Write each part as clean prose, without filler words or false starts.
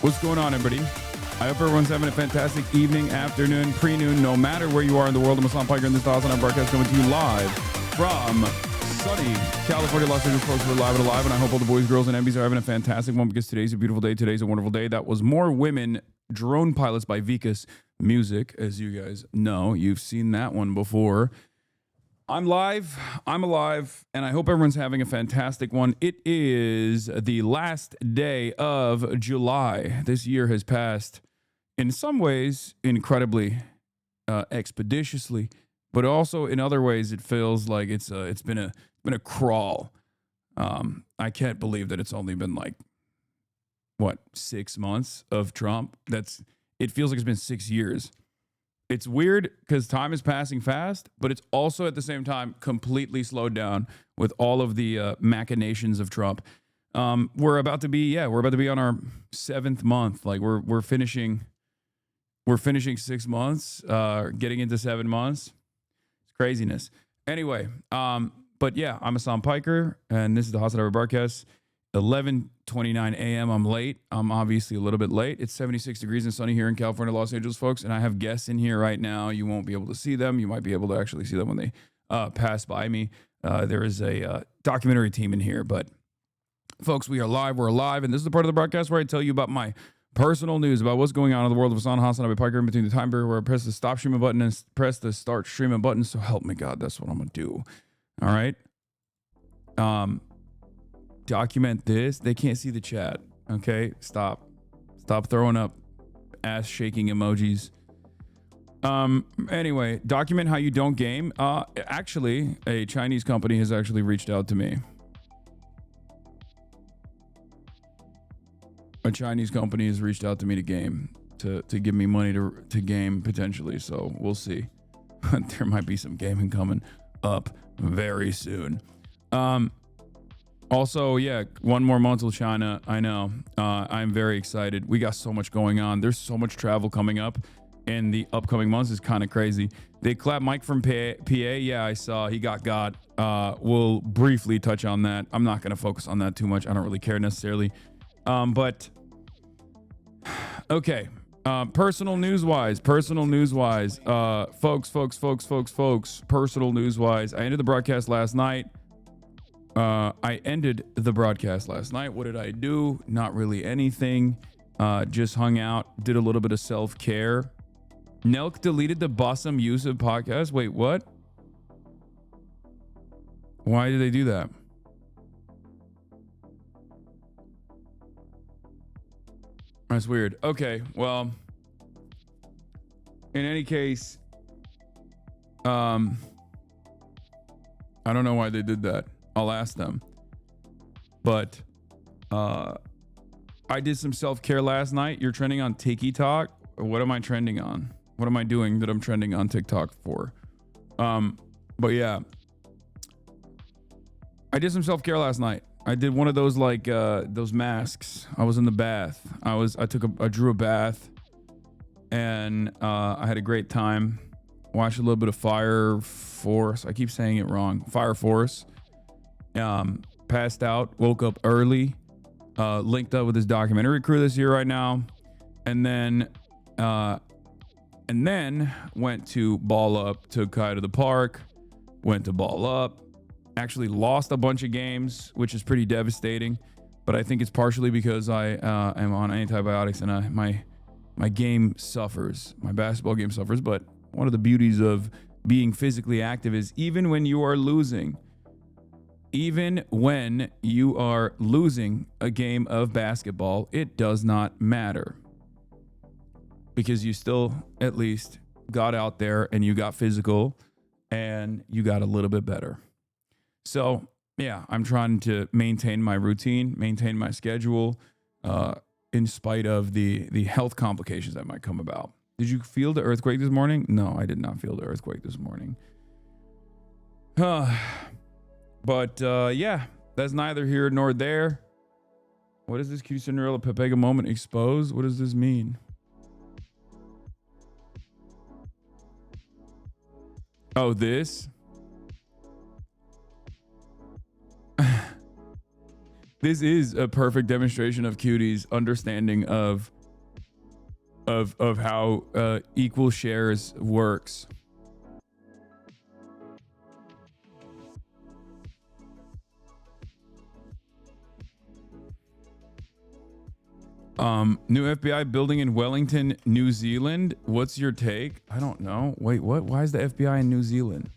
What's going on, everybody? I hope everyone's having a fantastic evening, afternoon, pre-noon, no matter where you are in the world. I'm Hasan Piker, and this is HasanAbi Broadcast coming to you live from sunny California, Los Angeles. Folks, we're live and alive, and I hope all the boys, girls, and MBs are having a fantastic one because today's a beautiful day. Today's a wonderful day. That was More Women Drone Pilots by Vika's Music. As you guys know, you've seen that one before. I'm live, I'm alive, and I hope everyone's having a fantastic one. It is the last day of July. This year has passed, in some ways, incredibly expeditiously, but also in other ways, it feels like it's been a crawl. I can't believe that it's only been 6 months of Trump. It feels like it's been 6 years. It's weird because time is passing fast, but it's also at the same time completely slowed down with all of the machinations of Trump. We're about to be on our 7th month. Like we're finishing 6 months, getting into 7 months. It's craziness. Anyway, but yeah, I'm Hasan Piker, and this is the HasanAbi Broadcast. 11:29 a.m. I'm late. I'm obviously a little bit late. It's 76 degrees and sunny here in California, Los Angeles, folks. And I have guests in here right now. You won't be able to see them. You might be able to actually see them when they pass by me. There is a documentary team in here. But, folks, we are live. We're alive. And this is the part of the broadcast where I tell you about my personal news, about what's going on in the world of HasanAbi Piker in between the time period where I press the stop streaming button and press the start streaming button. So help me God, that's what I'm going to do. All right? Document this. They can't see the chat. Okay, stop throwing up ass shaking emojis. Anyway, document how you don't game. Actually, a Chinese company has actually reached out to me. A Chinese company has reached out to me to game, to give me money to game potentially. So we'll see. There might be some gaming coming up very soon. Also, yeah, one more month till China. I know. I'm very excited. We got so much going on. There's so much travel coming up in the upcoming months. Is kind of crazy. They clapped Mike from PA. Yeah, I saw he got. We'll briefly touch on that. I'm not going to focus on that too much. I don't really care necessarily. But okay. Personal news wise, folks, personal news wise, I ended the broadcast last night. What did I do? Not really anything. Just hung out, did a little bit of self-care. Nelk deleted the Bassam Yusuf podcast. Wait, what? Why did they do that? That's weird. Okay, well, in any case, I don't know why they did that. I'll ask them. But I did some self-care last night. You're trending on TikTok. What am I trending on? What am I doing that I'm trending on TikTok for? But yeah, I did some self-care last night. I did one of those those masks. I was in the bath. I drew a bath, and I had a great time. Watched a little bit of Fire Force. I keep saying it wrong. Fire Force. Passed out. Woke up early. Linked up with this documentary crew this year right now, and then went to Ball Up. Took Kai to the park. Went to Ball Up. Actually lost a bunch of games, which is pretty devastating, but I think it's partially because I am on antibiotics and my game suffers. My basketball game suffers. But one of the beauties of being physically active is even when you are losing a game of basketball, it does not matter, because you still at least got out there and you got physical and you got a little bit better. So yeah, I'm trying to maintain my routine, maintain my schedule, in spite of the health complications that might come about. Did you feel the earthquake this morning? No, I did not feel the earthquake this morning. But yeah, that's neither here nor there. What is this Cutie Cinderella Pepega moment exposed? What does this mean? Oh, this? This is a perfect demonstration of Cutie's understanding of how equal shares works. New FBI building in Wellington, New Zealand. What's your take? I don't know. Wait, what? Why is the FBI in New Zealand?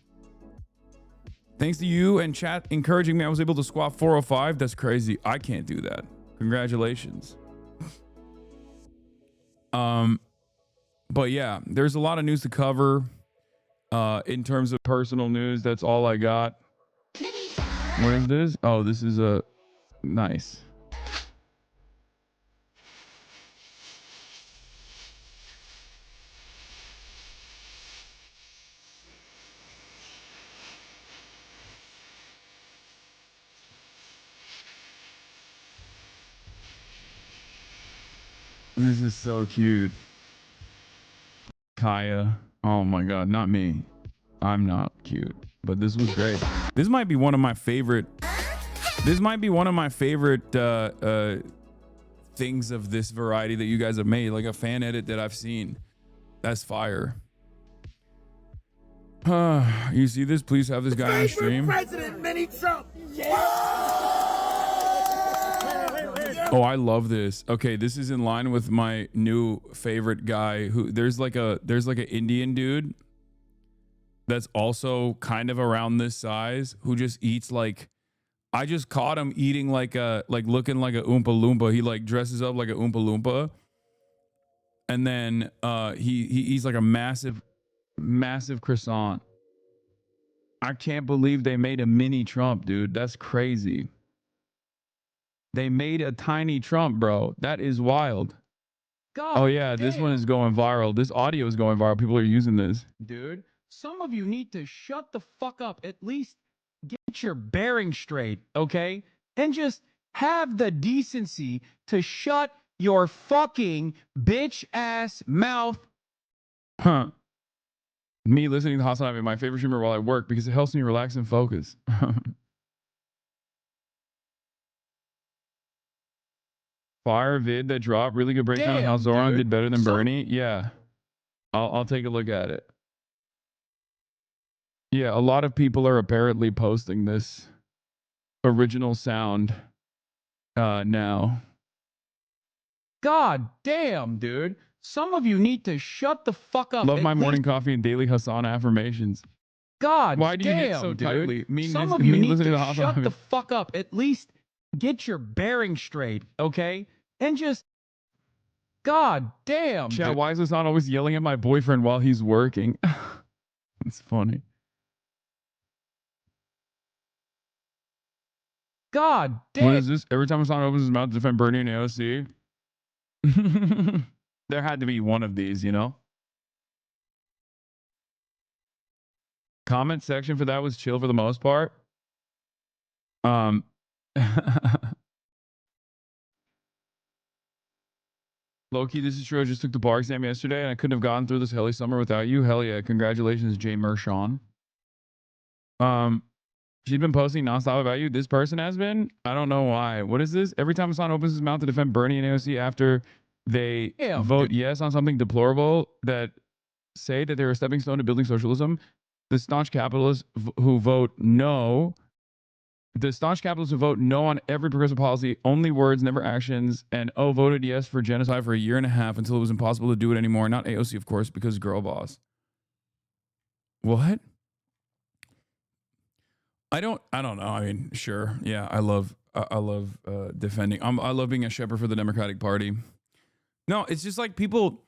Thanks to you and chat encouraging me, I was able to squat 405. That's crazy. I can't do that. Congratulations. But yeah, there's a lot of news to cover. In terms of personal news, that's all I got. What is this? Oh, this is a nice. This is so cute. Kaya. Oh my God, not me. I'm not cute, but this was great. This might be one of my favorite. This might be one of my favorite things of this variety that you guys have made, like a fan edit that I've seen. That's fire. You see this? Please have this guy on stream. President, Mini Trump. Yeah. Oh, I love this. Okay, this is in line with my new favorite guy. Who there's like an Indian dude that's also kind of around this size who just eats like I just caught him eating like looking like a Oompa Loompa. He like dresses up like a Oompa Loompa. And then he eats like a massive croissant. I can't believe they made a mini Trump, dude. That's crazy. They made a tiny Trump, bro. That is wild. God, oh yeah, damn. This one is going viral. This audio is going viral. People are using this. Dude, some of you need to shut the fuck up. At least get your bearing straight, okay? And just have the decency to shut your fucking bitch ass mouth. Huh. Me listening to HasanAbi, my favorite streamer while I work because it helps me relax and focus. Fire vid that dropped. Really good breakdown on how Zoran did better than Bernie. Yeah. I'll take a look at it. Yeah, a lot of people are apparently posting this original sound now. God damn, dude. Some of you need to shut the fuck up. Love my morning coffee and daily Hasan affirmations. God, why do you hit so tightly? Some of you need to shut the fuck up. At least get your bearing straight, okay? And just, God damn. Chat, why is Hasan always yelling at my boyfriend while he's working? It's funny. God damn. What is this? Every time Hasan opens his mouth to defend Bernie and AOC. There had to be one of these, you know? Comment section for that was chill for the most part. Low-key, this is true. I just took the bar exam yesterday and I couldn't have gotten through this helly summer without you. Hell yeah. Congratulations, Jay Mershon. She's been posting nonstop about you. This person has been? I don't know why. What is this? Every time Hasan opens his mouth to defend Bernie and AOC after they vote yes on something deplorable that say that they're a stepping stone to building socialism, the staunch capitalists who vote no on every progressive policy, only words, never actions, and voted yes for genocide for a year and a half until it was impossible to do it anymore. Not AOC, of course, because girl boss. What? I don't know. I mean, sure. Yeah, I love defending. I love being a shepherd for the Democratic Party. No, it's just like people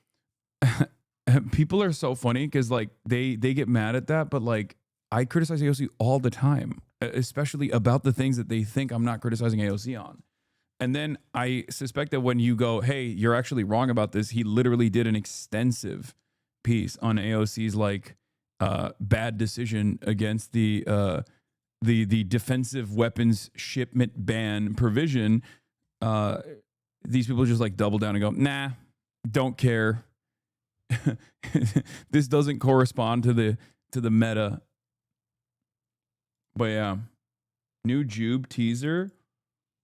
people are so funny because like they get mad at that, but like I criticize AOC all the time, especially about the things that they think I'm not criticizing AOC on. And then I suspect that when you go, hey, you're actually wrong about this, he literally did an extensive piece on AOC's like bad decision against the defensive weapons shipment ban provision. These people just like double down and go, nah, don't care. This doesn't correspond to the meta. But yeah, new Jube teaser.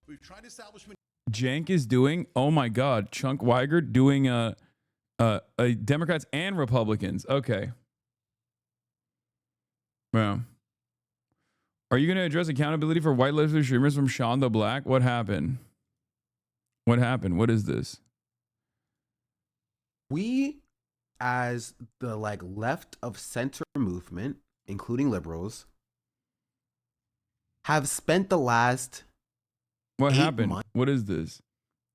We've tried establishment. Jank is doing. Oh my God, Chunk Weigert doing a Democrats and Republicans. Okay. Well, are you going to address accountability for whitelisted streamers from Sean the Black? What happened? What happened? What is this? We, as the like left of center movement, including liberals, have spent the last What happened? What is this?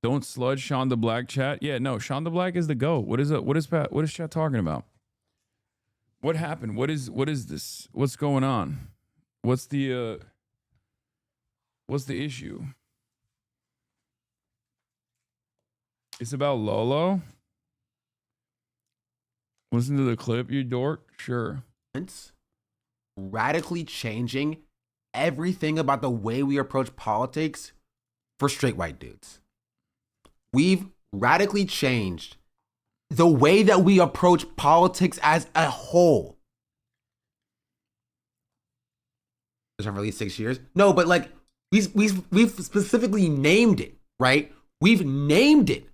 Don't sludge Sean the Black, chat. Yeah, no, Sean the Black is the GOAT. What is it? What is chat talking about? What happened? What is this? What's going on? What's the issue? It's about Lolo. Listen to the clip, you dork. Sure. Radically changing everything about the way we approach politics for straight white dudes. We've radically changed the way that we approach politics as a whole. It's been released 6 years. No, but like we've specifically named it, right? We've named it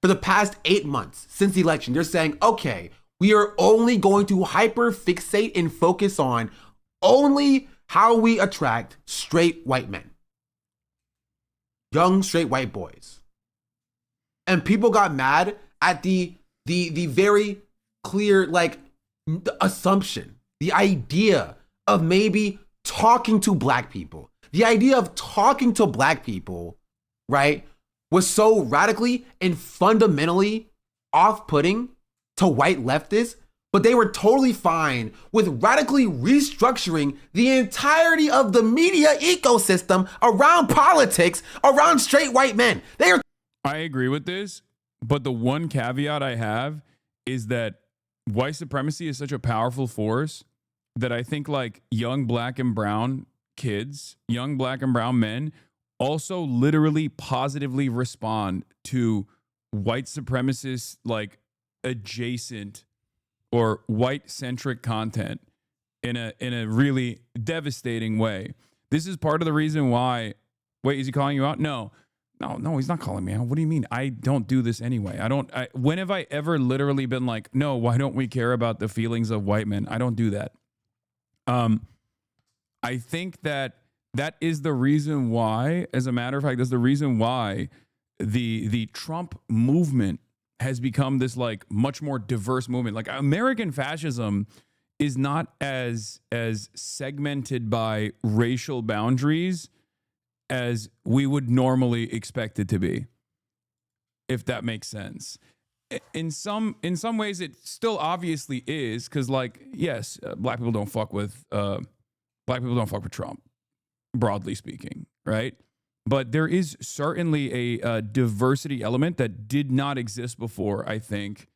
for the past 8 months since the election. They're saying, okay, we are only going to hyper fixate and focus on only how we attract straight white men. Young straight white boys. And people got mad at the very clear like the assumption, the idea of maybe talking to black people, The idea of talking to black people, right, was so radically and fundamentally off-putting to white leftists, but they were totally fine with radically restructuring the entirety of the media ecosystem around politics, around straight white men. I agree with this, but the one caveat I have is that white supremacy is such a powerful force that I think like young black and brown kids, young black and brown men also literally positively respond to white supremacist like adjacent or white centric content in a really devastating way. This is part of the reason why. Wait, is he calling you out? No, he's not calling me out. What do you mean? I don't do this anyway. When have I ever literally been like, no, why don't we care about the feelings of white men? I don't do that. I think that is the reason why, as a matter of fact, that's the reason why the Trump movement has become this like much more diverse movement. Like American fascism is not as segmented by racial boundaries as we would normally expect it to be, if that makes sense. In some ways, it still obviously is, because like, yes, black people don't fuck with Trump, broadly speaking, right? But there is certainly a diversity element that did not exist before, I think.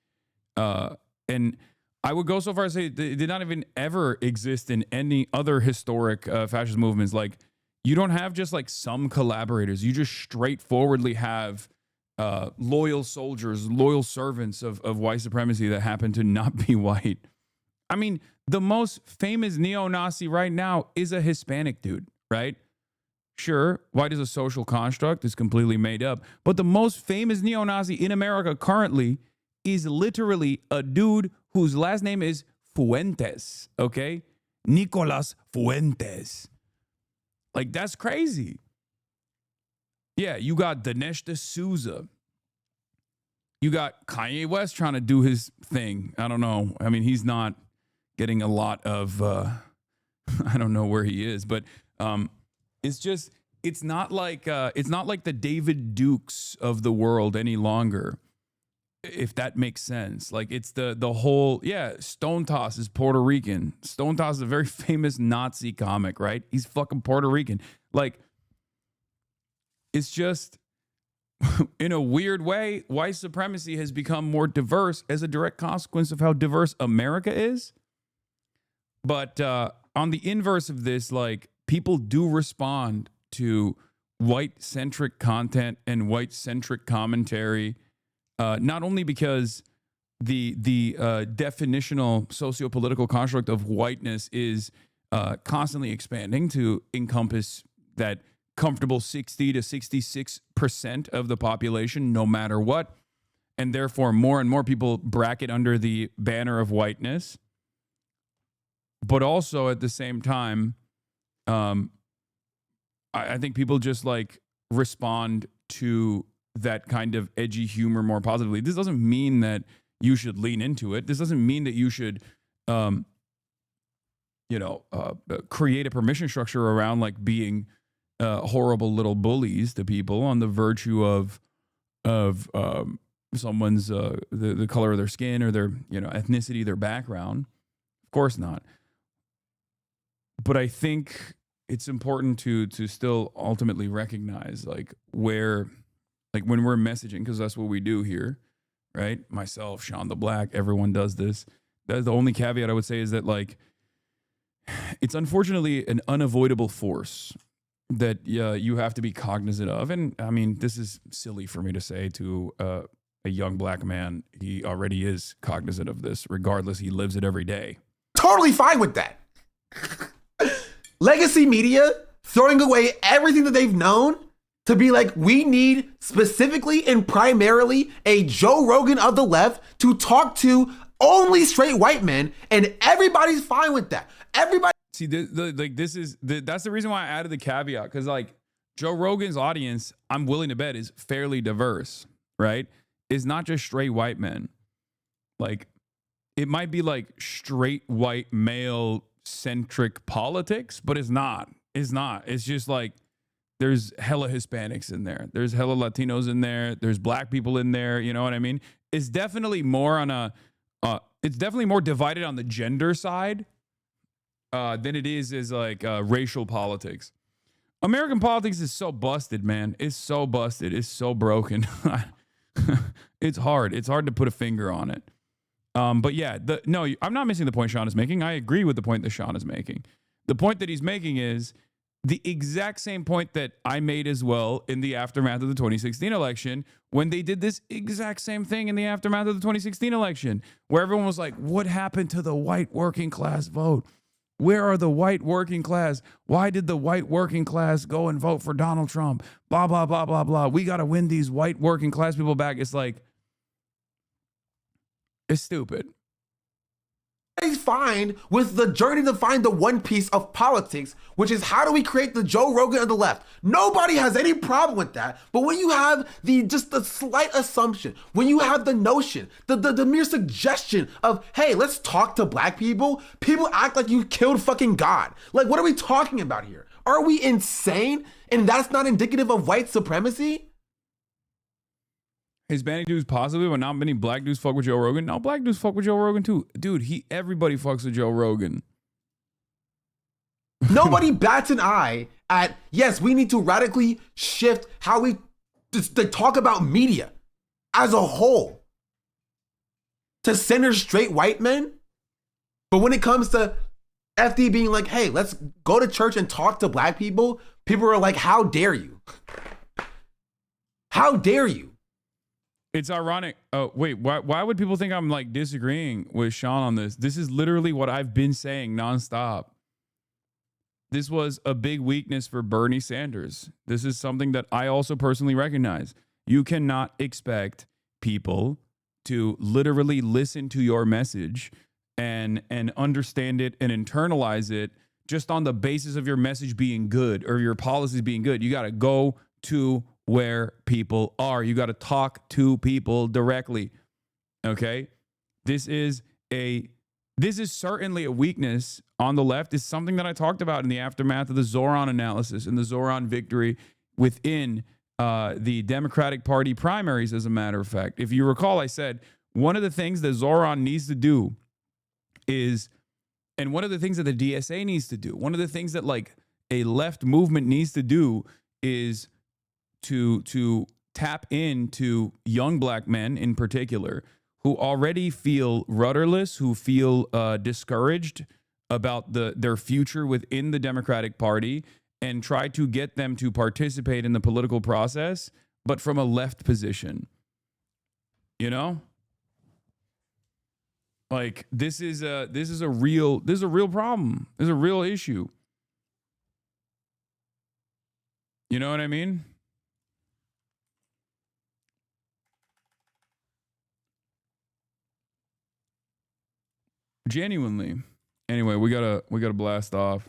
And I would go so far as to say it did not even ever exist in any other historic fascist movements. Like, you don't have just like some collaborators. You just straightforwardly have loyal soldiers, loyal servants of white supremacy that happen to not be white. I mean, the most famous neo-Nazi right now is a Hispanic dude, right? Sure, white is a social construct. It's completely made up. But the most famous neo-Nazi in America currently is literally a dude whose last name is Fuentes, okay? Nicolas Fuentes. Like, that's crazy. Yeah, you got Dinesh D'Souza. You got Kanye West trying to do his thing. I don't know. I mean, he's not getting a lot of, I don't know where he is, but it's not like the David Dukes of the world any longer, if that makes sense. Like, it's the whole, yeah, Stone Toss is Puerto Rican. Stone Toss is a very famous Nazi comic, right? He's fucking Puerto Rican. Like, it's just, in a weird way, white supremacy has become more diverse as a direct consequence of how diverse America is. But on the inverse of this, like, people do respond to white-centric content and white-centric commentary, not only because the definitional sociopolitical construct of whiteness is constantly expanding to encompass that comfortable 60 to 66% of the population, no matter what, and therefore more and more people bracket under the banner of whiteness. But also at the same time, I think people just like respond to that kind of edgy humor more positively. This doesn't mean that you should lean into it. This doesn't mean that you should, create a permission structure around like being horrible little bullies to people on the virtue of someone's the color of their skin or their ethnicity, their background. Of course not. But I think it's important to still ultimately recognize like where, like when we're messaging, because that's what we do here, right? Myself, Sean the Black, everyone does this. That's the only caveat I would say is that like it's unfortunately an unavoidable force that you have to be cognizant of. And I mean, this is silly for me to say to a young black man. He already is cognizant of this, regardless. He lives it every day. Totally fine with that. Legacy media throwing away everything that they've known to be like, we need specifically and primarily a Joe Rogan of the left to talk to only straight white men, and everybody's fine with that. Everybody. See, that's the reason why I added the caveat, because like Joe Rogan's audience, I'm willing to bet, is fairly diverse, right? It's not just straight white men. Like, it might be like straight white male centric politics, but it's not. It's not. It's just like there's hella Hispanics in there. There's hella Latinos in there. There's black people in there. You know what I mean? It's definitely more on a. It's definitely more divided on the gender side than it is like racial politics. American politics is so busted, man. It's so busted. It's so broken. It's hard. It's hard to put a finger on it. But yeah, I'm not missing the point Sean is making. I agree with the point that Sean is making. The point that he's making is the exact same point that I made as well in the aftermath of the 2016 election, when they did this exact same thing in the aftermath of the 2016 election, where everyone was like, what happened to the white working class vote? Where are the white working class? Why did the white working class go and vote for Donald Trump? Blah, blah, blah, blah, blah. We got to win these white working class people back. It's like, it's stupid. He's fine with the journey to find the one piece of politics, which is how do we create the Joe Rogan of the left? Nobody has any problem with that. But when you have just the slight assumption, when you have the notion, the mere suggestion of, hey, let's talk to black people act like you killed fucking God. Like, what are we talking about here? Are we insane? And that's not indicative of white supremacy? Hispanic dudes possibly, but not many black dudes fuck with Joe Rogan. No, black dudes fuck with Joe Rogan too. Dude, everybody fucks with Joe Rogan. Nobody bats an eye at, yes, we need to radically shift how we talk about media as a whole to center straight white men. But when it comes to FD being like, hey, let's go to church and talk to black people are like, how dare you? How dare you? It's ironic. Oh, wait, why would people think I'm like disagreeing with Sean on this? This is literally what I've been saying nonstop. This was a big weakness for Bernie Sanders. This is something that I also personally recognize. You cannot expect people to literally listen to your message and understand it and internalize it just on the basis of your message being good or your policies being good. You got to go to where people are. You got to talk to people directly. Okay? This is certainly a weakness on the left. It's something that I talked about in the aftermath of the Zoran analysis and the Zoran victory within the Democratic Party primaries, as a matter of fact. If you recall, I said one of the things that Zoran needs to do is, and one of the things that the DSA needs to do, one of the things that like a left movement needs to do is to tap into young black men in particular who already feel rudderless, who feel discouraged about their future within the Democratic Party, and try to get them to participate in the political process, but from a left position. You know? Like this is a real problem. This is a real issue. You know what I mean? Genuinely. Anyway, we gotta blast off.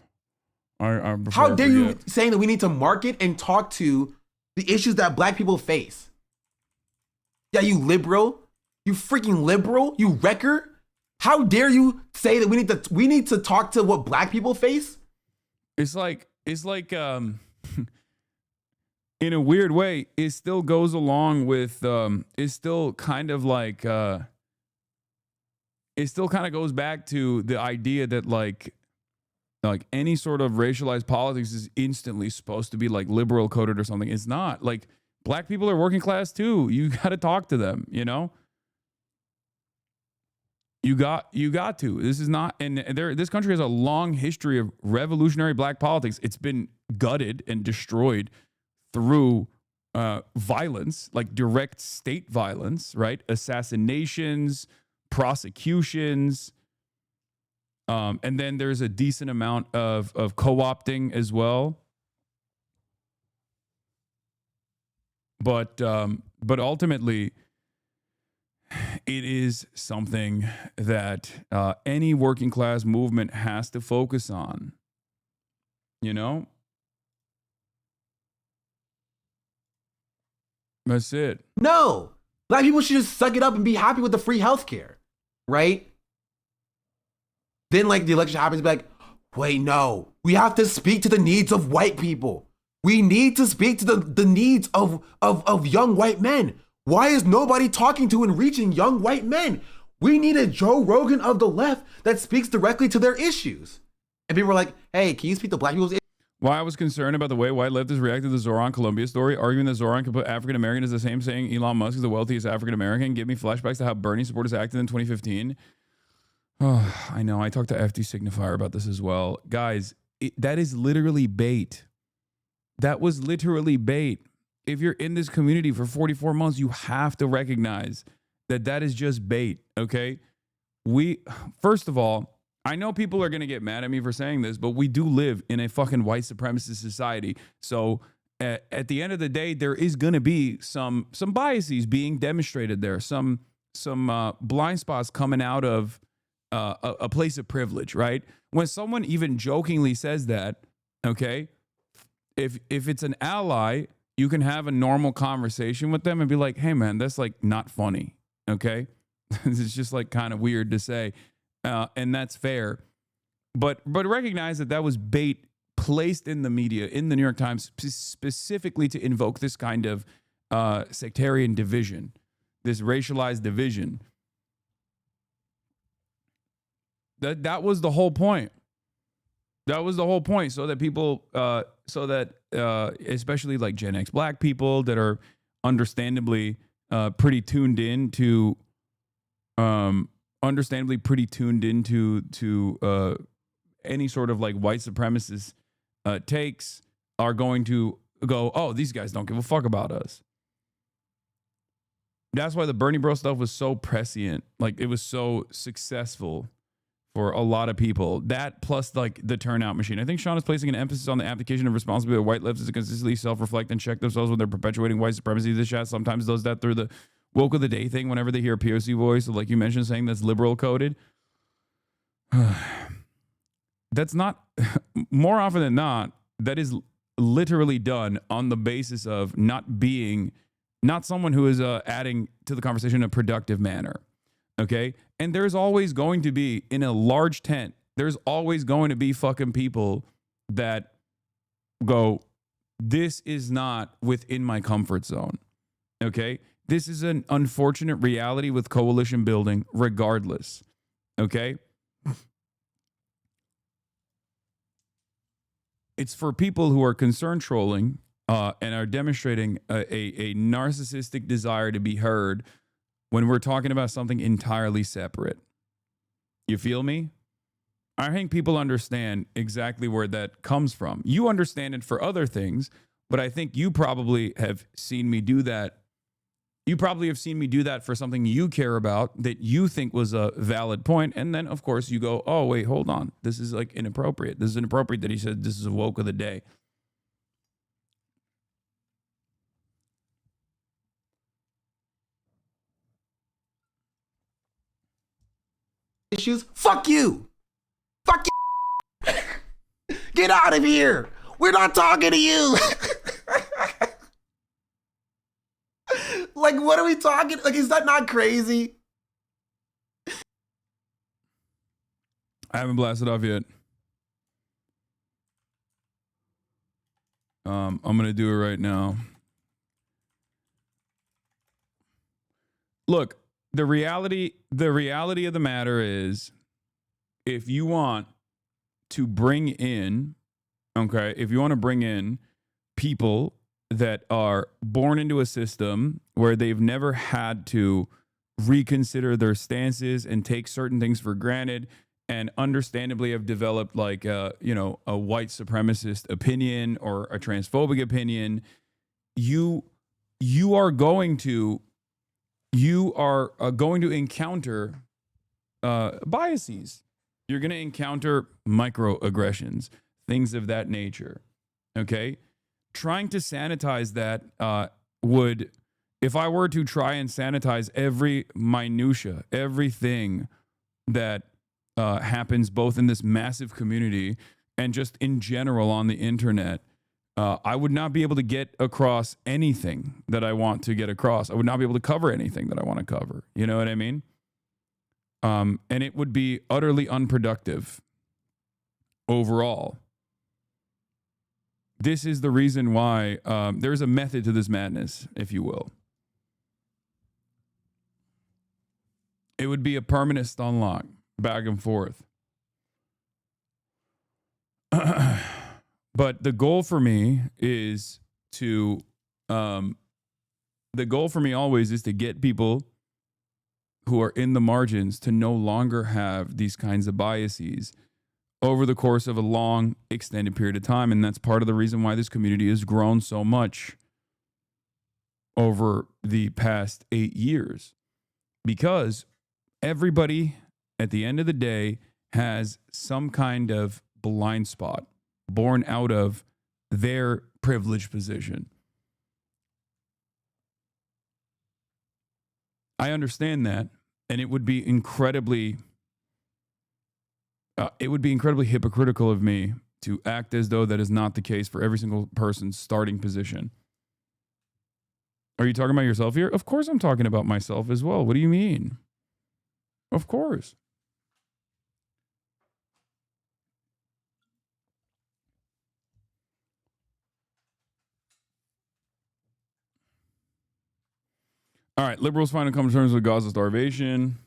How dare you saying that we need to market and talk to the issues that black people face? Yeah, you liberal, you freaking liberal, you wrecker. How dare you say that we need to talk to what black people face? It's like in a weird way, it still goes along with it's still kind of like it still kind of goes back to the idea that like any sort of racialized politics is instantly supposed to be like liberal coded or something. It's not. Like black people are working class too. You got to talk to them, you know? You got to. This is not, and this country has a long history of revolutionary black politics. It's been gutted and destroyed through violence, like direct state violence, right? Assassinations, prosecutions, and then there's a decent amount of co-opting as well. But ultimately, it is something that any working class movement has to focus on. You know? That's it. No. Black people should just suck it up and be happy with the free healthcare, right? Then like the election happens, be like, wait, no, we have to speak to the needs of white people. We need to speak to the needs of young white men. Why is nobody talking to and reaching young white men? We need a Joe Rogan of the left that speaks directly to their issues. And people were like, hey, can you speak to black people's issues? Why I was concerned about the way white leftists reacted to the Zoran Columbia story, arguing that Zoran could put African American as the same saying Elon Musk is the wealthiest African American, give me flashbacks to how Bernie supporters acted in 2015. Oh, I know. I talked to FD Signifier about this as well. Guys, that is literally bait. That was literally bait. If you're in this community for 44 months, you have to recognize that that is just bait, okay? First of all, I know people are going to get mad at me for saying this, but we do live in a fucking white supremacist society. So at the end of the day, there is going to be some biases being demonstrated there, some blind spots coming out of a place of privilege, right? When someone even jokingly says that, okay, if it's an ally, you can have a normal conversation with them and be like, hey man, that's like not funny, okay? It's just like kind of weird to say. And that's fair, but recognize that was bait placed in the media, in the New York Times, specifically to invoke this kind of sectarian division, this racialized division. That was the whole point. That was the whole point, so that people, especially like Gen X black people that are understandably pretty tuned in to any sort of like white supremacist takes, are going to go, oh, these guys don't give a fuck about us. That's why the Bernie Bro stuff was so prescient. Like, it was so successful for a lot of people. That plus like the turnout machine. I think Sean is placing an emphasis on the application of responsibility of white leftists to consistently self-reflect and check themselves when they're perpetuating white supremacy. This chat sometimes does that through the woke of the day thing whenever they hear a POC voice, like you mentioned, saying that's liberal coded. That's not, more often than not, that is literally done on the basis of not someone who is adding to the conversation in a productive manner. Okay. And there's always going to be, in a large tent, there's always going to be fucking people that go, this is not within my comfort zone. Okay. This is an unfortunate reality with coalition building, regardless. Okay. It's for people who are concern trolling and are demonstrating a narcissistic desire to be heard when we're talking about something entirely separate. You feel me? I think people understand exactly where that comes from. You understand it for other things, but I think you probably have seen me do that. You probably have seen me do that for something you care about that you think was a valid point. And then, of course, you go, oh, wait, hold on. This is like inappropriate. This is inappropriate that he said this is a woke of the day. Issues? Fuck you. Fuck you. Get out of here. We're not talking to you. Like, what are we talking? Like, is that not crazy? I haven't blasted off yet. I'm going to do it right now. Look, the reality of the matter is, if you want to bring in, people that are born into a system where they've never had to reconsider their stances and take certain things for granted, and understandably have developed like a white supremacist opinion or a transphobic opinion, you are going to encounter biases. You're going to encounter microaggressions, things of that nature. Okay. Trying to sanitize that would, if I were to try and sanitize every minutia, everything that happens both in this massive community and just in general on the internet, I would not be able to get across anything that I want to get across. I would not be able to cover anything that I want to cover. You know what I mean? And it would be utterly unproductive overall. This is the reason why there's a method to this madness, if you will. It would be a permanent stun lock, back and forth. But the goal for me is to, the goal for me always is to get people who are in the margins to no longer have these kinds of biases over the course of a long, extended period of time. And that's part of the reason why this community has grown so much over the past 8 years. Because everybody, at the end of the day, has some kind of blind spot born out of their privileged position. I understand that, and it would be incredibly hypocritical of me to act as though that is not the case for every single person's starting position. Are you talking about yourself here? Of course I'm talking about myself as well. What do you mean? Of course. All right, liberals finally come to terms with Gaza starvation.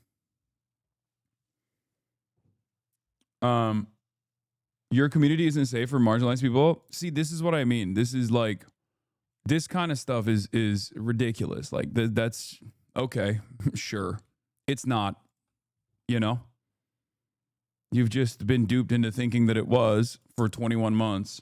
Your community isn't safe for marginalized people. See, this is what I mean. This is like, this kind of stuff is ridiculous. Like that's okay, sure. It's not, you know. You've just been duped into thinking that it was for 21 months.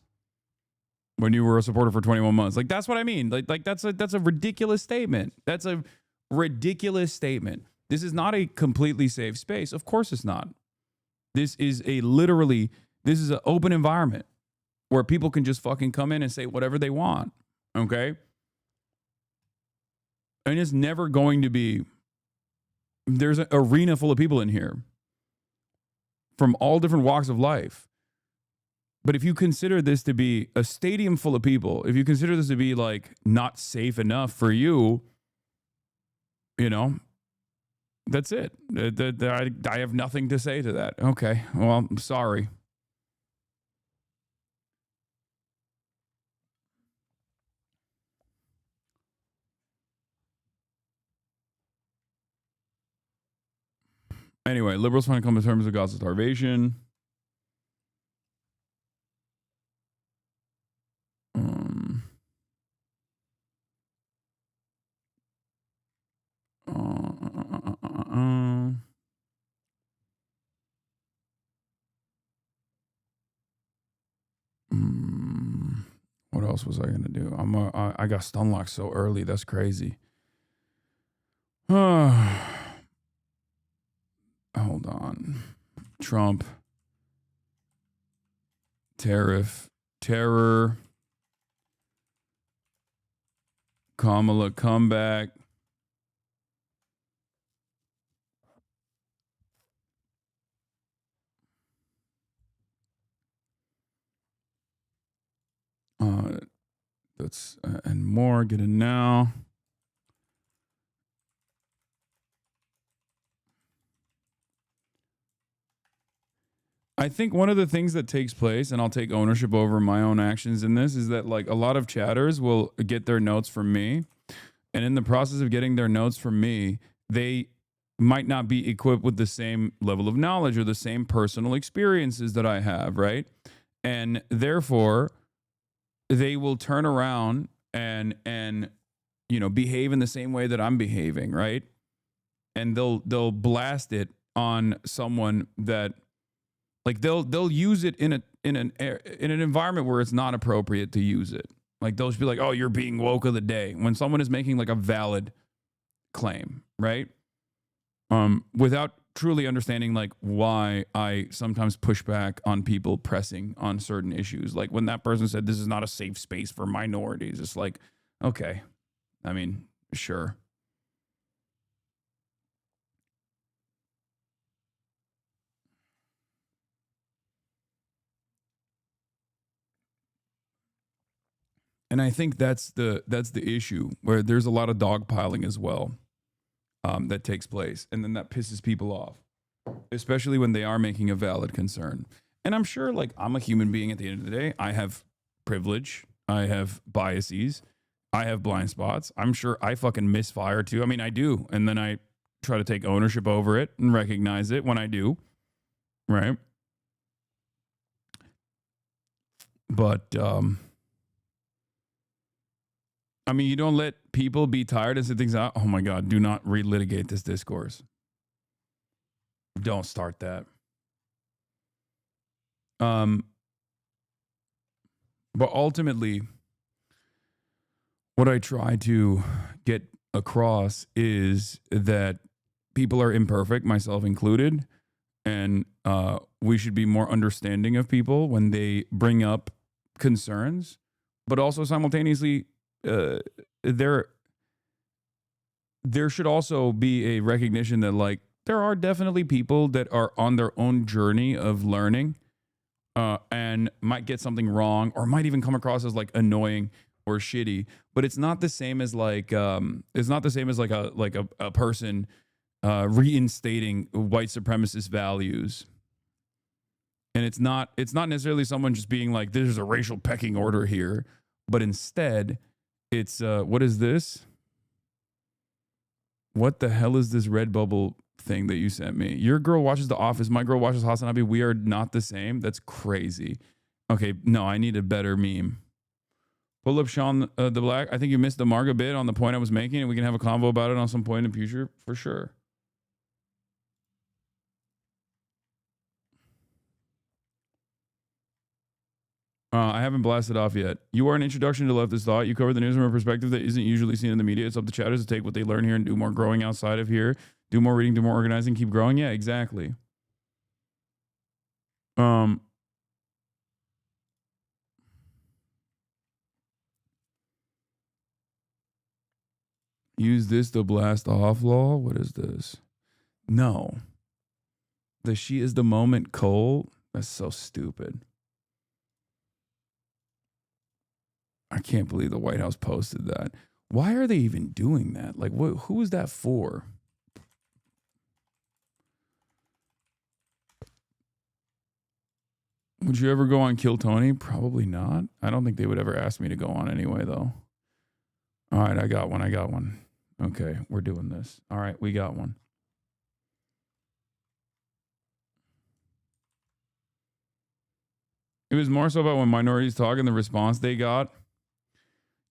When you were a supporter for 21 months. Like, that's what I mean. Like that's a ridiculous statement. That's a ridiculous statement. This is not a completely safe space. Of course it's not. This is this is an open environment where people can just fucking come in and say whatever they want. Okay? And it's never going to be, there's an arena full of people in here from all different walks of life. But if you consider this to be a stadium full of people, if you consider this to be like not safe enough for you, you know, that's it. I have nothing to say to that. Okay, well, I'm sorry. Anyway, liberals want to come to terms with Gaza starvation. What else was I gonna do? I got stun locked so early. That's crazy. Hold on. Trump. Terror. Kamala comeback. That's and more. Get it now. I think one of the things that takes place, and I'll take ownership over my own actions in this, is that like a lot of chatters will get their notes from me. And in the process of getting their notes from me, they might not be equipped with the same level of knowledge or the same personal experiences that I have, right? And therefore, they will turn around and you know, behave in the same way that I'm behaving, right? And they'll blast it on someone that, like, they'll use it in an environment where it's not appropriate to use it. Like, they'll just be like, "Oh, you're being woke of the day," when someone is making like a valid claim, right? Without truly understanding like why I sometimes push back on people pressing on certain issues. Like when that person said this is not a safe space for minorities, it's like, okay, I mean, sure. And I think that's the issue, where there's a lot of dogpiling as well that takes place, and then that pisses people off, especially when they are making a valid concern. And I'm sure, like, I'm a human being at the end of the day. I have privilege. I have biases. I have blind spots. I'm sure I fucking misfire too. I mean, I do. And then I try to take ownership over it and recognize it when I do. Right. But, I mean, you don't let people be tired and say things out. Oh my God, do not relitigate this discourse. Don't start that. But ultimately, what I try to get across is that people are imperfect, myself included, and we should be more understanding of people when they bring up concerns, but also simultaneously, there should also be a recognition that, like, there are definitely people that are on their own journey of learning and might get something wrong or might even come across as like annoying or shitty, but it's not the same as like a person reinstating white supremacist values. And it's not necessarily someone just being like, there's a racial pecking order here, but instead it's what is this? What the hell is this red bubble thing that you sent me? Your girl watches The Office. My girl watches HasanAbi. We are not the same. That's crazy. Okay, no, I need a better meme. Pull up Sean the Black. I think you missed the Marga bit on the point I was making, and we can have a convo about it on some point in the future for sure. I haven't blasted off yet. You are an introduction to leftist thought. You cover the news from a perspective that isn't usually seen in the media. It's up to chatters to take what they learn here and do more growing outside of here. Do more reading, do more organizing, keep growing. Yeah, exactly. Use this to blast off law. What is this? No. The she is the moment Cole. That's so stupid. I can't believe the White House posted that. Why are they even doing that? Like, who is that for? Would you ever go on Kill Tony? Probably not. I don't think they would ever ask me to go on anyway, though. All right, I got one. Okay, we're doing this. All right, we got one. It was more so about when minorities talk and the response they got.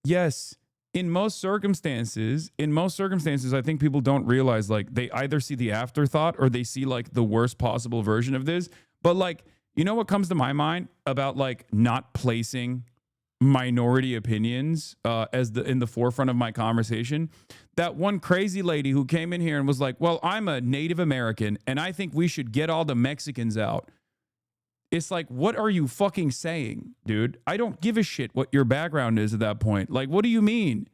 Yes, in most circumstances, I think people don't realize, like, they either see the afterthought or they see like the worst possible version of this. But like, you know what comes to my mind about like not placing minority opinions in the forefront of my conversation? That one crazy lady who came in here and was like, well, I'm a Native American and I think we should get all the Mexicans out. It's like, what are you fucking saying, dude? I don't give a shit what your background is at that point. Like, what do you mean?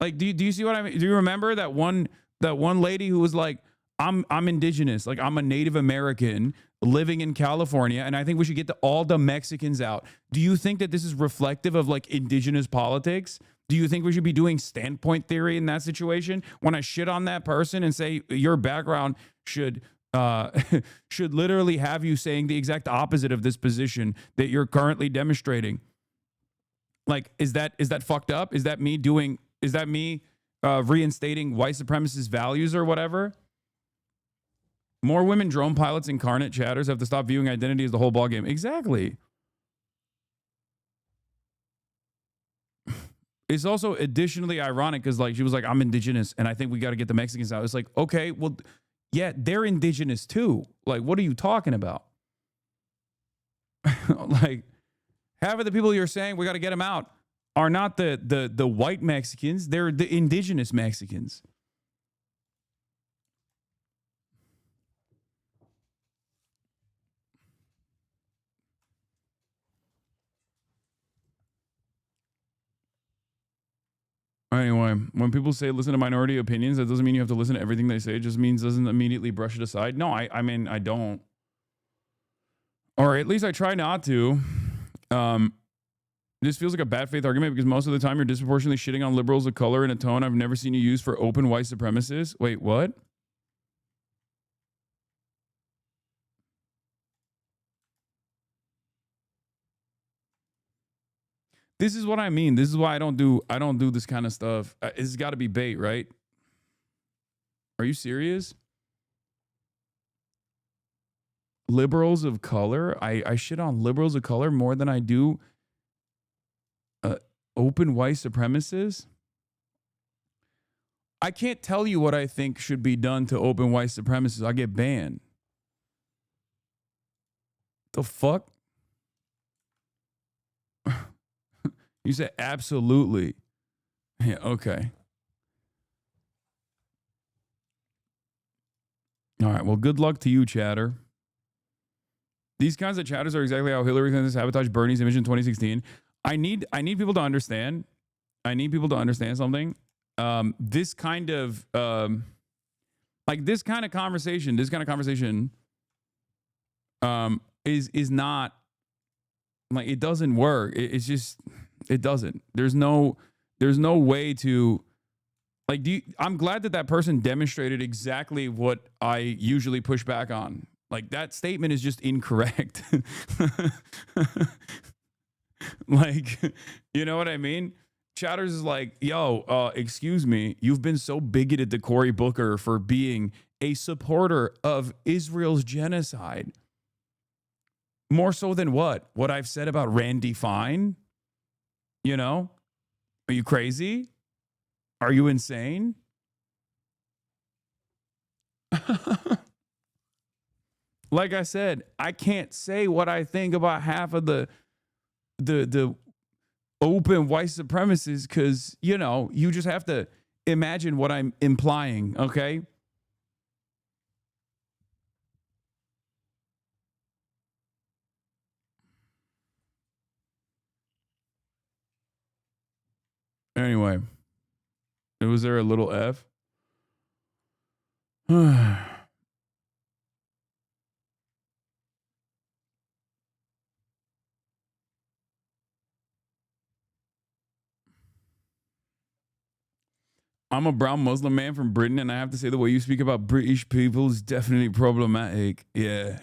Like, do you see what I mean? Do you remember that one lady who was like, I'm indigenous, like I'm a Native American living in California, and I think we should get all the Mexicans out. Do you think that this is reflective of like indigenous politics? Do you think we should be doing standpoint theory in that situation? When I shit on that person and say your background should literally have you saying the exact opposite of this position that you're currently demonstrating. Like, is that fucked up? Is that me reinstating white supremacist values or whatever? More women drone pilots incarnate chatters have to stop viewing identity as the whole ballgame. Exactly. It's also additionally ironic because like she was like, I'm indigenous and I think we got to get the Mexicans out. It's like, okay, well, yeah, they're indigenous too. Like, what are you talking about? Like, half of the people you're saying we got to get them out are not the white Mexicans. They're the indigenous Mexicans. Anyway, when people say listen to minority opinions, that doesn't mean you have to listen to everything they say. It just means doesn't immediately brush it aside. No, I mean, I don't. Or at least I try not to. This feels like a bad faith argument because most of the time you're disproportionately shitting on liberals of color in a tone I've never seen you use for open white supremacists. Wait, what? This is what I mean. This is why I don't do this kind of stuff. It's got to be bait, right? Are you serious? Liberals of color? I shit on liberals of color more than I do open white supremacists? I can't tell you what I think should be done to open white supremacists. I get banned. The fuck? You said absolutely. Yeah, okay. All right. Well, good luck to you, chatter. These kinds of chatters are exactly how Hillary Clinton sabotaged Bernie's image in 2016. I need people to understand. I need people to understand something. This kind of this kind of conversation is not like, it doesn't work. It's just, it doesn't. There's no way to like, I'm glad that person demonstrated exactly what I usually push back on. Like, that statement is just incorrect. Like, you know what I mean? Chatters is like, yo, excuse me, you've been so bigoted to Cory Booker for being a supporter of Israel's genocide. More so than what? What I've said about Randy Fine? You know? Are you crazy? Are you insane? Like I said, I can't say what I think about half of the open white supremacists because, you know, you just have to imagine what I'm implying, okay? Anyway, was there a little F? I'm a brown Muslim man from Britain, and I have to say the way you speak about British people is definitely problematic. Yeah,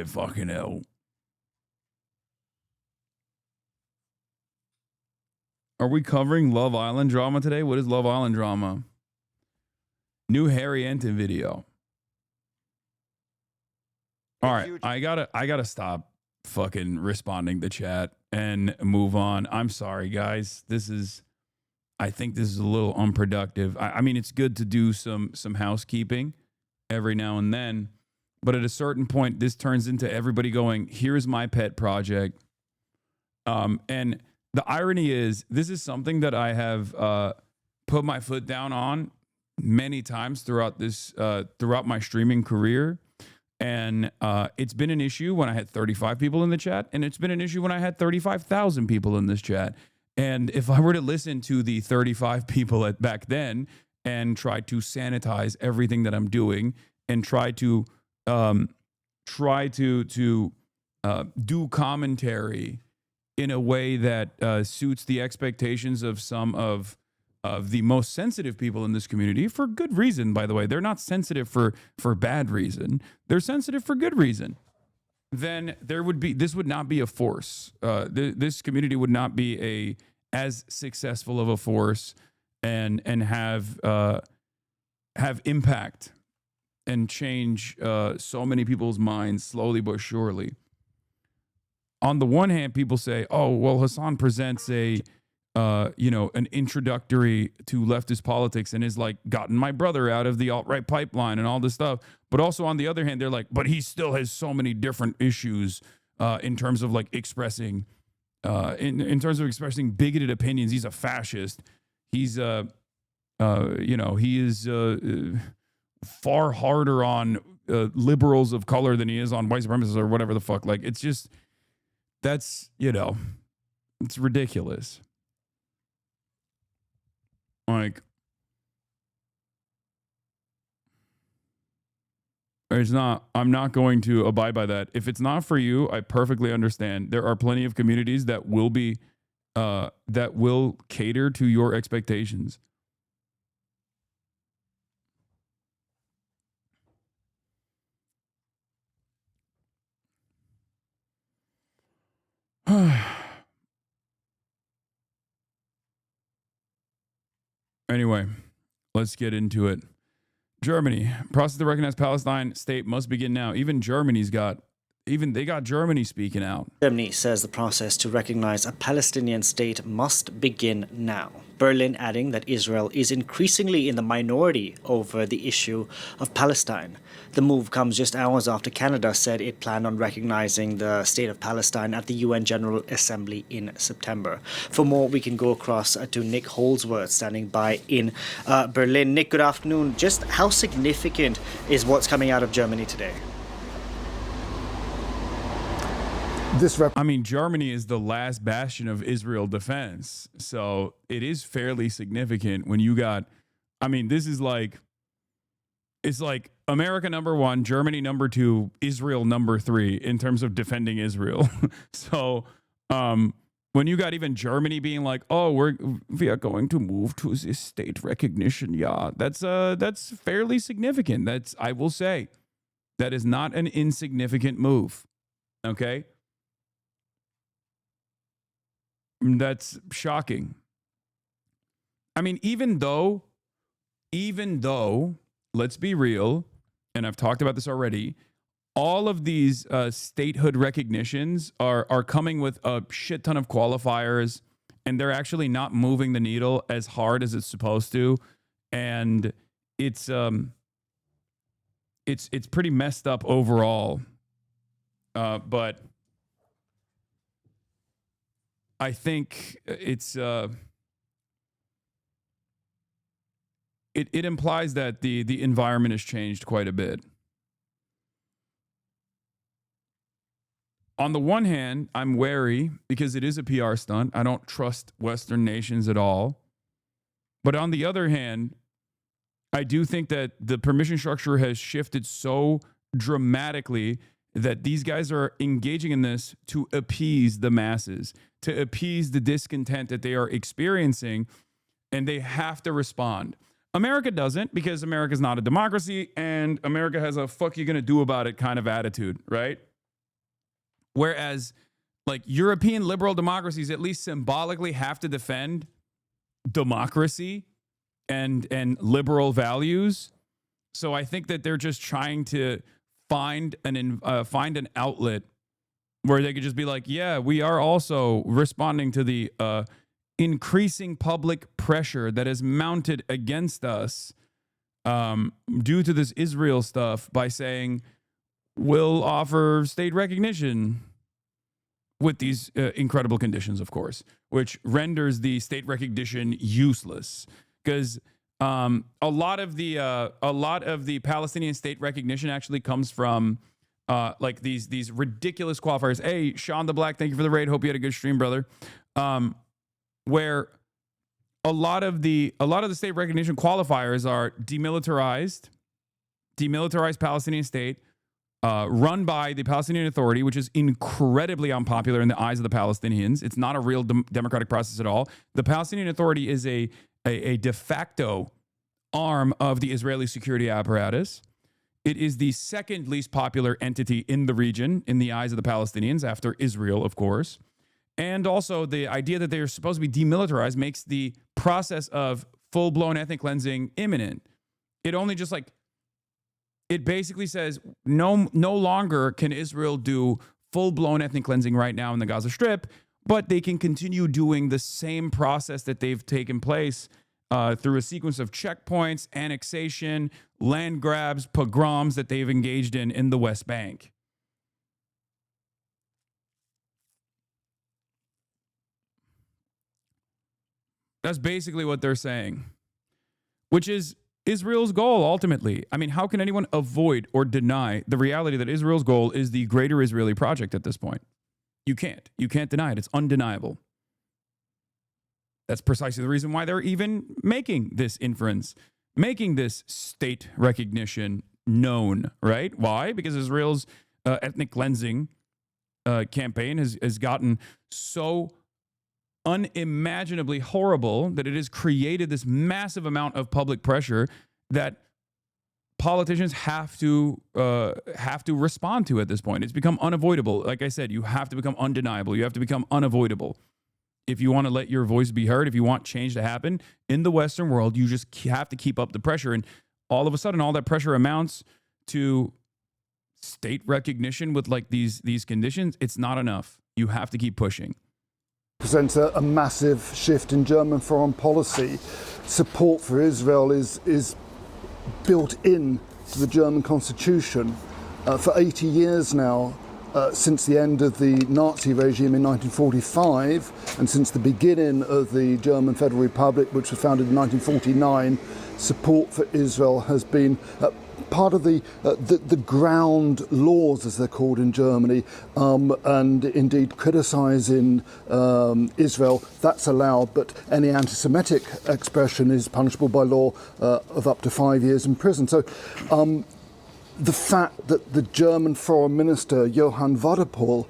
fucking hell. Are we covering Love Island drama today? What is Love Island drama? New Harry Enton video. All right, I gotta stop fucking responding to chat and move on. I'm sorry, guys. I think this is a little unproductive. I mean, it's good to do some housekeeping every now and then, but at a certain point, this turns into everybody going, "Here's my pet project." And the irony is, this is something that I have put my foot down on many times throughout my streaming career. And it's been an issue when I had 35 people in the chat, and it's been an issue when I had 35,000 people in this chat. And if I were to listen to the 35 people back then and try to sanitize everything that I'm doing and try to do commentary in a way that suits the expectations of some of the most sensitive people in this community, for good reason, by the way. They're not sensitive for bad reason. They're sensitive for good reason. Then this would not be a force. This community would not be as successful of a force and have impact and change so many people's minds slowly but surely. On the one hand, people say, "Oh, well, Hasan presents an introductory to leftist politics and has like gotten my brother out of the alt-right pipeline and all this stuff." But also on the other hand, they're like, "But he still has so many different issues in terms of like expressing, in terms of expressing bigoted opinions. He's a fascist. He's he is far harder on liberals of color than he is on white supremacists," or whatever the fuck. Like, it's just, that's, it's ridiculous. Like, I'm not going to abide by that. If it's not for you, I perfectly understand. There are plenty of communities that will cater to your expectations. Anyway, let's get into it. Germany. Process to recognize Palestine state must begin now. Even they got Germany speaking out. Germany says the process to recognize a Palestinian state must begin now. Berlin adding that Israel is increasingly in the minority over the issue of Palestine. The move comes just hours after Canada said it planned on recognizing the state of Palestine at the UN General Assembly in September. For more, we can go across to Nick Holsworth standing by in Berlin. Nick, good afternoon. Just how significant is what's coming out of Germany today? Germany is the last bastion of Israel defense. So it is fairly significant when you got, it's like America number 1, Germany number 2, Israel number 3 in terms of defending Israel. So when you got even Germany being like, oh, we are going to move to this state recognition. Yeah, that's fairly significant. I will say, that is not an insignificant move. Okay. That's shocking. Even though, let's be real, and I've talked about this already, all of these statehood recognitions are coming with a shit ton of qualifiers, and they're actually not moving the needle as hard as it's supposed to, and it's pretty messed up overall. But I think it implies that the environment has changed quite a bit. On the one hand, I'm wary because it is a PR stunt. I don't trust Western nations at all. But on the other hand, I do think that the permission structure has shifted so dramatically that these guys are engaging in this to appease the masses, to appease the discontent that they are experiencing, and they have to respond. America doesn't, because America's not a democracy, and America has a fuck you gonna do about it kind of attitude, right? Whereas, like, European liberal democracies at least symbolically have to defend democracy and liberal values. So I think that they're just trying to find an outlet where they could just be like, yeah, we are also responding to the increasing public pressure that is mounted against us due to this Israel stuff by saying we'll offer state recognition with these incredible conditions, of course, which renders the state recognition useless because a lot of the Palestinian state recognition actually comes from like these ridiculous qualifiers. Hey, Sean the Black, thank you for the raid. Hope you had a good stream, brother. Where a lot of the state recognition qualifiers are demilitarized Palestinian state, run by the Palestinian Authority, which is incredibly unpopular in the eyes of the Palestinians. It's not a real democratic process at all. The Palestinian Authority is a de facto arm of the Israeli security apparatus. It is the second least popular entity in the region in the eyes of the Palestinians, after Israel, of course. And also the idea that they're supposed to be demilitarized makes the process of full-blown ethnic cleansing imminent. It only just it basically says no longer can Israel do full-blown ethnic cleansing right now in the Gaza Strip, but they can continue doing the same process that they've taken place through a sequence of checkpoints, annexation, land grabs, pogroms that they've engaged in the West Bank. That's basically what they're saying, which is Israel's goal ultimately. I mean, how can anyone avoid or deny the reality that Israel's goal is the greater Israeli project at this point? You can't. You can't deny it. It's undeniable. That's precisely the reason why they're even making this inference, making this state recognition known, right? Why? Because Israel's ethnic cleansing campaign has gotten so unimaginably horrible that it has created this massive amount of public pressure that politicians have to respond to at this point. It's become unavoidable. Like I said, you have to become undeniable. You have to become unavoidable. if you want to let your voice be heard, if you want change to happen in the Western world, you just have to keep up the pressure. And all of a sudden, all that pressure amounts to state recognition with like these conditions. It's not enough. You have to keep pushing. Presents a massive shift in German foreign policy. Support for Israel is built in to the German constitution. For 80 years now, since the end of the Nazi regime in 1945 and since the beginning of the German Federal Republic, which was founded in 1949, support for Israel has been part of the ground laws, as they're called in Germany, and indeed criticising Israel, that's allowed, but any anti-Semitic expression is punishable by law of up to 5 years in prison. So the fact that the German Foreign Minister, Johann Wadephul,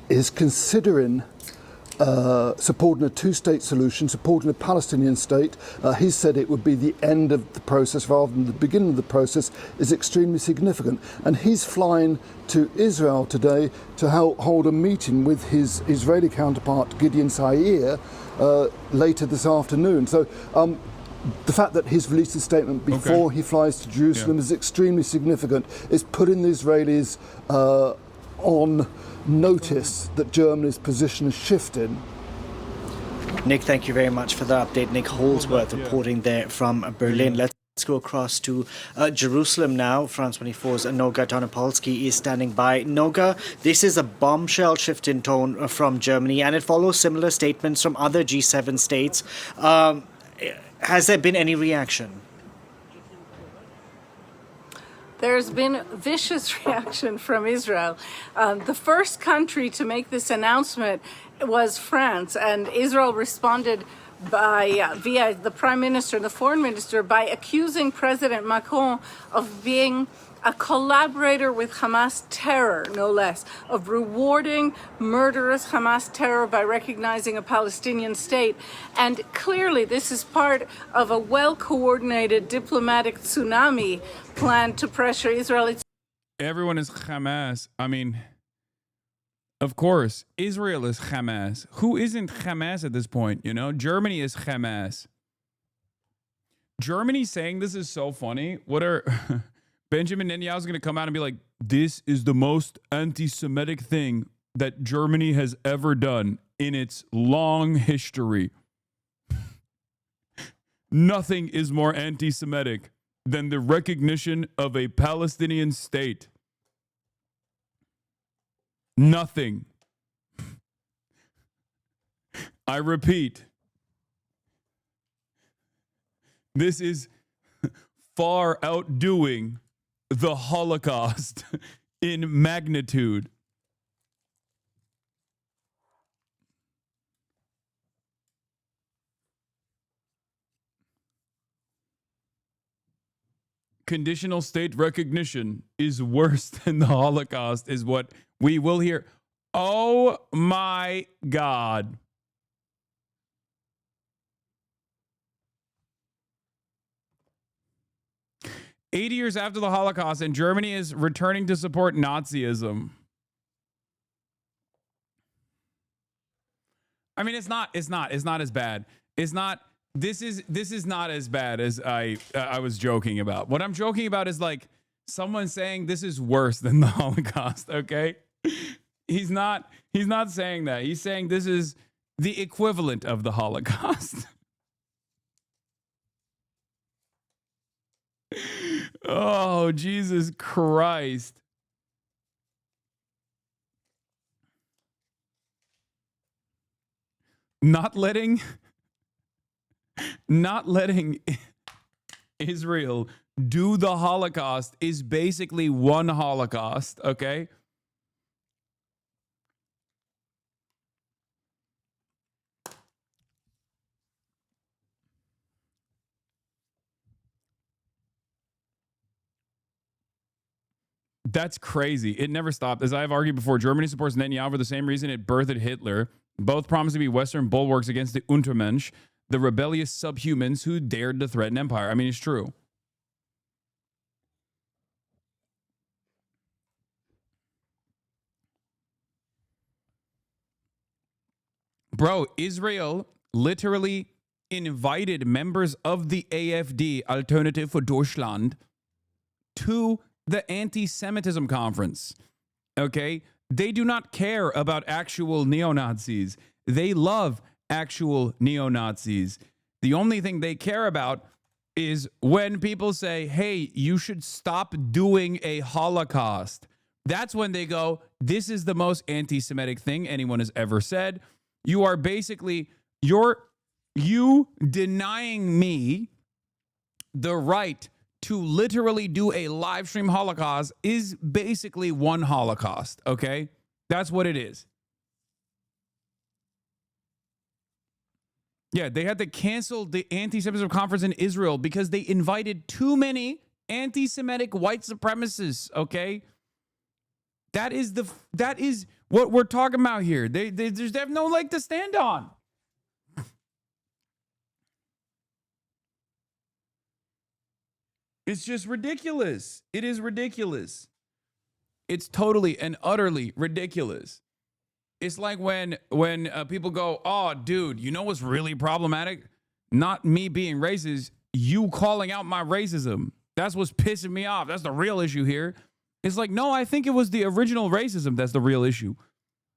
is considering supporting a two-state solution, supporting a Palestinian state. He said it would be the end of the process rather than the beginning of the process, is extremely significant. And he's flying to Israel today to hold a meeting with his Israeli counterpart, Gideon Sair, later this afternoon. So the fact that he's released a statement before he flies to Jerusalem is extremely significant. It's putting the Israelis on notice that Germany's position is shifting. Nick, thank you very much for the update. Nick Holdsworth reporting there from Berlin. Let's go across to Jerusalem now. France 24's Noga Donopolsky is standing by. Noga, this is a bombshell shift in tone from Germany, and it follows similar statements from other G7 states. Has there been any reaction? There's been vicious reaction from Israel. The first country to make this announcement was France, and Israel responded by via the Prime Minister, the Foreign Minister, by accusing President Macron of being a collaborator with Hamas terror, no less, of rewarding murderous Hamas terror by recognizing a Palestinian state. And clearly this is part of a well-coordinated diplomatic tsunami plan to pressure Israel. Everyone is Hamas. I mean, of course, Israel is Hamas. Who isn't Hamas at this point? You know, Germany is Hamas. Germany saying this is so funny. What are... Benjamin Netanyahu is going to come out and be like, this is the most anti-Semitic thing that Germany has ever done in its long history. Nothing is more anti-Semitic than the recognition of a Palestinian state. Nothing. I repeat, this is far outdoing the Holocaust in magnitude. Conditional state recognition is worse than the Holocaust, is what we will hear. Oh my God. "80 years after the Holocaust, and Germany is returning to support Nazism." I mean, it's not as bad. It's not. This is not as bad as I was joking about. What I'm joking about is like someone saying this is worse than the Holocaust. Okay, he's not saying that. He's saying this is the equivalent of the Holocaust. Oh, Jesus Christ. Not letting Israel do the Holocaust is basically one Holocaust, okay? That's crazy. It never stopped. As I have argued before, Germany supports Netanyahu for the same reason it birthed Hitler. Both promise to be Western bulwarks against the Untermensch, the rebellious subhumans who dared to threaten empire. I mean, it's true. Bro, Israel literally invited members of the AfD, Alternative for Deutschland, to the anti-Semitism conference. Okay? They do not care about actual neo-Nazis. They love actual neo-Nazis. The only thing they care about is when people say, hey, you should stop doing a Holocaust. That's when they go, this is the most anti-Semitic thing anyone has ever said. You are basically, you denying me the right to literally do a live stream Holocaust is basically one Holocaust, okay? That's what it is. Yeah, they had to cancel the anti-Semitism conference in Israel because they invited too many anti-Semitic white supremacists, okay? That is what we're talking about here. They have no leg to stand on. It's just ridiculous. It is ridiculous. It's totally and utterly ridiculous. It's like when people go, oh, dude, you know what's really problematic? Not me being racist, you calling out my racism. That's what's pissing me off. That's the real issue here. It's like, no, I think it was the original racism that's the real issue.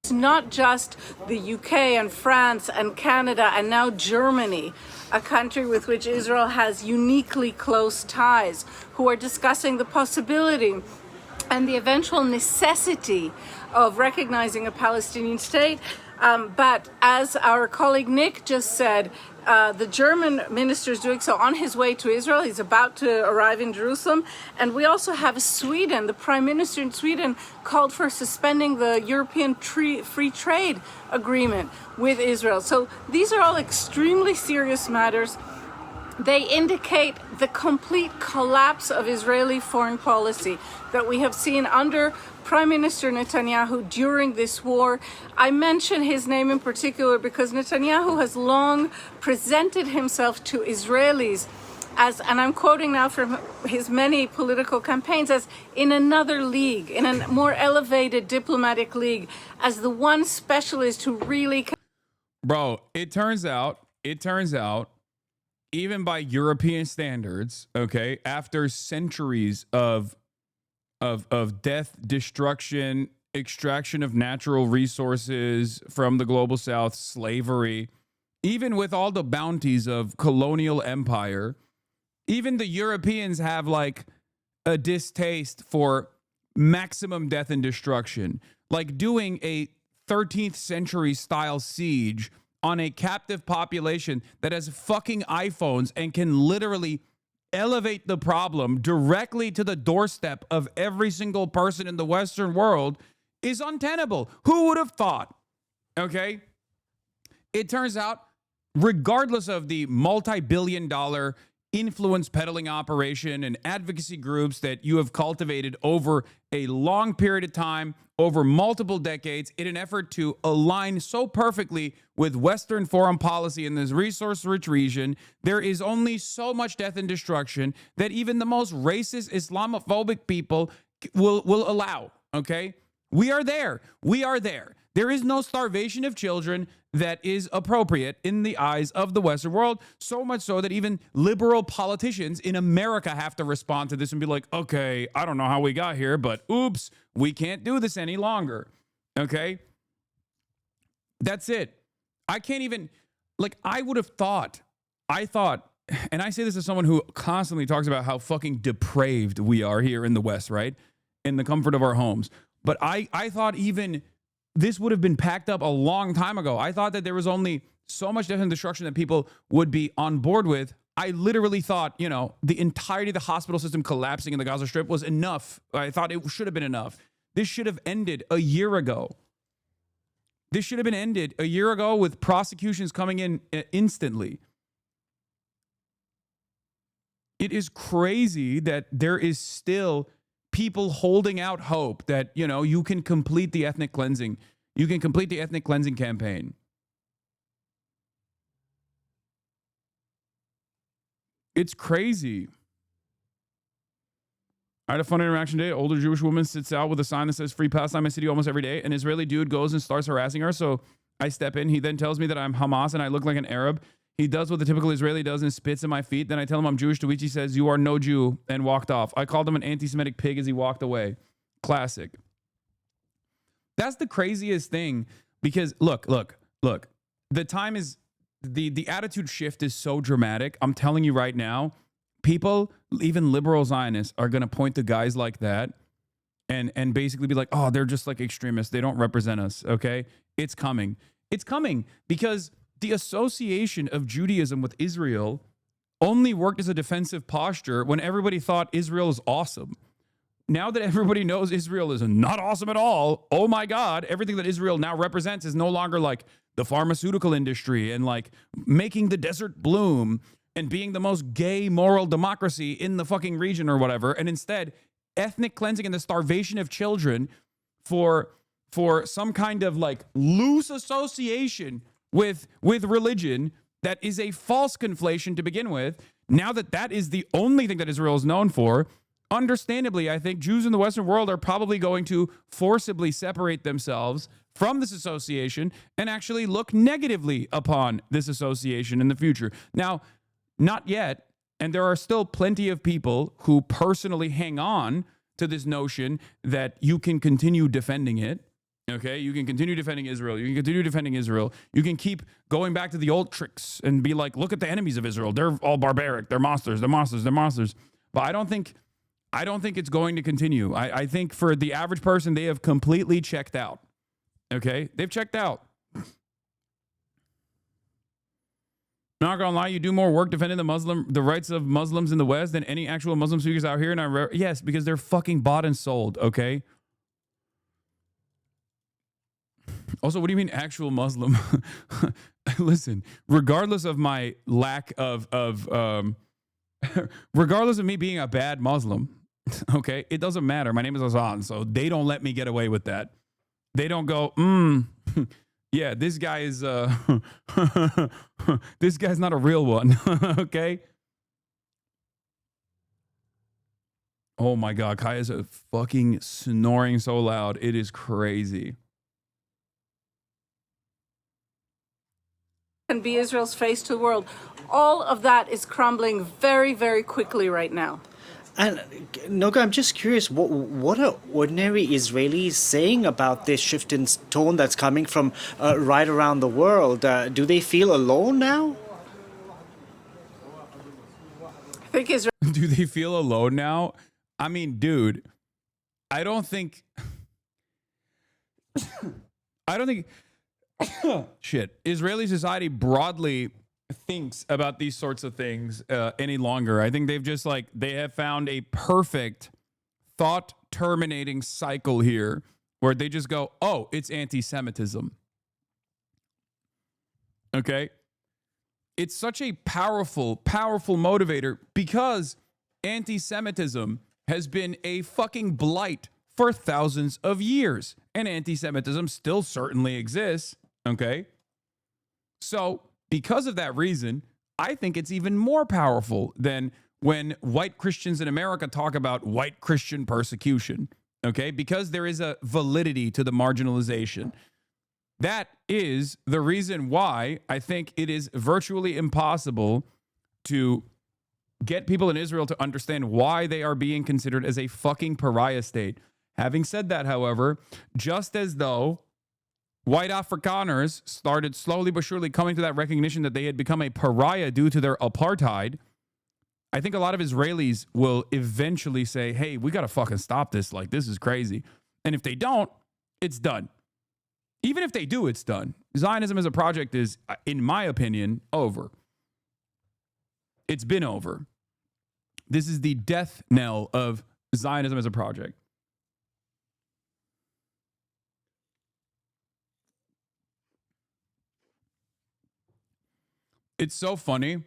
It's not just the UK and France and Canada and now Germany, a country with which Israel has uniquely close ties, who are discussing the possibility and the eventual necessity of recognizing a Palestinian state. But as our colleague Nick just said, the German minister is doing so on his way to Israel. He's about to arrive in Jerusalem. And we also have Sweden. The prime minister in Sweden called for suspending the European free trade agreement with Israel. So these are all extremely serious matters. They indicate the complete collapse of Israeli foreign policy that we have seen under Prime Minister Netanyahu during this war. I mention his name in particular because Netanyahu has long presented himself to Israelis as, and I'm quoting now from his many political campaigns, as in another league, in a more elevated diplomatic league, as the one specialist who really... Bro, it turns out, even by European standards, okay, after centuries of death, destruction, extraction of natural resources from the global south, slavery, even with all the bounties of colonial empire, even the Europeans have like a distaste for maximum death and destruction, like doing a 13th century style siege on a captive population that has fucking iPhones and can literally elevate the problem directly to the doorstep of every single person in the Western world is untenable. Who would have thought? Okay? It turns out, regardless of the multi-billion-dollar influence peddling operation and advocacy groups that you have cultivated over a long period of time, over multiple decades, in an effort to align so perfectly with Western foreign policy in this resource-rich region, there is only so much death and destruction that even the most racist, Islamophobic people will allow, okay? We are there. We are there. There is no starvation of children that is appropriate in the eyes of the Western world, so much so that even liberal politicians in America have to respond to this and be like, okay, I don't know how we got here, but oops, we can't do this any longer, okay? That's it. I can't even, like, I thought, and I say this as someone who constantly talks about how fucking depraved we are here in the West, right? In the comfort of our homes. But I thought even this would have been packed up a long time ago. I thought that there was only so much death and destruction that people would be on board with. I literally thought, you know, the entirety of the hospital system collapsing in the Gaza Strip was enough. I thought it should have been enough. This should have ended a year ago. This should have been ended a year ago with prosecutions coming in instantly. It is crazy that there is still people holding out hope that, you know, you can complete the ethnic cleansing. You can complete the ethnic cleansing campaign. It's crazy. I had a fun interaction today. Older Jewish woman sits out with a sign that says "Free Palestine, my city" almost every day. An Israeli dude goes and starts harassing her. So I step in. He then tells me that I'm Hamas and I look like an Arab. He does what the typical Israeli does and spits in my feet. Then I tell him I'm Jewish, to which he says, "You are no Jew," and walked off. I called him an anti-Semitic pig as he walked away. Classic. That's the craziest thing because look. The time is, the attitude shift is so dramatic. I'm telling you right now, people, even liberal Zionists, are going to point to guys like that and basically be like, oh, they're just like extremists. They don't represent us, okay? It's coming. It's coming because the association of Judaism with Israel only worked as a defensive posture when everybody thought Israel is awesome. Now that everybody knows Israel is not awesome at all, oh my God, everything that Israel now represents is no longer like the pharmaceutical industry and like making the desert bloom and being the most gay moral democracy in the fucking region or whatever. And instead, ethnic cleansing and the starvation of children for some kind of like loose association with religion that is a false conflation to begin with. Now that is the only thing that Israel is known for, understandably, I think Jews in the Western world are probably going to forcibly separate themselves from this association and actually look negatively upon this association in the future. Now, not yet, and there are still plenty of people who personally hang on to this notion that you can continue defending it. Okay, you can continue defending Israel. You can continue defending Israel. You can keep going back to the old tricks and be like, look at the enemies of Israel. They're all barbaric. They're monsters. They're monsters. They're monsters. But I don't think it's going to continue. I think for the average person, they have completely checked out. Okay, they've checked out. Not gonna lie, you do more work defending the rights of Muslims in the West than any actual Muslim speakers out here. And yes, because they're fucking bought and sold. Okay. Also, what do you mean actual Muslim? Listen, regardless of my lack of regardless of me being a bad Muslim, okay, it doesn't matter. My name is Hasan, so they don't let me get away with that. They don't go, yeah, this guy is this guy's not a real one. Okay. Oh my God, Kaya's fucking snoring so loud. It is crazy. And be Israel's face to the world. All of that is crumbling very, very quickly right now. And Noga, I'm just curious, what are ordinary Israelis saying about this shift in tone that's coming from right around the world? Do they feel alone now? I think Israel. Do they feel alone now? I mean, dude, I don't think shit. Israeli society broadly thinks about these sorts of things any longer. I think they have found a perfect thought terminating cycle here where they just go, oh, it's anti-Semitism. Okay. It's such a powerful motivator because anti-Semitism has been a fucking blight for thousands of years, and anti-Semitism still certainly exists. Okay. So because of that reason, I think it's even more powerful than when white Christians in America talk about white Christian persecution. Okay. Because there is a validity to the marginalization. That is the reason why I think it is virtually impossible to get people in Israel to understand why they are being considered as a fucking pariah state. Having said that, however, just as though white Afrikaners started slowly but surely coming to that recognition that they had become a pariah due to their apartheid, I think a lot of Israelis will eventually say, hey, we got to fucking stop this. Like, this is crazy. And if they don't, it's done. Even if they do, it's done. Zionism as a project is, in my opinion, over. It's been over. This is the death knell of Zionism as a project. It's so funny.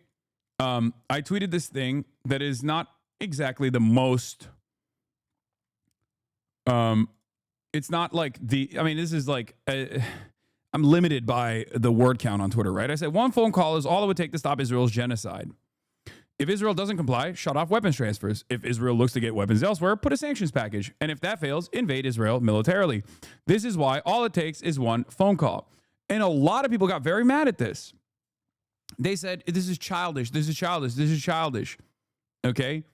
I tweeted this thing that is not exactly the most. It's not like this is like, I'm limited by the word count on Twitter, right? I said one phone call is all it would take to stop Israel's genocide. If Israel doesn't comply, shut off weapons transfers. If Israel looks to get weapons elsewhere, put a sanctions package. And if that fails, invade Israel militarily. This is why all it takes is one phone call. And a lot of people got very mad at this. They said, this is childish. This is childish. This is childish. Okay.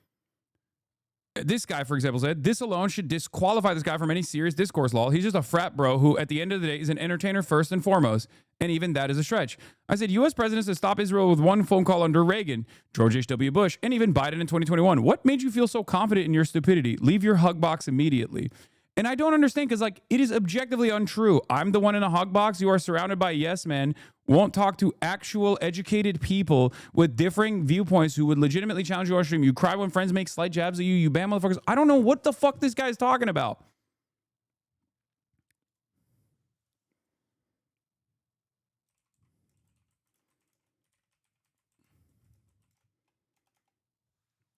This guy, for example, said this alone should disqualify this guy from any serious discourse law. He's just a frat bro who, at the end of the day, is an entertainer first and foremost. And even that is a stretch. I said, U.S. presidents to stop Israel with one phone call under Reagan, George H.W. Bush, and even Biden in 2021. What made you feel so confident in your stupidity? Leave your hug box immediately. And I don't understand because, like, it is objectively untrue. I'm the one in a hug box. You are surrounded by yes men. Won't talk to actual educated people with differing viewpoints who would legitimately challenge you on stream. You cry when friends make slight jabs at you. You ban motherfuckers. I don't know what the fuck this guy's talking about.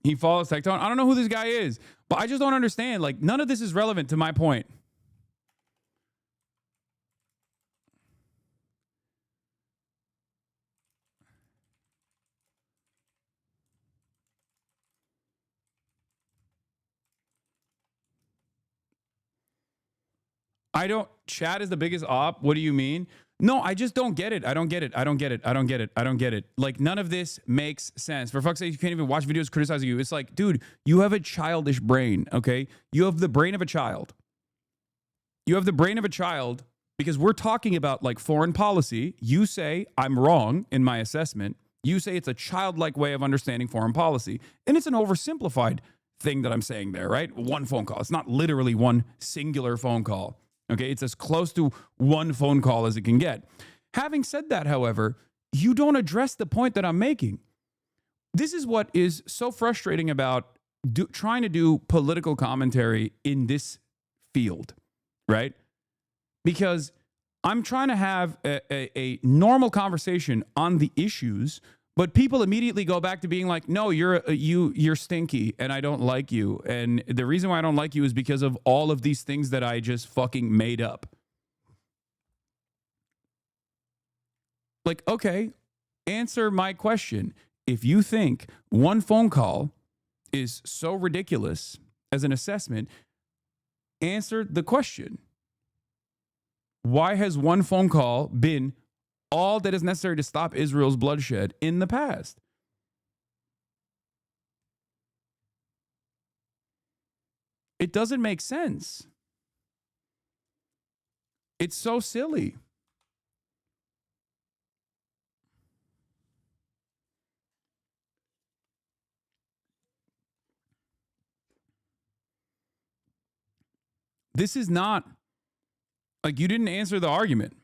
He follows Tectone. I don't know who this guy is, but I just don't understand. Like, none of this is relevant to my point. I don't, Chad is the biggest op. What do you mean? No, I just don't get it. I don't get it. I don't get it. I don't get it. I don't get it. Like, none of this makes sense. For fuck's sake, you can't even watch videos criticizing you. It's like, dude, you have a childish brain, okay? You have the brain of a child. You have the brain of a child because we're talking about, like, foreign policy. You say I'm wrong in my assessment. You say it's a childlike way of understanding foreign policy. And it's an oversimplified thing that I'm saying there, right? One phone call. It's not literally one singular phone call. Okay, it's as close to one phone call as it can get. Having said that, however, you don't address the point that I'm making. This is what is so frustrating about trying to do political commentary in this field, right? Because I'm trying to have a normal conversation on the issues, but people immediately go back to being like, no, you're stinky and I don't like you. And the reason why I don't like you is because of all of these things that I just fucking made up. Like, okay, answer my question. If you think one phone call is so ridiculous as an assessment, answer the question. Why has one phone call been all that is necessary to stop Israel's bloodshed in the past? It doesn't make sense. It's so silly. This is not, like, you didn't answer the argument.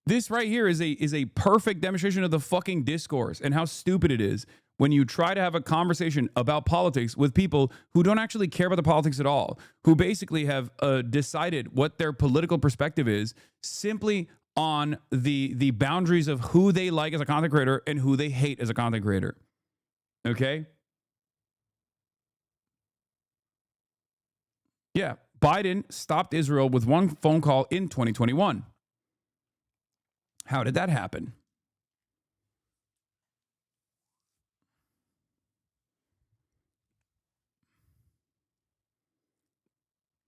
This right here is a perfect demonstration of the fucking discourse and how stupid it is when you try to have a conversation about politics with people who don't actually care about the politics at all, who basically have decided what their political perspective is simply on the boundaries of who they like as a content creator and who they hate as a content creator. Okay? Yeah, Biden stopped Israel with one phone call in 2021. How did that happen?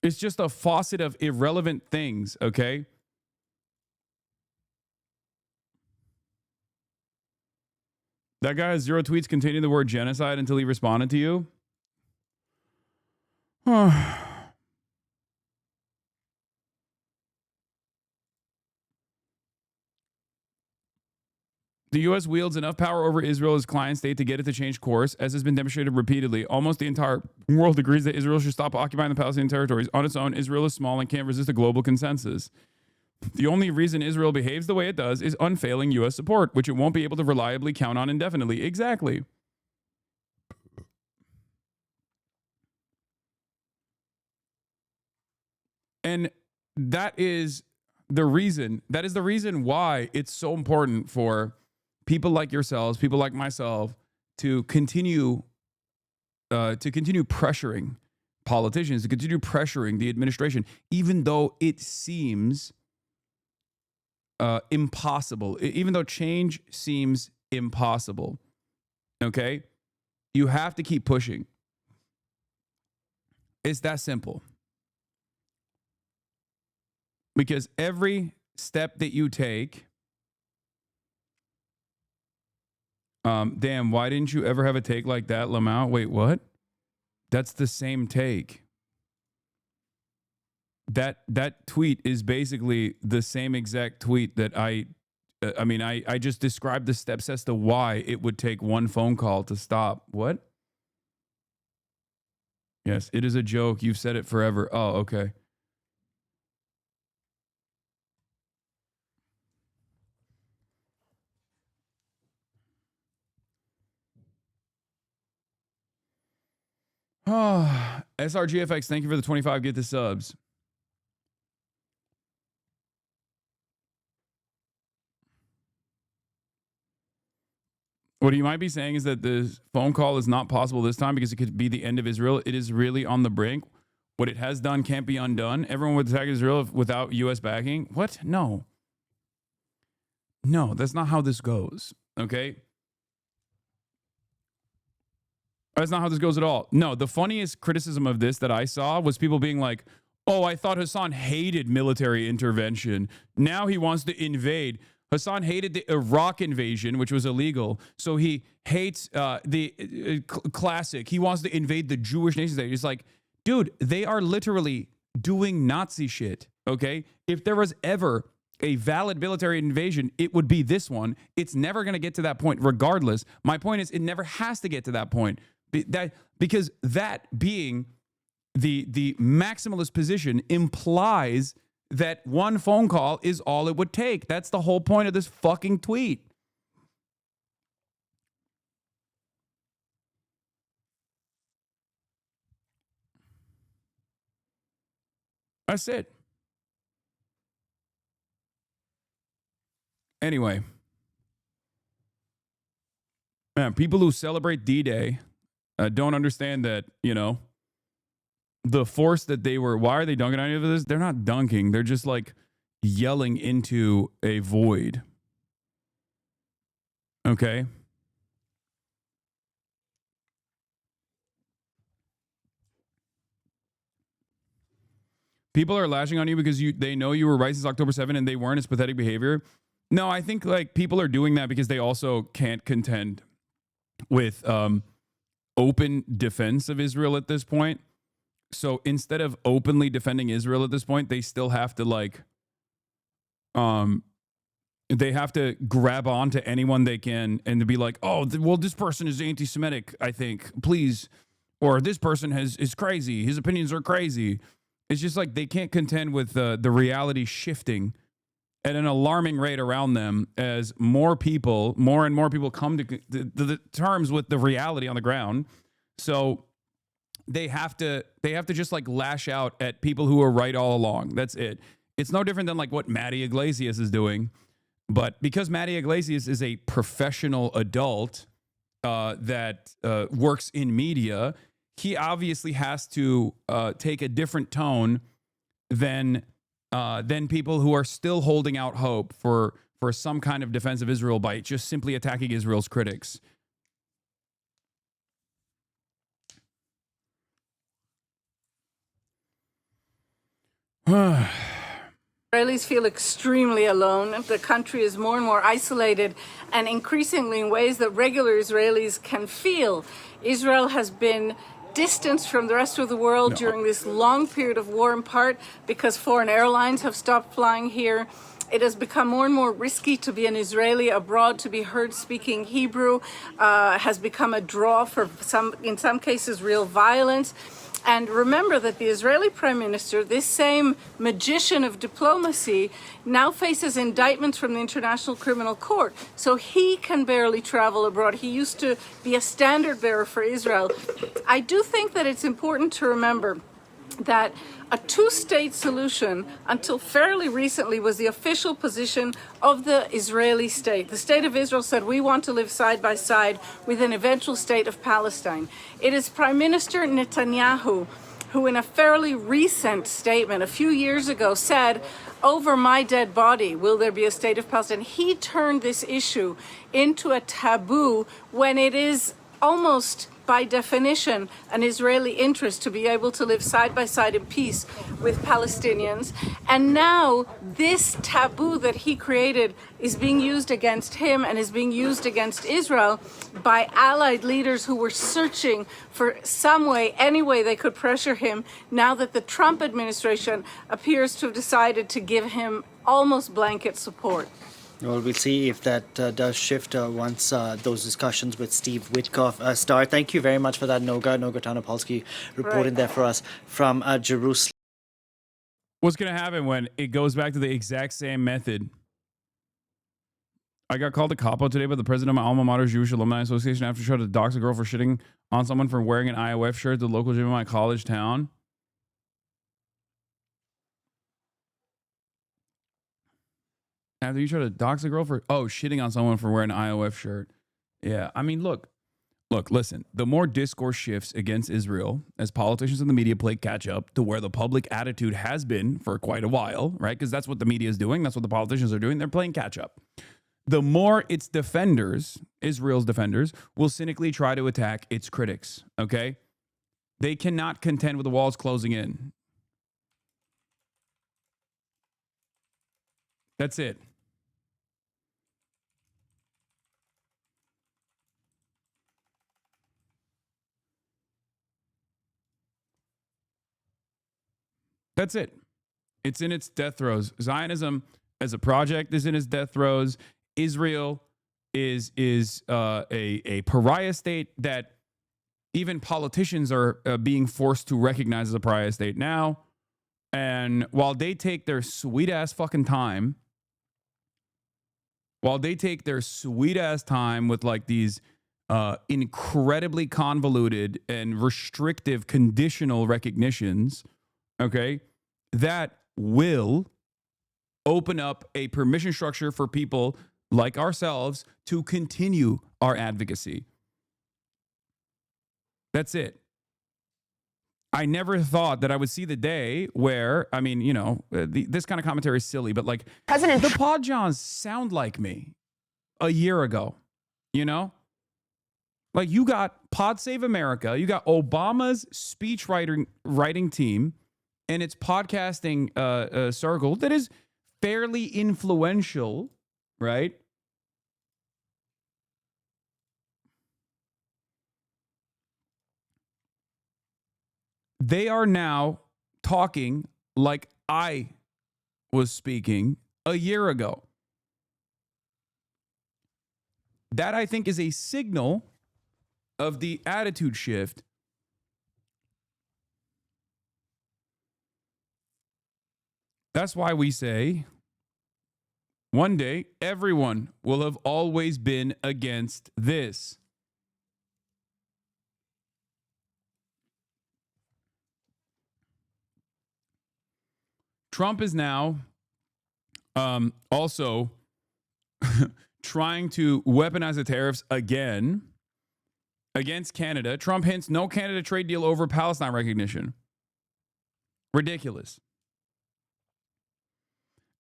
It's just a faucet of irrelevant things, okay? That guy has 0 tweets containing the word genocide until he responded to you. The U.S. wields enough power over Israel as client state to get it to change course, as has been demonstrated repeatedly. Almost the entire world agrees that Israel should stop occupying the Palestinian territories. On its own, Israel is small and can't resist a global consensus. The only reason Israel behaves the way it does is unfailing U.S. support, which it won't be able to reliably count on indefinitely. Exactly. And that is the reason why it's so important for people like yourselves, people like myself, to continue pressuring politicians, to continue pressuring the administration, even though it seems impossible, even though change seems impossible. Okay? You have to keep pushing. It's that simple. Because every step that you take, damn, why didn't you ever have a take like that, Lamau? Wait, what? That's the same take. That tweet is basically the same exact tweet that I just described the steps as to why it would take one phone call to stop. What? Yes, it is a joke. You've said it forever. Oh, okay. Oh, SRGFX, thank you for the 25. Get the subs. What you might be saying is that the phone call is not possible this time because it could be the end of Israel. It is really on the brink. What it has done can't be undone. Everyone would attack Israel without U.S. backing. What? No. No, that's not how this goes. Okay? That's not how this goes at all. No, the funniest criticism of this that I saw was people being like, oh, I thought Hasan hated military intervention. Now he wants to invade. Hasan hated the Iraq invasion, which was illegal. So he hates classic. He wants to invade the Jewish nation state. It's like, dude, they are literally doing Nazi shit, okay? If there was ever a valid military invasion, it would be this one. It's never going to get to that point regardless. My point is it never has to get to that point. Because that being the maximalist position implies that one phone call is all it would take. That's the whole point of this fucking tweet. That's it. Anyway, man, people who celebrate D-Day don't understand that, you know, the force that they were, why are they dunking on any of this? They're not dunking. They're just like yelling into a void. Okay. People are lashing on you because they know you were right since October 7 and they weren't. It's pathetic behavior. No, I think like people are doing that because they also can't contend with open defense of Israel at this point. So instead of openly defending Israel at this point, they still have to like, they have to grab on to anyone they can and to be like, oh, well, this person is anti-Semitic, I think, please. Or this person is crazy. His opinions are crazy. It's just like they can't contend with the reality shifting at an alarming rate around them as more and more people come to the terms with the reality on the ground. So they have to just like lash out at people who are right all along. That's it. It's no different than like what Matty Iglesias is doing. But because Matty Iglesias is a professional adult that works in media, he obviously has to take a different tone than people who are still holding out hope for some kind of defense of Israel by just simply attacking Israel's critics. Israelis feel extremely alone. The country is more and more isolated, and increasingly in ways that regular Israelis can feel. Israel has been distanced from the rest of the world during this long period of war, in part because foreign airlines have stopped flying here. It has become more and more risky to be an Israeli abroad. To be heard speaking Hebrew has become a draw for in some cases, real violence. And remember that the Israeli prime minister, this same magician of diplomacy, now faces indictments from the International Criminal Court. So he can barely travel abroad. He used to be a standard bearer for Israel. I do think that it's important to remember that a two-state solution, until fairly recently, was the official position of the Israeli state. The state of Israel said, we want to live side by side with an eventual state of Palestine. It is Prime Minister Netanyahu who, in a fairly recent statement a few years ago, said, over my dead body, will there be a state of Palestine? He turned this issue into a taboo when it is almost by definition, an Israeli interest to be able to live side by side in peace with Palestinians. And now this taboo that he created is being used against him and is being used against Israel by allied leaders who were searching for some way, any way they could pressure him, now that the Trump administration appears to have decided to give him almost blanket support. Well, we'll see if that does shift once those discussions with Steve Witkoff start. Thank you very much for that, Noga Tanopolsky, reporting there for us from Jerusalem. What's going to happen when it goes back to the exact same method? I got called a capo today by the president of my alma mater's Jewish Alumni Association after trying to dox a girl for shitting on someone for wearing an IOF shirt at the local gym in my college town. After you try to dox a girl for, shitting on someone for wearing an IOF shirt. Yeah, I mean, look, listen. The more discourse shifts against Israel as politicians and the media play catch up to where the public attitude has been for quite a while, right? Because that's what the media is doing. That's what the politicians are doing. They're playing catch up. The more its defenders, Israel's defenders, will cynically try to attack its critics, okay? They cannot contend with the walls closing in. That's it. That's it. It's in its death throes. Zionism as a project is in its death throes. Israel is a pariah state that even politicians are being forced to recognize as a pariah state now. And while they take their sweet ass fucking time, with like these incredibly convoluted and restrictive conditional recognitions, okay, that will open up a permission structure for people like ourselves to continue our advocacy. That's it. I never thought that I would see the day where, I mean, you know, this kind of commentary is silly, but like the Pod Johns sound like me a year ago, you know? Like you got Pod Save America, you got Obama's speech writing team and its podcasting circle that is fairly influential, right? They are now talking like I was speaking a year ago. That, I think, is a signal of the attitude shift. That's why we say one day everyone will have always been against this. Trump is now also trying to weaponize the tariffs again against Canada. Trump hints no Canada trade deal over Palestine recognition. Ridiculous.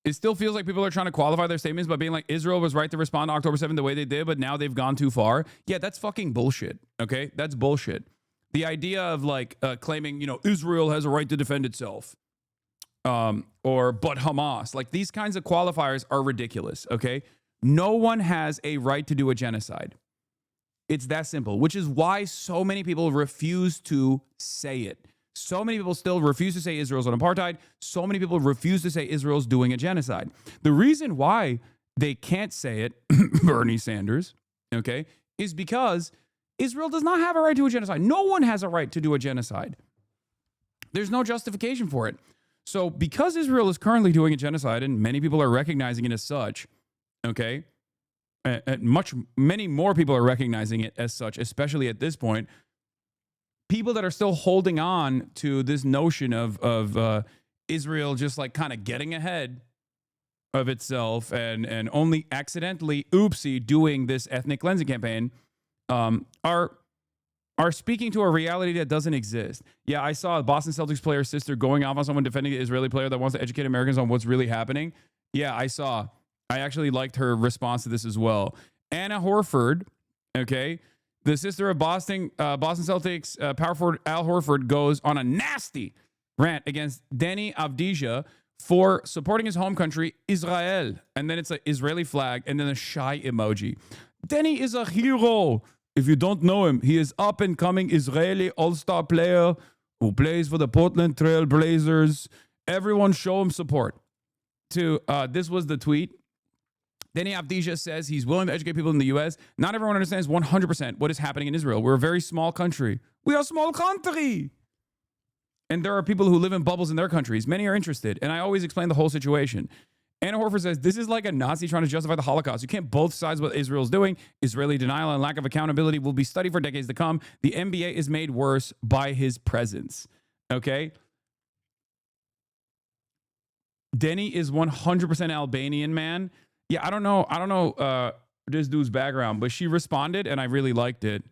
It still feels like people are trying to qualify their statements by being like, Israel was right to respond to October 7th the way they did, but now they've gone too far. Yeah, that's fucking bullshit, okay? That's bullshit. The idea of like claiming, you know, Israel has a right to defend itself. But Hamas, like these kinds of qualifiers are ridiculous, okay? No one has a right to do a genocide. It's that simple, which is why so many people refuse to say it. So many people still refuse to say Israel's an apartheid. So many people refuse to say Israel's doing a genocide. The reason why they can't say it, Bernie Sanders, okay, is because Israel does not have a right to a genocide. No one has a right to do a genocide. There's no justification for it. So because Israel is currently doing a genocide, and many people are recognizing it as such, okay, many more people are recognizing it as such, especially at this point, people that are still holding on to this notion of Israel just like kind of getting ahead of itself and only accidentally, doing this ethnic cleansing campaign, are speaking to a reality that doesn't exist. Yeah, I saw a Boston Celtics player's sister going off on someone defending an Israeli player that wants to educate Americans on what's really happening. Yeah, I saw. I actually liked her response to this as well. Anna Horford, okay, The sister of Boston Celtics power forward Al Horford goes on a nasty rant against Deni Avdija for supporting his home country, Israel. And then it's an Israeli flag and then a shy emoji. Deni is a hero. If you don't know him, he is up-and-coming Israeli all-star player who plays for the Portland Trail Blazers. Everyone show him support. This was the tweet. Deni Avdija says he's willing to educate people in the U.S. Not everyone understands 100% what is happening in Israel. We're a very small country. We are a small country. And there are people who live in bubbles in their countries. Many are interested. And I always explain the whole situation. Anna Horford says, this is like a Nazi trying to justify the Holocaust. You can't both sides what Israel's doing. Israeli denial and lack of accountability will be studied for decades to come. The NBA is made worse by his presence. Okay? Deni is 100% Albanian, man. Yeah, I don't know this dude's background, but she responded and I really liked it.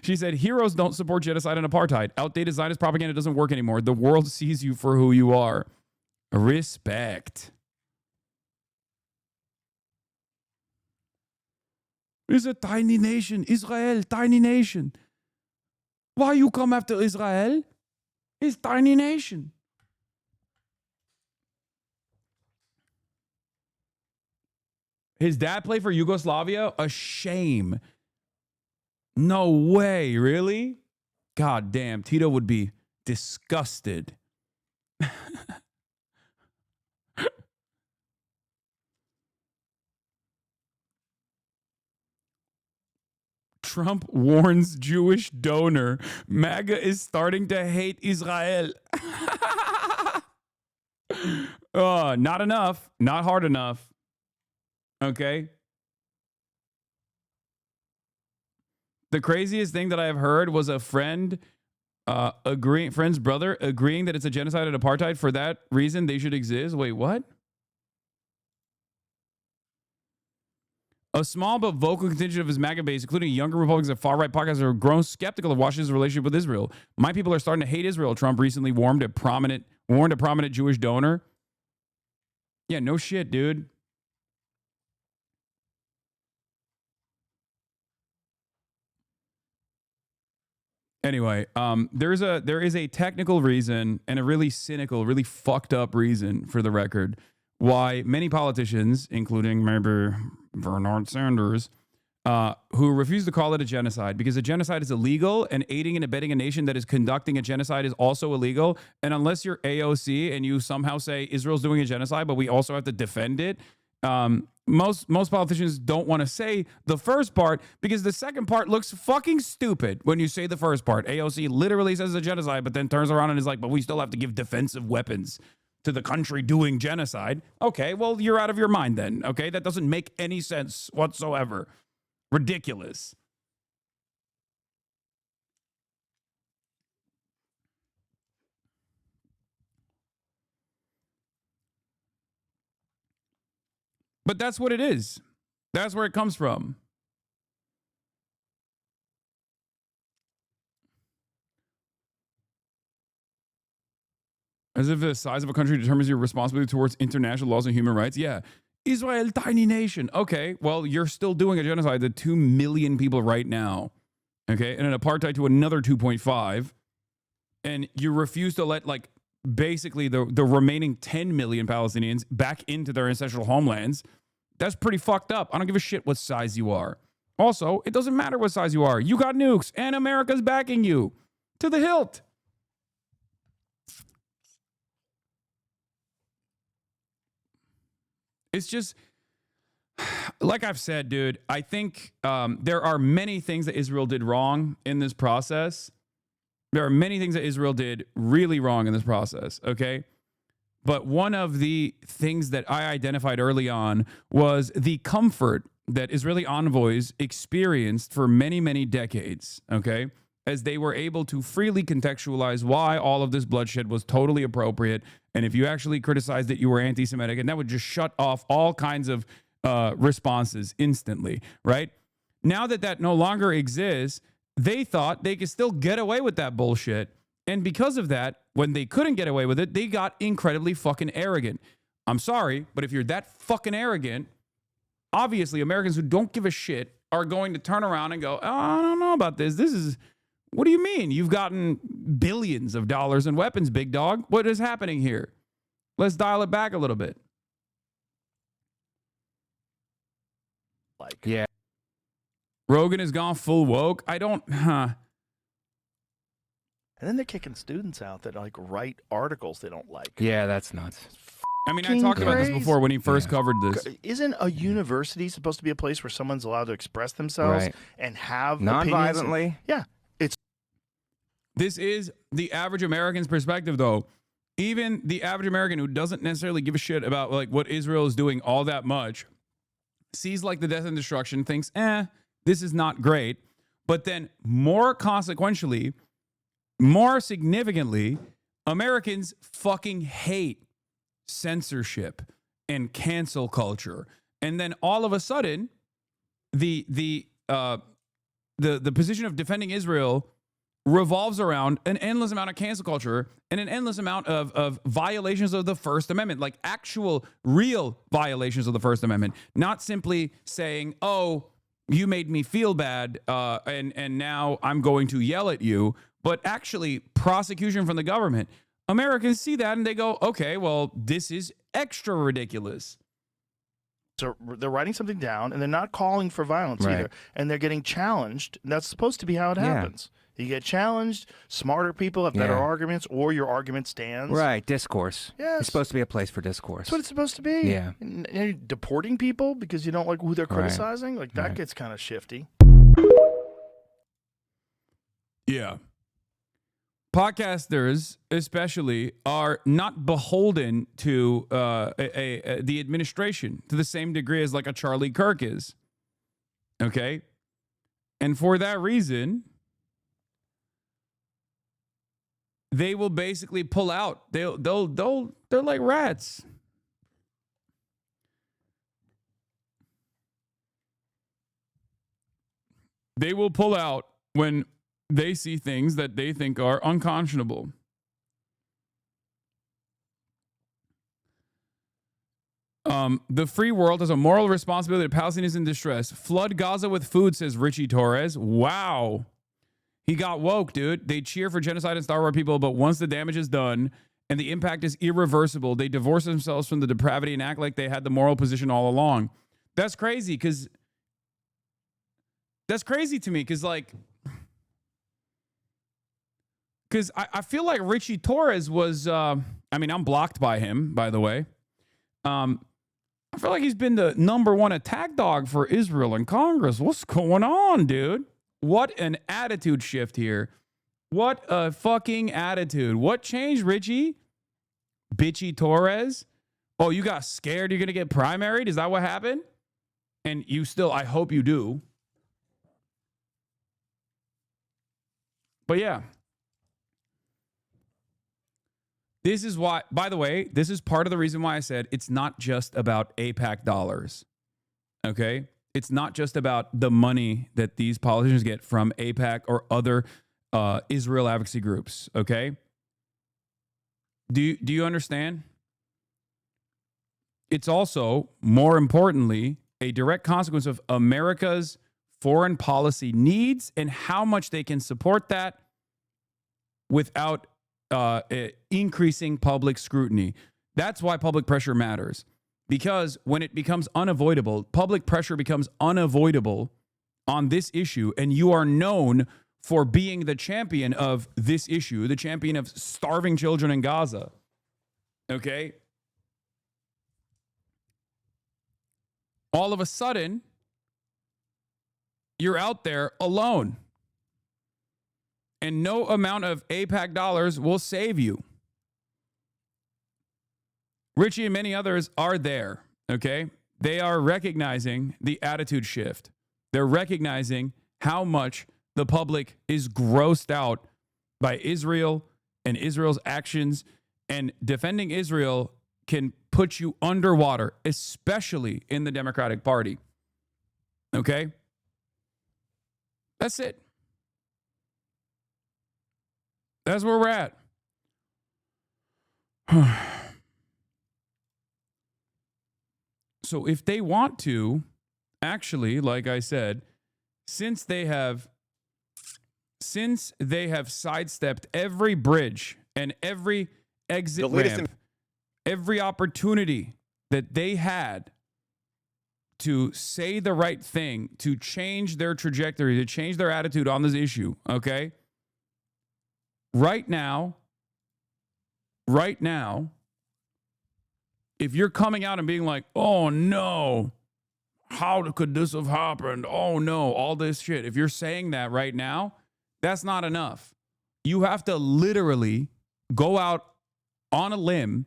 She said, heroes don't support genocide and apartheid. Outdated Zionist propaganda doesn't work anymore. The world sees you for who you are. Respect. It's a tiny nation. Israel, tiny nation. Why you come after Israel? It's tiny nation. His dad played for Yugoslavia? A shame. No way, really? God damn, Tito would be disgusted. Trump warns Jewish donor. MAGA is starting to hate Israel. Oh, not enough. Not hard enough. Okay. The craziest thing that I have heard was a friend's brother agreeing that it's a genocide and apartheid. For that reason, they should exist. Wait, what? A small but vocal contingent of his MAGA base, including younger Republicans and far-right podcasters, have grown skeptical of Washington's relationship with Israel. My people are starting to hate Israel. Trump recently warned a prominent Jewish donor. Yeah, no shit, dude. Anyway, there is a technical reason and a really cynical, really fucked up reason, for the record, why many politicians, including maybe Bernard Sanders, who refuse to call it a genocide, because a genocide is illegal and aiding and abetting a nation that is conducting a genocide is also illegal. And unless you're AOC and you somehow say Israel's doing a genocide, but we also have to defend it, most politicians don't want to say the first part because the second part looks fucking stupid when you say the first part. AOC literally says a genocide, but then turns around and is like, but we still have to give defensive weapons to the country doing genocide. Okay, well, you're out of your mind then. Okay, that doesn't make any sense whatsoever. Ridiculous. But that's what it is. That's where it comes from. As if the size of a country determines your responsibility towards international laws and human rights. Yeah. Israel, tiny nation. Okay, well, you're still doing a genocide to 2 million people right now. Okay, and an apartheid to another 2.5. And you refuse to let, like, basically the remaining 10 million Palestinians back into their ancestral homelands. That's pretty fucked up. I don't give a shit what size you are. Also, it doesn't matter what size you are. You got nukes, and America's backing you to the hilt. It's just, like I've said, dude, I think there are many things that Israel did wrong in this process. There are many things that Israel did really wrong in this process, okay? But one of the things that I identified early on was the comfort that Israeli envoys experienced for many, many decades, okay? As they were able to freely contextualize why all of this bloodshed was totally appropriate. And if you actually criticized it, you were anti-Semitic, and that would just shut off all kinds of responses instantly, right? Now that that no longer exists, they thought they could still get away with that bullshit. And because of that, when they couldn't get away with it, they got incredibly fucking arrogant. I'm sorry, but if you're that fucking arrogant, obviously Americans who don't give a shit are going to turn around and go, oh, I don't know about this. What do you mean? You've gotten billions of dollars in weapons, big dog. What is happening here? Let's dial it back a little bit. Yeah. Rogan has gone full woke. And then they're kicking students out that like write articles they don't like. Yeah, that's nuts. I mean, I talked about this before when he first covered this. Isn't a university supposed to be a place where someone's allowed to express themselves Right. and have Non-violently? opinions? Yeah. It's This is the average American's perspective, though. Even the average American who doesn't necessarily give a shit about like what Israel is doing all that much sees like the death and destruction, thinks, this is not great. But then more consequentially, more significantly, Americans fucking hate censorship and cancel culture. And then all of a sudden, the position of defending Israel revolves around an endless amount of cancel culture and an endless amount of violations of the First Amendment, like actual real violations of the First Amendment, not simply saying, oh, you made me feel bad and now I'm going to yell at you, but actually prosecution from the government. Americans see that and they go, okay, well, this is extra ridiculous. So they're writing something down and they're not calling for violence Right. either. And they're getting challenged. And that's supposed to be how it happens. You get challenged, smarter people have better Yeah. arguments, or your argument stands. Right, discourse. Yes. It's supposed to be a place for discourse. That's what it's supposed to be. Yeah. And you're deporting people because you don't like who they're Right. criticizing? Like, that Right. gets kind of shifty. Yeah. Podcasters, especially, are not beholden to the administration to the same degree as like a Charlie Kirk is. Okay? And for that reason, they will basically pull out. They're like rats. They will pull out when they see things that they think are unconscionable. The free world has a moral responsibility to Palestinians in distress. Flood Gaza with food, says Richie Torres. Wow. He got woke, dude. They cheer for genocide and starve our people, but once the damage is done and the impact is irreversible, they divorce themselves from the depravity and act like they had the moral position all along. That's crazy because that's crazy to me because I feel like Richie Torres was, I mean, I'm blocked by him, by the way. I feel like he's been the #1 attack dog for Israel in Congress. What's going on, dude? What an attitude shift here. What a fucking attitude. What changed, Richie? Bitchy Torres? Oh, you got scared you're going to get primaried? Is that what happened? And you still, I hope you do. But yeah. This is why, by the way, this is part of the reason why I said it's not just about AIPAC dollars. Okay? It's not just about the money that these politicians get from AIPAC or other Israel advocacy groups. Okay? Do you understand? It's also, more importantly, a direct consequence of America's foreign policy needs and how much they can support that without increasing public scrutiny. That's why public pressure matters. Because when it becomes unavoidable, public pressure becomes unavoidable on this issue, and you are known for being the champion of this issue, the champion of starving children in Gaza. Okay? All of a sudden, you're out there alone. And no amount of AIPAC dollars will save you. Richie and many others are there, okay? They are recognizing the attitude shift. They're recognizing how much the public is grossed out by Israel and Israel's actions, and defending Israel can put you underwater, especially in the Democratic Party. Okay? That's it. That's where we're at. So if they want to, actually, like I said, since they have sidestepped every bridge and every exit ramp, every opportunity that they had to say the right thing, to change their trajectory, to change their attitude on this issue, okay? Right now, if you're coming out and being like, oh no, how could this have happened? Oh no, all this shit. If you're saying that right now, that's not enough. You have to literally go out on a limb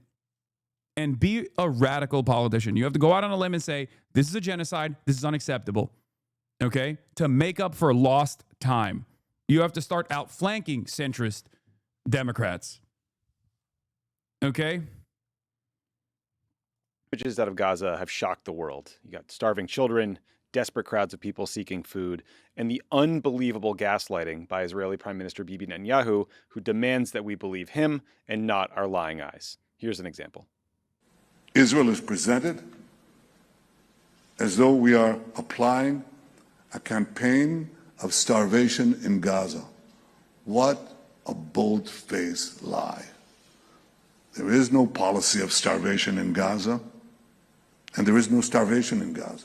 and be a radical politician. You have to go out on a limb and say, this is a genocide. This is unacceptable. Okay? To make up for lost time. You have to start outflanking centrist Democrats. Okay? Images out of Gaza have shocked the world. You got starving children, desperate crowds of people seeking food, and the unbelievable gaslighting by Israeli Prime Minister Bibi Netanyahu, who demands that we believe him and not our lying eyes. Here's an example. Israel is presented as though we are applying a campaign of starvation in Gaza. What a bold-faced lie. There is no policy of starvation in Gaza, and there is no starvation in Gaza.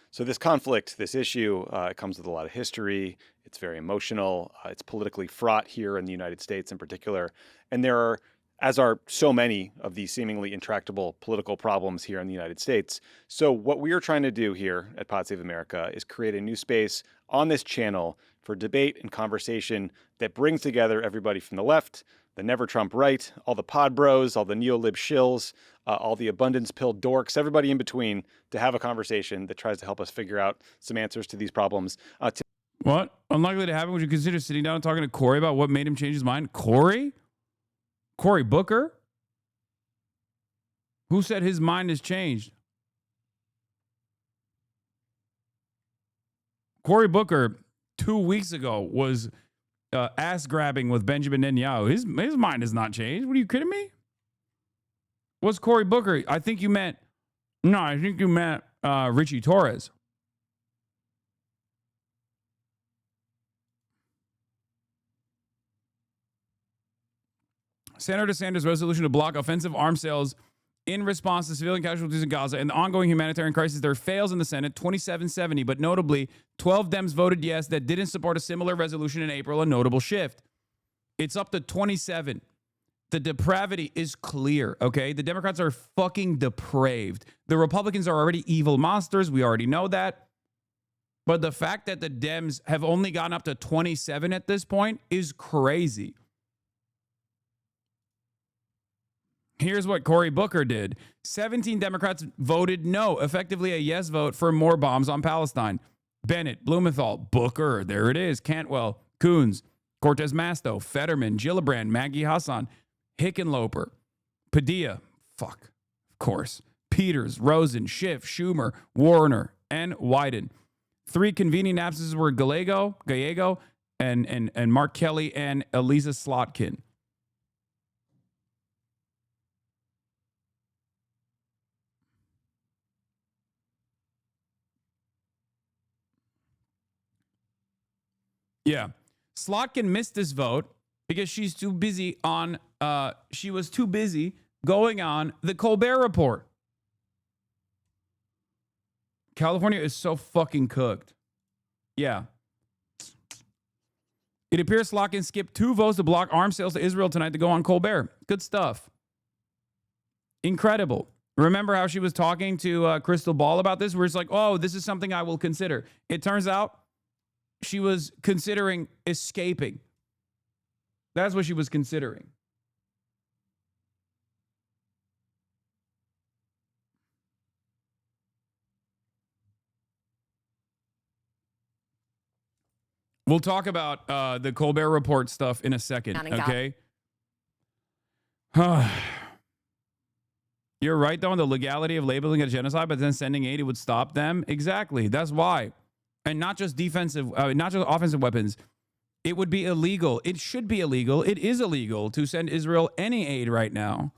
So this conflict, this issue, it comes with a lot of history. It's very emotional. It's politically fraught here in the United States in particular. And there are, as are so many of these seemingly intractable political problems here in the United States. So what we are trying to do here at Pod Save America is create a new space on this channel for debate and conversation that brings together everybody from the left, the never Trump right, all the pod bros, all the neolib shills, all the abundance pill dorks, everybody in between, to have a conversation that tries to help us figure out some answers to these problems. What? Unlikely to happen. Would you consider sitting down and talking to Cory about what made him change his mind? Cory? Cory Booker? Who said his mind has changed? Cory Booker 2 weeks ago was ass grabbing with Benjamin Netanyahu. His mind has not changed. What, are you kidding me? What's Cory Booker? I think you meant Richie Torres. Senator Sanders' resolution to block offensive arms sales in response to civilian casualties in Gaza and the ongoing humanitarian crisis there fails in the Senate 2770, but notably 12 Dems voted yes that didn't support a similar resolution in April, a notable shift. It's up to 27. The depravity is clear, okay? The Democrats are fucking depraved. The Republicans are already evil monsters. We already know that. But the fact that the Dems have only gotten up to 27 at this point is crazy. Here's what Cory Booker did. 17 Democrats voted no, effectively a yes vote for more bombs on Palestine. Bennett, Blumenthal, Booker, there it is, Cantwell, Coons, Cortez Masto, Fetterman, Gillibrand, Maggie Hasan, Hickenlooper, Padilla, of course, Peters, Rosen, Schiff, Schumer, Warner, and Wyden. 3 convening absences were Gallego, and Mark Kelly and Elisa Slotkin. Yeah. Slotkin missed this vote because she was too busy going on the Colbert Report. California is so fucking cooked. Yeah. It appears Slotkin skipped 2 votes to block arms sales to Israel tonight to go on Colbert. Good stuff. Incredible. Remember how she was talking to Crystal Ball about this? Where it's like, oh, this is something I will consider. It turns out she was considering escaping. That's what she was considering. We'll talk about the Colbert Report stuff in a second, okay? You're right, though, on the legality of labeling a genocide, but then sending aid, it would stop them. Exactly. That's why. And not just not just offensive weapons. It would be illegal. It should be illegal. It is illegal to send Israel any aid right now.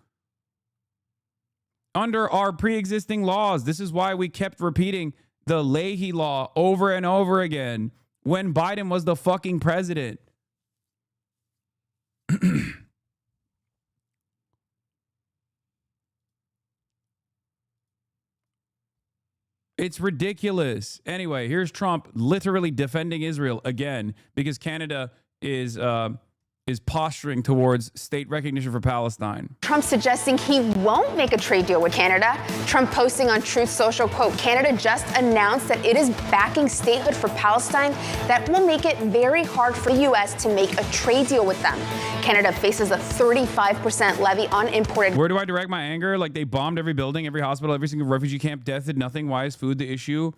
Under our pre-existing laws, this is why we kept repeating the Leahy Law over and over again. when Biden was the fucking president. It's ridiculous. Anyway, here's Trump literally defending Israel again because Canada is posturing towards state recognition for Palestine. Trump suggesting he won't make a trade deal with Canada. Trump posting on Truth Social, quote, Canada just announced that it is backing statehood for Palestine that will make it very hard for the U.S. to make a trade deal with them. Canada faces a 35% levy on imported. Where do I direct my anger? Like they bombed every building, every hospital, every single refugee camp, death did nothing. Why is food the issue?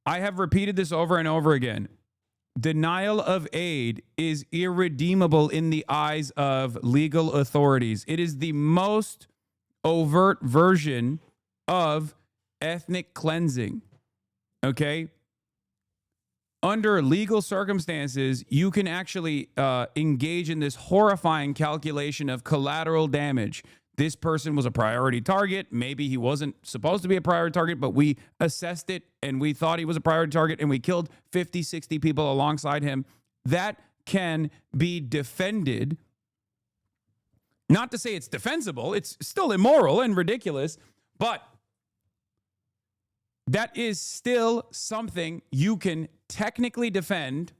I have repeated this over and over again. Denial of aid is irredeemable in the eyes of legal authorities. It is the most overt version of ethnic cleansing. Okay? Under legal circumstances, you can actually engage in this horrifying calculation of collateral damage. This person was a priority target. Maybe he wasn't supposed to be a priority target, but we assessed it and we thought he was a priority target and we killed 50, 60 people alongside him. That can be defended. Not to say it's defensible. It's still immoral and ridiculous, but that is still something you can technically defend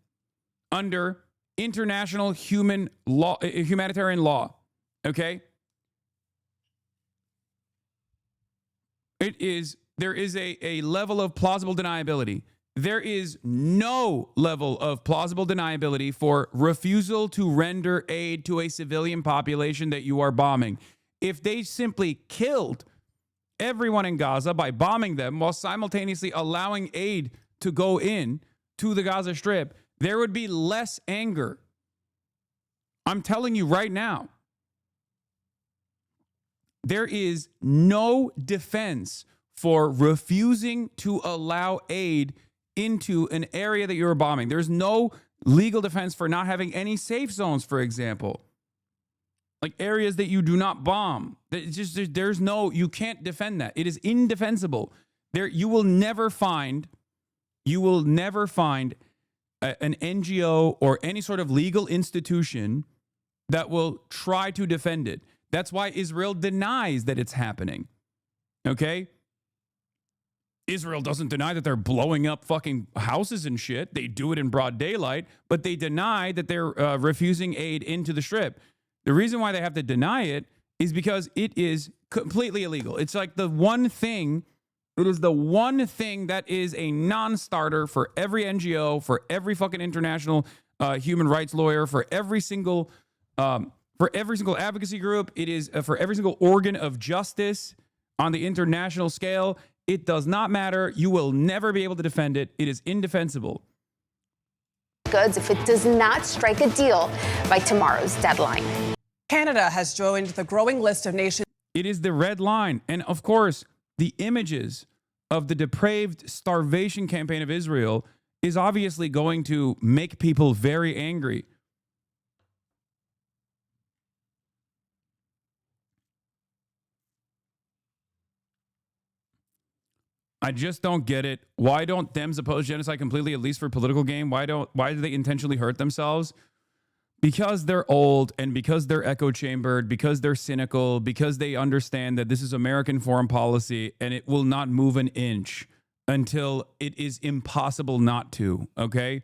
under international humanitarian law. Okay? There is a level of plausible deniability. There is no level of plausible deniability for refusal to render aid to a civilian population that you are bombing. If they simply killed everyone in Gaza by bombing them while simultaneously allowing aid to go in to the Gaza Strip, there would be less anger. I'm telling you right now. There is no defense for refusing to allow aid into an area that you're bombing. There's no legal defense for not having any safe zones, for example. Like areas that you do not bomb. There's no, you can't defend that. It is indefensible. You will never find an NGO or any sort of legal institution that will try to defend it. That's why Israel denies that it's happening. Okay? Israel doesn't deny that they're blowing up fucking houses and shit. They do it in broad daylight, but they deny that they're refusing aid into the Strip. The reason why they have to deny it is because it is completely illegal. It's like the one thing, it is the one thing that is a non-starter for every NGO, for every fucking international human rights lawyer, for every single advocacy group. It is for every single organ of justice on the international scale. It does not matter. You will never be able to defend it. It is indefensible. Goods if it does not strike a deal by tomorrow's deadline. Canada has joined the growing list of nations. It is the red line. And of course, the images of the depraved starvation campaign of Israel is obviously going to make people very angry. I just don't get it. Why don't Dems oppose genocide completely, at least for political gain? Why do they intentionally hurt themselves? Because they're old and because they're echo chambered, because they're cynical, because they understand that this is American foreign policy and it will not move an inch until it is impossible not to, okay?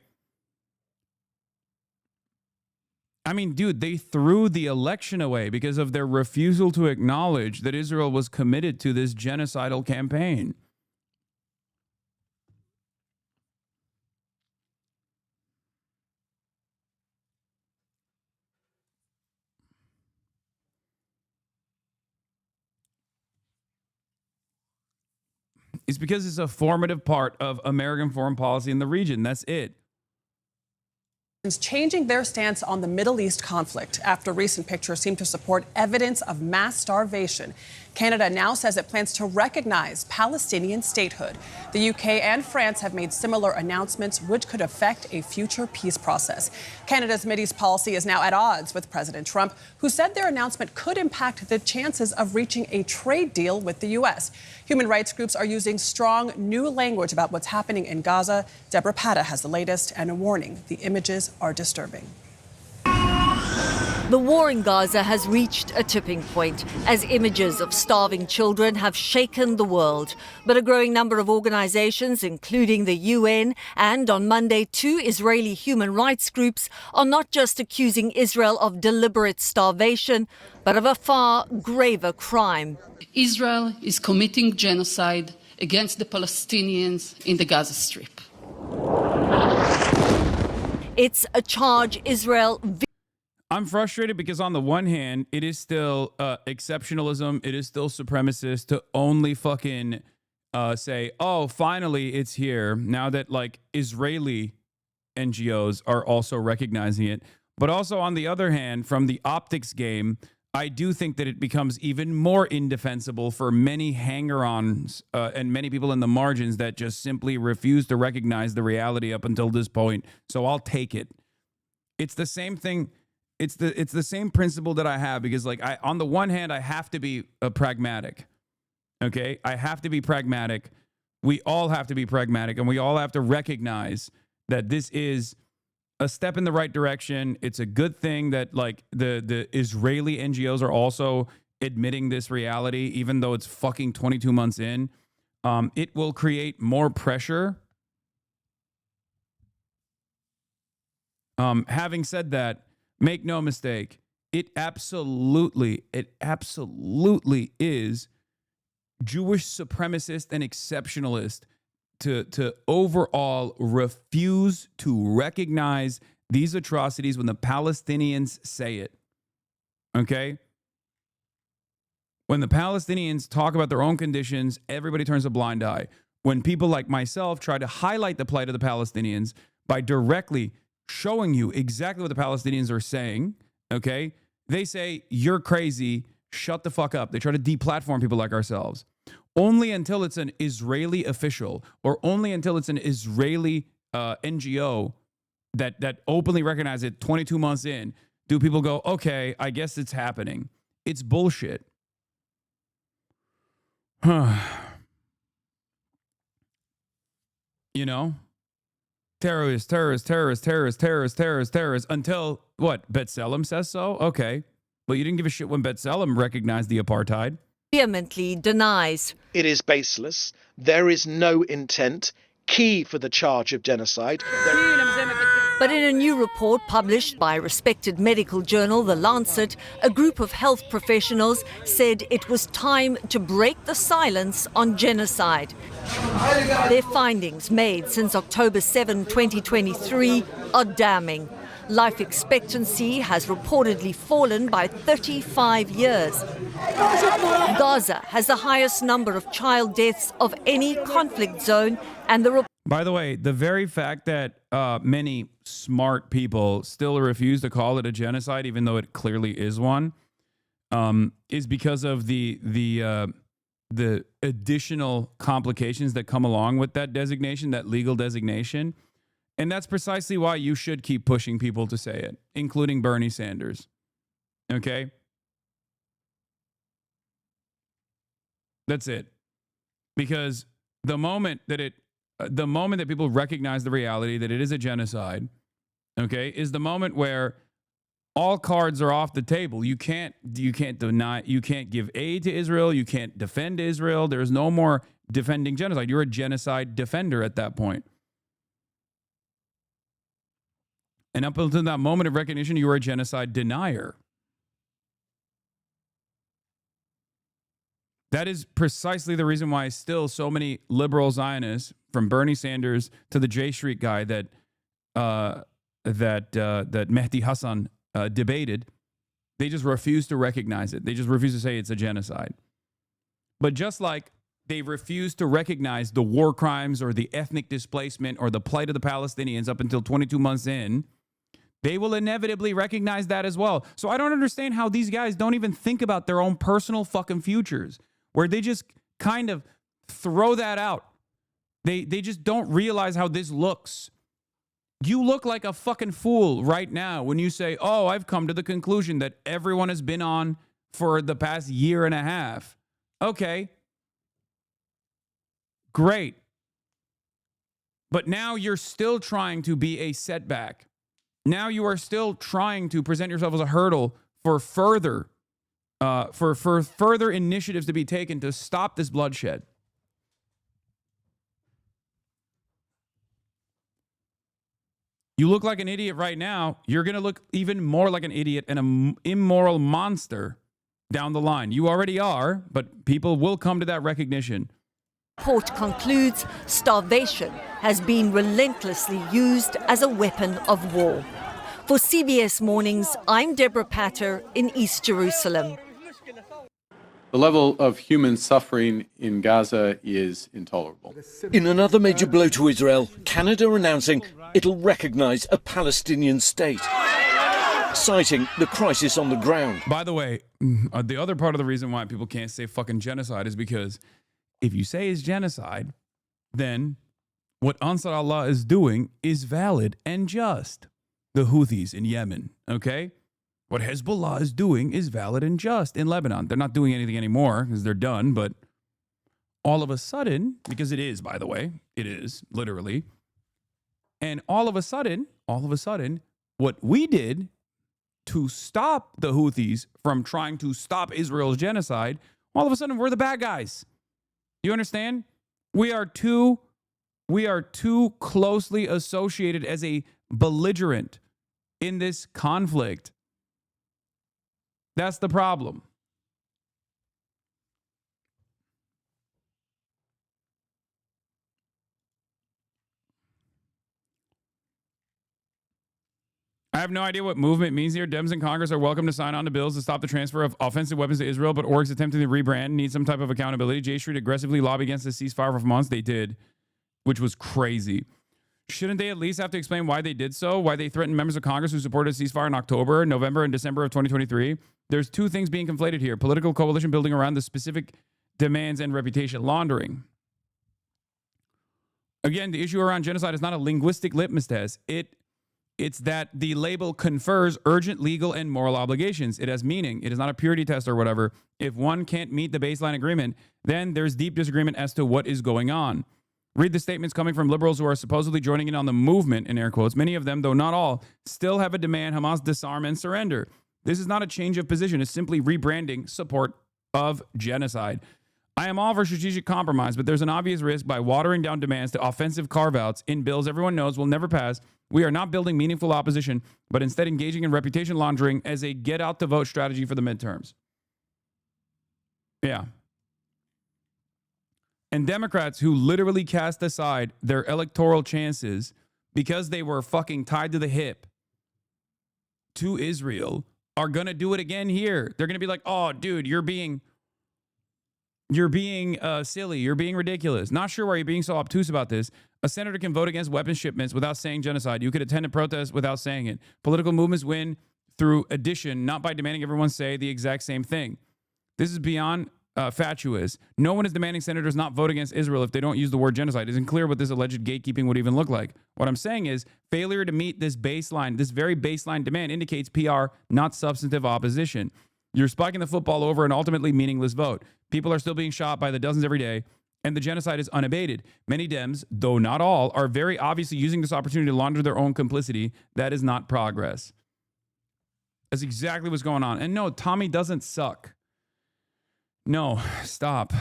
I mean, dude, they threw the election away because of their refusal to acknowledge that Israel was committed to this genocidal campaign. It's because it's a formative part of American foreign policy in the region. That's it. Changing their stance on the Middle East conflict after recent pictures seem to support evidence of mass starvation. Canada now says it plans to recognize Palestinian statehood. The UK and France have made similar announcements, which could affect a future peace process. Canada's Mideast policy is now at odds with President Trump, who said their announcement could impact the chances of reaching a trade deal with the U.S. Human rights groups are using strong new language about what's happening in Gaza. Deborah Patta has the latest and a warning: the images are disturbing. The war in Gaza has reached a tipping point as images of starving children have shaken the world. But a growing number of organizations, including the UN and on Monday 2 Israeli human rights groups, are not just accusing Israel of deliberate starvation, but of a far graver crime. Israel is committing genocide against the Palestinians in the Gaza Strip. It's a charge Israel... I'm frustrated because on the one hand, it is still exceptionalism. It is still supremacist to only fucking say, oh, finally it's here. Now that like Israeli NGOs are also recognizing it. But also on the other hand, from the optics game, I do think that it becomes even more indefensible for many hanger-ons and many people in the margins that just simply refuse to recognize the reality up until this point. So I'll take it. It's the same thing. It's the same principle that I have because, like, on the one hand, I have to be pragmatic. Okay, I have to be pragmatic. We all have to be pragmatic, and we all have to recognize that this is a step in the right direction. It's a good thing that like the Israeli NGOs are also admitting this reality, even though it's fucking 22 months in. It will create more pressure. Having said that, make no mistake, it absolutely is Jewish supremacist and exceptionalist to overall refuse to recognize these atrocities when the Palestinians say it. Okay? When the Palestinians talk about their own conditions, everybody turns a blind eye. When people like myself try to highlight the plight of the Palestinians by directly showing you exactly what the Palestinians are saying, okay? They say, you're crazy, shut the fuck up. They try to deplatform people like ourselves. Only until it's an Israeli official or only until it's an Israeli NGO that openly recognizes it 22 months in, do people go, okay, I guess it's happening. It's bullshit. You know? Terrorists, until what? B'Tselem says so? Okay. Well, you didn't give a shit when B'Tselem recognized the apartheid. Vehemently denies. It is baseless. There is no intent. Key for the charge of genocide. But in a new report published by a respected medical journal, The Lancet, a group of health professionals said it was time to break the silence on genocide. Their findings, made since October 7, 2023, are damning. Life expectancy has reportedly fallen by 35 years. Gaza has the highest number of child deaths of any conflict zone, and by the way, the very fact that many smart people still refuse to call it a genocide, even though it clearly is one, is because of the additional complications that come along with that designation, that legal designation. And that's precisely why you should keep pushing people to say it, including Bernie Sanders. Okay? That's it. Because the moment that people recognize the reality that it is a genocide, okay, is the moment where all cards are off the table. You can't deny, you can't give aid to Israel, you can't defend Israel. There's no more defending genocide. You're a genocide defender at that point. And up until that moment of recognition, you were a genocide denier. That is precisely the reason why still so many liberal Zionists, from Bernie Sanders to the J Street guy that Mehdi Hasan debated, they just refuse to recognize it. They just refuse to say it's a genocide. But just like they refuse to recognize the war crimes or the ethnic displacement or the plight of the Palestinians up until 22 months in, They will inevitably recognize that as well. So I don't understand how these guys don't even think about their own personal fucking futures, where they just kind of throw that out. They just don't realize how this looks. You look like a fucking fool right now when you say, oh, I've come to the conclusion that everyone has been on for the past year and a half. Okay. Great. But now you're still trying to be a setback. Now you are still trying to present yourself as a hurdle for further initiatives to be taken to stop this bloodshed. You look like an idiot right now. You're going to look even more like an idiot and an immoral monster down the line. You already are, but people will come to that recognition. Report concludes starvation has been relentlessly used as a weapon of war. For CBS Mornings, I'm Deborah Patter in East Jerusalem. The level of human suffering in Gaza is intolerable. In another major blow to Israel, Canada announcing it'll recognize a Palestinian state, citing the crisis on the ground. By the way, the other part of the reason why people can't say fucking genocide is because if you say it's genocide, then what Ansar Allah is doing is valid and just. The Houthis in Yemen, okay? What Hezbollah is doing is valid and just in Lebanon. They're not doing anything anymore because they're done, but all of a sudden, because it is, by the way, it is, literally, and all of a sudden, what we did to stop the Houthis from trying to stop Israel's genocide, all of a sudden, we're the bad guys. You understand? We are too closely associated as a belligerent in this conflict. That's the problem. I have no idea what movement means here. Dems in Congress are welcome to sign on to bills to stop the transfer of offensive weapons to Israel, but orgs attempting to rebrand need some type of accountability. J Street aggressively lobbied against the ceasefire for months. They did, which was crazy. Shouldn't they at least have to explain why they did so? Why they threatened members of Congress who supported a ceasefire in October, November, and December of 2023? There's two things being conflated here. Political coalition building around the specific demands and reputation laundering. Again, the issue around genocide is not a linguistic litmus test. It's that the label confers urgent legal and moral obligations. It has meaning. It is not a purity test or whatever. If one can't meet the baseline agreement, then there's deep disagreement as to what is going on. Read the statements coming from liberals who are supposedly joining in on the movement, in air quotes. Many of them, though not all, still have a demand Hamas disarm and surrender. This is not a change of position. It's simply rebranding support of genocide. I am all for strategic compromise, but there's an obvious risk by watering down demands to offensive carve-outs in bills everyone knows will never pass. We are not building meaningful opposition, but instead engaging in reputation laundering as a get-out-the-vote strategy for the midterms. Yeah. And Democrats who literally cast aside their electoral chances because they were fucking tied to the hip to Israel are going to do it again here. They're going to be like, oh, dude, you're being silly. You're being ridiculous. Not sure why you're being so obtuse about this. A senator can vote against weapons shipments without saying genocide. You could attend a protest without saying it. Political movements win through addition, not by demanding everyone say the exact same thing. This is beyond fatuous. No one is demanding senators not vote against Israel if they don't use the word genocide. It isn't clear what this alleged gatekeeping would even look like. What I'm saying is failure to meet this baseline, this very baseline demand indicates PR, not substantive opposition. You're spiking the football over an ultimately meaningless vote. People are still being shot by the dozens every day, and the genocide is unabated. Many Dems, though not all, are very obviously using this opportunity to launder their own complicity. That is not progress. That's exactly what's going on. And no, Tommy doesn't suck. No, stop.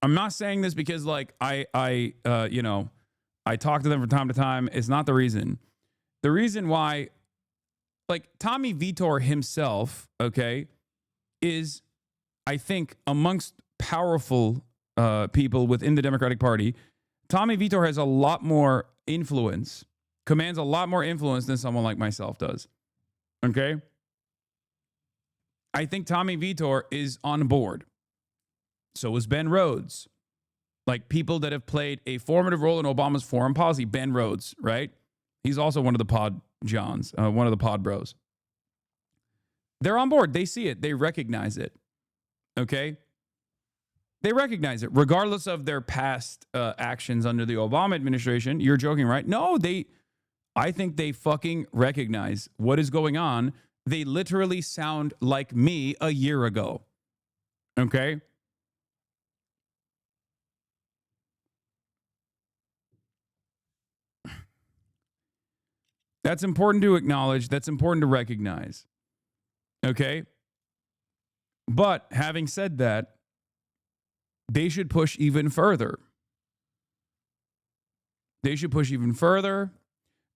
I'm not saying this because like I talk to them from time to time. It's not the reason. The reason why, like Tommy Vitor himself, okay, is I think amongst powerful people within the Democratic Party, Tommy Vitor has a lot more influence, commands a lot more influence than someone like myself does. Okay? I think Tommy Vitor is on board. So is Ben Rhodes. Like people that have played a formative role in Obama's foreign policy. Ben Rhodes, right? He's also one of the pod Johns, one of the pod bros. They're on board. They see it. They recognize it. Okay? They recognize it, regardless of their past actions under the Obama administration. You're joking, right? No, I think they fucking recognize what is going on. They literally sound like me a year ago. Okay? That's important to acknowledge. That's important to recognize. Okay? But having said that, they should push even further. They should push even further.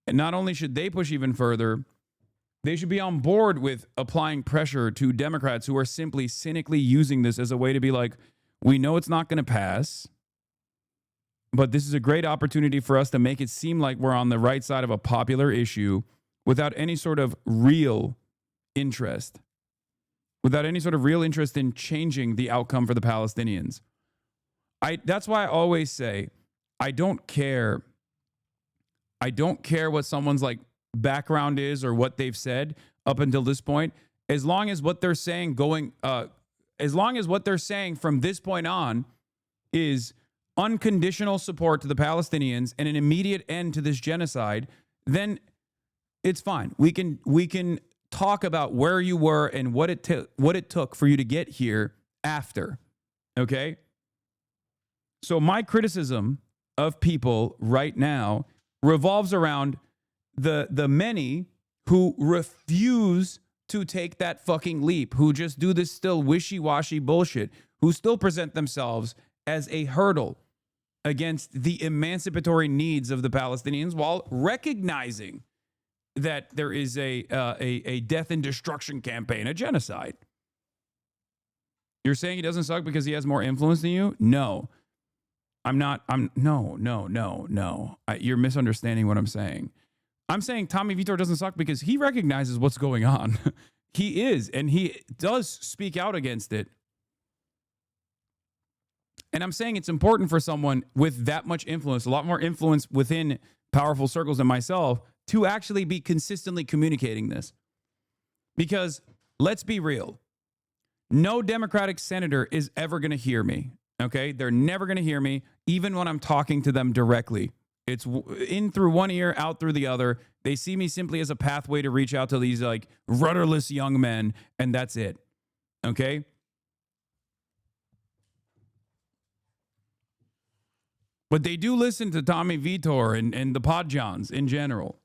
And not only should they push even further, they should be on board with applying pressure to Democrats who are simply cynically using this as a way to be like, we know it's not going to pass, but this is a great opportunity for us to make it seem like we're on the right side of a popular issue without any sort of real interest. Without any sort of real interest in changing the outcome for the Palestinians. That's why I always say, I don't care what someone's like background is or what they've said up until this point, as long as what they're saying from this point on is unconditional support to the Palestinians and an immediate end to this genocide, then it's fine. We can talk about where you were and what it took for you to get here after. Okay? So my criticism of people right now revolves around the many who refuse to take that fucking leap, who just do this still wishy-washy bullshit, who still present themselves as a hurdle against the emancipatory needs of the Palestinians while recognizing that there is a death and destruction campaign, a genocide. You're saying he doesn't suck because he has more influence than you? No. No. You're misunderstanding what I'm saying. I'm saying Tommy Vitor doesn't suck because he recognizes what's going on. He is, and he does speak out against it. And I'm saying it's important for someone with that much influence, a lot more influence within powerful circles than myself, to actually be consistently communicating this. Because let's be real. No Democratic senator is ever going to hear me. Okay? They're never going to hear me, even when I'm talking to them directly. It's in through one ear, out through the other. They see me simply as a pathway to reach out to these like rudderless young men, and that's it. Okay? But they do listen to Tommy Vitor and the Podjohns in general.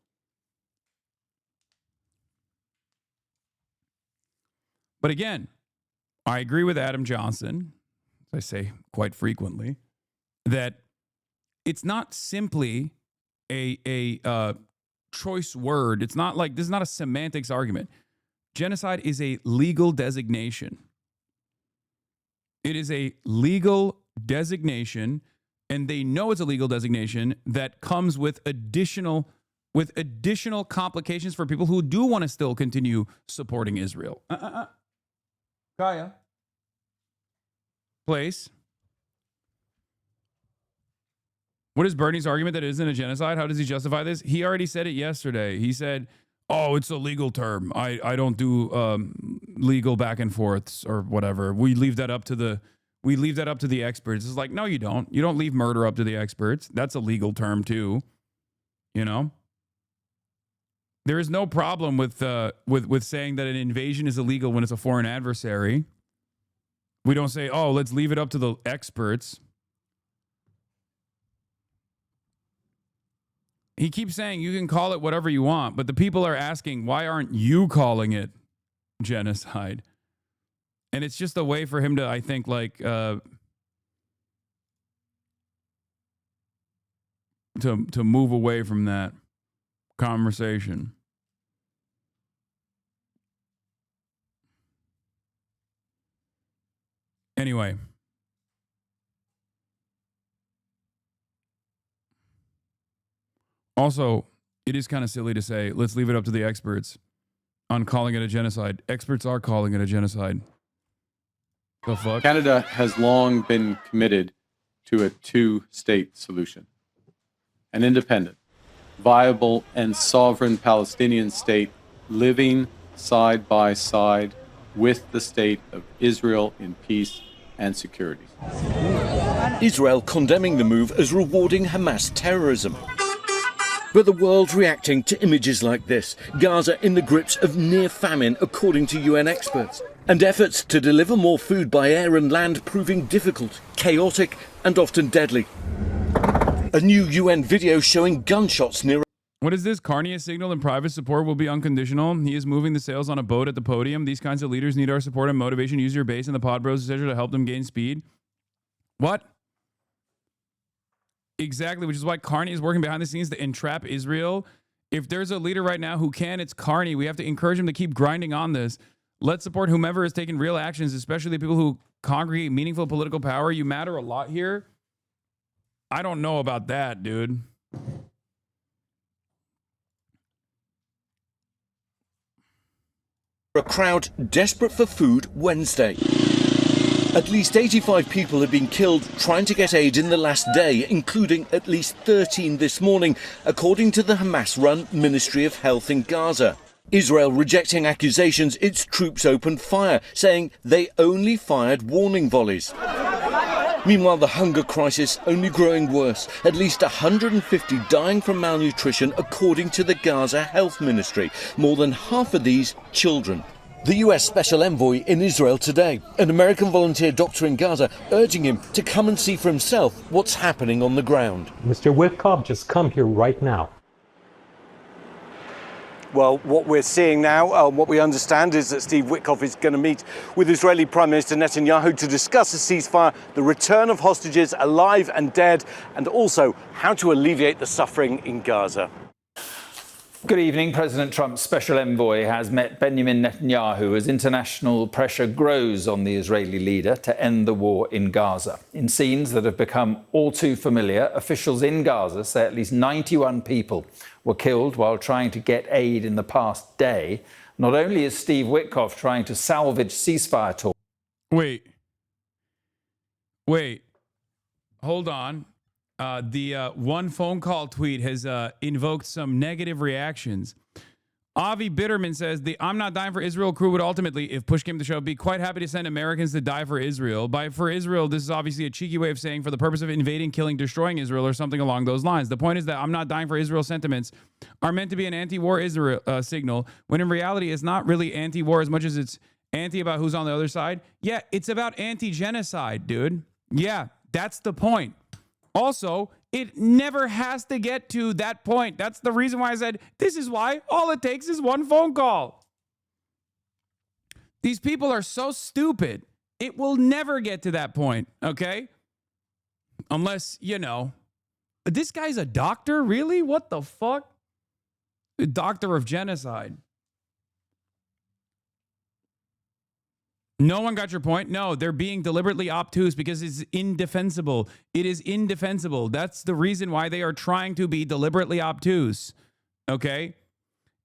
But again, I agree with Adam Johnson, as I say quite frequently, that it's not simply a choice word. It's not like, this is not a semantics argument. Genocide is a legal designation. It is a legal designation, and they know it's a legal designation that comes with additional complications for people who do want to still continue supporting Israel. Kaya. Place. What is Bernie's argument that it isn't a genocide? How does he justify this? He already said it yesterday. He said, oh, it's a legal term. I don't do legal back and forths or whatever. We leave that up to the experts. It's like, no, you don't. You don't leave murder up to the experts. That's a legal term too. You know? There is no problem with saying that an invasion is illegal when it's a foreign adversary. We don't say, oh, let's leave it up to the experts. He keeps saying you can call it whatever you want, but the people are asking, why aren't you calling it genocide? And it's just a way for him to, I think, like, to move away from that conversation. Anyway. Also, it is kind of silly to say, let's leave it up to the experts on calling it a genocide. Experts are calling it a genocide. The fuck? Canada has long been committed to a two-state solution, an independent. viable and sovereign Palestinian state living side by side with the state of Israel in peace and security. Israel condemning the move as rewarding Hamas terrorism. But the world's reacting to images like this. Gaza in the grips of near famine, according to UN experts. And efforts to deliver more food by air and land proving difficult, chaotic, and often deadly. A new UN video showing gunshots near... What is this? Carney has signaled and private support will be unconditional. He is moving the sails on a boat at the podium. These kinds of leaders need our support and motivation. Use your base and the pod bros, etc. to help them gain speed. What? Exactly, which is why Carney is working behind the scenes to entrap Israel. If there's a leader right now who can, it's Carney. We have to encourage him to keep grinding on this. Let's support whomever is taking real actions, especially the people who congregate meaningful political power. You matter a lot here. I don't know about that, dude. A crowd desperate for food Wednesday. At least 85 people have been killed trying to get aid in the last day, including at least 13 this morning, according to the Hamas-run Ministry of Health in Gaza. Israel rejecting accusations its troops opened fire, saying they only fired warning volleys. Meanwhile, the hunger crisis only growing worse. At least 150 dying from malnutrition, according to the Gaza Health Ministry. More than half of these children. The US Special Envoy in Israel today, an American volunteer doctor in Gaza, urging him to come and see for himself what's happening on the ground. Mr. Witkoff, just come here right now. Well, what we're seeing now, what we understand is that Steve Witkoff is going to meet with Israeli Prime Minister Netanyahu to discuss a ceasefire, the return of hostages alive and dead, and also how to alleviate the suffering in Gaza. Good evening. President Trump's special envoy has met Benjamin Netanyahu as international pressure grows on the Israeli leader to end the war in Gaza. In scenes that have become all too familiar, officials in Gaza say at least 91 people were killed while trying to get aid in the past day. Not only is Steve Witkoff trying to salvage ceasefire talks. Wait. Hold on. The one phone call tweet has invoked some negative reactions. Avi Bitterman says, the I'm Not Dying for Israel crew would ultimately, if push came to shove, be quite happy to send Americans to die for Israel. By for Israel, this is obviously a cheeky way of saying for the purpose of invading, killing, destroying Israel or something along those lines. The point is that I'm Not Dying for Israel sentiments are meant to be an anti-war Israel signal, when in reality it's not really anti-war as much as it's anti about who's on the other side. Yeah, it's about anti-genocide, dude. Yeah, that's the point. Also, it never has to get to that point. That's the reason why I said, this is why all it takes is one phone call. These people are so stupid. It will never get to that point, okay? Unless, this guy's a doctor? Really? What the fuck? The doctor of genocide. No one got your point? No, they're being deliberately obtuse because it's indefensible. It is indefensible. That's the reason why they are trying to be deliberately obtuse. Okay?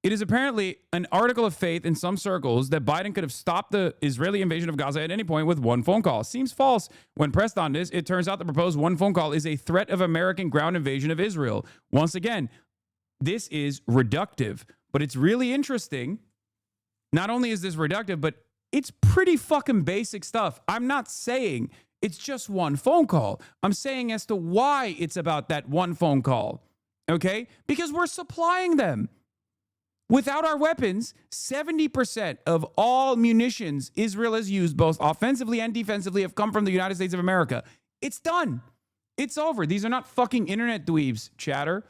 It is apparently an article of faith in some circles that Biden could have stopped the Israeli invasion of Gaza at any point with one phone call. Seems false. When pressed on this, it turns out the proposed one phone call is a threat of American ground invasion of Israel. Once again, this is reductive, but it's really interesting. Not only is this reductive, but it's pretty fucking basic stuff. I'm not saying it's just one phone call. I'm saying as to why it's about that one phone call. Okay? Because we're supplying them. Without our weapons, 70% of all munitions Israel has used, both offensively and defensively, have come from the United States of America. It's done. It's over. These are not fucking internet dweebs, chatter.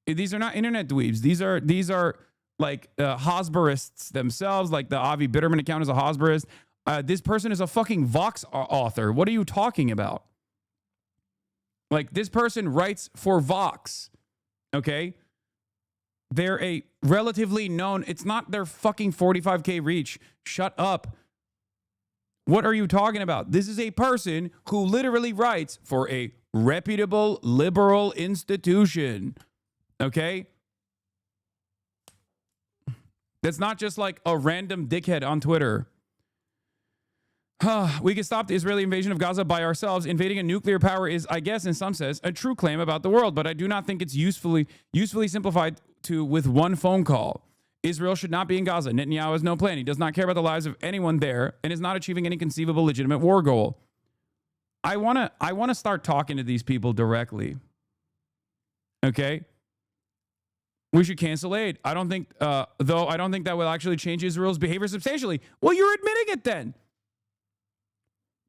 These are not internet dweebs. These are like Hosberists themselves, like the Avi Bitterman account is a Hosberist. This person is a fucking Vox author. What are you talking about? Like, this person writes for Vox, okay? They're a relatively known, it's not their fucking 45K reach. Shut up. What are you talking about? This is a person who literally writes for a reputable liberal institution, okay? That's not just like a random dickhead on Twitter. We can stop the Israeli invasion of Gaza by ourselves. Invading a nuclear power is, I guess, in some sense, a true claim about the world, but I do not think it's usefully simplified to with one phone call. Israel should not be in Gaza. Netanyahu has no plan. He does not care about the lives of anyone there and is not achieving any conceivable legitimate war goal. I want to start talking to these people directly. Okay? We should cancel aid. I don't think that will actually change Israel's behavior substantially. Well, you're admitting it then.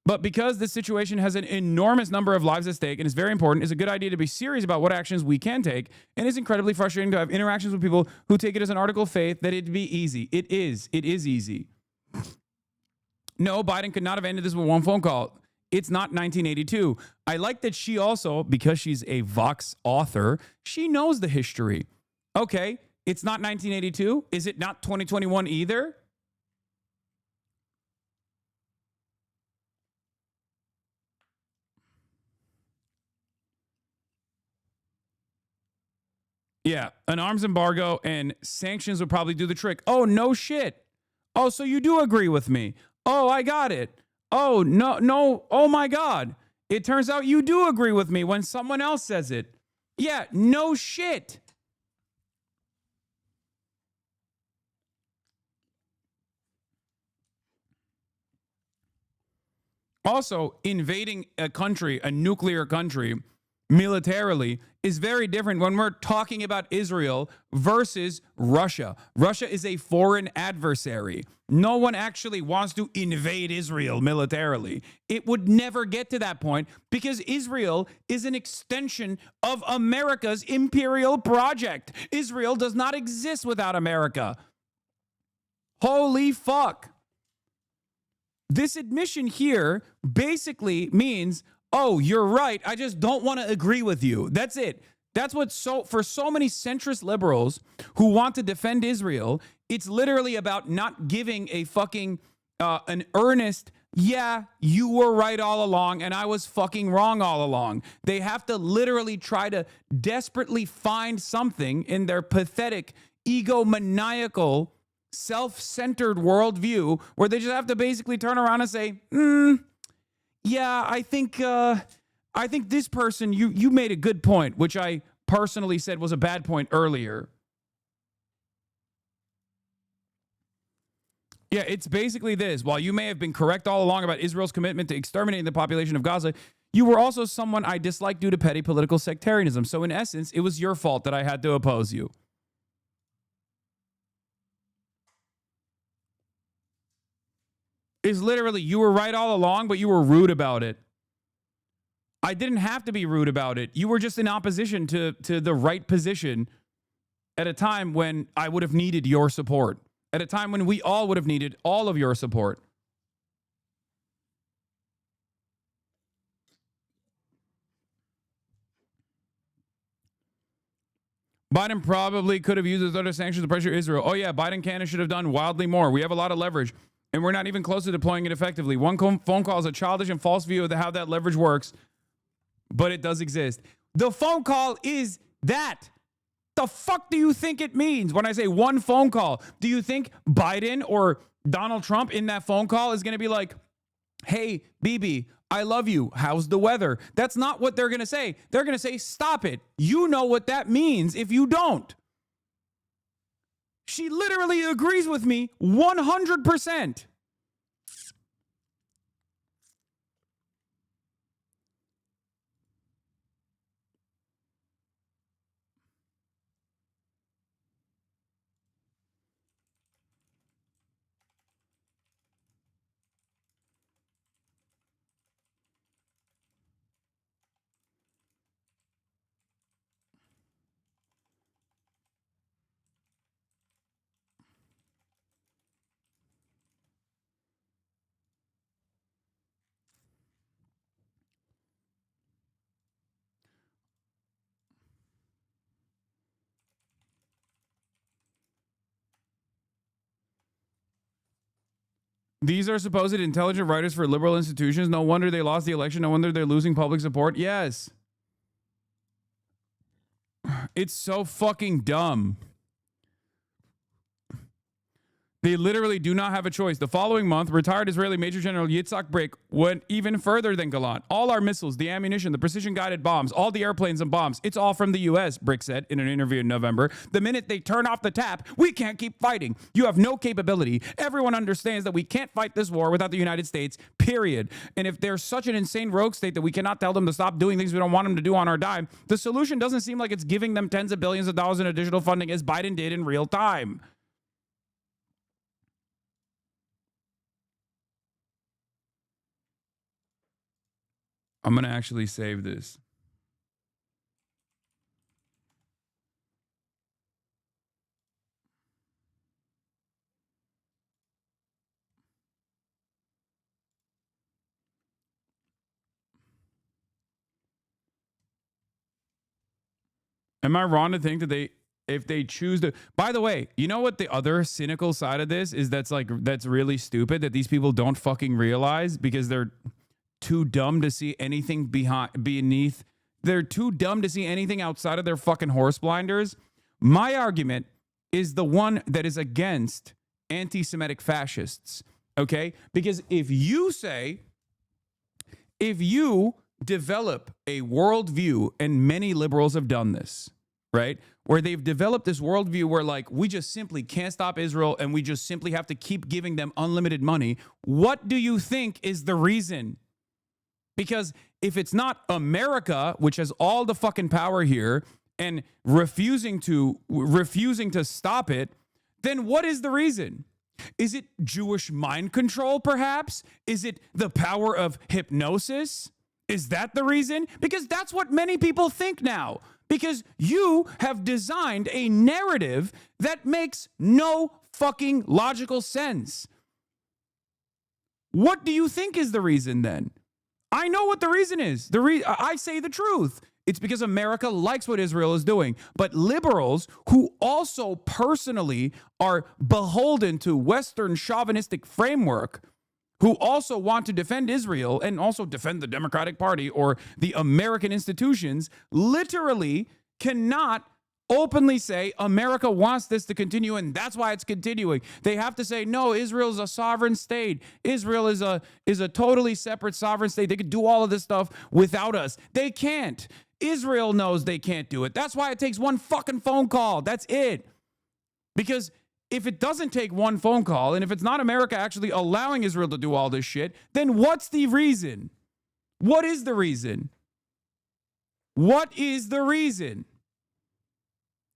But because this situation has an enormous number of lives at stake and is very important, it's a good idea to be serious about what actions we can take. And it's incredibly frustrating to have interactions with people who take it as an article of faith that it'd be easy. It is. It is easy. No, Biden could not have ended this with one phone call. It's not 1982. I like that she also, because she's a Vox author, she knows the history. Okay, it's not 1982. Is it not 2021 either? Yeah, an arms embargo and sanctions would probably do the trick. Oh, no shit. Oh, so you do agree with me. Oh, I got it. Oh, no. Oh, my God. It turns out you do agree with me when someone else says it. Yeah, no shit. Also, invading a country, a nuclear country, militarily is very different when we're talking about Israel versus Russia. Russia is a foreign adversary. No one actually wants to invade Israel militarily. It would never get to that point because Israel is an extension of America's imperial project. Israel does not exist without America. Holy fuck. This admission here basically means, oh, you're right. I just don't want to agree with you. That's it. That's what for so many centrist liberals who want to defend Israel, it's literally about not giving a fucking an earnest, yeah, you were right all along and I was fucking wrong all along. They have to literally try to desperately find something in their pathetic, egomaniacal, self-centered worldview where they just have to basically turn around and say, yeah, I think this person, you made a good point, which I personally said was a bad point earlier. Yeah, it's basically this. While you may have been correct all along about Israel's commitment to exterminating the population of Gaza, you were also someone I disliked due to petty political sectarianism. So in essence, it was your fault that I had to oppose you. Is literally, you were right all along, but you were rude about it. I didn't have to be rude about it. You were just in opposition to the right position at a time when I would have needed your support. At a time when we all would have needed all of your support. Biden probably could have used those other sanctions to pressure Israel. Oh yeah, Biden can and should have done wildly more. We have a lot of leverage. And we're not even close to deploying it effectively. One phone call is a childish and false view of how that leverage works, but it does exist. The phone call is that. The fuck do you think it means when I say one phone call? Do you think Biden or Donald Trump in that phone call is going to be like, hey, Bibi, I love you. How's the weather? That's not what they're going to say. They're going to say, stop it. You know what that means if you don't. She literally agrees with me 100%. These are supposed intelligent writers for liberal institutions. No wonder they lost the election. No wonder they're losing public support. Yes. It's so fucking dumb. They literally do not have a choice. The following month, retired Israeli Major General Yitzhak Brik went even further than Gallant. All our missiles, the ammunition, the precision-guided bombs, all the airplanes and bombs, it's all from the U.S., Brik said in an interview in November. The minute they turn off the tap, we can't keep fighting. You have no capability. Everyone understands that we can't fight this war without the United States, period. And if they're such an insane rogue state that we cannot tell them to stop doing things we don't want them to do on our dime, the solution doesn't seem like it's giving them tens of billions of dollars in additional funding as Biden did in real time. I'm going to actually save this. Am I wrong to think that if they choose to, by the way, you know what the other cynical side of this is that's really stupid that these people don't fucking realize because they're too dumb to see anything beneath. They're too dumb to see anything outside of their fucking horse blinders. My argument is the one that is against anti-Semitic fascists, okay? Because if you develop a worldview, and many liberals have done this, right? Where they've developed this worldview where, like, we just simply can't stop Israel and we just simply have to keep giving them unlimited money. What do you think is the reason? Because if it's not America, which has all the fucking power here and refusing to stop it, then what is the reason? Is it Jewish mind control, perhaps? Is it the power of hypnosis? Is that the reason? Because that's what many people think now. Because you have designed a narrative that makes no fucking logical sense. What do you think is the reason then? I know what the reason is. I say the truth. It's because America likes what Israel is doing. But liberals who also personally are beholden to Western chauvinistic framework, who also want to defend Israel and also defend the Democratic Party or the American institutions, literally cannot openly say America wants this to continue and that's why it's continuing. They have to say, no, Israel is a sovereign state. Israel is a totally separate sovereign state. They could do all of this stuff without us. They can't. Israel knows they can't do it. That's why it takes one fucking phone call. That's it. Because if it doesn't take one phone call and if it's not America actually allowing Israel to do all this shit, then what's the reason? What is the reason? What is the reason?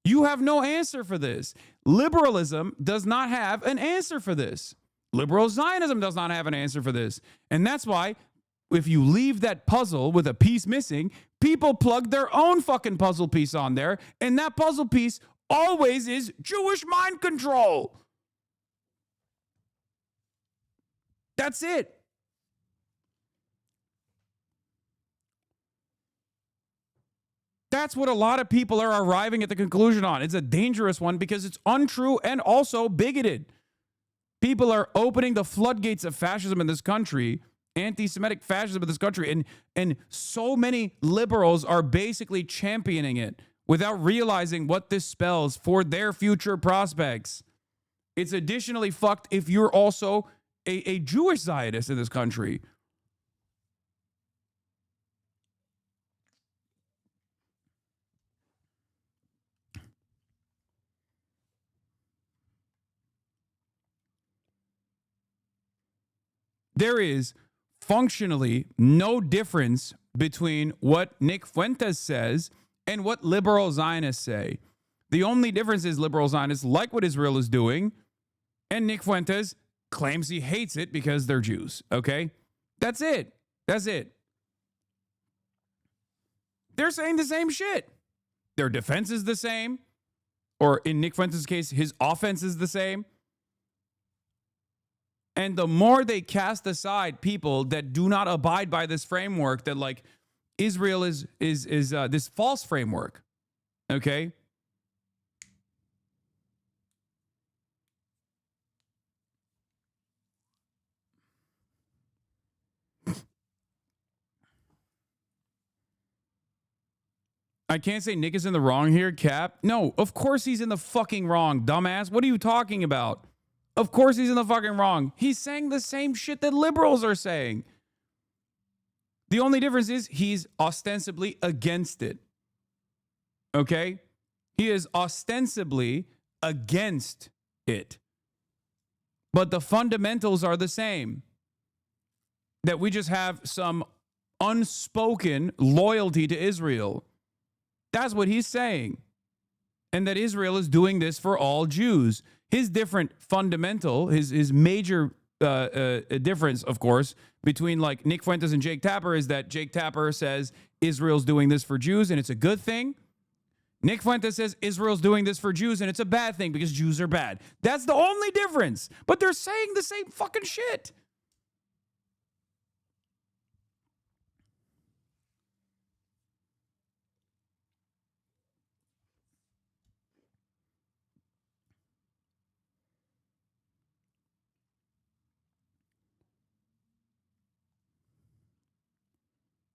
You have no answer for this. Liberalism does not have an answer for this. Liberal Zionism does not have an answer for this. And that's why if you leave that puzzle with a piece missing, people plug their own fucking puzzle piece on there. And that puzzle piece always is Jewish mind control. That's it. That's what a lot of people are arriving at the conclusion on. It's a dangerous one because it's untrue and also bigoted. People are opening the floodgates of fascism in this country, anti-Semitic fascism in this country, and so many liberals are basically championing it without realizing what this spells for their future prospects. It's additionally fucked if you're also a Jewish Zionist in this country. There is functionally no difference between what Nick Fuentes says and what liberal Zionists say. The only difference is liberal Zionists like what Israel is doing, and Nick Fuentes claims he hates it because they're Jews, okay? That's it. That's it. They're saying the same shit. Their defense is the same, or in Nick Fuentes' case, his offense is the same. And the more they cast aside people that do not abide by this framework, that like Israel is this false framework, okay? I can't say Nick is in the wrong here, Cap. No, of course he's in the fucking wrong, dumbass. What are you talking about? Of course he's in the fucking wrong. He's saying the same shit that liberals are saying. The only difference is he's ostensibly against it. Okay? He is ostensibly against it. But the fundamentals are the same. That we just have some unspoken loyalty to Israel. That's what he's saying. And that Israel is doing this for all Jews. His different fundamental, his major difference, of course, between like Nick Fuentes and Jake Tapper is that Jake Tapper says Israel's doing this for Jews and it's a good thing. Nick Fuentes says Israel's doing this for Jews and it's a bad thing because Jews are bad. That's the only difference. But they're saying the same fucking shit.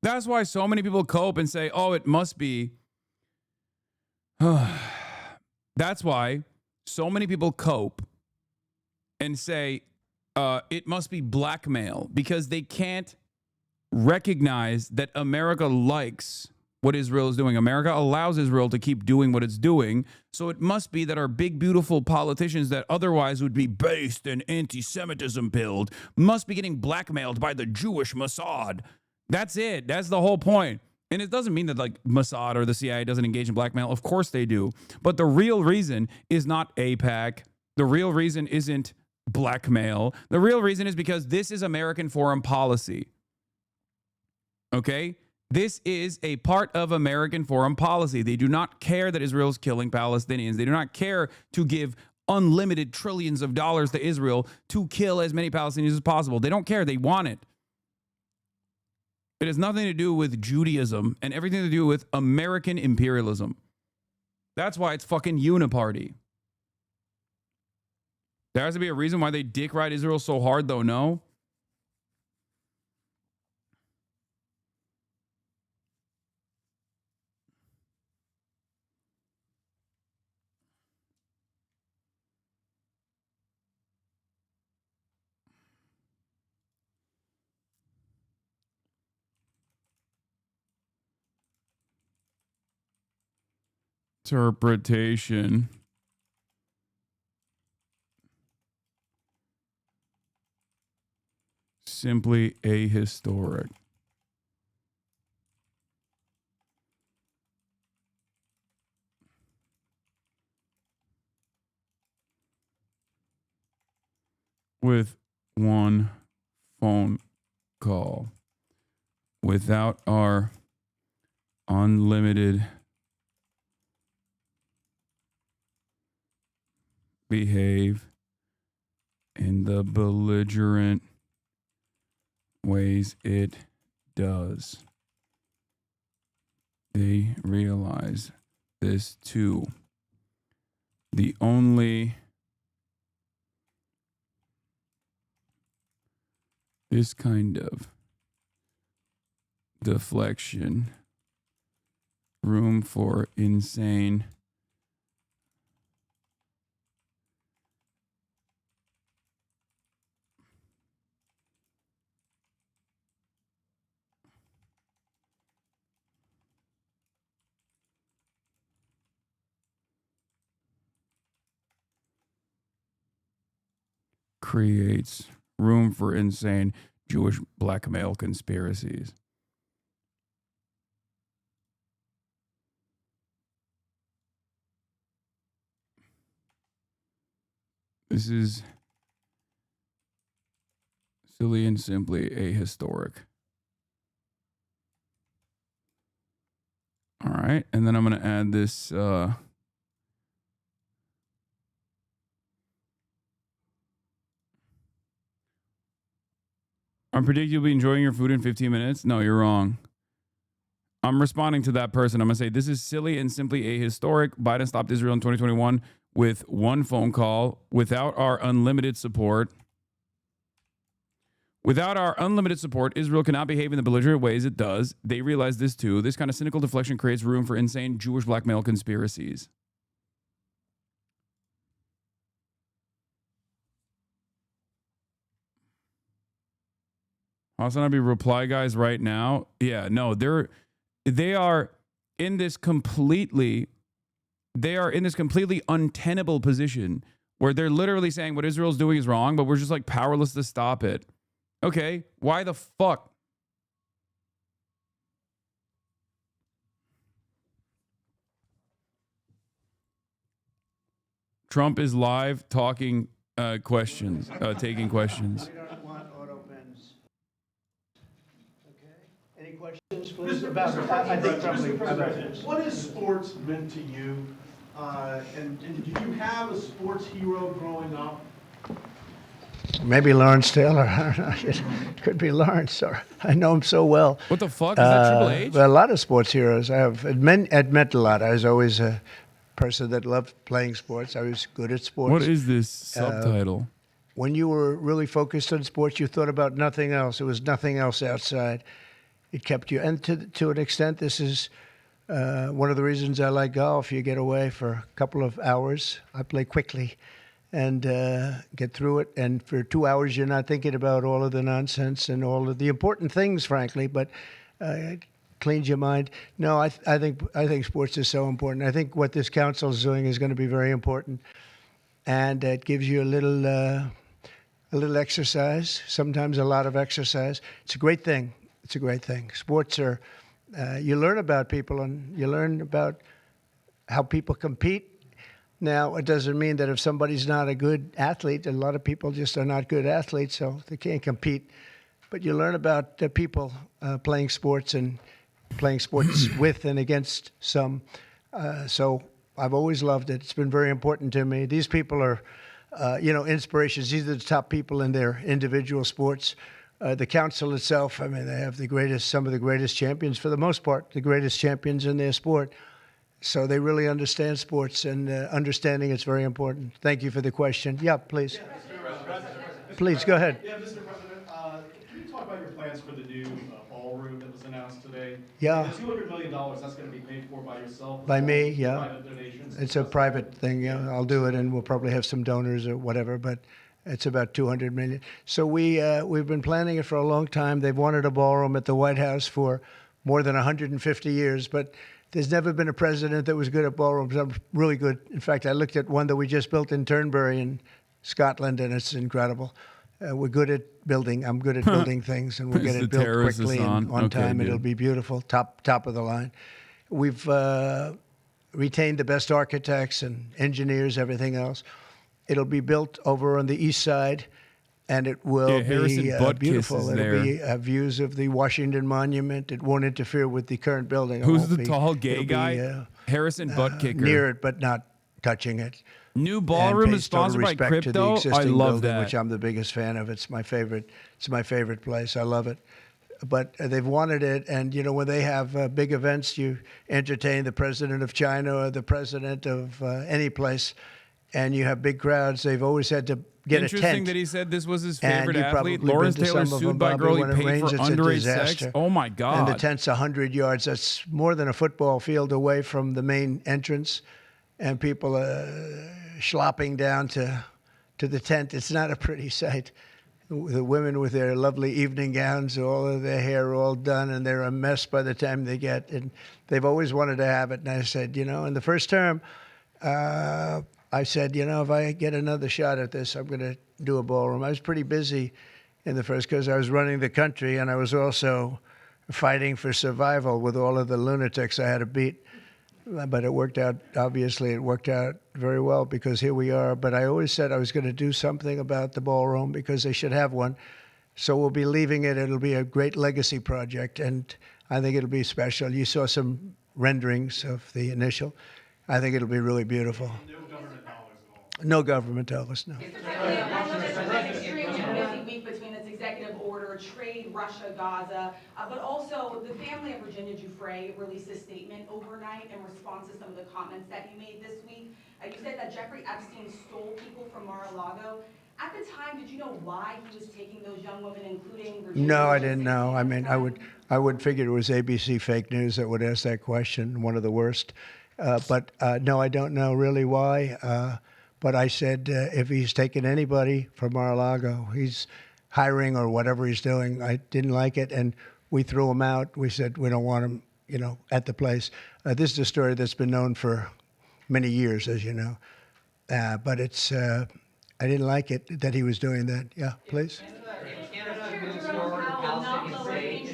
That's why so many people cope and say, oh, it must be. That's why so many people cope and say it must be blackmail because they can't recognize that America likes what Israel is doing. America allows Israel to keep doing what it's doing. So it must be that our big, beautiful politicians that otherwise would be based in anti-Semitism pilled must be getting blackmailed by the Jewish Mossad. That's it. That's the whole point. And it doesn't mean that like Mossad or the CIA doesn't engage in blackmail. Of course they do. But the real reason is not AIPAC. The real reason isn't blackmail. The real reason is because this is American foreign policy. Okay? This is a part of American foreign policy. They do not care that Israel is killing Palestinians. They do not care to give unlimited trillions of dollars to Israel to kill as many Palestinians as possible. They don't care. They want it. It has nothing to do with Judaism and everything to do with American imperialism. That's why it's fucking uniparty. There has to be a reason why they dick ride Israel so hard, though, no? Interpretation. Simply ahistoric. With one phone call, without our unlimited behave in the belligerent ways it does. They realize this too. The only this kind of deflection, room for insane creates room for insane Jewish blackmail conspiracies. This is silly and simply ahistoric. All right, and then I'm going to add this I predict you'll be enjoying your food in 15 minutes. No, you're wrong. I'm responding to that person. I'm going to say this is silly and simply ahistoric. Biden stopped Israel in 2021 with one phone call without our unlimited support. Without our unlimited support, Israel cannot behave in the belligerent ways it does. They realize this too. This kind of cynical deflection creates room for insane Jewish blackmail conspiracies. HasanAbi reply guys right now. Yeah, no, they are in this completely untenable position where they're literally saying what Israel's doing is wrong, but we're just like powerless to stop it. Okay, why the fuck? Trump is live talking questions, taking questions. We don't want auto pens. Okay. Any questions, please? I think probably about what has sports meant to you? And did you have a sports hero growing up? Maybe Lawrence Taylor. I don't know. It could be Lawrence. Or I know him so well. What the fuck? Is that Triple H? A lot of sports heroes. I have. It meant a lot. I was always a person that loved playing sports. I was good at sports. What is this subtitle? When you were really focused on sports, you thought about nothing else. There was nothing else outside. It kept you. And to an extent, this is one of the reasons I like golf. You get away for a couple of hours. I play quickly and get through it. And for 2 hours, you're not thinking about all of the nonsense and all of the important things, frankly, but it cleans your mind. No, I think sports is so important. I think what this council is doing is going to be very important. And it gives you a little exercise, sometimes a lot of exercise. It's a great thing. It's a great thing. Sports are, you learn about people and you learn about how people compete. Now, it doesn't mean that if somebody's not a good athlete, a lot of people just are not good athletes, so they can't compete. But you learn about people playing sports and playing sports with and against some. So I've always loved it. It's been very important to me. These people are, inspirations. These are the top people in their individual sports. The council itself, I mean, they have some of the greatest champions, for the most part, the greatest champions in their sport. So they really understand sports, and understanding it's very important. Thank you for the question. Yeah, please. Please, go ahead. Yeah, Mr. President, can you talk about your plans for the new ballroom that was announced today? Yeah. The $200 million, that's going to be paid for by yourself? By me, yeah. Private donations? It's a private thing. Yeah, I'll do it, and we'll probably have some donors or whatever, but it's about $200 million. So we've been planning it for a long time. They've wanted a ballroom at the White House for more than 150 years, but there's never been a president that was good at ballrooms. I'm really good. In fact, I looked at one that we just built in Turnberry in Scotland, and it's incredible. We're good at building. I'm good at building things, and we'll get it built quickly and on time. It'll be beautiful, top of the line. We've retained the best architects and engineers, everything else. It'll be built over on the east side, and it will be beautiful. It'll be views of the Washington Monument. It won't interfere with the current building. Who's the tall gay guy? Harrison Buttkicker. Near it, but not touching it. New ballroom is sponsored by Crypto. I love that. Which I'm the biggest fan of. It's my favorite. It's my favorite place. I love it. But they've wanted it, and when they have big events, you entertain the president of China or the president of any place, and you have big crowds. They've always had to get a tent. Interesting that he said this was his favorite athlete. Lawrence Taylor sued by girl he paid for underage sex. Oh my God! And the tent's 100 yards. That's more than a football field away from the main entrance, and people are schlopping down to the tent. It's not a pretty sight. The women with their lovely evening gowns, all of their hair all done, and they're a mess by the time they get. And they've always wanted to have it. And I said, in the first term, I said, if I get another shot at this, I'm going to do a ballroom. I was pretty busy in the first because I was running the country, and I was also fighting for survival with all of the lunatics I had to beat. But it worked out, obviously, it worked out very well because here we are. But I always said I was going to do something about the ballroom because they should have one. So we'll be leaving it. It'll be a great legacy project, and I think it'll be special. You saw some renderings of the initial. I think it'll be really beautiful. No government dollars, no. Executive order, trade, Russia, Gaza, but also the family of Virginia Giuffre released a statement overnight in response to some of the comments that you made this week. You said that Jeffrey Epstein stole people from Mar-a-Lago. At the time, did you know why he was taking those young women, including Virginia? No, I didn't know. I mean, I would figure it was ABC fake news that would ask that question, one of the worst. But no, I don't know really why. But I said if he's taken anybody from Mar-a-Lago, he's hiring or whatever he's doing. I didn't like it, and we threw him out. We said we don't want him, at the place. This is a story that's been known for many years, as you know. But it's, I didn't like it that he was doing that. Yeah, please.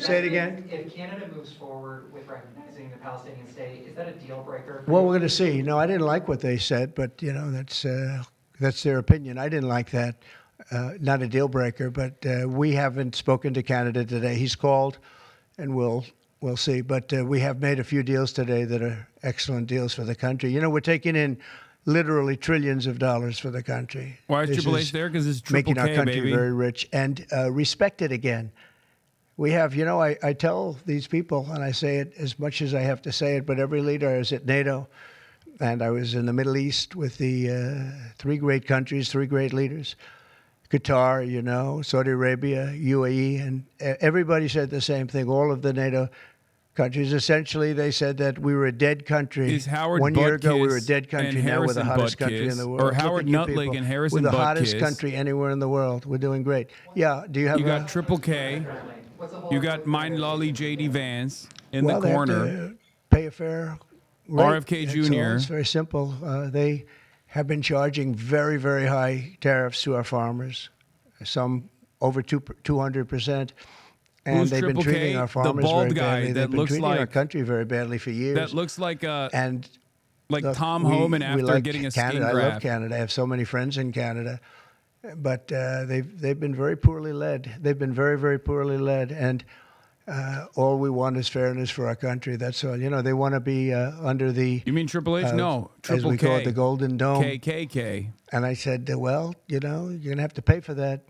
Say it again. If Canada moves forward with recognizing the Palestinian state, is that a deal breaker? Well, we're going to see. No, I didn't like what they said, but that's their opinion. I didn't like that. Not a deal breaker, but we haven't spoken to Canada today. He's called, and we'll see. But we have made a few deals today that are excellent deals for the country. We're taking in literally trillions of dollars for the country. Why is Triple H there? Because it's Triple making our K, country baby. very rich and respected again. We have, I tell these people, and I say it as much as I have to say it, but every leader is at NATO, and I was in the Middle East with the three great countries, three great leaders, Qatar, Saudi Arabia, UAE, and everybody said the same thing. All of the NATO countries, essentially, they said that we were a dead country. Is Howard 1 year ago, we Butkiss were a dead country. and Now we're the Harrison hottest country Butkiss, in the world. or Look at Howard you Nuttall people. and Harrison We're the hottest Butkiss. country anywhere in the world. We're doing great. Yeah, do you have You got Triple K. You got Mine Lolly J.D. Vance in the They have corner. to pay a fair rate. RFK That's all. Jr. It's very simple. They have been charging very, very high tariffs to our farmers, some over 200%. And Who's they've been Triple treating K? our farmers The bald very guy badly. that They've been looks treating our like country very badly for years. That looks like Look, Tom we Homan after like getting a Canada. skin I graft. love Canada. I have so many friends in Canada, but they've been very poorly led. They've been very, very poorly led, and all we want is fairness for our country. That's all. They want to be under the. You mean Triple H? No, as Triple we K. call it, the Golden Dome. KKK. And I said, well, you're gonna have to pay for that.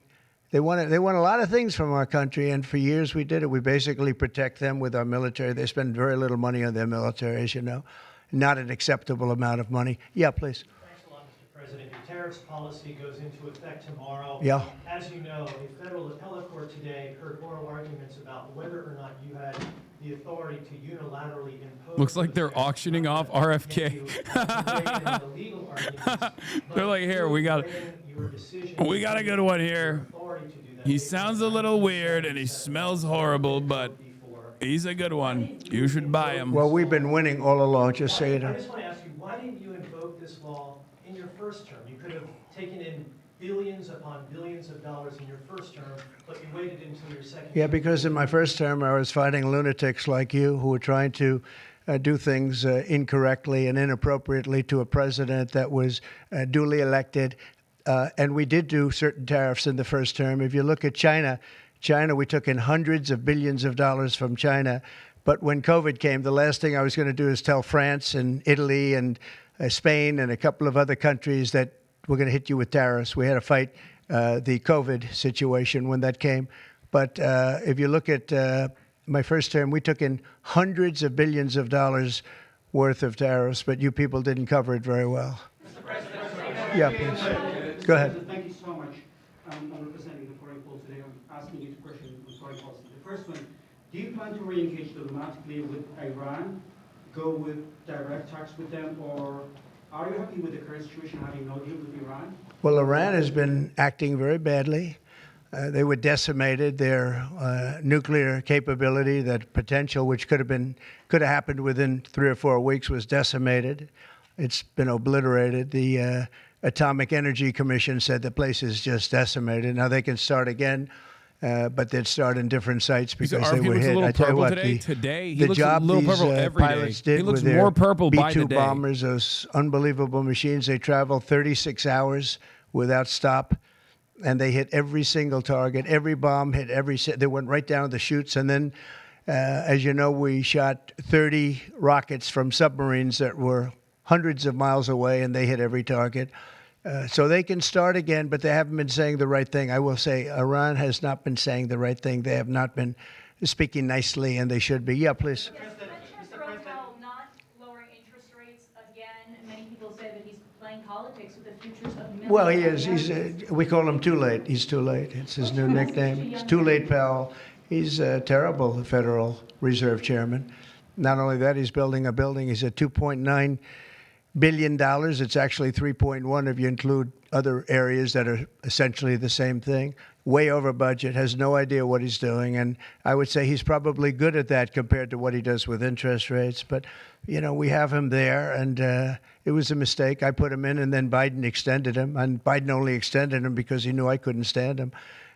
They want a lot of things from our country, and for years we did it. We basically protect them with our military. They spend very little money on their military, as you know, not an acceptable amount of money. Yeah, please. Thanks a lot, Mr. President. Your tariffs policy goes into effect tomorrow. Yeah. As you know, a federal appellate court today heard oral arguments about whether or not you had the authority to unilaterally impose. Looks like they're auctioning off RFK. They're like, here, we got a good one here. He sounds a little weird and he smells horrible, but he's a good one. You should buy him. Well, we've been winning all along. Just say it. I just want to ask you, why didn't you invoke this law in your first term? You could have taken in billions upon billions of dollars in your first term, but you waited until your second. Yeah, because in my first term, I was fighting lunatics like you who were trying to do things incorrectly and inappropriately to a president that was duly elected. And we did do certain tariffs in the first term. If you look at China, we took in hundreds of billions of dollars from China. But when COVID came, the last thing I was going to do is tell France and Italy and Spain and a couple of other countries that we're going to hit you with tariffs. We had to fight the COVID situation when that came. But if you look at my first term, we took in hundreds of billions of dollars worth of tariffs, but you people didn't cover it very well. Mr. President. Yeah, please. Go ahead. Thank you so much. I'm representing the foreign policy today. I'm asking you two questions on foreign policy. The first one, do you plan to re-engage diplomatically with Iran, go with direct talks with them, or are you happy with the current situation having no deal with Iran? Well, Iran has been acting very badly. They were decimated. Their nuclear capability, that potential, which could have happened within 3 or 4 weeks, was decimated. It's been obliterated. The Atomic Energy Commission said the place is just decimated. Now they can start again, but they'd start in different sites because they were hit. I tell you what, today he the looks job a little these purple every day. pilots did He looks with their more purple by the B-2 day. bombers, those unbelievable machines. They traveled 36 hours without stop, and they hit every single target. Every bomb hit they went right down the chutes, and then, as you know, we shot 30 rockets from submarines that were hundreds of miles away, and they hit every target. So they can start again, but they haven't been saying the right thing. I will say Iran has not been saying the right thing. They have not been speaking nicely, and they should be. Yeah, please. Mr. President, not lowering interest rates again. Many people say that he's playing politics with the futures of millions. Well, he is. We call him Too Late. He's Too Late. It's his new nickname. It's Too Late, pal. He's terrible, the Federal Reserve Chairman. Not only that, he's building a building. He's at $2.9 billion. It's actually 3.1 if you include other areas that are essentially the same thing. way over budget, has no idea what he's doing. And I would say he's probably good at that compared to what he does with interest rates. But, we have him there, and it was a mistake. I put him in, and then Biden extended him. And Biden only extended him because he knew I couldn't stand him.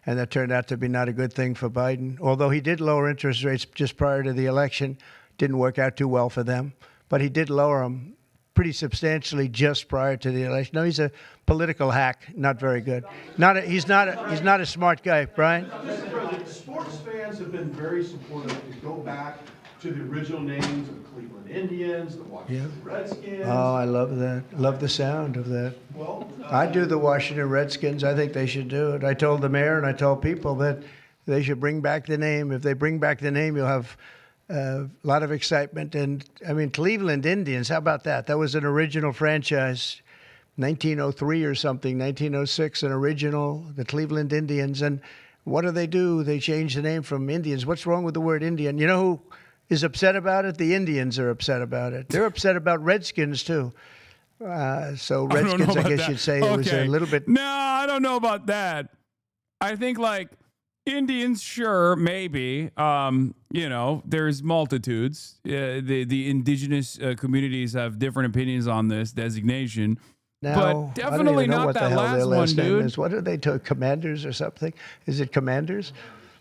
And that turned out to be not a good thing for Biden. Although he did lower interest rates just prior to the election, didn't work out too well for them. But he did lower them pretty substantially just prior to the election. No, he's a political hack, not very good. He's not a smart guy, Brian. Mr. President, sports fans have been very supportive to go back to the original names of the Cleveland Indians, the Washington Redskins. Oh, I love that. Love the sound of that. Well, I do the Washington Redskins. I think they should do it. I told the mayor and I told people that they should bring back the name. If they bring back the name, you'll have a lot of excitement. And, Cleveland Indians, how about that? That was an original franchise, 1903 or something, 1906, an original, the Cleveland Indians. And what do? They changed the name from Indians. What's wrong with the word Indian? You know who is upset about it? The Indians are upset about it. They're upset about Redskins, too. So Redskins, I guess you'd say it was a little bit. No, I don't know about that. I think Indians, sure, maybe. There's multitudes. The indigenous communities have different opinions on this designation. Now, but definitely not what that the hell last their last one, name dude. is. What are they? Commanders or something? Is it Commanders?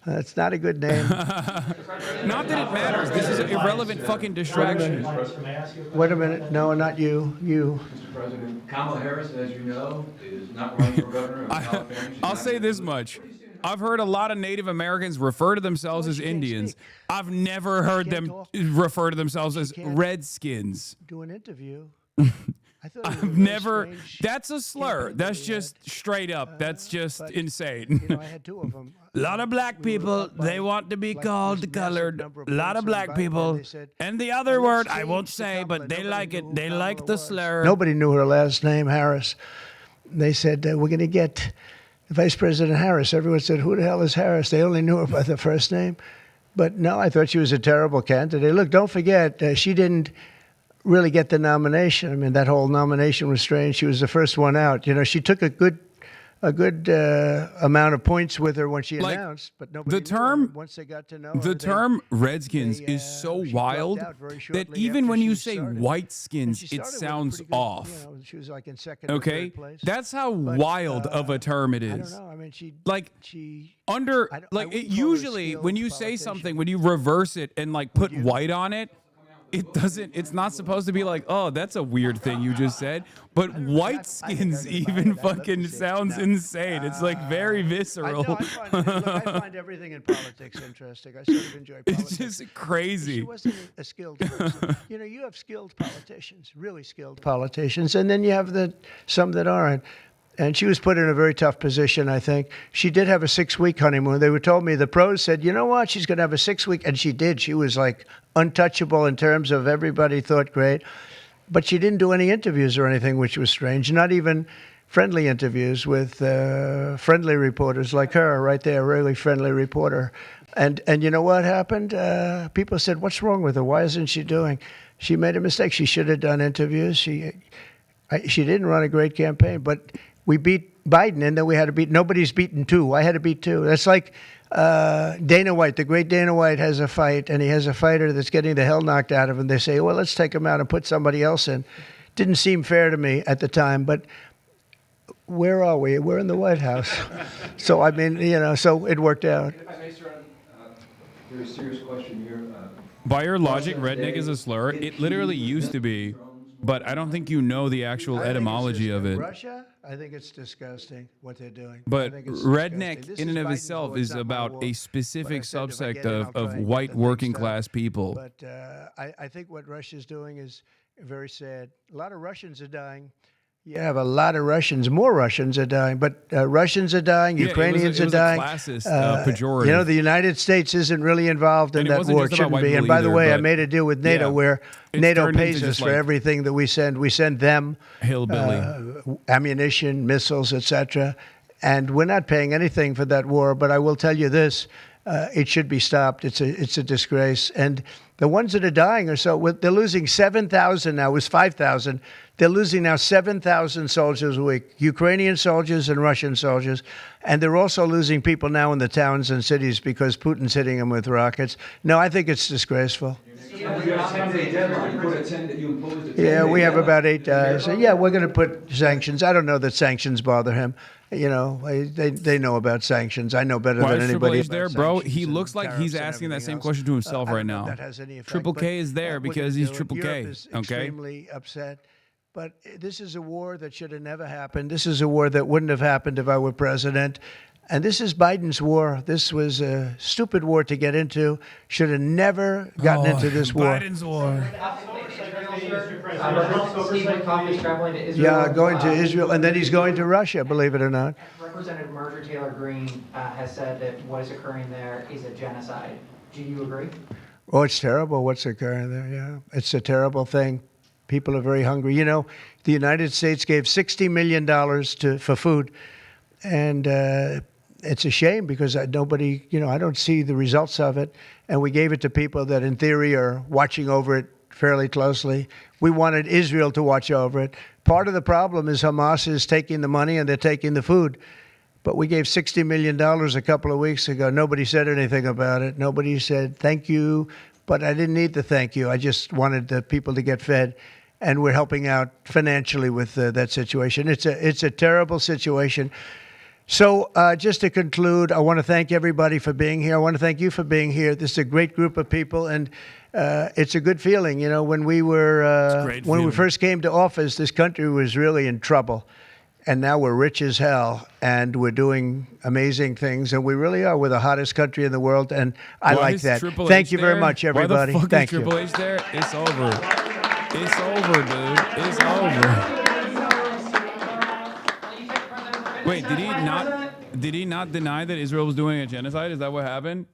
It's not a good name. Not that it matters. This is an irrelevant fucking distraction. Wait a minute. No, not you. You. Mr. President, Kamala Harris, as you know, is not running for governor of California. I'll say this much. I've heard a lot of Native Americans refer to themselves as Indians. I've never heard them refer to themselves as Redskins. Do an interview. I've never. That's a slur. That's just straight up. That's just insane. I had two of them. A lot of black people, they want to be called colored. A lot of black people. And the other word, I won't say, but they like it. They like the slur. Nobody knew her last name, Harris. They said, we're going to get Vice President Harris. Everyone said, who the hell is Harris? They only knew her by the first name. But no, I thought she was a terrible candidate. Look, don't forget, she didn't really get the nomination. That whole nomination was strange. She was the first one out. She took a good amount of points with her when she announced, but nobody knew her. Once they got to know her, the term Redskins is so wild that even when you say white skins, it sounds off. She was in second or third place. That's how wild of a term it is. I don't know. She usually when you say something, when you reverse it and put white on it, it's not supposed to be oh, that's a weird thing you just said. But white skins even fucking sounds insane. It's very visceral. I find everything in politics interesting. I sort of enjoy politics. It's just crazy. She wasn't a skilled person. You have skilled politicians, really skilled politicians, and then you have some that aren't. And she was put in a very tough position, I think. She did have a 6-week honeymoon. They told me, the pros said, you know what, she's going to have a 6-week. And she did. She was untouchable in terms of everybody thought great. But she didn't do any interviews or anything, which was strange. Not even friendly interviews with friendly reporters like her right there, really friendly reporter. And you know what happened? People said, what's wrong with her? Why isn't she doing? She made a mistake. She should have done interviews. She didn't run a great campaign, but we beat Biden, and then we had to beat. Nobody's beaten two. I had to beat two. That's like Dana White. The great Dana White has a fight, and he has a fighter that's getting the hell knocked out of him. They say, well, let's take him out and put somebody else in. Didn't seem fair to me at the time, but where are we? We're in the White House. So, so it worked out. If I may, sir, a very serious question here. By your logic, redneck is a slur. It literally used to be, but I don't think you know the actual etymology of it. Russia? I think it's disgusting what they're doing. But redneck in and of itself is about a specific subsect of white working class people. But I think what Russia's doing is very sad. A lot of Russians are dying. You have a lot of Russians. More Russians are dying, but Russians are dying. Ukrainians are dying. A classist, pejorative. The United States isn't really involved in that war. It shouldn't be. And by the way, I made a deal with NATO where NATO pays us for everything that we send. We send them ammunition, missiles, etc. And we're not paying anything for that war. But I will tell you this. It should be stopped. It's a disgrace. And the ones that are dying are they're losing 7,000 now. It was 5,000. They're losing now 7,000 soldiers a week, Ukrainian soldiers and Russian soldiers. And they're also losing people now in the towns and cities because Putin's hitting them with rockets. No, I think it's disgraceful. Yeah, we have about 8 days. So yeah, we're going to put sanctions. I don't know that sanctions bother him. You know, they know about sanctions. I know better than anybody. Why is there, bro? He looks like he's asking that same question to himself right now. That has any effect, Triple K is there because he's Triple K. Europe is Okay. extremely upset. But this is a war that should have never happened. This is a war that wouldn't have happened if I were president. And this is Biden's war. This was a stupid war to get into. Should have never gotten into this war. Biden's war. Steve Witkoff is traveling to Israel. Yeah, going to Israel, and then he's going to Russia, believe it or not. Representative Marjorie Taylor Greene has said that what is occurring there is a genocide. Do you agree? Oh, it's terrible what's occurring there, yeah. It's a terrible thing. People are very hungry. You know, the United States gave $60 million for food, and it's a shame because nobody, you know, I don't see the results of it, and we gave it to people that in theory are watching over it fairly closely. We wanted Israel to watch over it. Part of the problem is Hamas is taking the money and they're taking the food. But we gave $60 million a couple of weeks ago. Nobody said anything about it. Nobody said thank you, but I didn't need the thank you. I just wanted the people to get fed, and we're helping out financially with that situation. It's a terrible situation. So just to conclude, I want to thank everybody for being here. I want to thank you for being here. This is a great group of people, and it's a good feeling. You know, when we first came to office, this country was really in trouble, and now we're rich as hell, and we're doing amazing things, and we really are. We're the hottest country in the world, and I like that. Thank you very much, everybody. Why the fuck Thank is Triple H there? It's over. It's over, dude. It's over. Wait, did he not deny that Israel was doing a genocide? Is that what happened?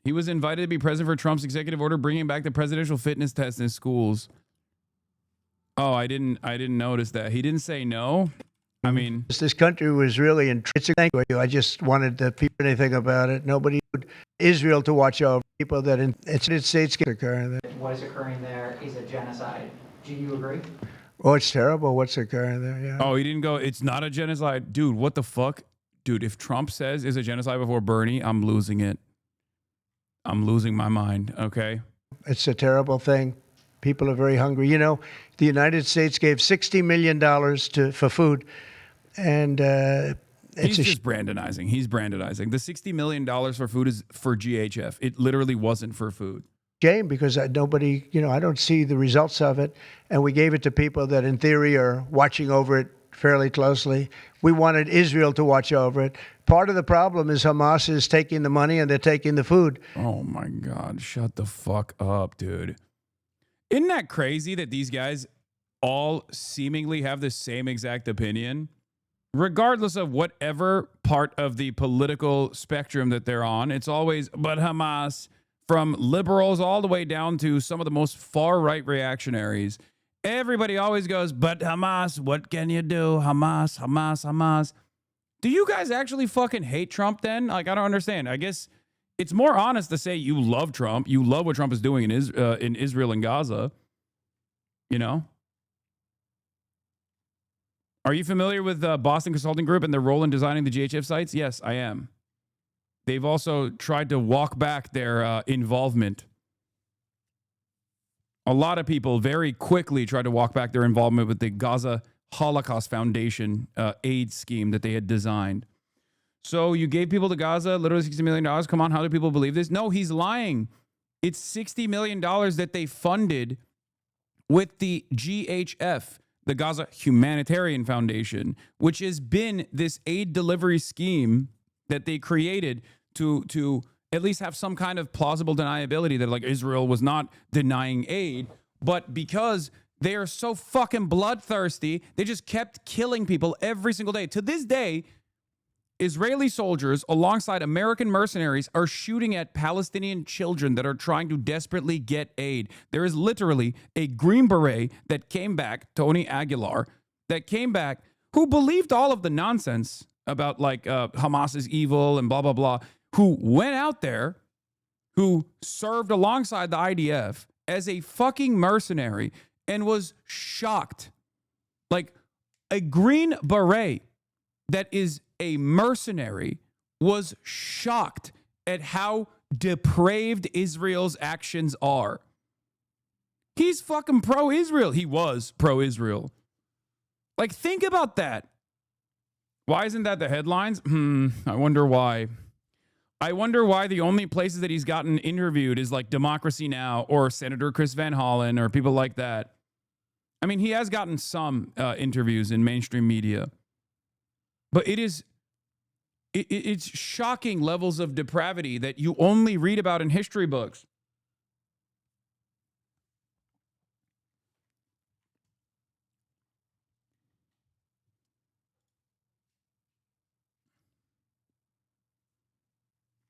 He was invited to be president for Trump's executive order bringing back the presidential fitness test in schools. Oh, I didn't notice that. He didn't say no. I mean, this country was really in. It's a thank you. I just wanted the people anything about it. Nobody, Israel to watch over people that in the United States get occurring. What is occurring there is a genocide. Do you agree? Oh, it's terrible what's occurring there. Yeah. Oh, he didn't go. It's not a genocide, dude. What the fuck, dude? If Trump says it's a genocide before Bernie, I'm losing it. I'm losing my mind. Okay. It's a terrible thing. People are very hungry. You know, the United States gave $60 million for food, and he's just brandonizing. He's brandonizing. The $60 million for food is for GHF. It literally wasn't for food. Shame because nobody, you know, I don't see the results of it, and we gave it to people that in theory are watching over it fairly closely. We wanted Israel to watch over it. Part of the problem is Hamas is taking the money and they're taking the food. Oh my God, shut the fuck up, dude. Isn't that crazy that these guys all seemingly have the same exact opinion? Regardless of whatever part of the political spectrum that they're on, it's always, but Hamas, from liberals all the way down to some of the most far-right reactionaries. Everybody always goes, but Hamas, what can you do? Hamas, Hamas, Hamas. Do you guys actually fucking hate Trump then? Like, I don't understand. I guess it's more honest to say you love Trump. You love what Trump is doing in Israel and Gaza. You know? Are you familiar with Boston Consulting Group and their role in designing the GHF sites? Yes, I am. They've also tried to walk back their involvement. A lot of people very quickly tried to walk back their involvement with the Gaza Holocaust Foundation aid scheme that they had designed. So you gave people to Gaza literally $60 million. Come on, how do people believe this? No, he's lying. It's $60 million that they funded with the GHF, the Gaza Humanitarian Foundation, which has been this aid delivery scheme that they created to at least have some kind of plausible deniability that like Israel was not denying aid, but because they are so fucking bloodthirsty, they just kept killing people every single day. To this day, Israeli soldiers alongside American mercenaries are shooting at Palestinian children that are trying to desperately get aid. There is literally a Green Beret that came back, Tony Aguilar, that came back, who believed all of the nonsense about like Hamas is evil and blah, blah, blah, who went out there, who served alongside the IDF as a fucking mercenary and was shocked. Like a Green Beret that is a mercenary was shocked at how depraved Israel's actions are. He's fucking pro-Israel. He was pro-Israel. Like, think about that. Why isn't that the headlines? I wonder why. I wonder why the only places that he's gotten interviewed is like Democracy Now! Or Senator Chris Van Hollen or people like that. I mean, he has gotten some interviews in mainstream media. But it's shocking levels of depravity that you only read about in history books.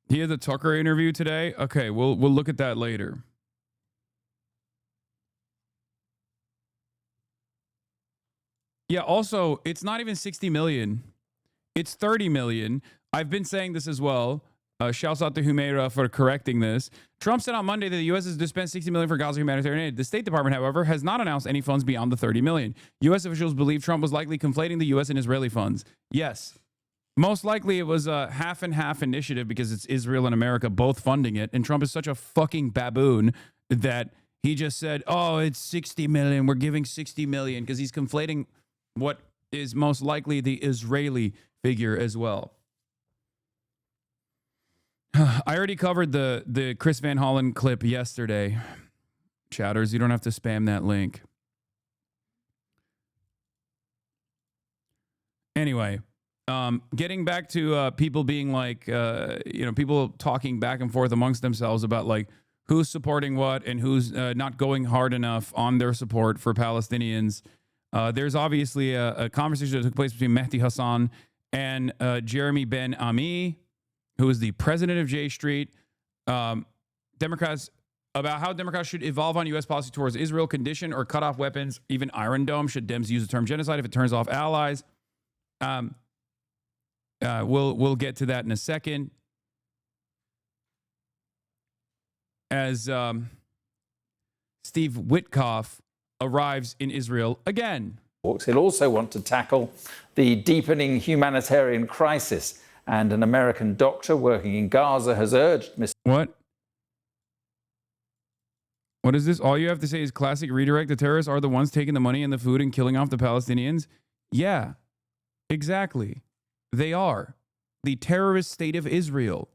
He has a Tucker interview today. Okay, we'll look at that later. Yeah, also, it's not even 60 million. It's 30 million. I've been saying this as well. Shouts out to Humeira for correcting this. Trump said on Monday that the U.S. has dispensed 60 million for Gaza humanitarian aid. The State Department, however, has not announced any funds beyond the 30 million. U.S. officials believe Trump was likely conflating the U.S. and Israeli funds. Yes. Most likely it was a half and half initiative because it's Israel and America both funding it. And Trump is such a fucking baboon that he just said, oh, it's 60 million. We're giving 60 million because he's conflating what is most likely the Israeli figure as well. I already covered the Chris Van Hollen clip yesterday. Chatters, you don't have to spam that link. Anyway, getting back to people being like, people talking back and forth amongst themselves about like who's supporting what and who's not going hard enough on their support for Palestinians. There's obviously a conversation that took place between Mehdi Hasan and Jeremy Ben Ami, who is the president of J Street, Democrats, about how Democrats should evolve on U.S. policy towards Israel, condition or cut off weapons, even Iron Dome. Should Dems use the term genocide if it turns off allies? We'll get to that in a second. As Steve Witkoff arrives in Israel again. He'll also want to tackle the deepening humanitarian crisis. And an American doctor working in Gaza has urged Mr. What? What is this? All you have to say is classic redirect. The terrorists are the ones taking the money and the food and killing off the Palestinians. Yeah, exactly. They are. The terrorist state of Israel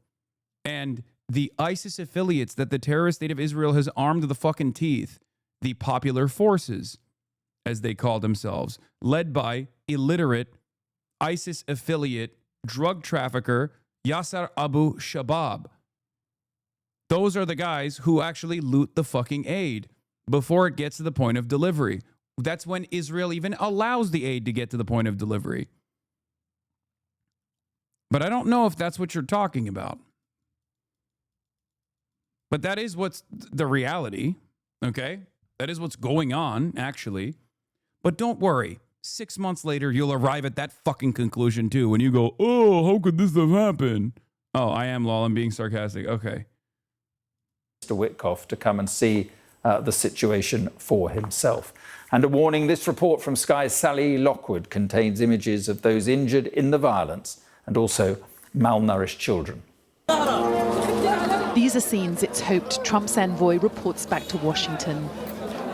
and the ISIS affiliates that the terrorist state of Israel has armed to the fucking teeth. The Popular Forces, as they call themselves, led by illiterate ISIS affiliate drug trafficker Yasser Abu Shabab. Those are the guys who actually loot the fucking aid before it gets to the point of delivery. That's when Israel even allows the aid to get to the point of delivery. But I don't know if that's what you're talking about. But that is what's the reality, okay? That is what's going on, actually. But don't worry. 6 months later, you'll arrive at that fucking conclusion, too, when you go, oh, how could this have happened? Oh, I am, lol, I'm being sarcastic. Okay. Mr. Witkoff to come and see the situation for himself. And a warning, this report from Sky's Sally Lockwood contains images of those injured in the violence and also malnourished children. These are scenes it's hoped Trump's envoy reports back to Washington.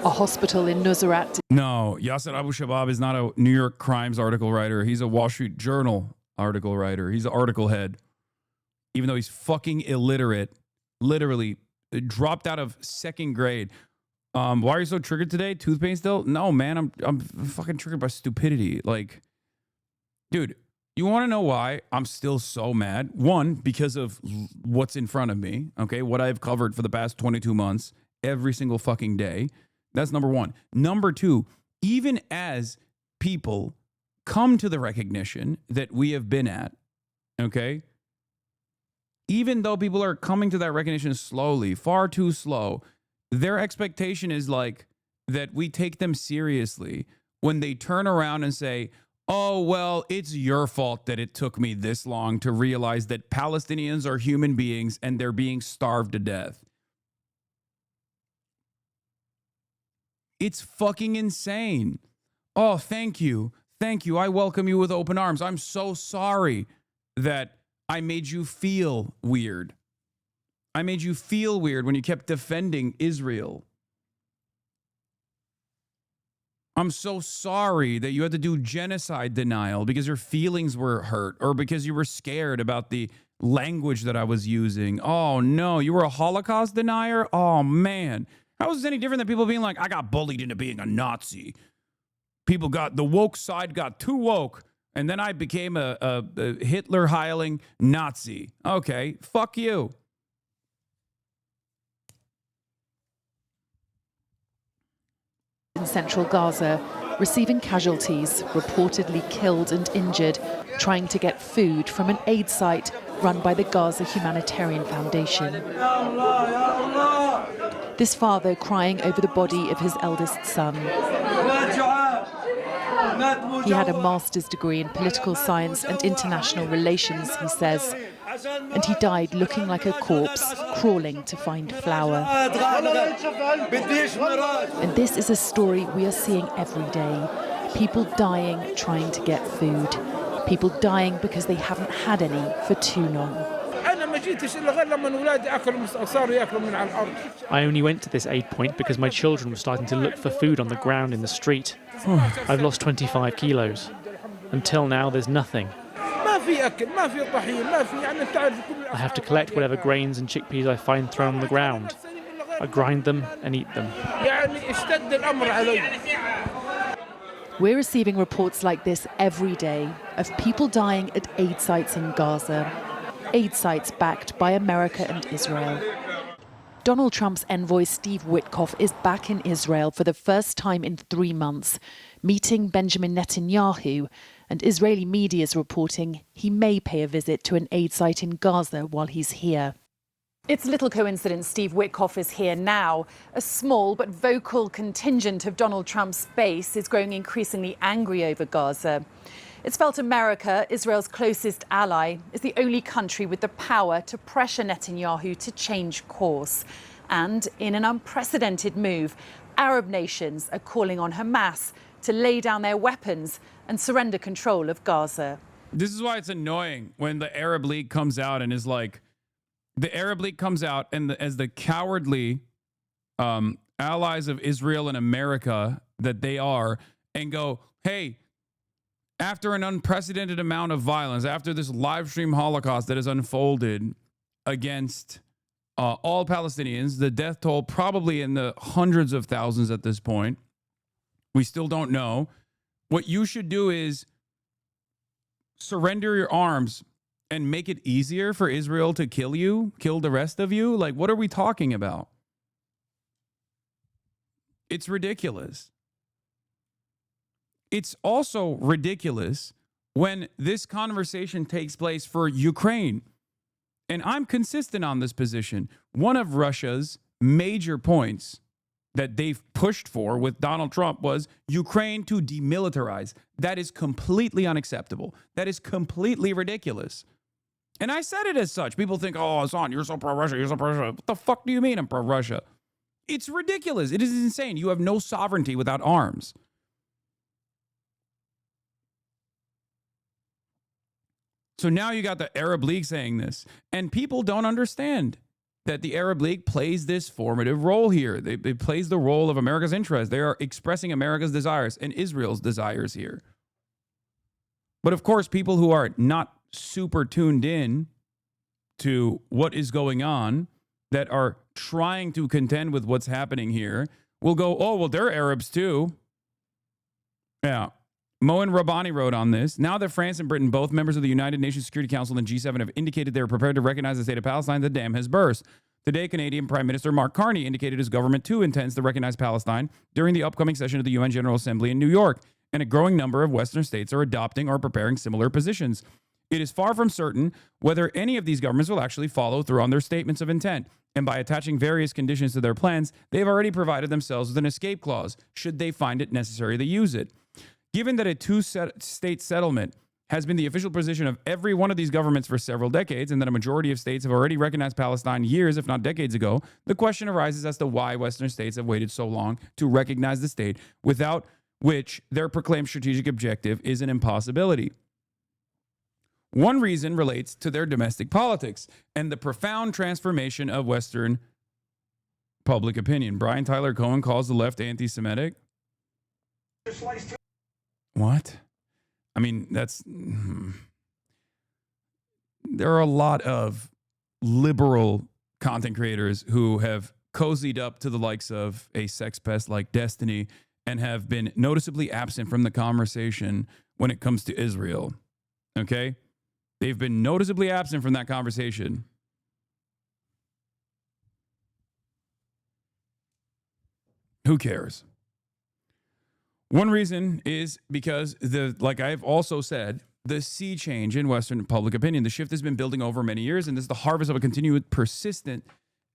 A hospital in Nusrat. No, Yasser Abu Shabab is not a New York Crimes article writer. He's a Wall Street Journal article writer. He's an article head. Even though he's fucking illiterate, literally dropped out of second grade. Why are you so triggered today? Tooth pain still? No, man, I'm fucking triggered by stupidity. Like, dude, you want to know why I'm still so mad? One, because of what's in front of me, okay? What I've covered for the past 22 months, every single fucking day. That's number one. Number two, even as people come to the recognition that we have been at, okay? Even though people are coming to that recognition slowly, far too slow, their expectation is like that we take them seriously when they turn around and say, oh, well, it's your fault that it took me this long to realize that Palestinians are human beings and they're being starved to death. It's fucking insane. Oh, thank you. Thank you. I welcome you with open arms. I'm so sorry that I made you feel weird. I made you feel weird when you kept defending Israel. I'm so sorry that you had to do genocide denial because your feelings were hurt or because you were scared about the language that I was using. Oh, no, you were a Holocaust denier? Oh, man. How is this any different than people being like, I got bullied into being a Nazi? People got, the woke side got too woke, and then I became a Hitler-heiling Nazi. Okay, fuck you. In central Gaza, receiving casualties, reportedly killed and injured, trying to get food from an aid site run by the Gaza Humanitarian Foundation. This father crying over the body of his eldest son. He had a master's degree in political science and international relations, he says, and he died looking like a corpse, crawling to find flour. And this is a story we are seeing every day. People dying trying to get food. People dying because they haven't had any for too long. I only went to this aid point because my children were starting to look for food on the ground in the street. I've lost 25 kilos. Until now, there's nothing. I have to collect whatever grains and chickpeas I find thrown on the ground. I grind them and eat them. We're receiving reports like this every day of people dying at aid sites in Gaza. Aid sites backed by America and Israel. Donald Trump's envoy Steve Witkoff is back in Israel for the first time in 3 months, meeting Benjamin Netanyahu, and Israeli media is reporting he may pay a visit to an aid site in Gaza while he's here. It's little coincidence Steve Witkoff is here now. A small but vocal contingent of Donald Trump's base is growing increasingly angry over Gaza. It's felt America, Israel's closest ally, is the only country with the power to pressure Netanyahu to change course. And in an unprecedented move, Arab nations are calling on Hamas to lay down their weapons and surrender control of Gaza. This is why it's annoying when the Arab League comes out and is like, the Arab League comes out and as the cowardly allies of Israel and America that they are, and go, hey, after an unprecedented amount of violence, after this live stream Holocaust that has unfolded against all Palestinians, the death toll probably in the hundreds of thousands at this point, we still don't know. What you should do is surrender your arms and make it easier for Israel to kill you, kill the rest of you. Like, what are we talking about? It's ridiculous. It's also ridiculous when this conversation takes place for Ukraine. And I'm consistent on this position. One of Russia's major points that they've pushed for with Donald Trump was Ukraine to demilitarize. That is completely unacceptable. That is completely ridiculous. And I said it as such. People think, oh, Hasan, you're so pro-Russia, you're so pro-Russia. What the fuck do you mean I'm pro-Russia? It's ridiculous. It is insane. You have no sovereignty without arms. So now you got the Arab League saying this. And people don't understand that the Arab League plays this formative role here. They plays the role of America's interest. They are expressing America's desires and Israel's desires here. But of course, people who are not super tuned in to what is going on, that are trying to contend with what's happening here, will go, oh, well, they're Arabs too. Yeah. Moen Rabbani wrote on this. Now that France and Britain, both members of the United Nations Security Council and G7, have indicated they are prepared to recognize the state of Palestine, the dam has burst. Today, Canadian Prime Minister Mark Carney indicated his government too intends to recognize Palestine during the upcoming session of the UN General Assembly in New York, and a growing number of Western states are adopting or preparing similar positions. It is far from certain whether any of these governments will actually follow through on their statements of intent, and by attaching various conditions to their plans, they've already provided themselves with an escape clause, should they find it necessary to use it. Given that a two-state settlement has been the official position of every one of these governments for several decades, and that a majority of states have already recognized Palestine years, if not decades ago, the question arises as to why Western states have waited so long to recognize the state, without which their proclaimed strategic objective is an impossibility. One reason relates to their domestic politics and the profound transformation of Western public opinion. Brian Tyler Cohen calls the left anti-Semitic. What? I mean, there are a lot of liberal content creators who have cozied up to the likes of a sex pest like Destiny and have been noticeably absent from the conversation when it comes to Israel. Okay? They've been noticeably absent from that conversation. Who cares? One reason is because, like I've also said, the sea change in Western public opinion. The shift has been building over many years, and this is the harvest of a continued, persistent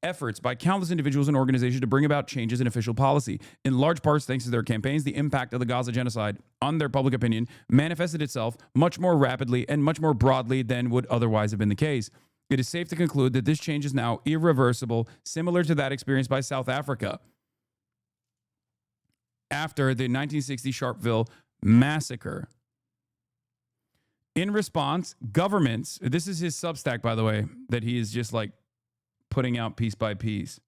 efforts by countless individuals and organizations to bring about changes in official policy. In large parts, thanks to their campaigns, the impact of the Gaza genocide on their public opinion manifested itself much more rapidly and much more broadly than would otherwise have been the case. It is safe to conclude that this change is now irreversible, similar to that experienced by South Africa after the 1960 Sharpeville massacre. In response, governments, this is his Substack, by the way, that he is just like putting out piece by piece.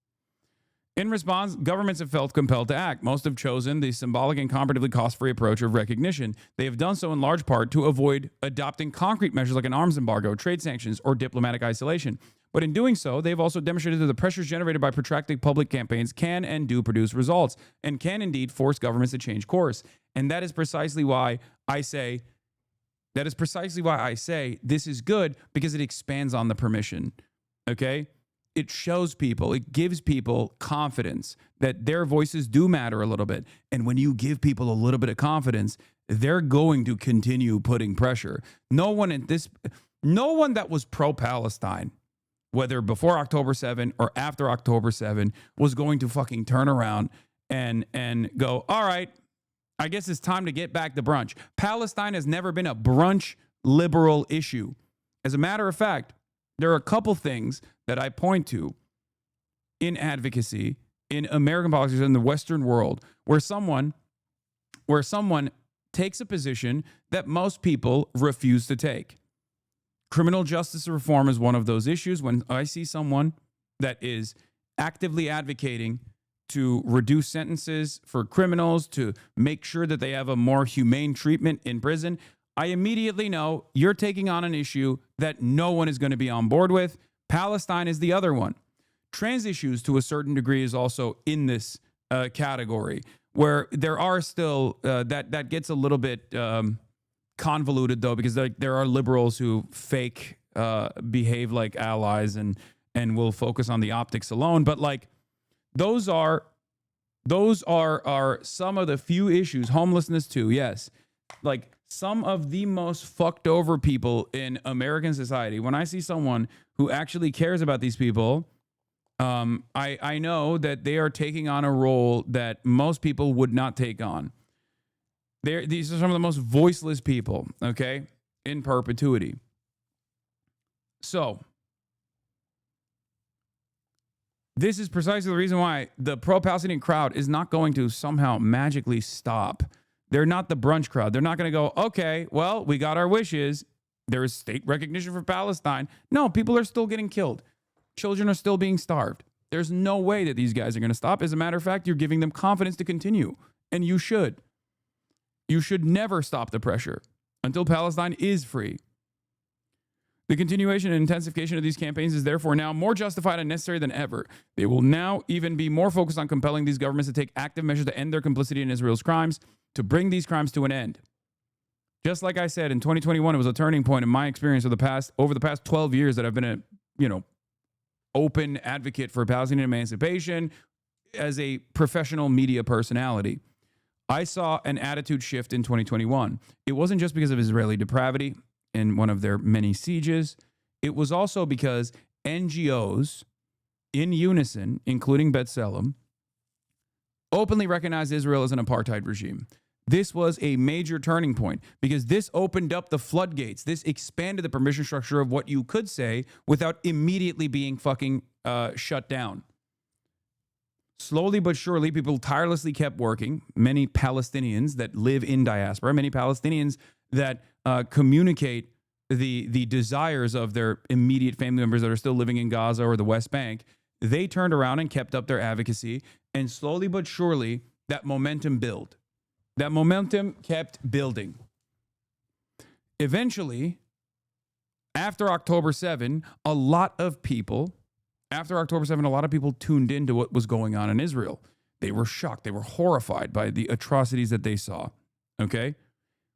In response, governments have felt compelled to act. Most have chosen the symbolic and comparatively cost-free approach of recognition. They have done so in large part to avoid adopting concrete measures like an arms embargo, trade sanctions, or diplomatic isolation. But in doing so, they've also demonstrated that the pressures generated by protracted public campaigns can and do produce results, and can indeed force governments to change course. And that is precisely why I say this is good, because it expands on the permission. Okay? It shows people, it gives people confidence that their voices do matter a little bit. And when you give people a little bit of confidence, they're going to continue putting pressure. No one that was pro-Palestine, whether before October 7 or after October 7, was going to fucking turn around and go, all right, I guess it's time to get back to brunch. Palestine has never been a brunch liberal issue. As a matter of fact, there are a couple things that I point to in advocacy, in American politics, in the Western world, where someone takes a position that most people refuse to take. Criminal justice reform is one of those issues. When I see someone that is actively advocating to reduce sentences for criminals, to make sure that they have a more humane treatment in prison, I immediately know you're taking on an issue that no one is going to be on board with. Palestine is the other one. Trans issues, to a certain degree, is also in this category, where there are still, that gets a little bit convoluted, though, because there are liberals who fake behave like allies and will focus on the optics alone. But like, those are some of the few issues. Homelessness too, yes. Like, some of the most fucked over people in American society. When I see someone who actually cares about these people, I know that they are taking on a role that most people would not take on. These are some of the most voiceless people, okay, in perpetuity. So, this is precisely the reason why the pro-Palestinian crowd is not going to somehow magically stop. They're not the brunch crowd. They're not going to go, okay, well, we got our wishes. There is state recognition for Palestine. No, people are still getting killed. Children are still being starved. There's no way that these guys are going to stop. As a matter of fact, you're giving them confidence to continue. And you should. You should never stop the pressure until Palestine is free. The continuation and intensification of these campaigns is therefore now more justified and necessary than ever. They will now even be more focused on compelling these governments to take active measures to end their complicity in Israel's crimes, to bring these crimes to an end. Just like I said, in 2021, it was a turning point in my experience over the past 12 years that I've been a, open advocate for Palestinian emancipation as a professional media personality. I saw an attitude shift in 2021. It wasn't just because of Israeli depravity in one of their many sieges. It was also because NGOs in unison, including B'Tselem, openly recognized Israel as an apartheid regime. This was a major turning point because this opened up the floodgates. This expanded the permission structure of what you could say without immediately being fucking shut down. Slowly but surely, people tirelessly kept working. Many Palestinians that live in diaspora, many Palestinians that communicate the desires of their immediate family members that are still living in Gaza or the West Bank, they turned around and kept up their advocacy. And slowly but surely, that momentum built. That momentum kept building. Eventually, after October 7, a lot of people tuned into what was going on in Israel. They were shocked. They were horrified by the atrocities that they saw. Okay?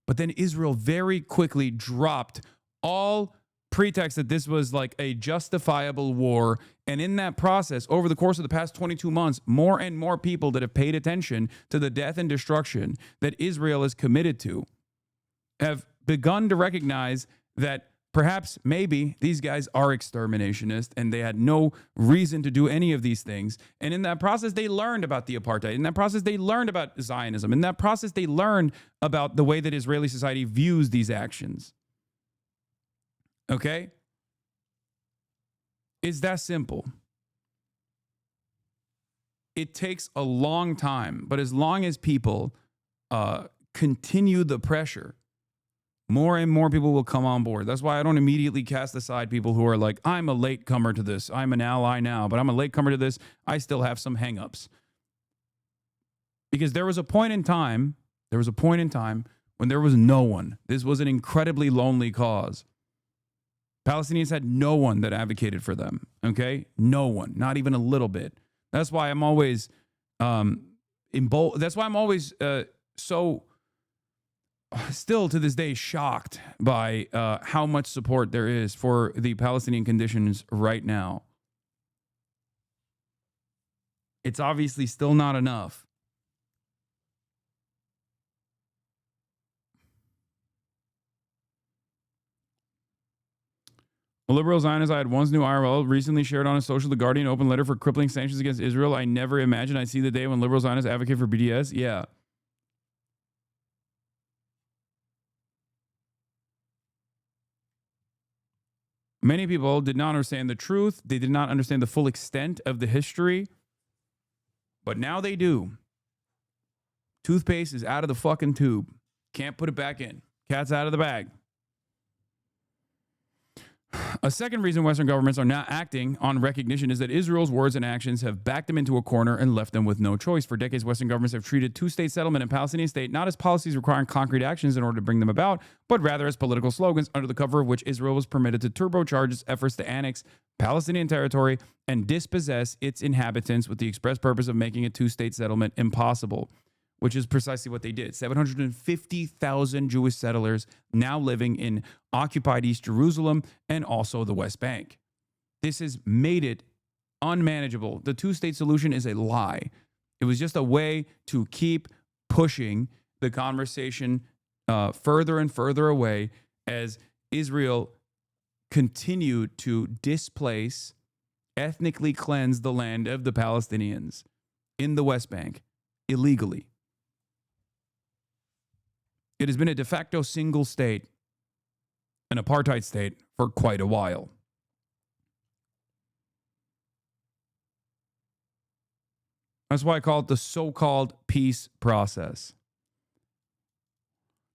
But then Israel very quickly dropped all pretext that this was like a justifiable war. And in that process, over the course of the past 22 months, more and more people that have paid attention to the death and destruction that Israel is committed to have begun to recognize that perhaps maybe these guys are exterminationists and they had no reason to do any of these things. And in that process, they learned about the apartheid. In that process, they learned about Zionism. In that process, they learned about the way that Israeli society views these actions. Okay? It's that simple. It takes a long time, but as long as people continue the pressure, more and more people will come on board. That's why I don't immediately cast aside people who are like, I'm a latecomer to this. I'm an ally now, but I'm a latecomer to this. I still have some hangups. Because there was a point in time when there was no one. This was an incredibly lonely cause. Palestinians had no one that advocated for them, okay? No one, not even a little bit. That's why I'm always so still to this day shocked by how much support there is for the Palestinian conditions right now. It's obviously still not enough. A liberal Zionist I had once knew IRL recently shared on his social The Guardian open letter for crippling sanctions against Israel. I never imagined I'd see the day when liberal Zionists advocate for BDS. Yeah. Many people did not understand the truth. They did not understand the full extent of the history. But now they do. Toothpaste is out of the fucking tube. Can't put it back in. Cat's out of the bag. A second reason Western governments are not acting on recognition is that Israel's words and actions have backed them into a corner and left them with no choice. For decades, Western governments have treated two-state settlement and Palestinian state not as policies requiring concrete actions in order to bring them about, but rather as political slogans under the cover of which Israel was permitted to turbocharge its efforts to annex Palestinian territory and dispossess its inhabitants with the express purpose of making a two-state settlement impossible, which is precisely what they did. 750,000 Jewish settlers now living in occupied East Jerusalem and also the West Bank. This has made it unmanageable. The two-state solution is a lie. It was just a way to keep pushing the conversation further and further away as Israel continued to displace, ethnically cleanse the land of the Palestinians in the West Bank illegally. It has been a de facto single state, an apartheid state, for quite a while. That's why I call it the so-called peace process.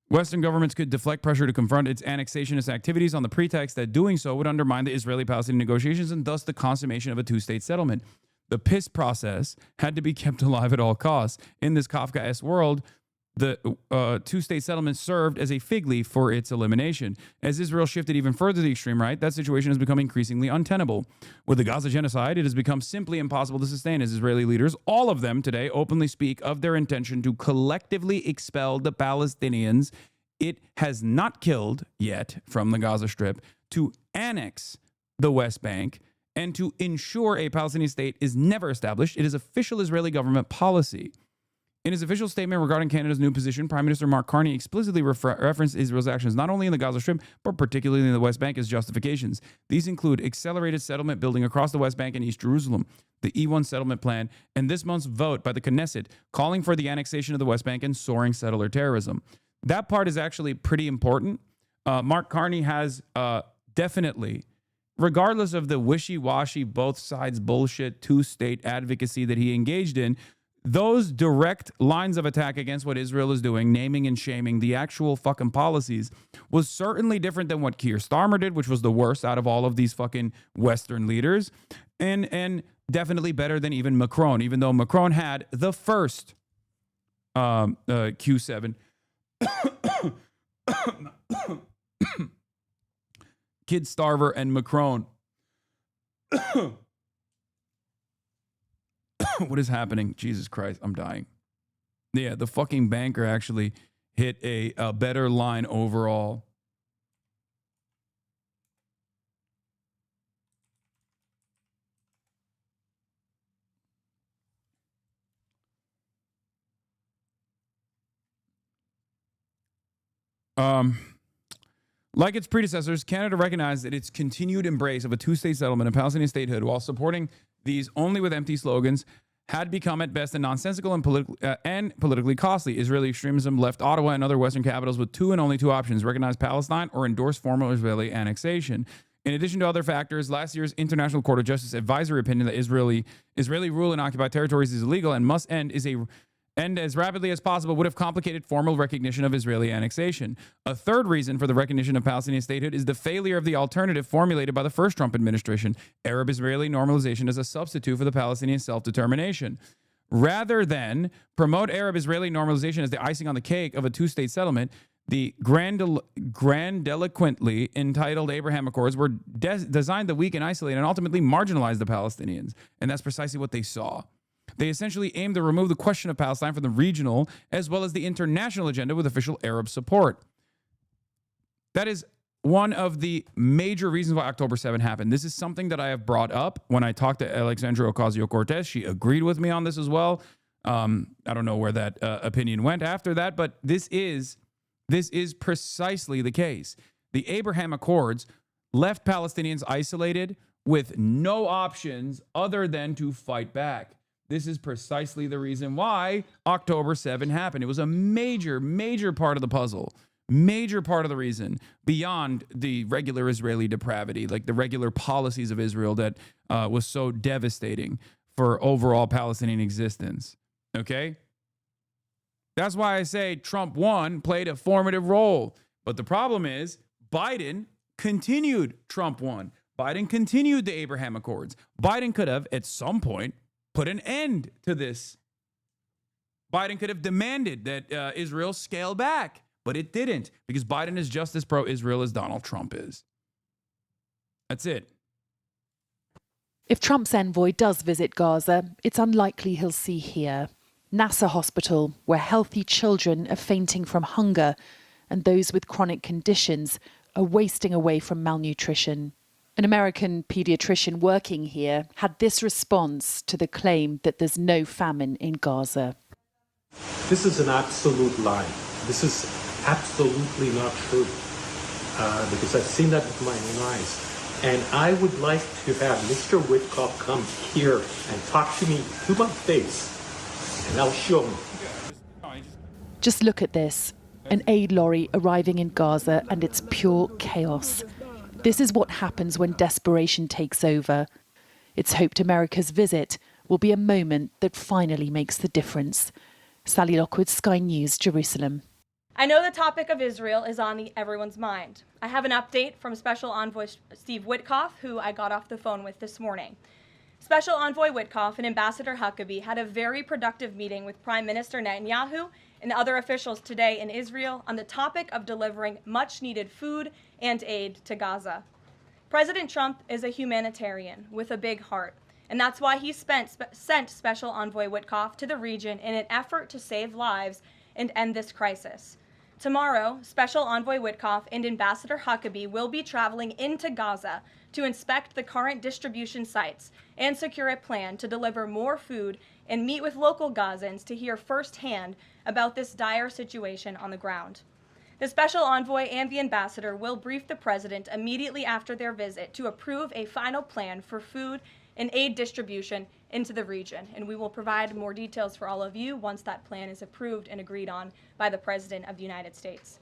Western governments could deflect pressure to confront its annexationist activities on the pretext that doing so would undermine the Israeli-Palestinian negotiations and thus the consummation of a two-state settlement. The peace process had to be kept alive at all costs. In this Kafkaesque world, the two-state settlement served as a fig leaf for its elimination. As Israel shifted even further to the extreme right, that situation has become increasingly untenable. With the Gaza genocide, it has become simply impossible to sustain as Israeli leaders, all of them today, openly speak of their intention to collectively expel the Palestinians it has not killed yet from the Gaza Strip, to annex the West Bank, and to ensure a Palestinian state is never established. It is official Israeli government policy. In his official statement regarding Canada's new position, Prime Minister Mark Carney explicitly referenced Israel's actions not only in the Gaza Strip, but particularly in the West Bank as justifications. These include accelerated settlement building across the West Bank and East Jerusalem, the E1 settlement plan, and this month's vote by the Knesset calling for the annexation of the West Bank and soaring settler terrorism. That part is actually pretty important. Mark Carney has definitely, regardless of the wishy-washy, both sides bullshit, two-state advocacy that he engaged in, those direct lines of attack against what Israel is doing, naming and shaming, the actual fucking policies, was certainly different than what Keir Starmer did, which was the worst out of all of these fucking Western leaders, and definitely better than even Macron, even though Macron had the first Q7. Kid Starver and Macron. What is happening? Jesus Christ, I'm dying. Yeah, the fucking banker actually hit a better line overall. Like its predecessors, Canada recognized that its continued embrace of a two-state settlement and Palestinian statehood while supporting these only with empty slogans had become at best a nonsensical and politically costly. Israeli extremism left Ottawa and other Western capitals with two and only two options: recognize Palestine or endorse formal Israeli annexation. In addition to other factors, last year's International Court of Justice advisory opinion that Israeli rule in occupied territories is illegal and must end as rapidly as possible would have complicated formal recognition of Israeli annexation. A third reason for the recognition of Palestinian statehood is the failure of the alternative formulated by the first Trump administration, Arab-Israeli normalization as a substitute for the Palestinian self-determination. Rather than promote Arab-Israeli normalization as the icing on the cake of a two-state settlement, the grandiloquently entitled Abraham Accords were designed to weaken, isolate, and ultimately marginalize the Palestinians. And that's precisely what they saw. They essentially aimed to remove the question of Palestine from the regional as well as the international agenda with official Arab support. That is one of the major reasons why October 7 happened. This is something that I have brought up when I talked to Alexandria Ocasio-Cortez. She agreed with me on this as well. I don't know where that opinion went after that, but this is precisely the case. The Abraham Accords left Palestinians isolated with no options other than to fight back. This is precisely the reason why October 7 happened. It was a major, major part of the puzzle, major part of the reason beyond the regular Israeli depravity, like the regular policies of Israel that was so devastating for overall Palestinian existence. Okay? That's why I say Trump 1 played a formative role. But the problem is Biden continued Trump 1. Biden continued the Abraham Accords. Biden could have, at some point, put an end to this. Biden could have demanded that Israel scale back, but it didn't, because Biden is just as pro-Israel as Donald Trump is. That's it. If Trump's envoy does visit Gaza, it's unlikely he'll see here Nasser Hospital, where healthy children are fainting from hunger and those with chronic conditions are wasting away from malnutrition. An American pediatrician working here had this response to the claim that there's no famine in Gaza. This is an absolute lie. This is absolutely not true, because I've seen that with my own eyes. And I would like to have Mr. Witkoff come here and talk to me to my face, and I'll show him. Just look at this, an aid lorry arriving in Gaza, and it's pure chaos. This is what happens when desperation takes over. It's hoped America's visit will be a moment that finally makes the difference. Sally Lockwood, Sky News, Jerusalem. I know the topic of Israel is on everyone's mind. I have an update from Special Envoy Steve Witkoff, who I got off the phone with this morning. Special Envoy Witkoff and Ambassador Huckabee had a very productive meeting with Prime Minister Netanyahu and other officials today in Israel on the topic of delivering much-needed food and aid to Gaza. President Trump is a humanitarian with a big heart, and that's why he sent Special Envoy Witkoff to the region in an effort to save lives and end this crisis. Tomorrow, Special Envoy Witkoff and Ambassador Huckabee will be traveling into Gaza to inspect the current distribution sites and secure a plan to deliver more food and meet with local Gazans to hear firsthand about this dire situation on the ground. The special envoy and the ambassador will brief the president immediately after their visit to approve a final plan for food and aid distribution into the region. And we will provide more details for all of you once that plan is approved and agreed on by the President of the United States.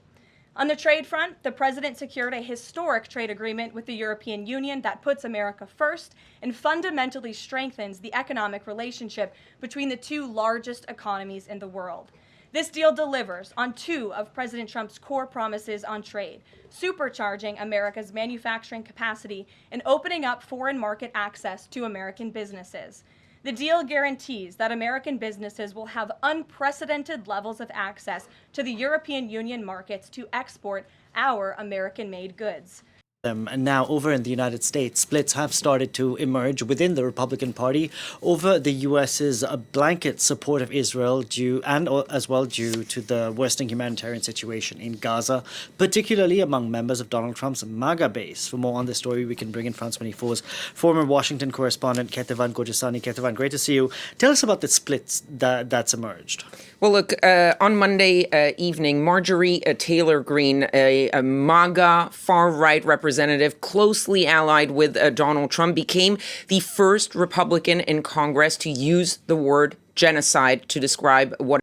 On the trade front, the president secured a historic trade agreement with the European Union that puts America first and fundamentally strengthens the economic relationship between the two largest economies in the world. This deal delivers on two of President Trump's core promises on trade, supercharging America's manufacturing capacity and opening up foreign market access to American businesses. The deal guarantees that American businesses will have unprecedented levels of access to the European Union markets to export our American-made goods. And now over in the United States, splits have started to emerge within the Republican Party over the U.S.'s blanket support of Israel as well due to the worsening humanitarian situation in Gaza, particularly among members of Donald Trump's MAGA base. For more on this story, we can bring in France 24's former Washington correspondent Ketevan Gojasani. Ketevan, great to see you. Tell us about the splits that's emerged. Well, look, on Monday evening, Marjorie Taylor Greene, a MAGA far-right representative closely allied with Donald Trump, became the first Republican in Congress to use the word genocide to describe what.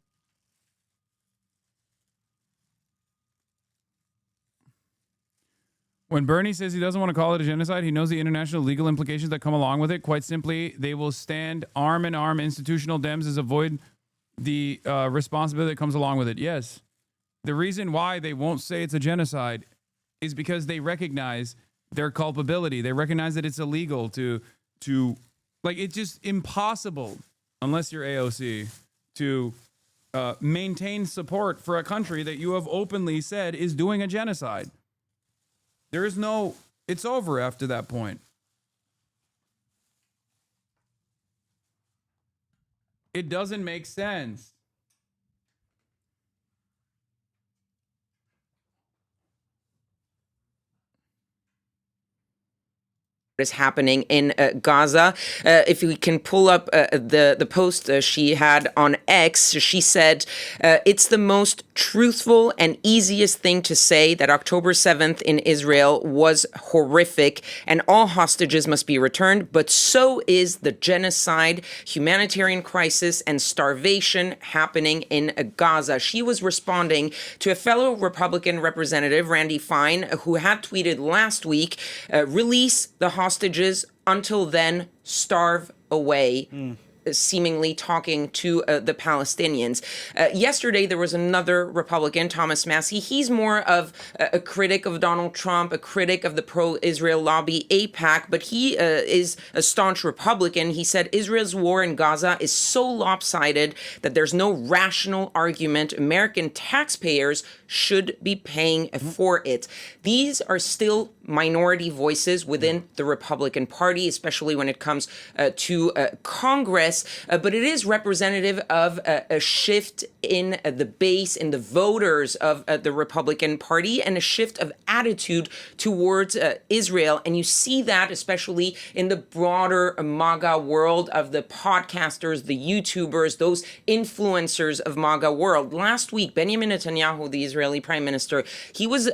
When Bernie says he doesn't want to call it a genocide, he knows the international legal implications that come along with it. Quite simply, they will stand arm in arm. Institutional Dems avoid the responsibility that comes along with it. Yes. The reason why they won't say it's a genocide is because they recognize their culpability. They recognize that it's illegal to like, it's just impossible, unless you're AOC, to maintain support for a country that you have openly said is doing a genocide. There is no, it's over after that point. It doesn't make sense. Is happening in Gaza. If we can pull up the post she had on X, she said, it's the most truthful and easiest thing to say that October 7th in Israel was horrific and all hostages must be returned, but so is the genocide, humanitarian crisis, and starvation happening in Gaza. She was responding to a fellow Republican representative, Randy Fine, who had tweeted last week, release the hostages, until then starve away. Seemingly talking to the Palestinians. Yesterday, there was another Republican, Thomas Massie. He's more of a critic of Donald Trump, a critic of the pro-Israel lobby, AIPAC, but he is a staunch Republican. He said Israel's war in Gaza is so lopsided that there's no rational argument American taxpayers should be paying for it. These are still minority voices within the Republican Party, especially when it comes to Congress, but it is representative of a shift in the base, in the voters of the Republican Party, and a shift of attitude towards Israel. And you see that especially in the broader MAGA world of the podcasters, the YouTubers, those influencers of MAGA world. Last week, Benjamin Netanyahu, the Israeli prime minister, he was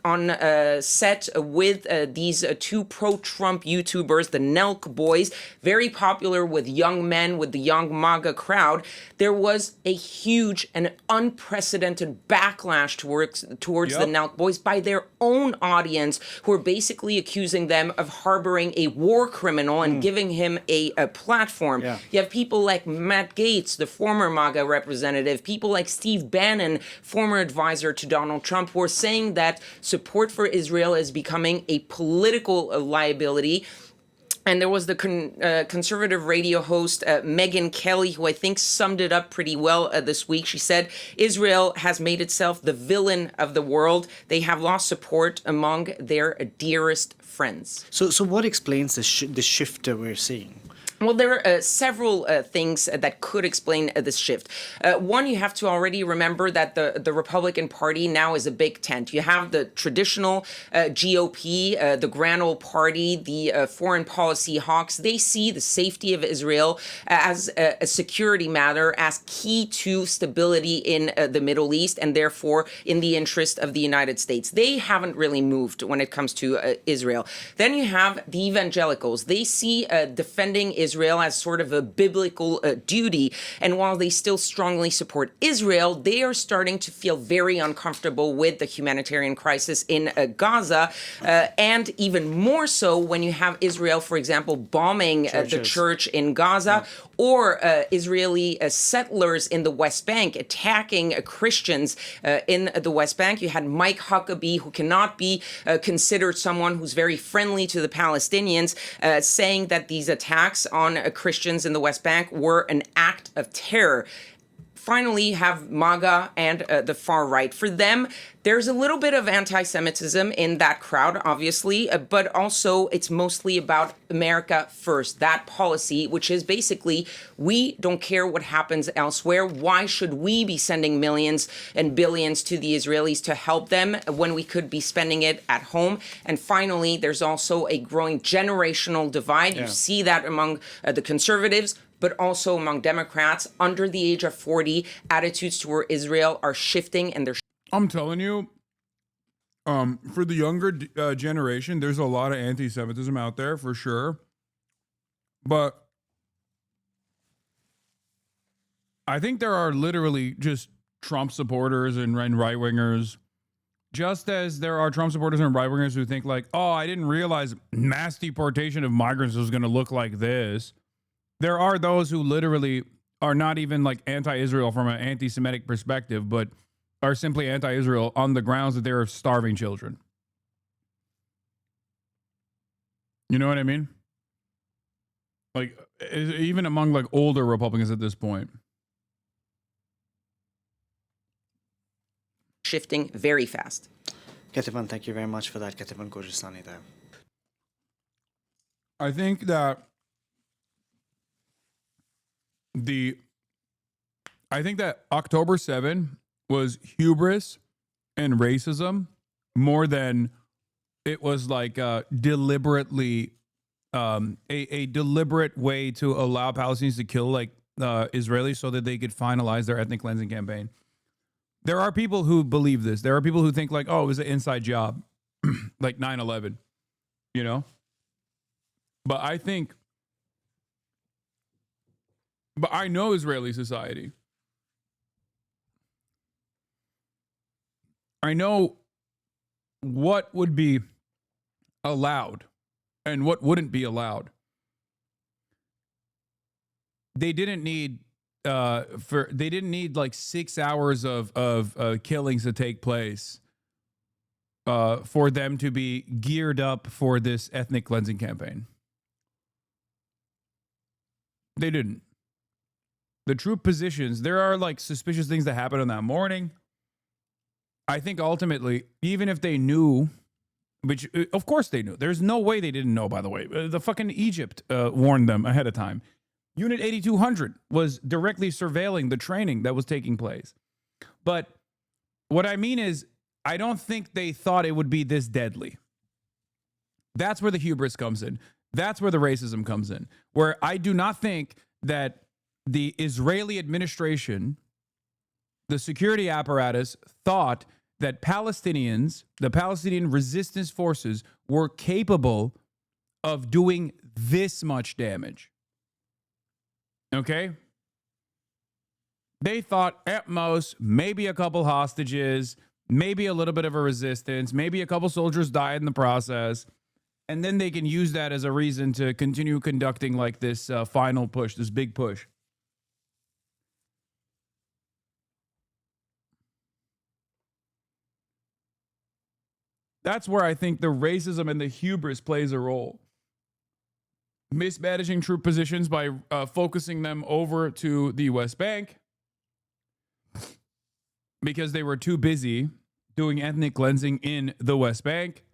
on set with these two pro-Trump YouTubers, the Nelk boys, very popular with young men, with the young MAGA crowd. There was a huge and unprecedented backlash towards the Nelk boys by their own audience, who are basically accusing them of harboring a war criminal and giving him a platform. You have people like Matt Gaetz, the former MAGA representative, people like Steve Bannon, former advisor to Donald Trump, who are saying that support for Israel is becoming a political liability. And there was the conservative radio host, Megyn Kelly, who I think summed it up pretty well this week. She said, Israel has made itself the villain of the world. They have lost support among their dearest friends. So what explains the shift that we're seeing? Well, there are several things that could explain this shift. One, you have to already remember that the Republican Party now is a big tent. You have the traditional GOP, the Grand Old Party, the foreign policy hawks. They see the safety of Israel as a security matter, as key to stability in the Middle East, and therefore in the interest of the United States. They haven't really moved when it comes to Israel. Then you have the evangelicals. They see defending Israel as sort of a biblical duty. And while they still strongly support Israel, they are starting to feel very uncomfortable with the humanitarian crisis in Gaza. And even more so when you have Israel, for example, bombing the church in Gaza, or Israeli settlers in the West Bank attacking Christians in the West Bank. You had Mike Huckabee, who cannot be considered someone who's very friendly to the Palestinians, saying that these attacks on Christians in the West Bank were an act of terror. Finally, you have MAGA and the far right. For them, there's a little bit of anti-Semitism in that crowd, obviously, but also it's mostly about America first, that policy, which is basically, we don't care what happens elsewhere. Why should we be sending millions and billions to the Israelis to help them when we could be spending it at home? And finally, there's also a growing generational divide. You see that among the conservatives, but also among Democrats under the age of 40, attitudes toward Israel are shifting, and they're. I'm telling you, for the younger generation, there's a lot of anti-Semitism out there for sure. But I think there are literally just Trump supporters and right-wingers, just as there are Trump supporters and right-wingers who think like, oh, I didn't realize mass deportation of migrants was going to look like this. There are those who literally are not even like anti-Israel from an anti-Semitic perspective, but are simply anti-Israel on the grounds that they're starving children. You know what I mean? Like, even among like older Republicans at this point. Shifting very fast. Kativan, thank you very much for that. Kativan Gojasani there. I think that October 7 was hubris and racism more than it was like deliberately a deliberate way to allow Palestinians to kill like Israelis so that they could finalize their ethnic cleansing campaign. There are people who believe this. There are people who think like, oh, it was an inside job, like 9/11, you know? But I know Israeli society. I know what would be allowed and what wouldn't be allowed. They didn't need like 6 hours of killings to take place for them to be geared up for this ethnic cleansing campaign. They didn't. The troop positions, there are like suspicious things that happened on that morning. I think ultimately, even if they knew, which of course they knew, there's no way they didn't know, by the way. The fucking Egypt warned them ahead of time. Unit 8200 was directly surveilling the training that was taking place. But what I mean is, I don't think they thought it would be this deadly. That's where the hubris comes in. That's where the racism comes in. Where I do not think that the Israeli administration, the security apparatus, thought that Palestinians, the Palestinian resistance forces, were capable of doing this much damage. Okay? They thought at most maybe a couple hostages, maybe a little bit of a resistance, maybe a couple soldiers died in the process, and then they can use that as a reason to continue conducting like this final push, this big push. That's where I think the racism and the hubris plays a role. Mismanaging troop positions by focusing them over to the West Bank because they were too busy doing ethnic cleansing in the West Bank.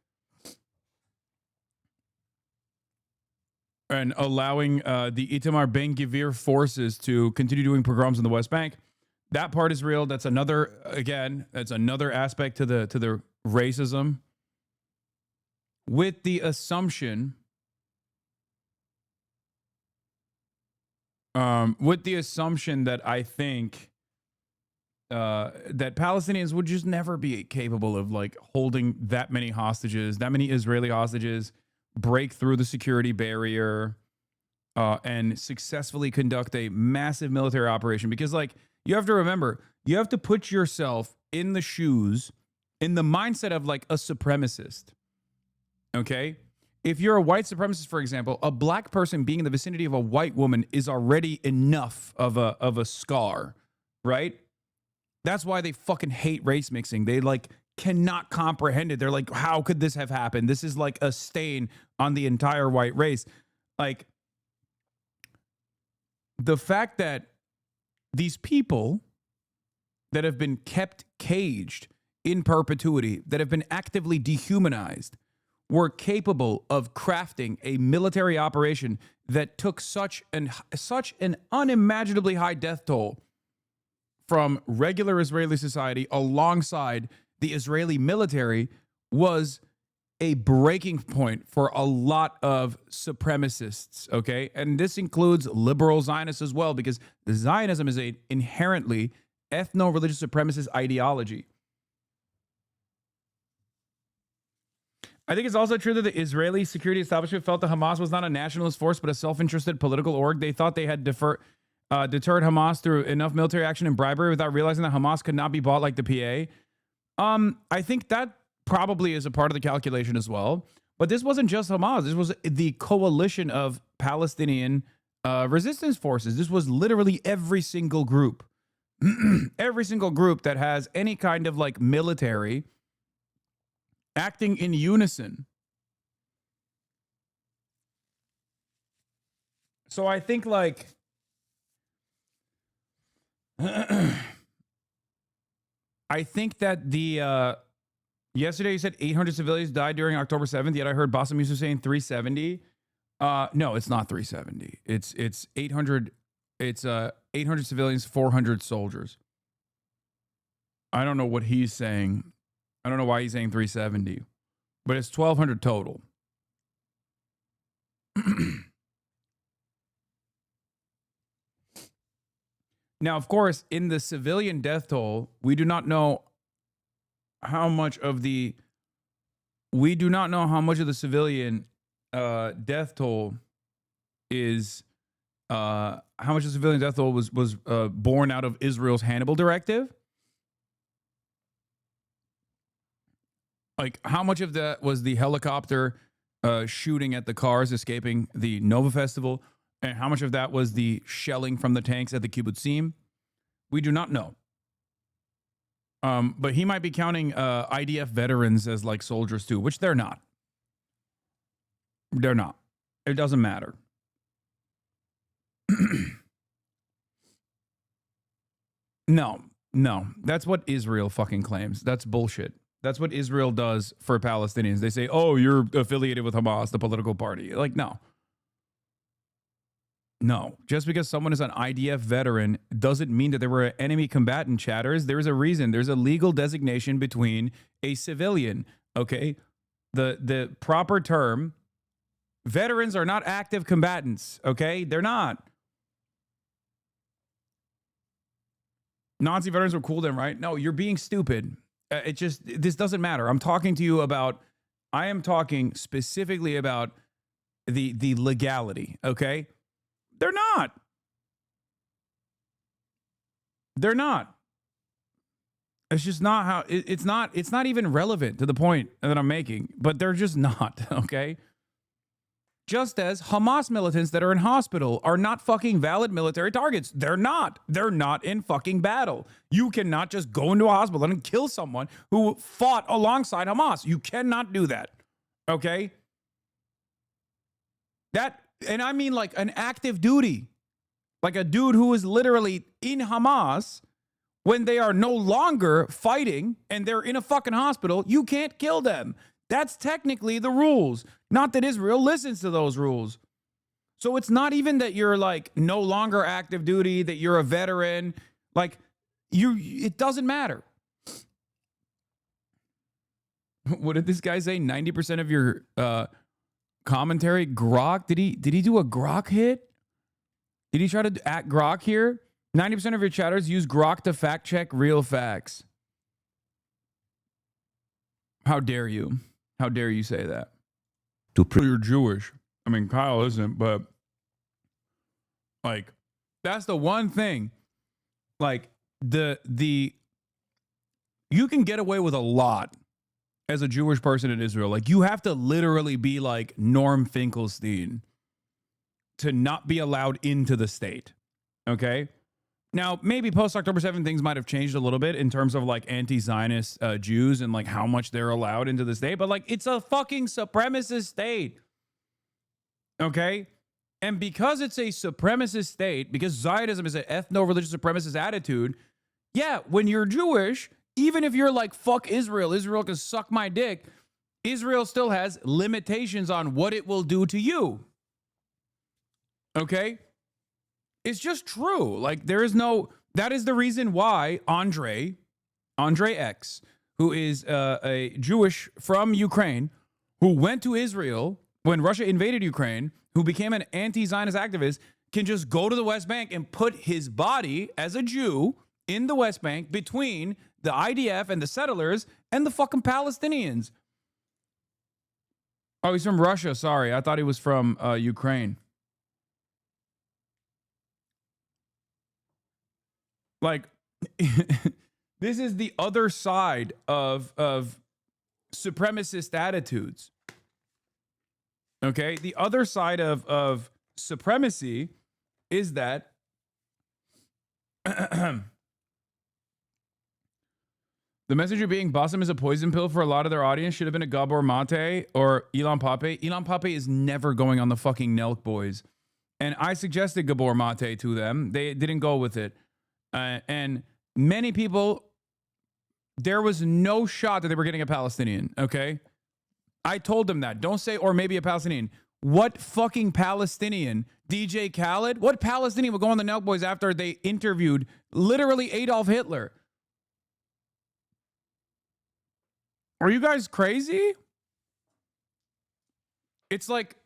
and allowing the Itamar Ben-Gvir forces to continue doing pogroms in the West Bank. That part is real. That's another, again, that's another aspect to the racism. With the assumption, that I think that Palestinians would just never be capable of like holding that many hostages, that many Israeli hostages, break through the security barrier, and successfully conduct a massive military operation. Because like, you have to remember, you have to put yourself in the shoes, in the mindset of like a supremacist. Okay? If you're a white supremacist, for example, a black person being in the vicinity of a white woman is already enough of a scar, right? That's why they fucking hate race mixing. They like cannot comprehend it. They're like, how could this have happened? This is like a stain on the entire white race. Like, the fact that these people that have been kept caged in perpetuity, that have been actively dehumanized, were capable of crafting a military operation that took such an unimaginably high death toll from regular Israeli society alongside the Israeli military was a breaking point for a lot of supremacists, okay? And this includes liberal Zionists as well, because the Zionism is an inherently ethno-religious supremacist ideology. I think it's also true that the Israeli security establishment felt that Hamas was not a nationalist force, but a self-interested political org. They thought they had deterred Hamas through enough military action and bribery without realizing that Hamas could not be bought like the PA. I think that probably is a part of the calculation as well. But this wasn't just Hamas. This was the coalition of Palestinian resistance forces. This was literally every single group. Every single group that has any kind of like military acting in unison. So I think like I think that the yesterday you said 800 civilians died during October 7th, yet I heard Bassem Youssef saying 370. No, it's not 370. It's 800. It's 800 civilians, 400 soldiers. I don't know what he's saying. I don't know why he's saying 370, but it's 1,200 total. Now, of course, in the civilian death toll, we do not know how much of the civilian death toll is how much of the civilian death toll was born out of Israel's Hannibal Directive. Like, how much of that was the helicopter shooting at the cars escaping the Nova Festival? And how much of that was the shelling from the tanks at the Kibbutzim? We do not know. But he might be counting IDF veterans as like soldiers too, which they're not. They're not. It doesn't matter. No. That's what Israel fucking claims. That's bullshit. That's what Israel does for Palestinians. They say, oh, you're affiliated with Hamas, the political party. Like, no. No. Just because someone is an IDF veteran doesn't mean that they were an enemy combatant, chatters. There's a reason. There's a legal designation between a civilian, okay? The proper term, veterans are not active combatants, okay? They're not. Nazi veterans were cool then, right? No, you're being stupid. This doesn't matter. I am talking specifically about the legality, okay? They're not. They're not. It's just not how, it's not even relevant to the point that I'm making, but they're just not, okay? Just as Hamas militants that are in hospital are not fucking valid military targets. They're not. They're not in fucking battle. You cannot just go into a hospital and kill someone who fought alongside Hamas. You cannot do that. Okay? And I mean like an active duty. Like a dude who is literally in Hamas when they are no longer fighting and they're in a fucking hospital. You can't kill them. That's technically the rules. Not that Israel listens to those rules. So it's not even that you're like no longer active duty, that you're a veteran. Like it doesn't matter. What did this guy say? 90% of your commentary, grok. Did he do a grok hit? Did he try to act grok here? 90% of your chatters use grok to fact check real facts. How dare you? How dare you say that? You're Jewish. I mean, Kyle isn't, but like that's the one thing. Like the you can get away with a lot as a Jewish person in Israel. Like you have to literally be like Norm Finkelstein to not be allowed into the state. Okay? Now, maybe post-October 7 things might have changed a little bit in terms of like anti-Zionist Jews and like how much they're allowed into the state, but like it's a fucking supremacist state. Okay? And because it's a supremacist state, because Zionism is an ethno-religious supremacist attitude, yeah, when you're Jewish, even if you're like, fuck Israel, Israel can suck my dick, Israel still has limitations on what it will do to you. Okay? It's just true. Like there is no, that is the reason why Andre X, who is a Jewish from Ukraine, who went to Israel when Russia invaded Ukraine, who became an anti-Zionist activist, can just go to the West Bank and put his body as a Jew in the West Bank between the IDF and the settlers and the fucking Palestinians. Oh, he's from Russia. Sorry. I thought he was from Ukraine. Like, this is the other side of supremacist attitudes. Okay? The other side of supremacy is that the message of being Bassem is a poison pill for a lot of their audience should have been a Gabor Mate or Ilan Pape. Ilan Pape is never going on the fucking Nelk Boys. And I suggested Gabor Mate to them. They didn't go with it. And many people, there was no shot that they were getting a Palestinian, okay? I told them that. Don't say, or maybe a Palestinian. What fucking Palestinian? DJ Khaled? What Palestinian would go on the Nelk Boys after they interviewed literally Adolf Hitler? Are you guys crazy? It's like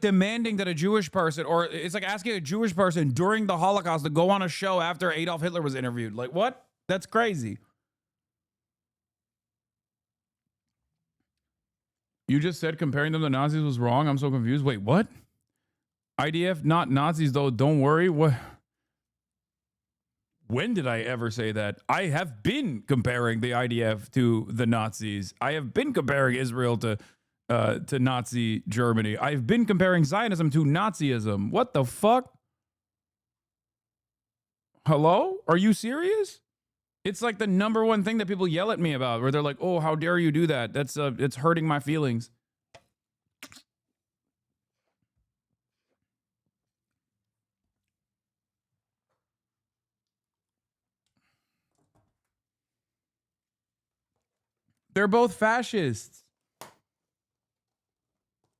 demanding that a Jewish person, or it's like asking a Jewish person during the Holocaust to go on a show after Adolf Hitler was interviewed. Like, what? That's crazy. You just said comparing them to Nazis was wrong. I'm so confused. Wait, what? IDF, not Nazis, though. Don't worry. What? When did I ever say that? I have been comparing the IDF to the Nazis. I have been comparing Israel to Nazi Germany. I've been comparing Zionism to Nazism. What the fuck? Hello? Are you serious? It's like the number one thing that people yell at me about, where they're like, "Oh, how dare you do that? That's it's hurting my feelings." They're both fascists.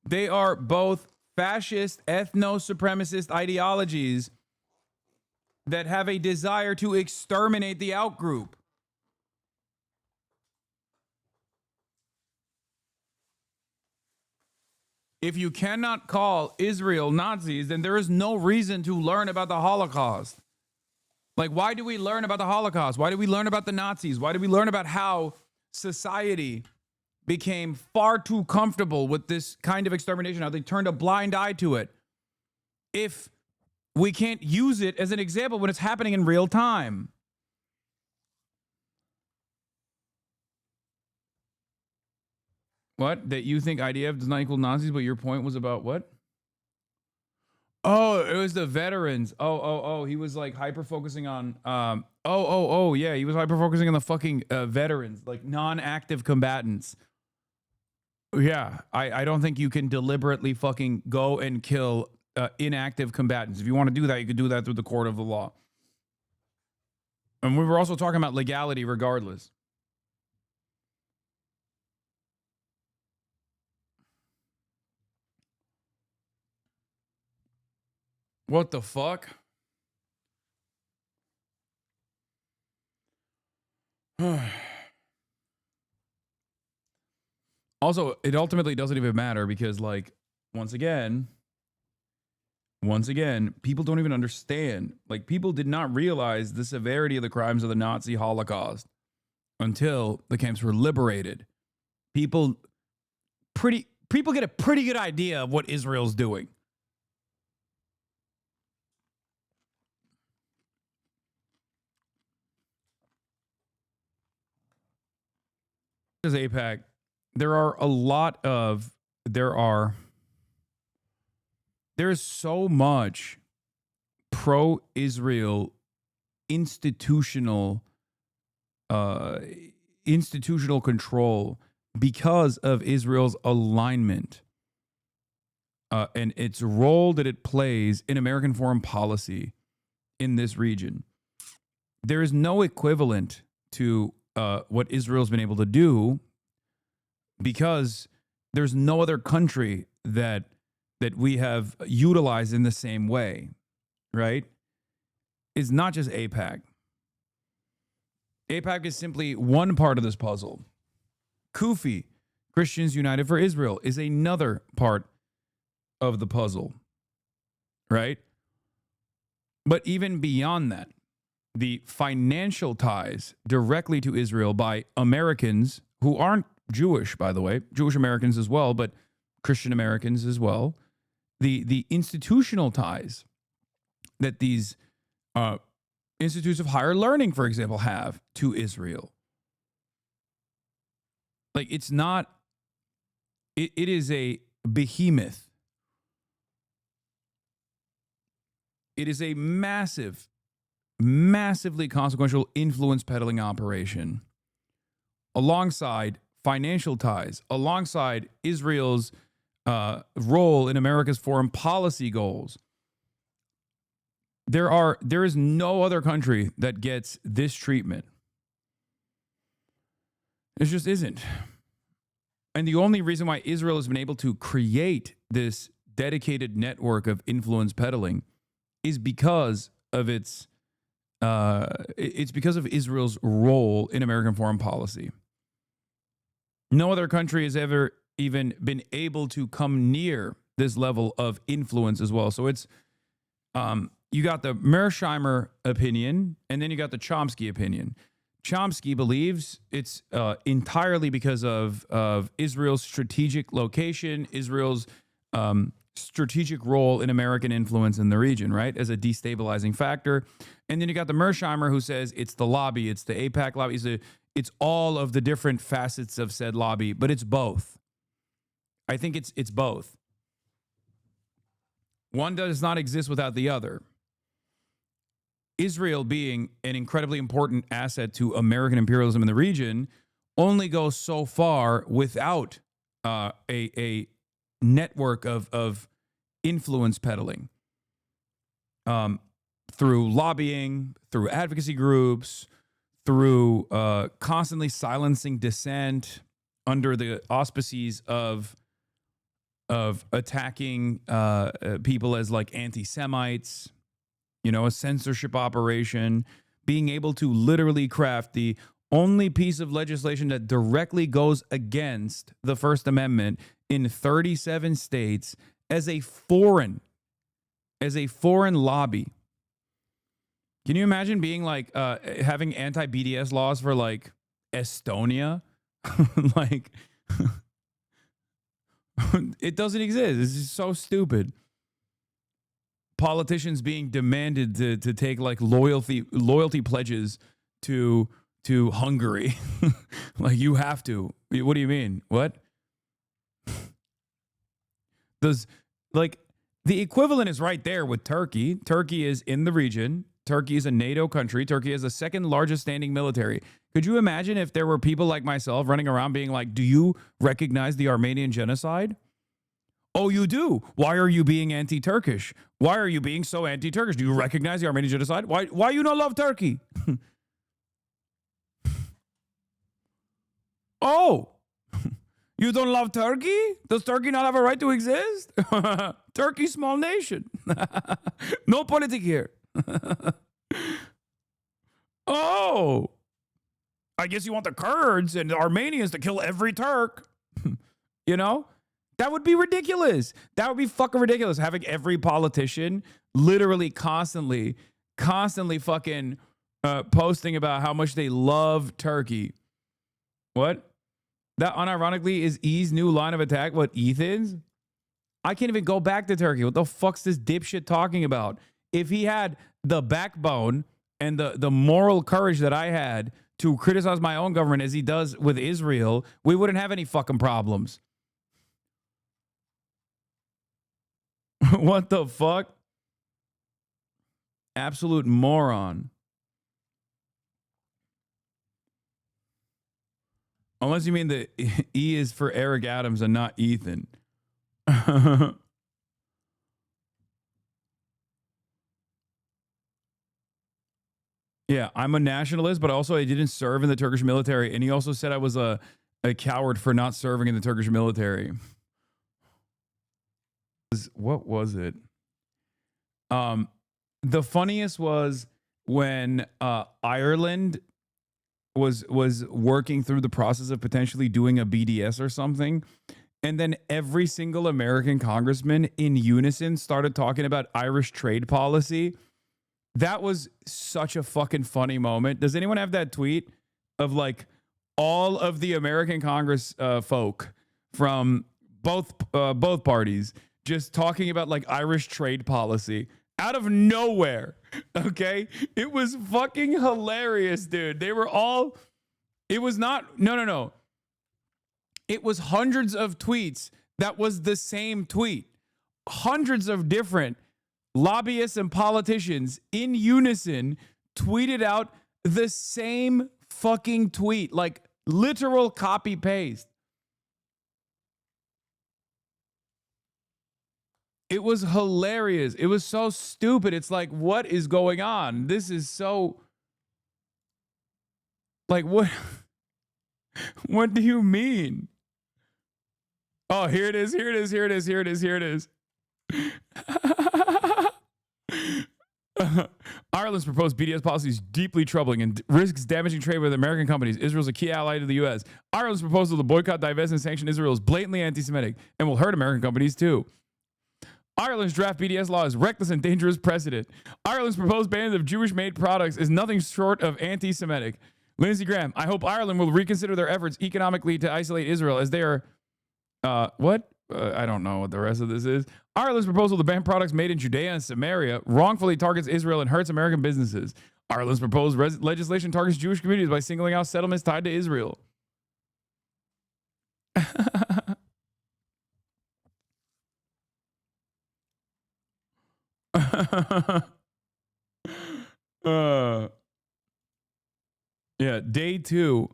They are both fascist, ethno-supremacist ideologies that have a desire to exterminate the outgroup. If you cannot call Israel Nazis, then there is no reason to learn about the Holocaust. Like, why do we learn about the Holocaust? Why do we learn about the Nazis? Why do we learn about how society became far too comfortable with this kind of extermination, how they turned a blind eye to it, if we can't use it as an example when it's happening in real time? What? That you think IDF does not equal Nazis, but your point was about what? Oh, it was the veterans. Oh, he was like hyper-focusing on, yeah, he was hyper-focusing on the fucking veterans, like non-active combatants. Yeah, I don't think you can deliberately fucking go and kill inactive combatants. If you want to do that, you could do that through the court of the law. And we were also talking about legality regardless. What the fuck? Also, it ultimately doesn't even matter because, like, once again, people don't even understand. Like, people did not realize the severity of the crimes of the Nazi Holocaust until the camps were liberated. People get a pretty good idea of what Israel's doing. As AIPAC, there is so much pro-Israel institutional control because of Israel's alignment and its role that it plays in American foreign policy in this region. There is no equivalent to what Israel's been able to do because there's no other country that we have utilized in the same way, right? It's not just AIPAC. AIPAC is simply one part of this puzzle. Kufi, Christians United for Israel, is another part of the puzzle, right? But even beyond that, the financial ties directly to Israel by Americans who aren't Jewish, by the way, Jewish Americans as well, but Christian Americans as well. The institutional ties that these institutes of higher learning, for example, have to Israel. Like, it's not, it is a behemoth. It is a massively consequential influence peddling operation alongside financial ties, alongside Israel's role in America's foreign policy goals. There is no other country that gets this treatment. It just isn't. And the only reason why Israel has been able to create this dedicated network of influence peddling is because of it's because of Israel's role in American foreign policy. No other country has ever even been able to come near this level of influence as well. So it's you got the Mearsheimer opinion, and then you got the Chomsky opinion. Chomsky believes it's entirely because of Israel's strategic location, Israel's strategic role in American influence in the region, right, as a destabilizing factor. And then you got the Mearsheimer who says it's the lobby, it's the AIPAC lobby, it's all of the different facets of said lobby, but it's both. I think it's both. One does not exist without the other. Israel being an incredibly important asset to American imperialism in the region only goes so far without a network of influence peddling through lobbying, through advocacy groups, through constantly silencing dissent under the auspices of attacking people as like anti-Semites, you know, a censorship operation, being able to literally craft the only piece of legislation that directly goes against the First Amendment in 37 states as a foreign lobby. Can you imagine being like having anti-BDS laws for like Estonia? Like it doesn't exist. This is so stupid. Politicians being demanded to take like loyalty pledges to Hungary. Like, you have to. What do you mean? What? Like, the equivalent is right there with Turkey. Turkey is in the region. Turkey is a NATO country. Turkey has the second largest standing military. Could you imagine if there were people like myself running around being like, do you recognize the Armenian genocide? Oh, you do? Why are you being anti-Turkish? Why are you being so anti-Turkish? Do you recognize the Armenian genocide? Why you not love Turkey? Oh, you don't love Turkey? Does Turkey not have a right to exist? Turkey, small nation. No politics here. Oh, I guess you want the Kurds and the Armenians to kill every Turk. You know, that would be ridiculous. That would be fucking ridiculous. Having every politician literally constantly fucking posting about how much they love Turkey. What? That unironically is E's new line of attack. What, Ethan's? I can't even go back to Turkey. What the fuck's this dipshit talking about? If he had the backbone and the moral courage that I had to criticize my own government as he does with Israel, we wouldn't have any fucking problems. What the fuck? Absolute moron. Unless you mean the E is for Eric Adams and not Ethan. Yeah, I'm a nationalist, but also I didn't serve in the Turkish military. And he also said I was a coward for not serving in the Turkish military. What was it? The funniest was when Ireland was working through the process of potentially doing a BDS or something. And then every single American congressman in unison started talking about Irish trade policy. That was such a fucking funny moment. Does anyone have that tweet of like all of the American Congress folk from both parties just talking about like Irish trade policy out of nowhere? Okay, it was fucking hilarious, dude. They were all. It was not. No. It was hundreds of tweets that was the same tweet. Hundreds of different lobbyists and politicians in unison tweeted out the same fucking tweet, like literal copy paste. It was hilarious. It was so stupid. It's like, what is going on? This is so like, what? What do you mean? Oh, here it is. Ireland's proposed BDS policy is deeply troubling and risks damaging trade with American companies. Israel's a key ally to the U.S. Ireland's proposal to boycott, divest, and sanction Israel is blatantly anti-Semitic and will hurt American companies too. Ireland's draft BDS law is reckless and dangerous precedent. Ireland's proposed ban of Jewish-made products is nothing short of anti-Semitic. Lindsey Graham, I hope Ireland will reconsider their efforts economically to isolate Israel as they are... what? I don't know what the rest of this is. Ireland's proposal to ban products made in Judea and Samaria wrongfully targets Israel and hurts American businesses. Ireland's proposed legislation targets Jewish communities by singling out settlements tied to Israel. Yeah, day 2.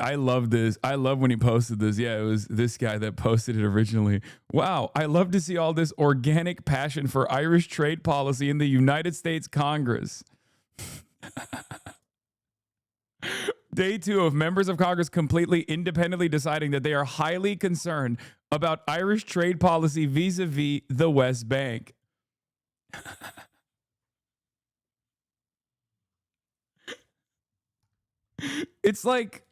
I love this. I love when he posted this. Yeah, it was this guy that posted it originally. Wow, I love to see all this organic passion for Irish trade policy in the United States Congress. Day 2 of members of Congress completely independently deciding that they are highly concerned about Irish trade policy vis-a-vis the West Bank. It's like,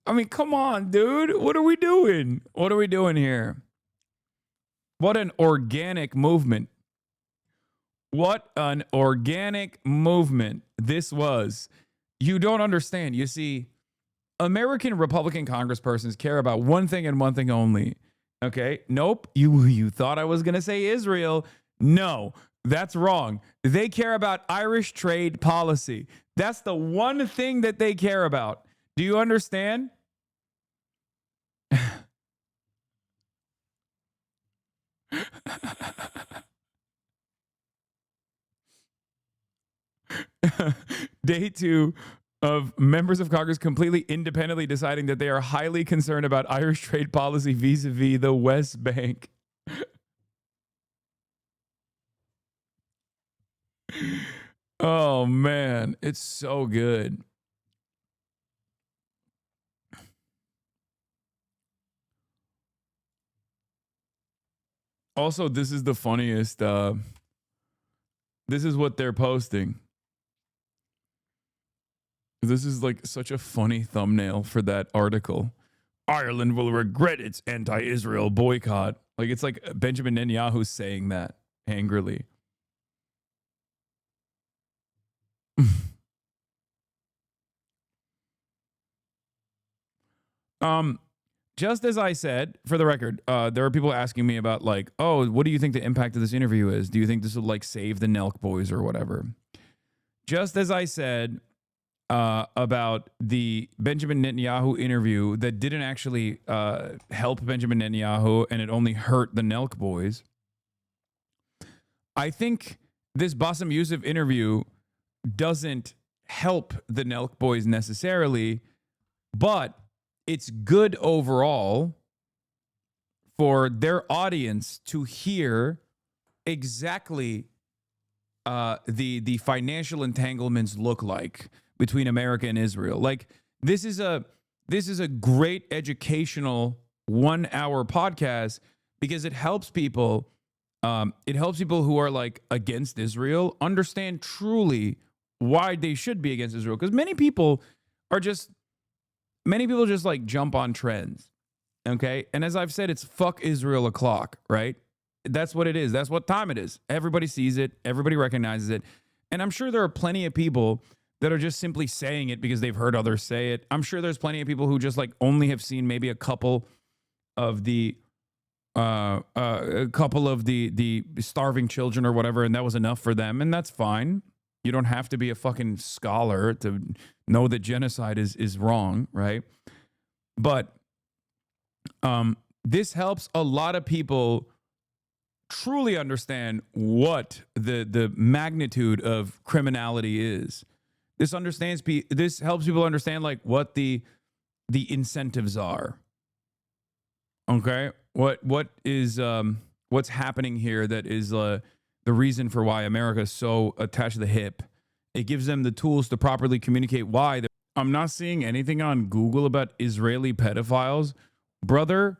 I mean, come on, dude. What are we doing? What are we doing here? What an organic movement. What an organic movement this was. You don't understand. You see, American Republican congresspersons care about one thing and one thing only. Okay? Nope. You thought I was going to say Israel. No, that's wrong. They care about Irish trade policy. That's the one thing that they care about. Do you understand? Day 2 of members of Congress completely independently deciding that they are highly concerned about Irish trade policy vis-a-vis the West Bank. Oh, man. It's so good. Also, this is the funniest. This is what they're posting. This is like such a funny thumbnail for that article. Ireland will regret its anti-Israel boycott. Like it's like Benjamin Netanyahu saying that angrily. Just as I said, for the record, there are people asking me about like, oh, what do you think the impact of this interview is? Do you think this will like save the Nelk boys or whatever? Just as I said about the Benjamin Netanyahu interview that didn't actually help Benjamin Netanyahu and it only hurt the Nelk boys. I think this Bassem Youssef interview doesn't help the Nelk boys necessarily, but it's good overall for their audience to hear exactly the financial entanglements look like between America and Israel. Like this is a great educational 1 hour podcast because it helps people. It helps people who are like against Israel understand truly why they should be against Israel. Because many people just like jump on trends. Okay. And as I've said, it's fuck Israel o'clock, right? That's what it is. That's what time it is. Everybody sees it. Everybody recognizes it. And I'm sure there are plenty of people that are just simply saying it because they've heard others say it. I'm sure there's plenty of people who just like only have seen maybe a couple of the starving children or whatever, and that was enough for them, and that's fine. You don't have to be a fucking scholar to know that genocide is wrong, right? But this helps a lot of people truly understand what the magnitude of criminality is. This helps people understand like what the incentives are. Okay, what is what's happening here that is the reason for why America is so attached to the hip. It gives them the tools to properly communicate why. I'm not seeing anything on Google about Israeli pedophiles. Brother,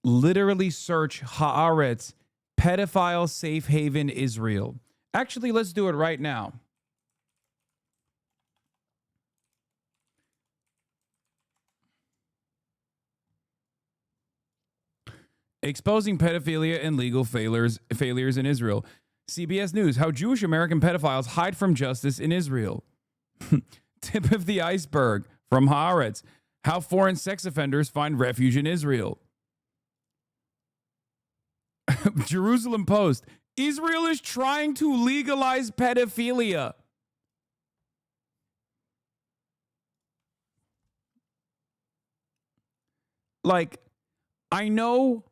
literally search Haaretz pedophile safe haven Israel. Actually, let's do it right now. Exposing pedophilia and legal failures in Israel. CBS News, how Jewish American pedophiles hide from justice in Israel. Tip of the iceberg from Haaretz, how foreign sex offenders find refuge in Israel. Jerusalem Post, Israel is trying to legalize pedophilia. Like, I know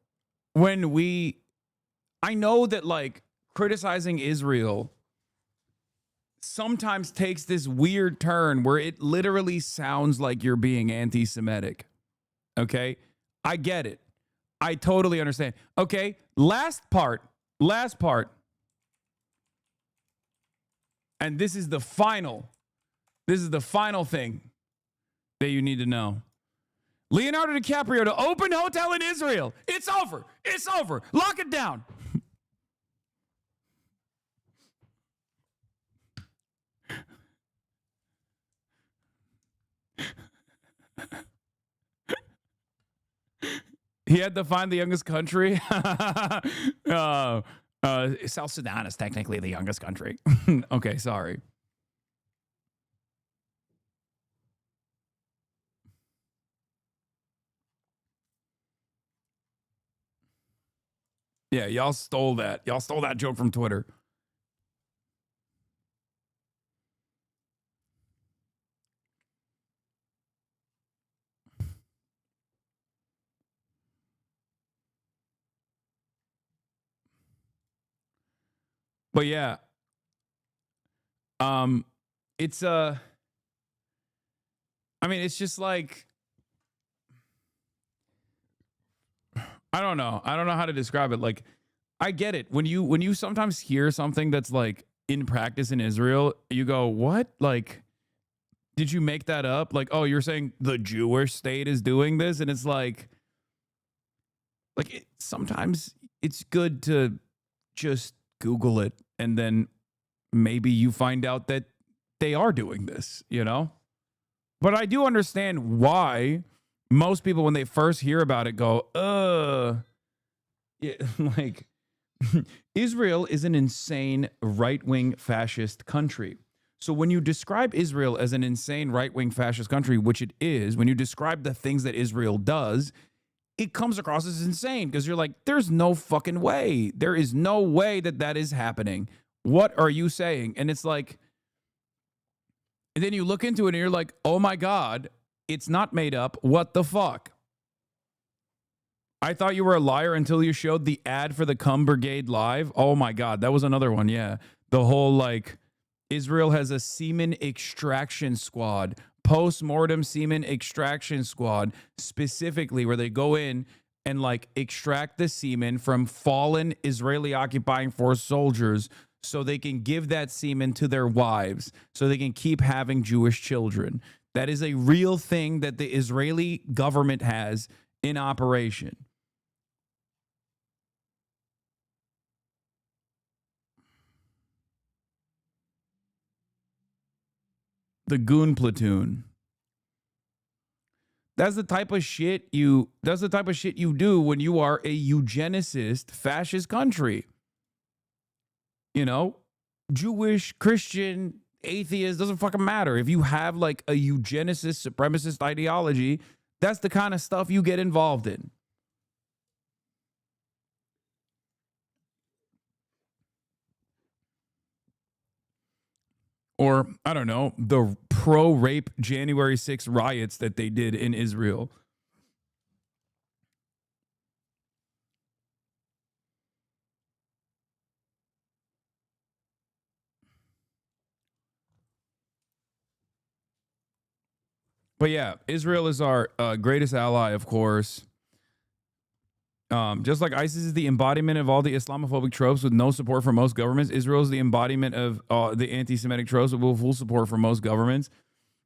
that like criticizing Israel sometimes takes this weird turn where it literally sounds like you're being anti-Semitic. Okay? I get it. I totally understand. Okay, last part. And this is the final thing that you need to know. Leonardo DiCaprio to open hotel in Israel. It's over. It's over. Lock it down. He had to find the youngest country. South Sudan is technically the youngest country. Okay, sorry. Yeah, y'all stole that. Y'all stole that joke from Twitter. But yeah, it's I mean, it's just like, I don't know how to describe it. Like, I get it when you sometimes hear something that's like in practice in Israel, you go, what? Like, did you make that up? Like, oh, you're saying the Jewish state is doing this, and it's like sometimes it's good to just Google it, and then maybe you find out that they are doing this, you know? But I do understand why most people, when they first hear about it, go, yeah, like, Israel is an insane right-wing fascist country. So when you describe Israel as an insane right-wing fascist country, which it is, when you describe the things that Israel does, it comes across as insane because you're like, there's no fucking way. There is no way that that is happening. What are you saying? And it's like, and then you look into it and you're like, oh my God, it's not made up. What the fuck? I thought you were a liar until you showed the ad for the Cum Brigade Live. Oh my God, that was another one. Yeah. The whole like, Israel has a semen extraction squad, post-mortem semen extraction squad, specifically where they go in and like extract the semen from fallen Israeli occupying force soldiers so they can give that semen to their wives so they can keep having Jewish children. That is a real thing that the Israeli government has in operation. The goon platoon. That's the type of shit you do when you are a eugenicist fascist country. You know, Jewish, Christian, atheist, doesn't fucking matter. If you have like a eugenicist, supremacist ideology, that's the kind of stuff you get involved in. Or, I don't know, the pro-rape January 6th riots that they did in Israel. But yeah, Israel is our greatest ally, of course. Just like ISIS is the embodiment of all the Islamophobic tropes with no support from most governments, Israel is the embodiment of the anti-Semitic tropes with full support from most governments.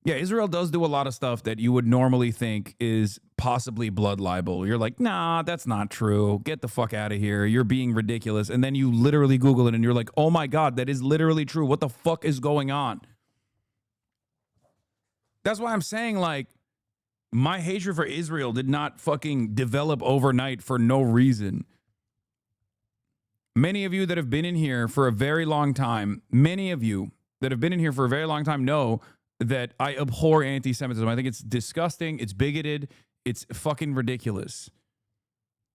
Yeah, Israel does do a lot of stuff that you would normally think is possibly blood libel. You're like, nah, that's not true. Get the fuck out of here. You're being ridiculous. And then you literally Google it and you're like, oh my God, that is literally true. What the fuck is going on? That's why I'm saying, like, my hatred for Israel did not fucking develop overnight for no reason. Many of you that have been in here for a very long time, know that I abhor anti-Semitism. I think it's disgusting, it's bigoted, it's fucking ridiculous.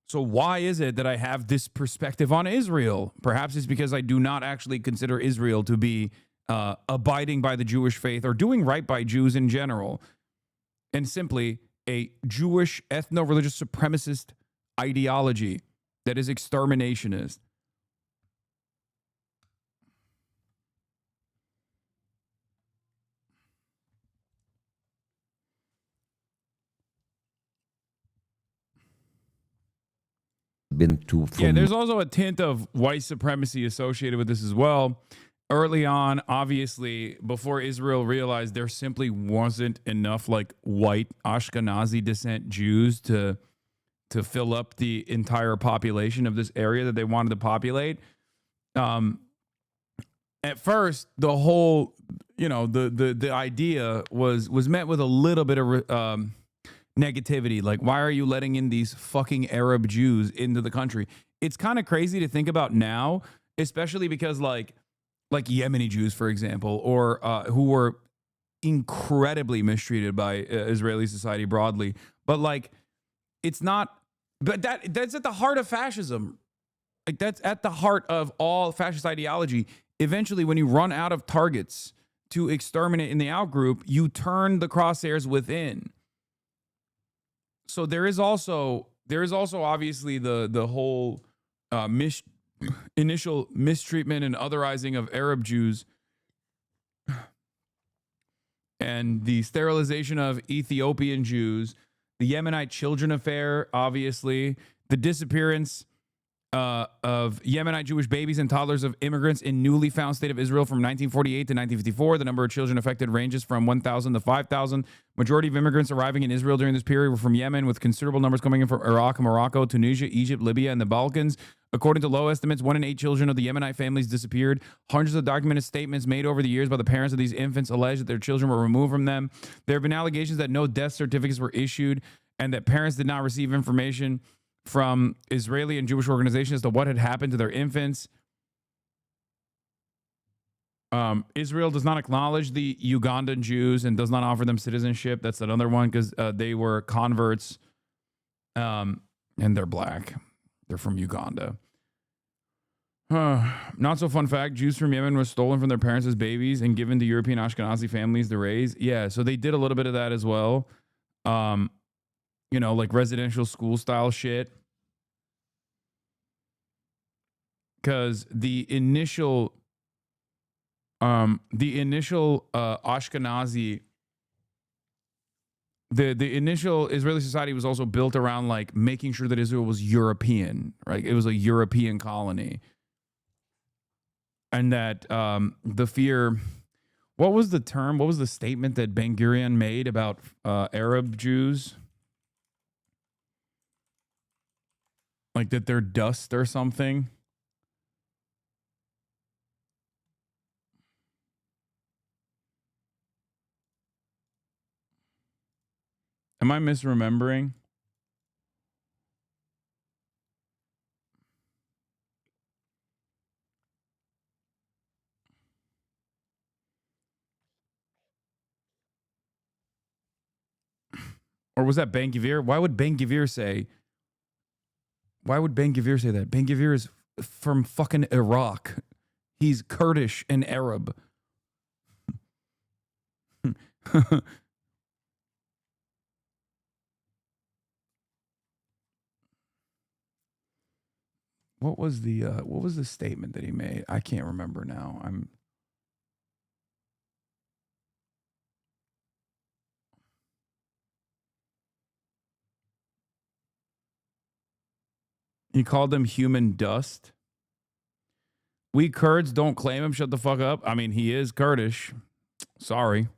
So why is it that I have this perspective on Israel? Perhaps it's because I do not actually consider Israel to be abiding by the Jewish faith or doing right by Jews in general, and simply a Jewish ethno-religious supremacist ideology that is exterminationist. Yeah, there's also a tint of white supremacy associated with this as well. Early on, obviously, before Israel realized there simply wasn't enough like white Ashkenazi descent Jews to fill up the entire population of this area that they wanted to populate. At first, the whole, the idea was met with a little bit of negativity. Like, why are you letting in these fucking Arab Jews into the country? It's kind of crazy to think about now, especially because like Yemeni Jews, for example, or who were incredibly mistreated by Israeli society broadly. But like, it's not, but that's at the heart of fascism. Like, that's at the heart of all fascist ideology. Eventually, when you run out of targets to exterminate in the outgroup, you turn the crosshairs within. So there is also obviously the whole initial mistreatment and otherizing of Arab Jews, and the sterilization of Ethiopian Jews, the Yemenite children affair, obviously, the disappearance of Yemenite Jewish babies and toddlers of immigrants in newly found state of Israel from 1948 to 1954. The number of children affected ranges from 1,000 to 5,000. Majority of immigrants arriving in Israel during this period were from Yemen, with considerable numbers coming in from Iraq, Morocco, Tunisia, Egypt, Libya, and the Balkans. According to low estimates, 1 in 8 children of the Yemenite families disappeared. Hundreds of documented statements made over the years by the parents of these infants allege that their children were removed from them. There have been allegations that no death certificates were issued and that parents did not receive information from Israeli and Jewish organizations as to what had happened to their infants. Israel does not acknowledge the Ugandan Jews and does not offer them citizenship. That's another one because they were converts and they're black. They're from Uganda. Not so fun fact, Jews from Yemen were stolen from their parents as babies and given to European Ashkenazi families to raise. Yeah, so they did a little bit of that as well. You know, like residential school style shit. Because the initial Ashkenazi, the initial Israeli society was also built around like making sure that Israel was European, right? It was a European colony. And that the fear, what was the term? What was the statement that Ben Gurion made about Arab Jews? Like that they're dust or something. Am I misremembering? Or was that Ben Gvir? Why would Ben Gvir say that? Ben Gvir is from fucking Iraq. He's Kurdish and Arab. What was the statement that he made? I can't remember now. He called them human dust. We Kurds don't claim him. Shut the fuck up. I mean, he is Kurdish. Sorry.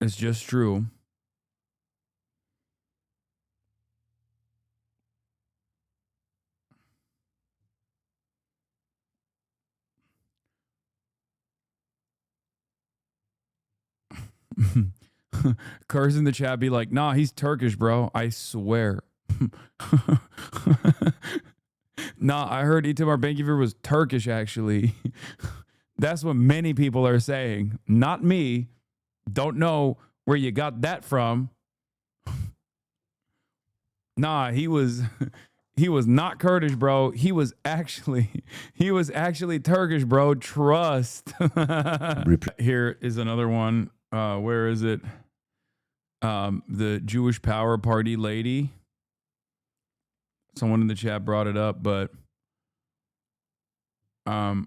It's just true. Kurds in the chat be like, nah, he's Turkish, bro. I swear. Nah, I heard Itamar Ben-Gvir was Turkish, actually. That's what many people are saying. Not me. Don't know where you got that from. Nah, he was not Kurdish, bro. He was actually Turkish, bro. Trust. Here is another one. Where is it? The Jewish Power Party lady. Someone in the chat brought it up, but that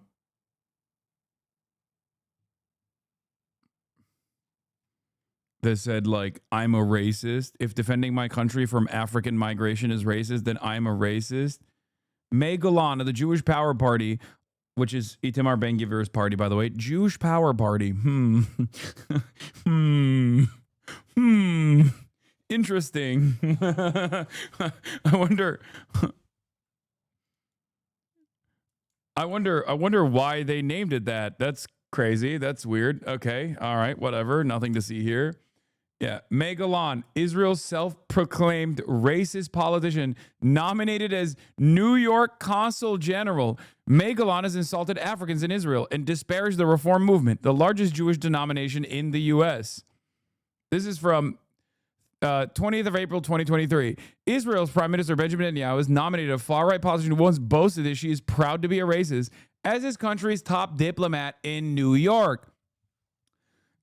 said, like, I'm a racist. If defending my country from African migration is racist, then I'm a racist. May Golan of the Jewish Power Party, which is Itamar Ben-Gvir's party, by the way. Jewish Power Party. Interesting. I wonder why they named it that. That's crazy. That's weird. Okay. All right. Whatever. Nothing to see here. Yeah. May Golan, Israel's self-proclaimed racist politician, nominated as New York Consul General. May Golan has insulted Africans in Israel and disparaged the Reform Movement, the largest Jewish denomination in the U.S. This is from 20th of April, 2023. Israel's Prime Minister Benjamin Netanyahu has nominated a far-right politician who once boasted that she is proud to be a racist as his country's top diplomat in New York.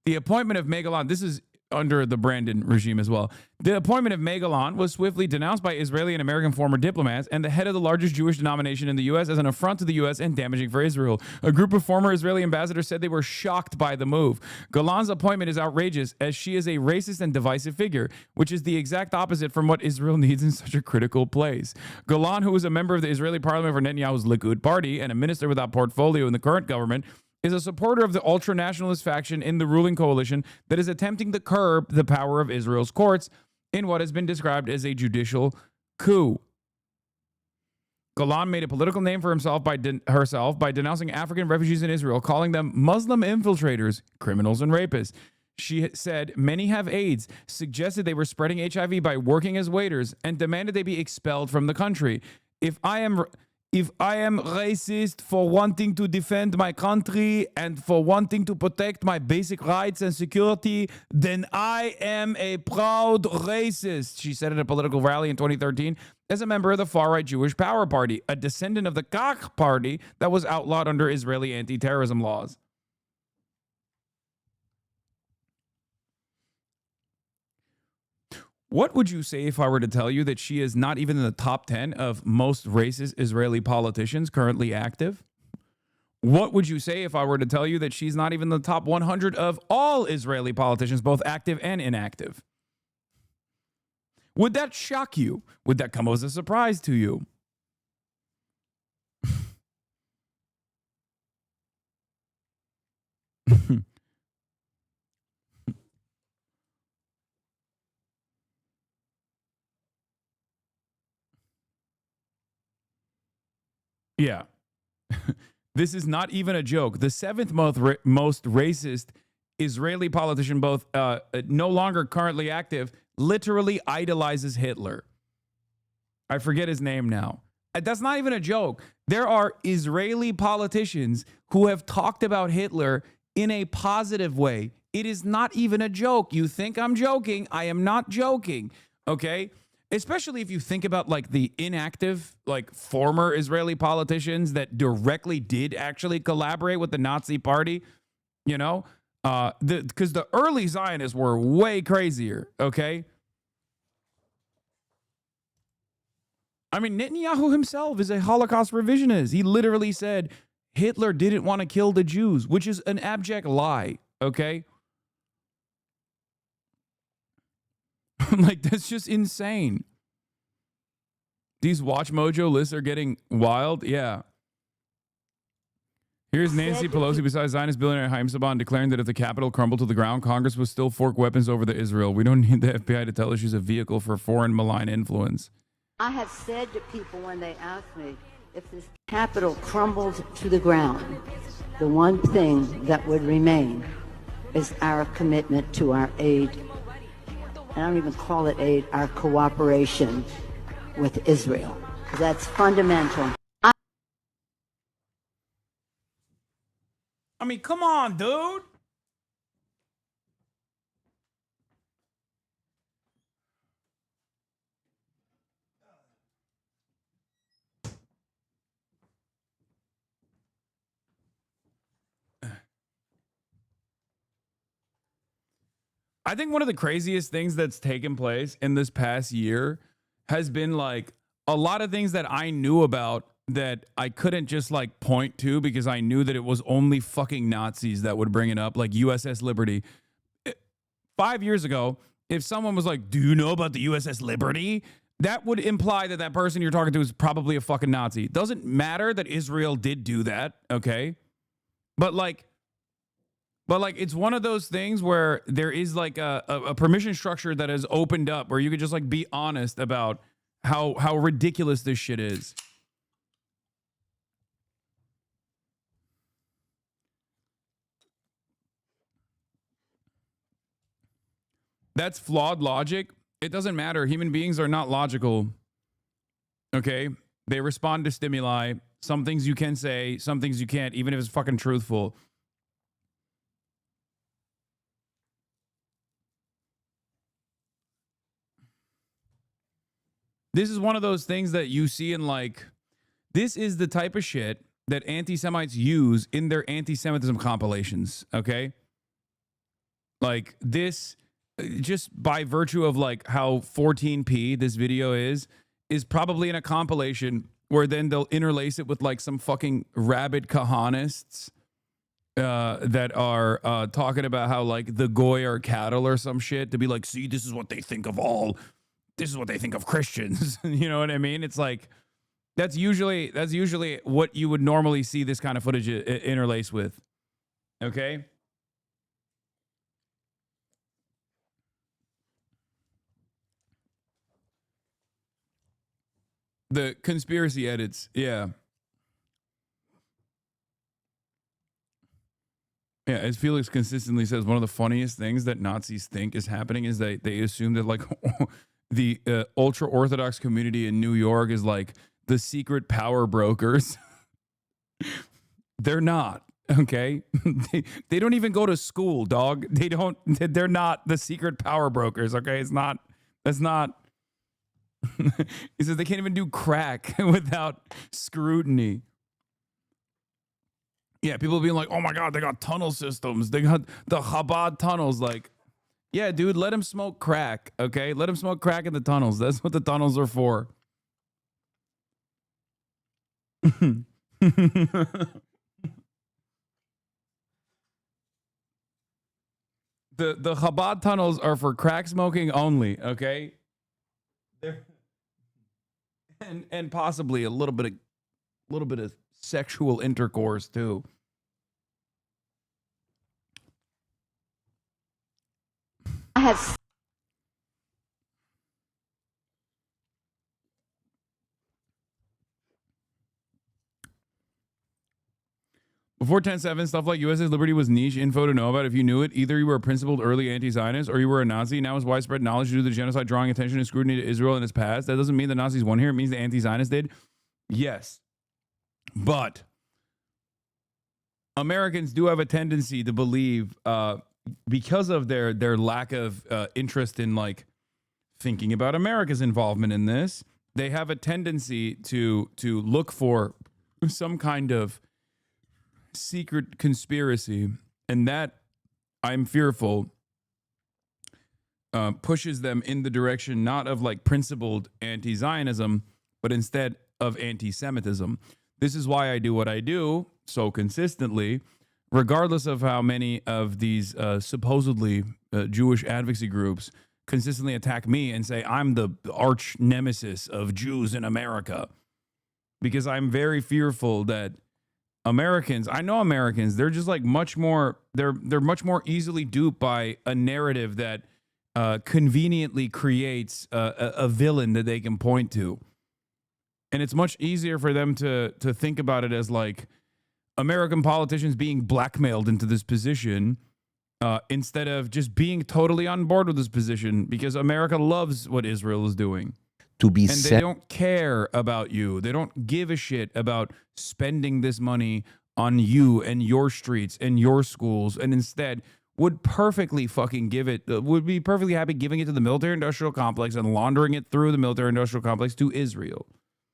The appointment of May Golan, this is under the Brandon regime as well. The appointment of May Golan was swiftly denounced by Israeli and American former diplomats and the head of the largest Jewish denomination in the U.S. as an affront to the U.S. and damaging for Israel. A group of former Israeli ambassadors said they were shocked by the move. Golan's appointment is outrageous as she is a racist and divisive figure, which is the exact opposite from what Israel needs in such a critical place. Golan, who was a member of the Israeli parliament for Netanyahu's Likud party and a minister without portfolio in the current government, is a supporter of the ultra-nationalist faction in the ruling coalition that is attempting to curb the power of Israel's courts in what has been described as a judicial coup. Golan made a political name for herself by denouncing African refugees in Israel, calling them Muslim infiltrators, criminals, and rapists. She said many have AIDS, suggested they were spreading HIV by working as waiters, and demanded they be expelled from the country. If I am racist for wanting to defend my country and for wanting to protect my basic rights and security, then I am a proud racist, she said at a political rally in 2013 as a member of the far-right Jewish Power Party, a descendant of the Koch party that was outlawed under Israeli anti-terrorism laws. What would you say if I were to tell you that she is not even in the top 10 of most racist Israeli politicians currently active? What would you say if I were to tell you that she's not even in the top 100 of all Israeli politicians, both active and inactive? Would that shock you? Would that come as a surprise to you? Yeah. This is not even a joke. The seventh most racist Israeli politician, both no longer currently active, literally idolizes Hitler. I forget his name now. That's not even a joke. There are Israeli politicians who have talked about Hitler in a positive way. It is not even a joke. You think I'm joking. I am not joking. Okay? Especially if you think about like the inactive, like former Israeli politicians that directly did actually collaborate with the Nazi party, you know, because the early Zionists were way crazier. Okay. I mean, Netanyahu himself is a Holocaust revisionist. He literally said Hitler didn't want to kill the Jews, which is an abject lie. Okay. Like, that's just insane. These Watch Mojo lists are getting wild. Yeah. Here's Nancy Pelosi beside Zionist billionaire Haim Saban declaring that if the Capitol crumbled to the ground, Congress would still fork weapons over to Israel. We don't need the FBI to tell us she's a vehicle for foreign malign influence. I have said to people when they ask me, if this Capitol crumbled to the ground, the one thing that would remain is our commitment to our aid. I don't even call it aid, our cooperation with Israel. That's fundamental. I mean, come on, dude. I think one of the craziest things that's taken place in this past year has been like a lot of things that I knew about that I couldn't just like point to because I knew that it was only fucking Nazis that would bring it up, like USS Liberty. 5 years ago, if someone was like, do you know about the USS Liberty? That would imply that that person you're talking to is probably a fucking Nazi. It doesn't matter that Israel did do that, okay? But it's one of those things where there is like a permission structure that has opened up where you could just like be honest about how ridiculous this shit is. That's flawed logic. It doesn't matter. Human beings are not logical. Okay? They respond to stimuli. Some things you can say, some things you can't, even if it's fucking truthful. This is one of those things that you see in like, this is the type of shit that anti-Semites use in their anti-Semitism compilations, okay? Like this just by virtue of like how 14p this video is probably in a compilation where then they'll interlace it with like some fucking rabid Kahanists that are talking about how like the goy are cattle or some shit, to be like, see, this is what they think of Christians. You know what I mean? It's like, that's usually what you would normally see this kind of footage interlace with. Okay. The conspiracy edits. Yeah. Yeah, as Felix consistently says, one of the funniest things that Nazis think is happening is they assume that like the ultra Orthodox community in New York is like the secret power brokers. They're not, okay? They don't even go to school, dog. They're not the secret power brokers, okay? That's not. He says they can't even do crack without scrutiny. Yeah, people being like, oh my God, they got tunnel systems. They got the Chabad tunnels. Like, yeah, dude, let him smoke crack, okay? Let him smoke crack in the tunnels. That's what the tunnels are for. The Chabad tunnels are for crack smoking only, okay? And possibly a little bit of sexual intercourse too. I have. Before 10/7, stuff like USS Liberty was niche info to know about. If you knew it, either you were a principled early anti-Zionist or you were a Nazi. Now it's widespread knowledge due to the genocide, drawing attention and scrutiny to Israel in its past. That doesn't mean the Nazis won here. It means the anti-Zionists did. Yes. But Americans do have a tendency to believe, because of their lack of interest in like thinking about America's involvement in this, they have a tendency to look for some kind of secret conspiracy, and that, I'm fearful, pushes them in the direction not of like principled anti-Zionism, but instead of anti-Semitism. This is why I do what I do so consistently, regardless of how many of these supposedly Jewish advocacy groups consistently attack me and say I'm the arch nemesis of Jews in America, because I'm very fearful that Americans, I know Americans, they're just like much more, they're much more easily duped by a narrative that conveniently creates a villain that they can point to. And it's much easier for them to think about it as like American politicians being blackmailed into this position, instead of just being totally on board with this position, because America loves what Israel is doing. To be and they don't care about you. They don't give a shit about spending this money on you and your streets and your schools, and instead would perfectly fucking give it, would be perfectly happy giving it to the military-industrial complex and laundering it through the military-industrial complex to Israel.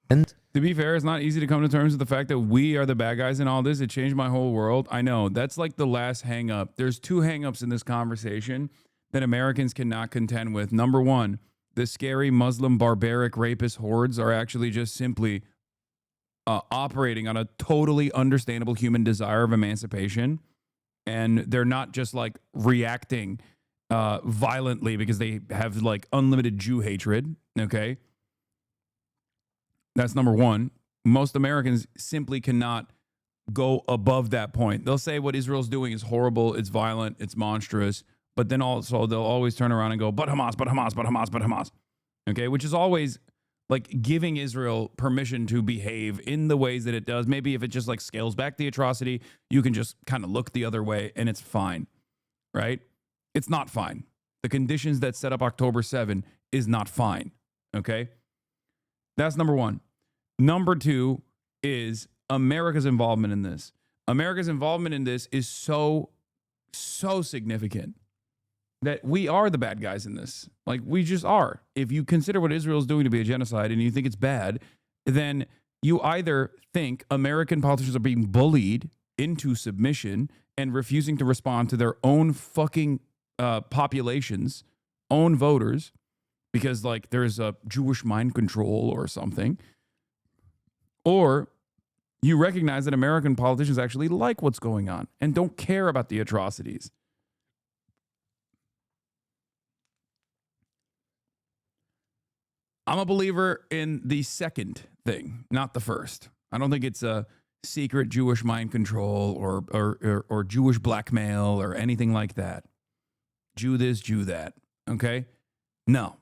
And to be fair, it's not easy to come to terms with the fact that we are the bad guys in all this. It changed my whole world. I know. That's like the last hang up. There's two hang ups in this conversation that Americans cannot contend with. Number one, the scary Muslim barbaric rapist hordes are actually just simply operating on a totally understandable human desire of emancipation. And they're not just like reacting violently because they have like unlimited Jew hatred. Okay. That's number one. Most Americans simply cannot go above that point. They'll say what Israel's doing is horrible, it's violent, it's monstrous, but then also they'll always turn around and go, but Hamas, but Hamas, but Hamas, but Hamas. Okay, which is always like giving Israel permission to behave in the ways that it does. Maybe if it just like scales back the atrocity, you can just kind of look the other way and it's fine, right? It's not fine. The conditions that set up October 7 is not fine, okay? That's number one. Number two is America's involvement in this. America's involvement in this is so significant that we are the bad guys in this. Like, we just are. If you consider what Israel is doing to be a genocide and you think it's bad, then you either think American politicians are being bullied into submission and refusing to respond to their own fucking populations, own voters because like there's a Jewish mind control or something, or you recognize that American politicians actually like what's going on and don't care about the atrocities. I'm a believer in the second thing, not the first. I don't think it's a secret Jewish mind control or Jewish blackmail or anything like that. Jew this, Jew that. Okay? No.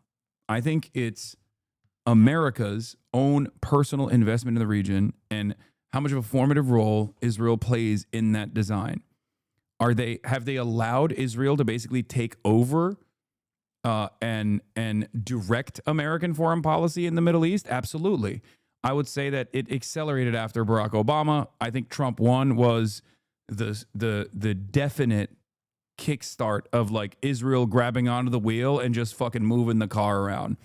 I think it's America's own personal investment in the region and how much of a formative role Israel plays in that design. Have they allowed Israel to basically take over and direct American foreign policy in the Middle East? Absolutely. I would say that it accelerated after Barack Obama. I think Trump 1 was the definite kickstart of like Israel grabbing onto the wheel and just fucking moving the car around.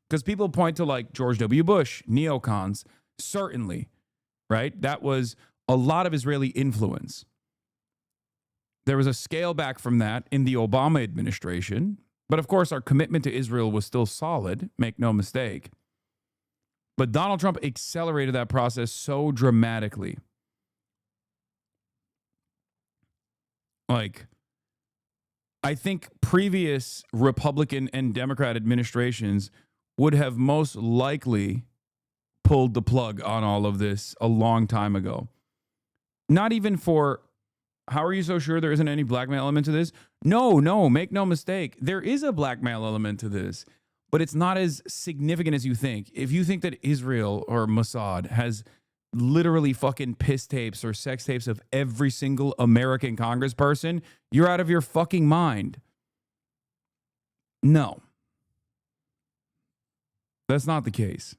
Because people point to like George W. Bush, neocons, certainly, right? That was a lot of Israeli influence. There was a scale back from that in the Obama administration. But of course, our commitment to Israel was still solid, make no mistake. But Donald Trump accelerated that process so dramatically. Like, I think previous Republican and Democrat administrations would have most likely pulled the plug on all of this a long time ago. Not even for, how are you so sure there isn't any blackmail element to this? No, make no mistake. There is a blackmail element to this, but it's not as significant as you think. If you think that Israel or Mossad has literally fucking piss tapes or sex tapes of every single American congressperson, you're out of your fucking mind. No. That's not the case.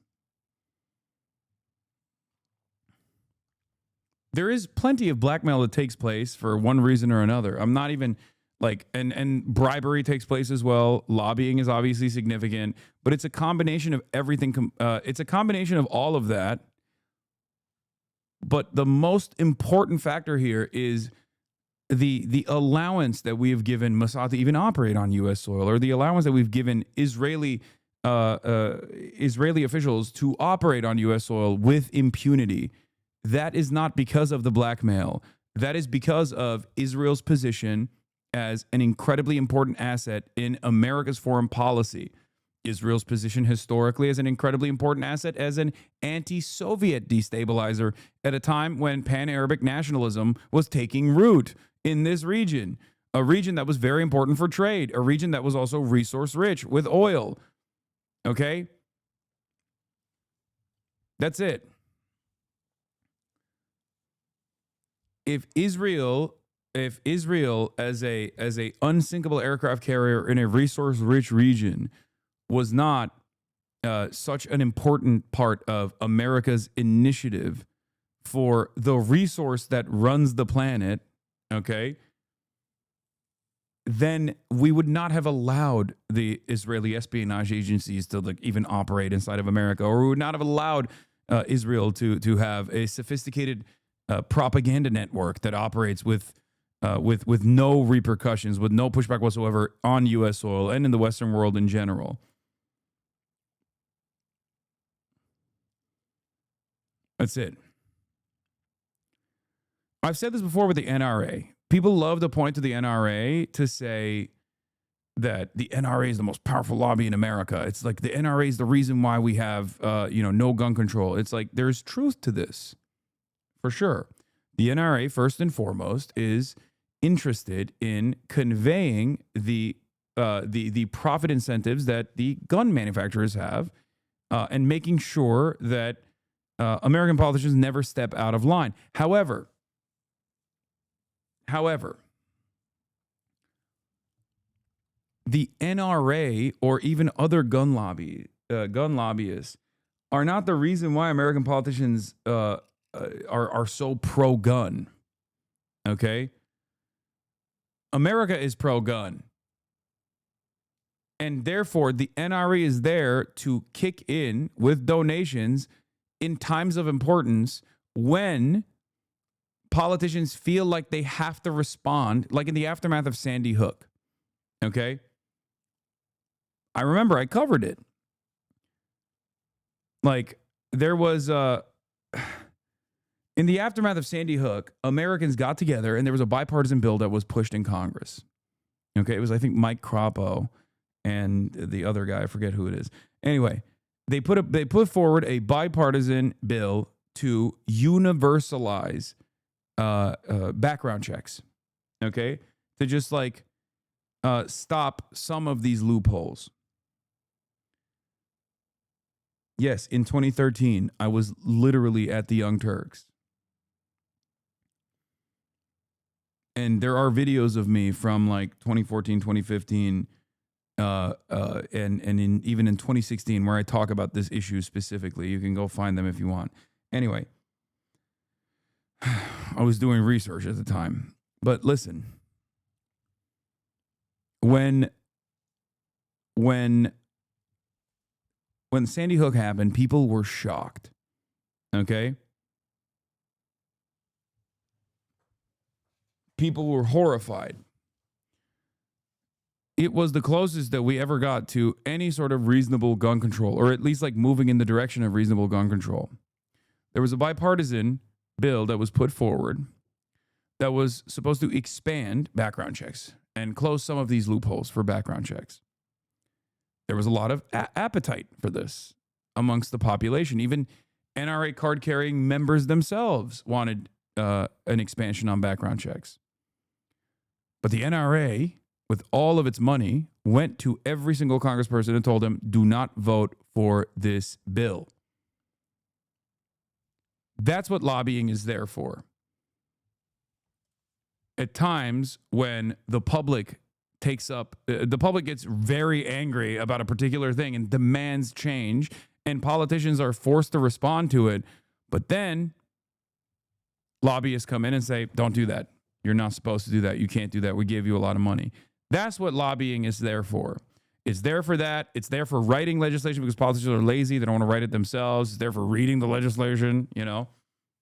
There is plenty of blackmail that takes place for one reason or another. I'm not even like, and bribery takes place as well. Lobbying is obviously significant, but it's a combination of everything. It's a combination of all of that. But the most important factor here is the allowance that we have given Mossad to even operate on U.S. soil, or the allowance that we've given Israeli officials to operate on U.S. soil with impunity. That is not because of the blackmail. That is because of Israel's position as an incredibly important asset in America's foreign policy. Israel's position historically as an incredibly important asset as an anti-Soviet destabilizer at a time when pan-Arabic nationalism was taking root in this region, a region that was very important for trade, a region that was also resource rich with oil. Okay? That's it. If Israel as a unsinkable aircraft carrier in a resource-rich region was not such an important part of America's initiative for the resource that runs the planet, okay, then we would not have allowed the Israeli espionage agencies to like even operate inside of America, or we would not have allowed Israel to have a sophisticated propaganda network that operates with no repercussions, with no pushback whatsoever on U.S. soil and in the Western world in general. That's it. I've said this before with the NRA. People love to point to the NRA to say that the NRA is the most powerful lobby in America. It's like the NRA is the reason why we have no gun control. It's like there's truth to this, for sure. The NRA, first and foremost, is interested in conveying the profit incentives that the gun manufacturers have, and making sure that American politicians never step out of line. However, the NRA or even other gun lobbyists are not the reason why American politicians are so pro-gun. Okay? America is pro-gun. And therefore, the NRA is there to kick in with donations in times of importance when politicians feel like they have to respond, like in the aftermath of Sandy Hook. Okay? I remember I covered it. Like, there was in the aftermath of Sandy Hook, Americans got together and there was a bipartisan bill that was pushed in Congress. Okay, it was, I think, Mike Crapo and the other guy, I forget who it is. Anyway, they put forward a bipartisan bill to universalize background checks. Okay, to just like stop some of these loopholes. Yes, in 2013, I was literally at the Young Turks. And there are videos of me from like 2014, 2015, and even in 2016 where I talk about this issue specifically. You can go find them if you want. Anyway, I was doing research at the time. But listen, when Sandy Hook happened, people were shocked. Okay? People were horrified. It was the closest that we ever got to any sort of reasonable gun control, or at least like moving in the direction of reasonable gun control. There was a bipartisan bill that was put forward that was supposed to expand background checks and close some of these loopholes for background checks. There was a lot of appetite for this amongst the population. Even NRA card-carrying members themselves wanted an expansion on background checks. But the NRA, with all of its money, went to every single congressperson and told them, do not vote for this bill. That's what lobbying is there for. At times when the public the public gets very angry about a particular thing and demands change, and politicians are forced to respond to it. But then lobbyists come in and say, don't do that. You're not supposed to do that. You can't do that. We gave you a lot of money. That's what lobbying is there for. It's there for that. It's there for writing legislation because politicians are lazy. They don't want to write it themselves. It's there for reading the legislation, you know.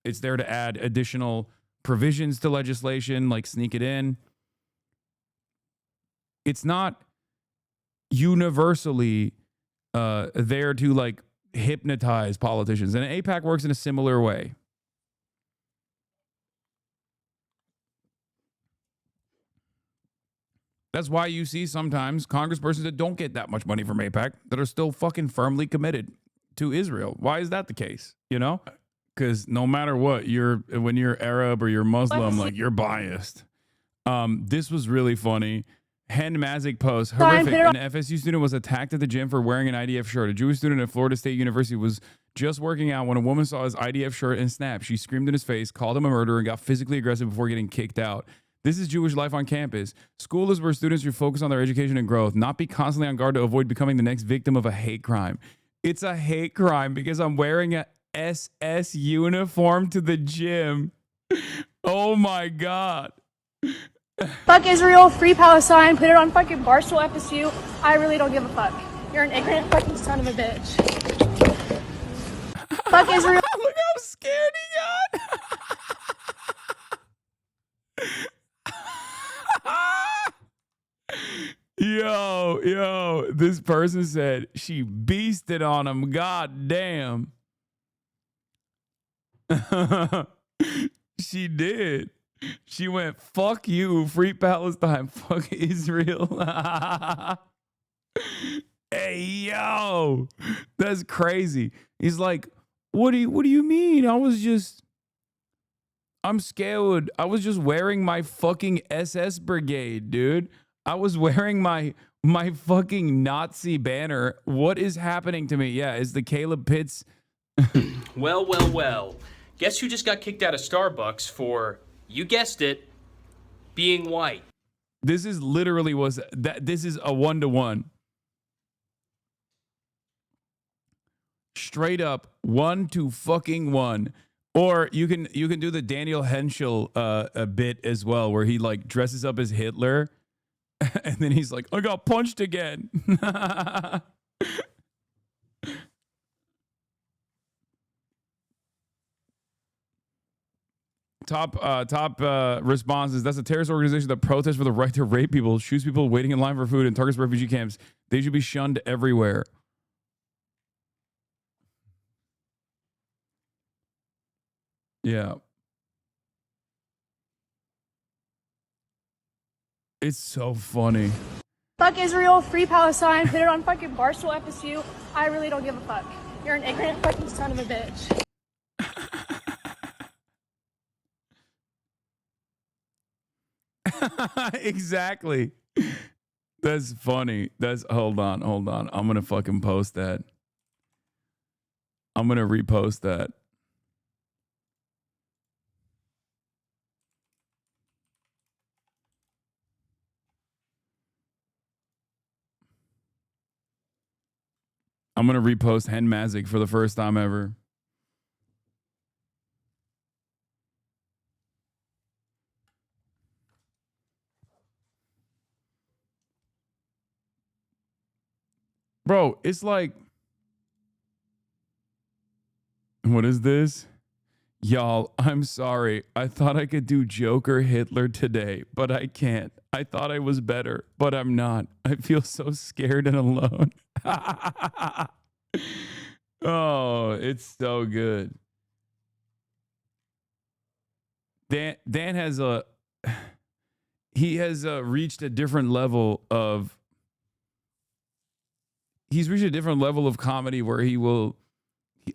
It's there to add additional provisions to legislation, like sneak it in. It's not universally there to like hypnotize politicians. And AIPAC works in a similar way. That's why you see sometimes congresspersons that don't get that much money from AIPAC that are still fucking firmly committed to Israel. Why is that the case? You know? Because no matter what, when you're Arab or you're Muslim, like you're biased. This was really funny. Hen Mazik post, horrific. An FSU student was attacked at the gym for wearing an IDF shirt. A Jewish student at Florida State University was just working out when a woman saw his IDF shirt and snapped. She screamed in his face, called him a murderer, and got physically aggressive before getting kicked out. This is Jewish life on campus. School is where students should focus on their education and growth, not be constantly on guard to avoid becoming the next victim of a hate crime. It's a hate crime because I'm wearing a SS uniform to the gym. Oh my God. Fuck Israel, free Palestine, put it on fucking Barstool FSU. I really don't give a fuck. You're an ignorant fucking son of a bitch. Fuck Israel. Look how scared he got. Yo, this person said she beasted on him. God damn. She did. She went, fuck you, free Palestine, fuck Israel. Hey, yo, that's crazy. He's like, what do you mean? I'm scared. I was just wearing my fucking SS brigade, dude. I was wearing my fucking Nazi banner. What is happening to me? Yeah, is the Caleb Pitts. Well. Guess who just got kicked out of Starbucks for, you guessed it, being white? This is literally this is a 1-to-1. Straight up 1-to-fucking-1. Or you can do the Daniel Henschel a bit as well, where he like dresses up as Hitler, and then he's like, I got punched again. top responses. That's a terrorist organization that protests for the right to rape people, shoots people waiting in line for food, and targets refugee camps. They should be shunned everywhere. Yeah. It's so funny. Fuck Israel, free Palestine, put it on fucking Barstool FSU. I really don't give a fuck. You're an ignorant fucking son of a bitch. Exactly. That's funny. Hold on. I'm gonna fucking post that. I'm gonna repost that. I'm gonna repost Hen Mazik for the first time ever. Bro, it's like, what is this? Y'all, I'm sorry. I thought I could do Joker Hitler today, but I can't. I thought I was better, but I'm not. I feel so scared and alone. Oh, it's so good. Dan has reached a different level of comedy where he will,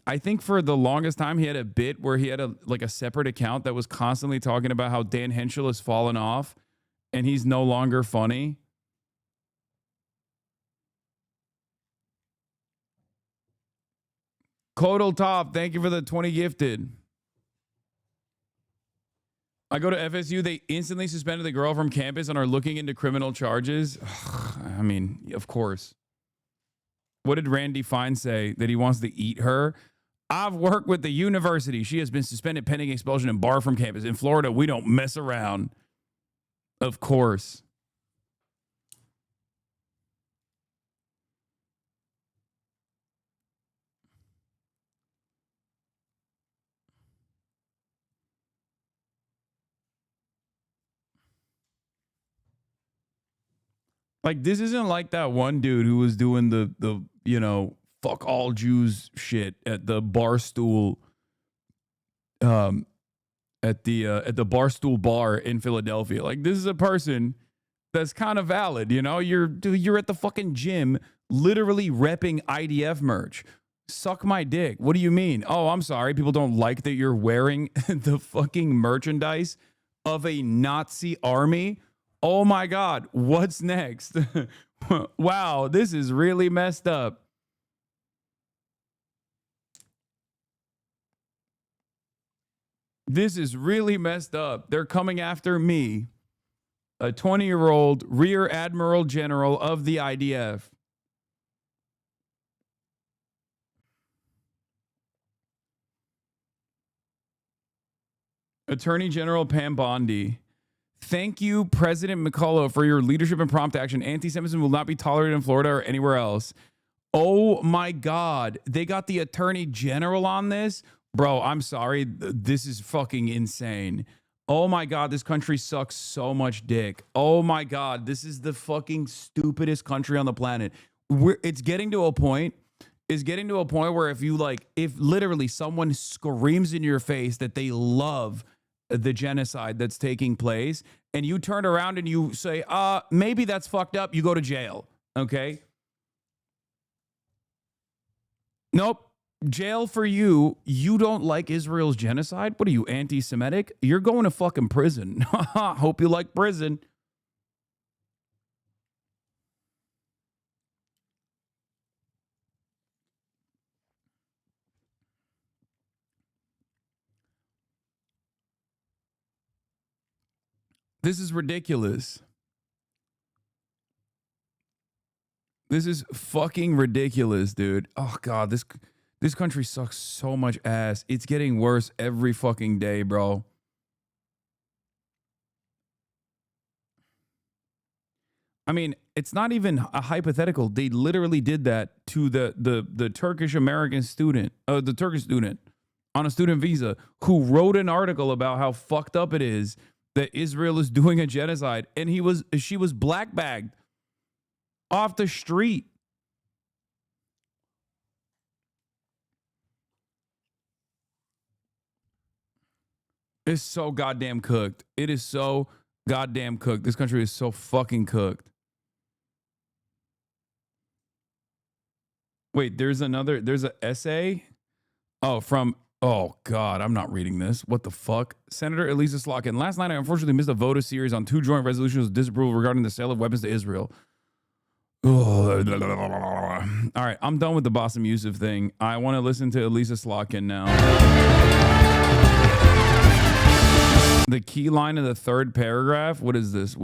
I think for the longest time he had a bit where he had a separate account that was constantly talking about how Dan Henschel has fallen off and he's no longer funny. Codal Top, thank you for the 20 gifted. I go to FSU, they instantly suspended the girl from campus and are looking into criminal charges. I mean, of course. What did Randy Fine say? That he wants to eat her? I've worked with the university. She has been suspended pending expulsion and barred from campus. In Florida, we don't mess around. Of course. Like, this isn't like that one dude who was doing the fuck all Jews shit at the Barstool at the Barstool bar in Philadelphia. Like, this is a person that's kind of valid, you're at the fucking gym literally repping IDF merch. Suck my dick. What do you mean? Oh, I'm sorry. People don't like that you're wearing the fucking merchandise of a Nazi army. Oh my God, what's next? Wow, this is really messed up. This is really messed up. They're coming after me, a 20-year-old Rear Admiral General of the IDF. Attorney General Pam Bondi. Thank you, President McCullough, for your leadership and prompt action. Anti-Semitism will not be tolerated in Florida or anywhere else. Oh my God. They got the Attorney General on this? Bro, I'm sorry. This is fucking insane. Oh my God, this country sucks so much dick. Oh my God, this is the fucking stupidest country on the planet. It's getting to a point where if literally someone screams in your face that they love the genocide that's taking place, and you turn around and you say, maybe that's fucked up, you go to jail. Okay? Nope. Jail for you. You don't like Israel's genocide? What are you, anti-Semitic? You're going to fucking prison. Hope you like prison. This is ridiculous. This is fucking ridiculous, dude. Oh God, this country sucks so much ass. It's getting worse every fucking day, bro. I mean, it's not even a hypothetical. They literally did that to the Turkish American student, the Turkish student on a student visa who wrote an article about how fucked up it is that Israel is doing a genocide, and she was black bagged off the street. It's so goddamn cooked. It is so goddamn cooked. This country is so fucking cooked. Wait, there's an essay. Oh God, I'm not reading this. What the fuck? Senator Elisa Slotkin. Last night, I unfortunately missed a vote of series on 2 joint resolutions of disapproval regarding the sale of weapons to Israel. All right, I'm done with the Bassem Youssef thing. I want to listen to Elisa Slotkin now. The key line in the 3rd paragraph. What is this?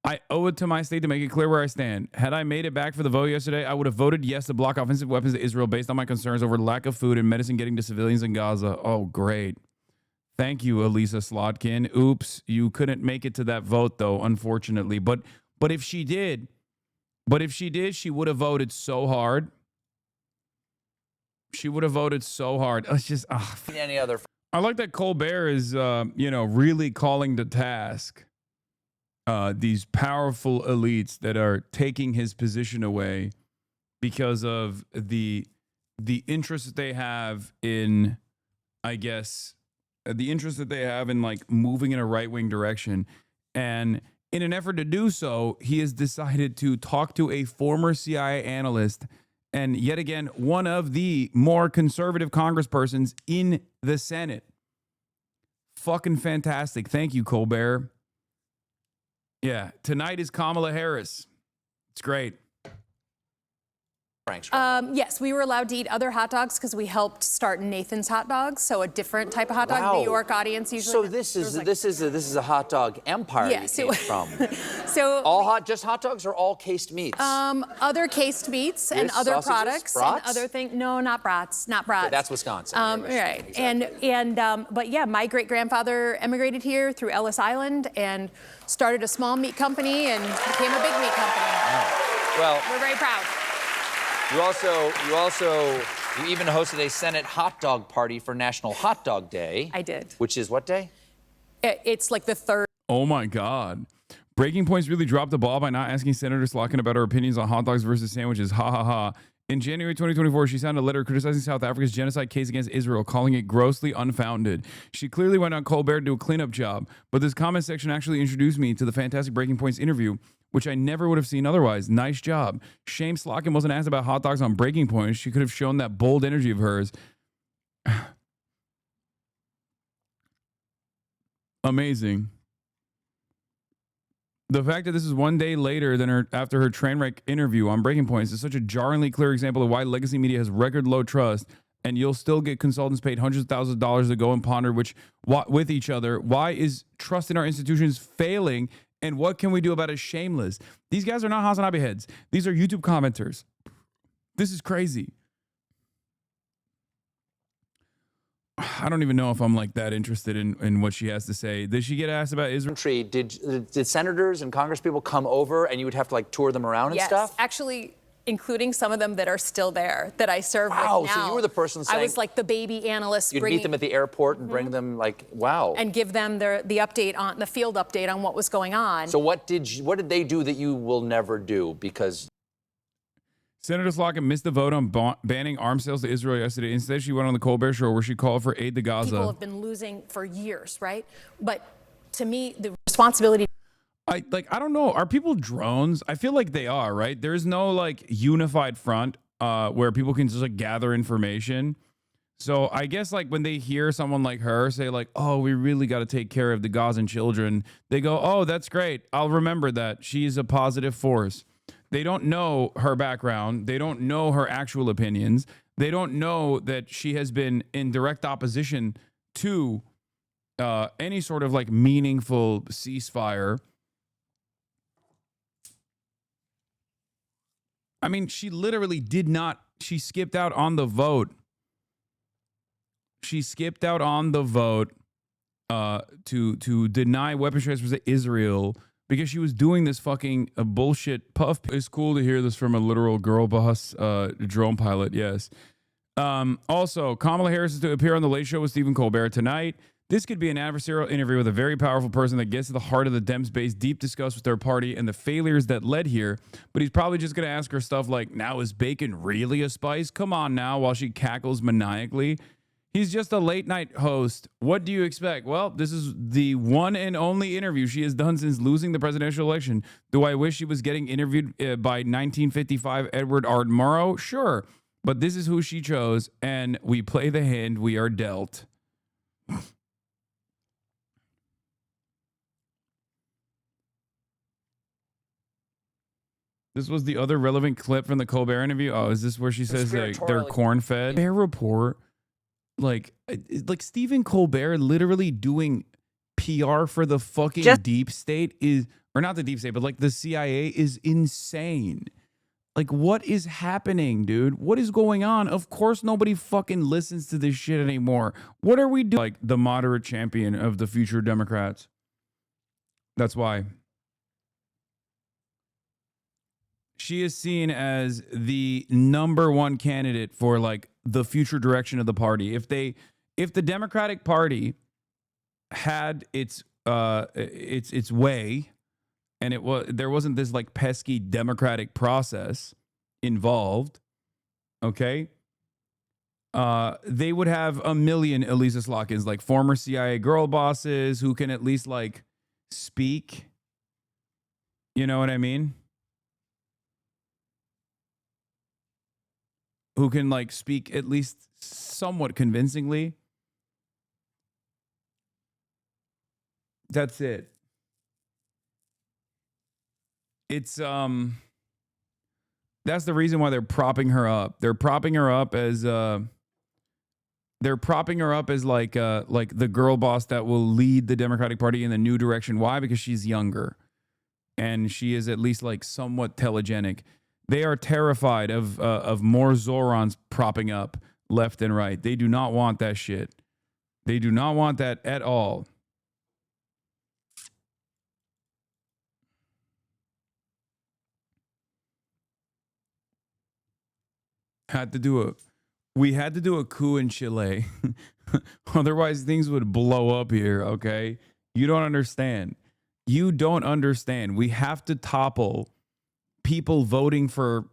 I owe it to my state to make it clear where I stand. Had I made it back for the vote yesterday, I would have voted yes to block offensive weapons to Israel based on my concerns over lack of food and medicine getting to civilians in Gaza. Oh, great. Thank you, Elisa Slotkin. Oops, you couldn't make it to that vote, though, unfortunately. But if she did, she would have voted so hard. She would have voted so hard. It's just Any other? I like that Colbert is, really calling to task these powerful elites that are taking his position away because of the interest that they have in, I guess, the interest that they have in like moving in a right-wing direction. And in an effort to do so, he has decided to talk to a former CIA analyst and yet again, one of the more conservative congresspersons in the Senate. Fucking fantastic. Thank you, Colbert. Yeah, tonight is Kamala Harris. It's great. Yes, we were allowed to eat other hot dogs because we helped start Nathan's Hot Dogs, so a different type of hot dog. Wow. New York audience usually. So this is a hot dog empire Yes, you came from. So just hot dogs or all cased meats? Other cased meats and Yes, other sausages, products brats? and other things. No, not brats, not brats. Okay, that's Wisconsin. Right. Exactly. But yeah, my great grandfather emigrated here through Ellis Island and started a small meat company and became a big meat company. Well, we're very proud. You even hosted a Senate hot dog party for National Hot Dog Day. I did. Which is what day? It's like the 3rd. Oh my God. Breaking Points really dropped the ball by not asking Senator Slotkin about her opinions on hot dogs versus sandwiches. Ha ha ha. In January 2024, she signed a letter criticizing South Africa's genocide case against Israel, calling it grossly unfounded. She clearly went on Colbert to do a cleanup job, but this comment section actually introduced me to the fantastic Breaking Points interview, which I never would have seen otherwise. Nice job. Shame Slotkin wasn't asked about hot dogs on Breaking Points. She could have shown that bold energy of hers. Amazing. The fact that this is one day later than after her train wreck interview on Breaking Points is such a jarringly clear example of why legacy media has record low trust, and you'll still get consultants paid hundreds of thousands of dollars to go and ponder with each other. Why is trust in our institutions failing, and what can we do about it? Shameless. These guys are not HasanAbi heads. These are YouTube commenters. This is crazy. I don't even know if I'm like that interested in what she has to say. Did she get asked about Israel? Did senators and congresspeople come over and you would have to like tour them around and stuff? Yes, actually, including some of them that are still there that I serve with now. Wow, so you were the person saying... I was like the baby analyst. You'd meet them at the airport and bring them like, wow. And give them the update on the field update on what was going on. So what did they do that you will never do? Because Senator Slotkin missed the vote on banning arms sales to Israel yesterday. Instead, she went on the Colbert Show where she called for aid to Gaza. People have been losing for years, right? But to me, the responsibility... I don't know. Are people drones? I feel like they are, right? There's no like unified front where people can just like gather information. So I guess like when they hear someone like her say like, oh, we really got to take care of the Gazan children, they go, oh, that's great. I'll remember that. She's a positive force. They don't know her background. They don't know her actual opinions. They don't know that she has been in direct opposition to any sort of like meaningful ceasefire. I mean, she literally she skipped out on the vote. She skipped out on the vote to deny weapons transfers to Israel because she was doing this fucking bullshit puff. It's cool to hear this from a literal girl boss drone pilot, yes. Also, Kamala Harris is to appear on The Late Show with Stephen Colbert tonight. This could be an adversarial interview with a very powerful person that gets to the heart of the Dems base deep disgust with their party and the failures that led here. But he's probably just going to ask her stuff like, now is bacon really a spice? Come on now, while she cackles maniacally. He's just a late night host. What do you expect? Well, this is the one and only interview she has done since losing the presidential election. Do I wish she was getting interviewed by 1955 Edward R. Murrow? Sure. But this is who she chose, and we play the hand we are dealt. This was the other relevant clip from the Colbert interview. Oh, is this where she says they're corn-fed? Fair report, like Stephen Colbert literally doing PR for the fucking deep state is, or not the deep state, but like the CIA is insane. Like, what is happening, dude? What is going on? Of course, nobody fucking listens to this shit anymore. What are we doing? Like the moderate champion of the future Democrats. That's why. She is seen as the #1 candidate for like the future direction of the party. If the Democratic Party had its way, and there wasn't this like pesky democratic process involved, okay, they would have a million Elisa Slotkins, like former CIA girl bosses who can at least like speak. You know what I mean? Who can like speak at least somewhat convincingly. That's it. It's that's the reason why they're propping her up. They're propping her up as like the girl boss that will lead the Democratic Party in the new direction. Why? Because she's younger and she is at least like somewhat telegenic. They are terrified of more Zorons propping up left and right. They do not want that shit. They do not want that at all. We had to do a coup in Chile. Otherwise, things would blow up here, okay? You don't understand. You don't understand. We have to topple people voting for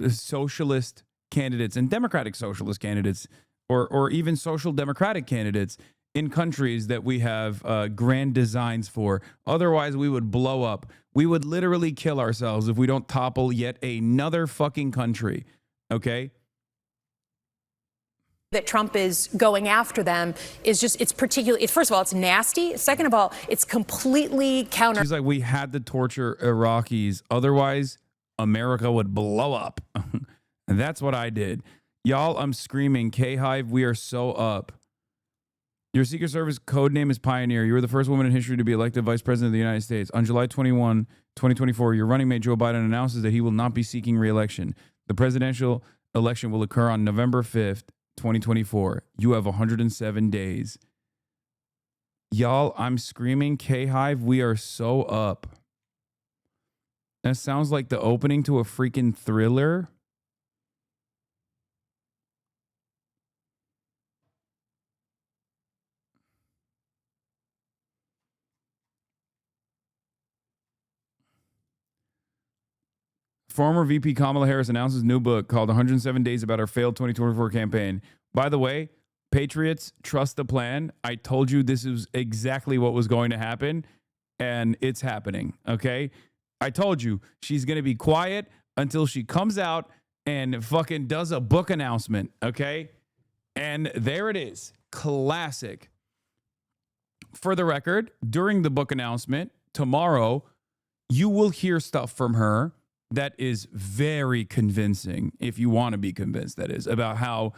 socialist candidates and democratic socialist candidates or even social democratic candidates in countries that we have grand designs for. Otherwise, we would blow up. We would literally kill ourselves if we don't topple yet another fucking country, okay? That Trump is going after them is just, it's particularly, first of all, it's nasty. Second of all, it's completely counter. She's like, we had to torture Iraqis. Otherwise, America would blow up. And that's what I did. Y'all, I'm screaming, K-Hive, we are so up. Your Secret Service code name is Pioneer. You were the first woman in history to be elected Vice President of the United States. On July 21, 2024, your running mate, Joe Biden, announces that he will not be seeking re-election. The presidential election will occur on November 5th, 2024. You have 107 days. Y'all, I'm screaming, K-Hive, we are so up. That sounds like the opening to a freaking thriller. Former VP Kamala Harris announces new book called 107 Days about her failed 2024 campaign. By the way, Patriots, trust the plan. I told you this is exactly what was going to happen, and it's happening, okay? I told you she's going to be quiet until she comes out and fucking does a book announcement, okay? And there it is. Classic. For the record, during the book announcement tomorrow, you will hear stuff from her that is very convincing, if you want to be convinced, that is, about how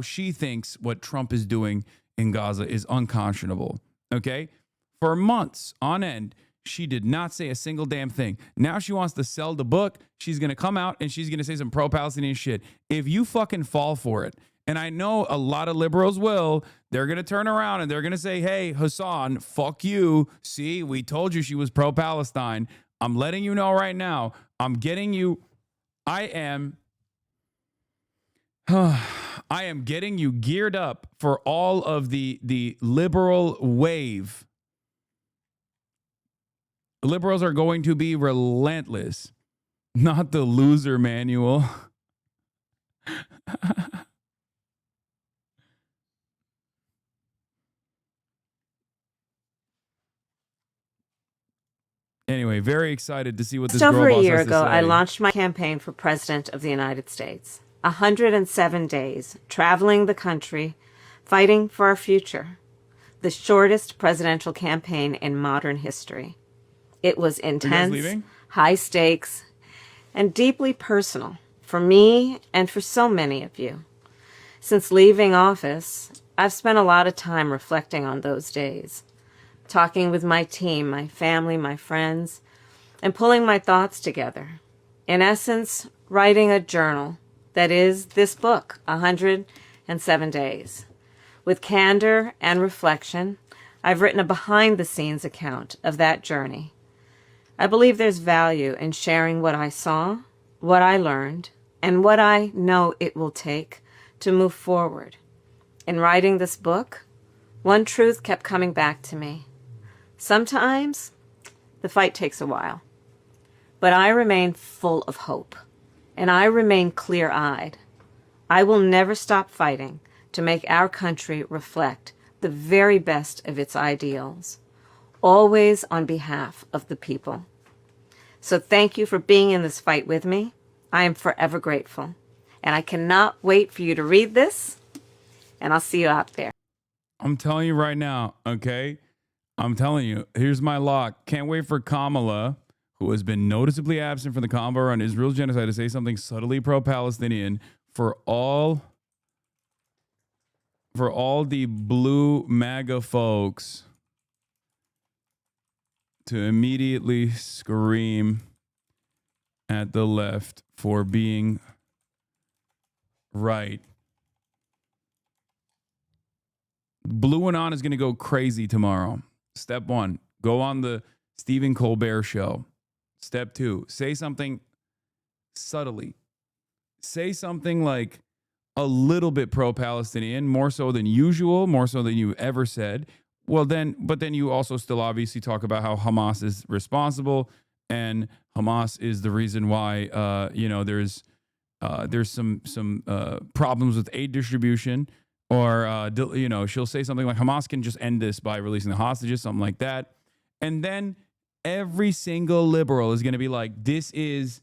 she thinks what Trump is doing in Gaza is unconscionable, okay? For months on end, she did not say a single damn thing. Now she wants to sell the book. She's going to come out and she's going to say some pro-Palestinian shit. If you fucking fall for it, and I know a lot of liberals will, they're going to turn around and they're going to say, hey, Hasan, fuck you. See, we told you she was pro-Palestine. I'm letting you know right now. I'm getting you. I am. I am getting you geared up for all of the liberal wave. Liberals are going to be relentless, not the loser manual. Anyway, very excited to see what this Just girl over a boss year has to ago, say. I launched my campaign for President of the United States. 107 days, traveling the country, fighting for our future. The shortest presidential campaign in modern history. It was intense, leaving? high stakes, and deeply personal for me and for so many of you. Since leaving office, I've spent a lot of time reflecting on those days, talking with my team, my family, my friends, and pulling my thoughts together. In essence, writing a journal that is this book, 107 Days. With candor and reflection, I've written a behind-the-scenes account of that journey. I believe there's value in sharing what I saw, what I learned, and what I know it will take to move forward. In writing this book, one truth kept coming back to me. Sometimes the fight takes a while, but I remain full of hope, and I remain clear-eyed. I will never stop fighting to make our country reflect the very best of its ideals, always on behalf of the people. So thank you for being in this fight with me. I am forever grateful, and I cannot wait for you to read this, and I'll see you out there. I'm telling you right now, okay? I'm telling you, here's my lock. Can't wait for Kamala, who has been noticeably absent from the convo on Israel's genocide, to say something subtly pro-Palestinian for all the blue MAGA folks to immediately scream at the left for being right. Blue and On is going to go crazy tomorrow. Step 1, go on the Stephen Colbert show. Step 2, say something subtly. Say something like a little bit pro-Palestinian, more so than usual, more so than you ever said. But then you also still obviously talk about how Hamas is responsible and Hamas is the reason why there's some problems with aid distribution. Or, she'll say something like Hamas can just end this by releasing the hostages, something like that. And then every single liberal is going to be like, this is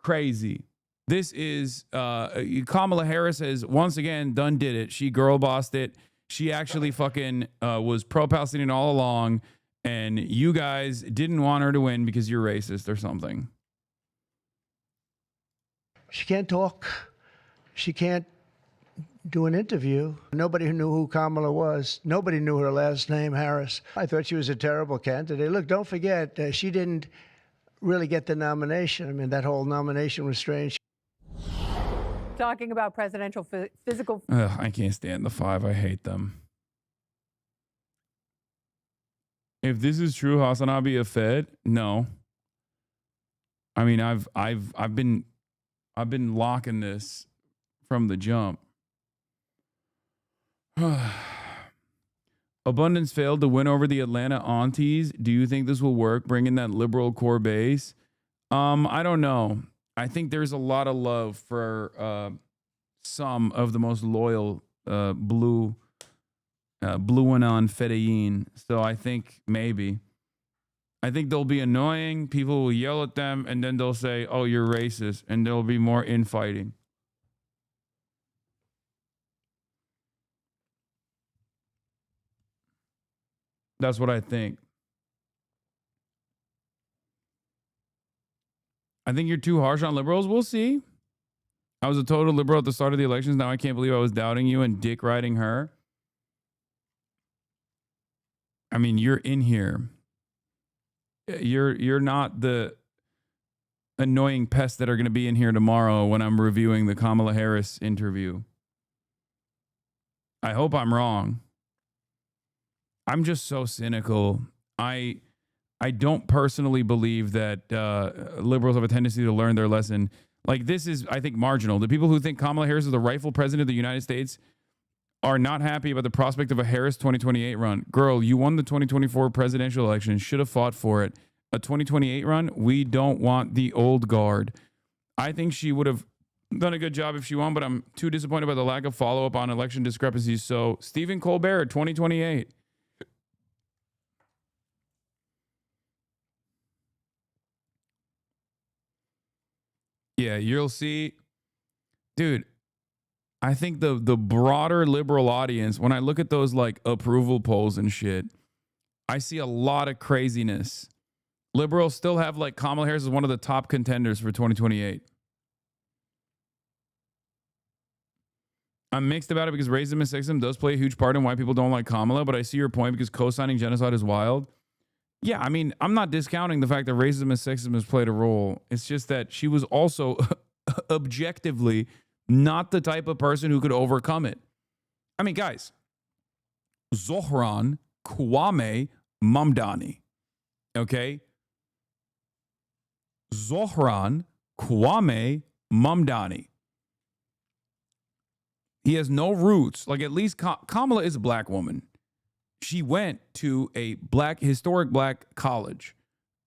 crazy. This is Kamala Harris has once again done did it. She girl bossed it. She actually fucking was pro-Palestinian all along. And you guys didn't want her to win because you're racist or something. She can't talk. She can't do an interview. Nobody knew who Kamala was. Nobody knew her last name, Harris. I thought she was a terrible candidate. Look, don't forget, she didn't really get the nomination. I mean, that whole nomination was strange. Talking about presidential physical. I can't stand the 5. I hate them. If this is true, HasanAbi a Fed? No. I mean, I've been locking this from the jump. Abundance failed to win over the Atlanta aunties. Do you think this will work, bringing that liberal core base? I don't know. I think there's a lot of love for some of the most loyal blue and on Fedayeen. So I think maybe. I think they'll be annoying. People will yell at them, and then they'll say, oh, you're racist, and there'll be more infighting. That's what I think. I think you're too harsh on liberals. We'll see. I was a total liberal at the start of the elections. Now I can't believe I was doubting you and dick riding her. I mean, you're in here. You're not the annoying pests that are going to be in here tomorrow when I'm reviewing the Kamala Harris interview. I hope I'm wrong. I'm just so cynical. I don't personally believe that liberals have a tendency to learn their lesson. Like, this is, I think, marginal. The people who think Kamala Harris is the rightful president of the United States are not happy about the prospect of a Harris 2028 run. Girl, you won the 2024 presidential election, should have fought for it. A 2028 run, we don't want the old guard. I think she would have done a good job if she won, but I'm too disappointed by the lack of follow-up on election discrepancies. So, Stephen Colbert, 2028. Yeah, you'll see. Dude, I think the broader liberal audience, when I look at those like approval polls and shit, I see a lot of craziness. Liberals still have like Kamala Harris as one of the top contenders for 2028. I'm mixed about it because racism and sexism does play a huge part in why people don't like Kamala, but I see your point because co-signing genocide is wild. Yeah, I mean, I'm not discounting the fact that racism and sexism has played a role. It's just that she was also objectively not the type of person who could overcome it. I mean, guys, Zohran Kwame Mamdani, okay? Zohran Kwame Mamdani. He has no roots. Like, at least Kamala is a black woman. She went to a historic black college,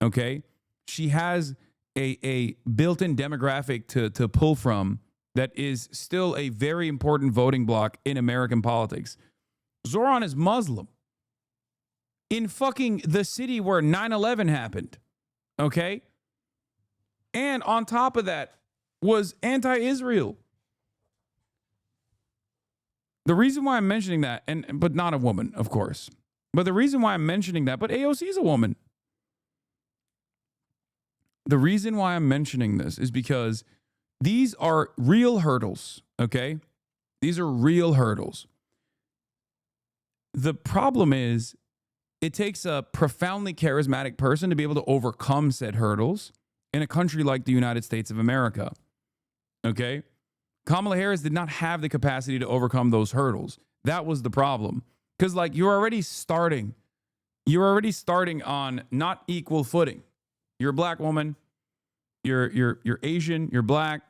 okay? She has a built-in demographic to pull from that is still a very important voting bloc in American politics. Zohran is Muslim in fucking the city where 9/11 happened, okay? And on top of that was anti-Israel. The reason why I'm mentioning that, but not a woman, of course. But the reason why I'm mentioning that, but AOC is a woman. The reason why I'm mentioning this is because these are real hurdles, okay? These are real hurdles. The problem is it takes a profoundly charismatic person to be able to overcome said hurdles in a country like the United States of America, okay? Kamala Harris did not have the capacity to overcome those hurdles. That was the problem. Because, like, you're already starting on not equal footing. You're a black woman. You're Asian. You're black.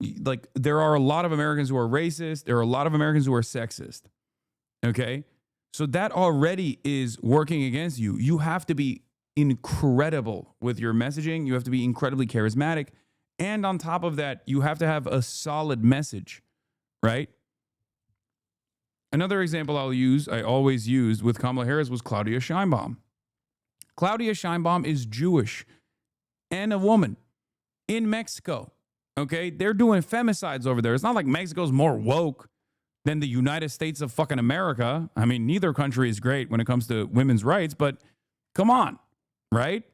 Like, there are a lot of Americans who are racist. There are a lot of Americans who are sexist. Okay? So that already is working against you. You have to be incredible with your messaging. You have to be incredibly charismatic. And on top of that, you have to have a solid message, right? Another example I always used with Kamala Harris was Claudia Sheinbaum. Claudia Sheinbaum is Jewish and a woman in Mexico, okay? They're doing femicides over there. It's not like Mexico's more woke than the United States of fucking America. I mean, neither country is great when it comes to women's rights, but come on, right?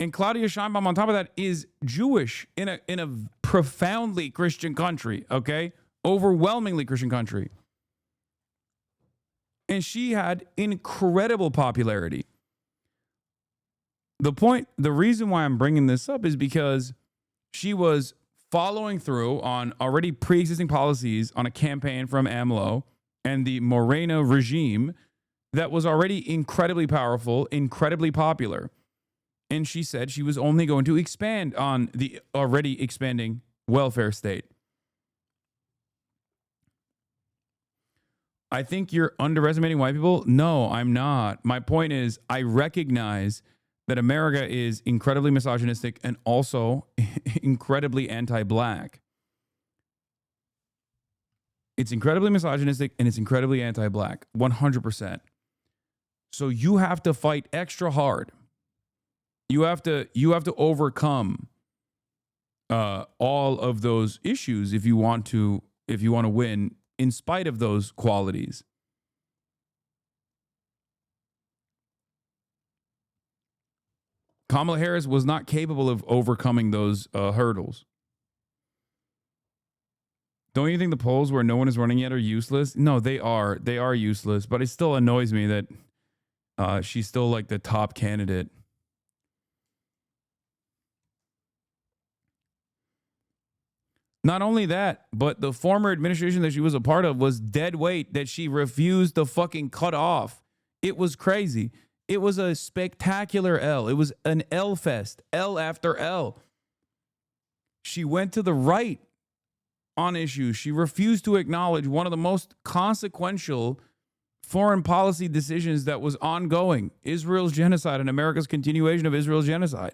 And Claudia Sheinbaum, on top of that, is Jewish in a profoundly Christian country, okay? Overwhelmingly Christian country. And she had incredible popularity. The reason why I'm bringing this up is because she was following through on already pre-existing policies on a campaign from AMLO and the Moreno regime that was already incredibly powerful, incredibly popular. And she said she was only going to expand on the already expanding welfare state. I think you're underestimating white people. No, I'm not. My point is, I recognize that America is incredibly misogynistic and also incredibly anti-black. It's incredibly misogynistic and it's incredibly anti-black, 100%. So you have to fight extra hard. You have to overcome all of those issues if you want to win in spite of those qualities. Kamala Harris was not capable of overcoming those hurdles. Don't you think the polls where no one is running yet are useless? No, they are. They are useless, but it still annoys me that she's still like the top candidate. Not only that, but the former administration that she was a part of was dead weight that she refused to fucking cut off. It was crazy. It was a spectacular L. It was an L fest, L after L. She went to the right on issues. She refused to acknowledge one of the most consequential foreign policy decisions that was ongoing, Israel's genocide and America's continuation of Israel's genocide.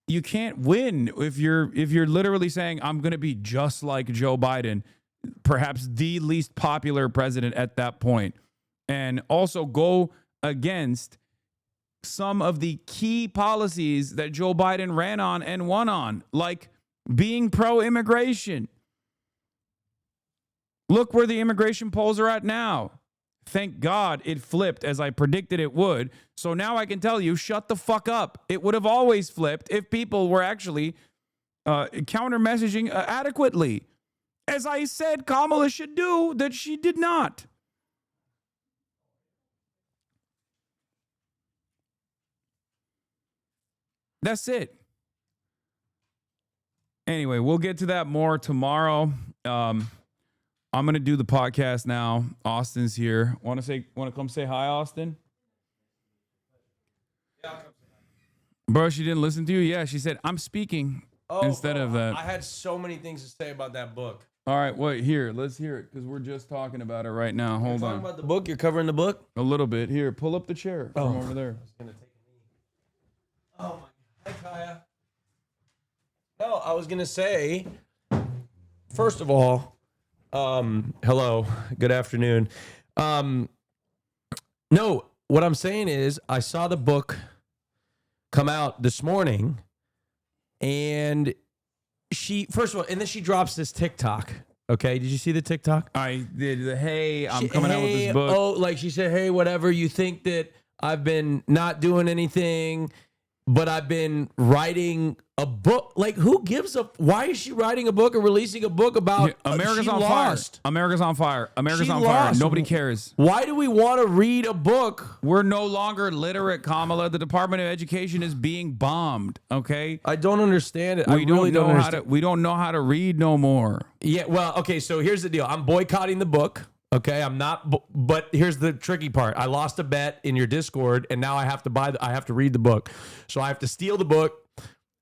You can't win if you're literally saying, I'm going to be just like Joe Biden, perhaps the least popular president at that point, and also go against some of the key policies that Joe Biden ran on and won on, like being pro-immigration. Look where the immigration polls are at now. Thank God it flipped as I predicted it would. So now I can tell you, shut the fuck up. It would have always flipped if people were actually counter-messaging adequately. As I said Kamala should do, that she did not. That's it. Anyway, we'll get to that more tomorrow. I'm gonna do the podcast now. Austin's here. Want to come say hi, Austin? Yeah. Bro, she didn't listen to you. Yeah, she said I'm speaking instead of that. I had so many things to say about that book. All right, wait here. Let's hear it because we're just talking about it right now. Hold on. Talking about the book. You're covering the book. A little bit. Here, pull up the chair from over there. I was gonna take a knee. Oh my. Hi, Kaya. No, I was gonna say. First of all. Hello, good afternoon. No, what I'm saying is I saw the book come out this morning and first of all, and then she drops this TikTok. Okay. Did you see the TikTok? I did. Hey, I'm coming out with this book. Oh, like she said, hey, whatever, you think that I've been not doing anything, but I've been writing a book. Like, who gives a? Why is she writing a book or releasing a book about America's she on lost? fire? America's on fire. America's She on lost. fire. Nobody cares. Why do we want to read a book? We're no longer literate, Kamala. The Department of Education is being bombed. Okay. I don't understand it. We don't know how to read no more. Yeah. Well, okay. So here's the deal. I'm boycotting the book. Okay, I'm not, but here's the tricky part. I lost a bet in your Discord, and now I have to I have to read the book. So I have to steal the book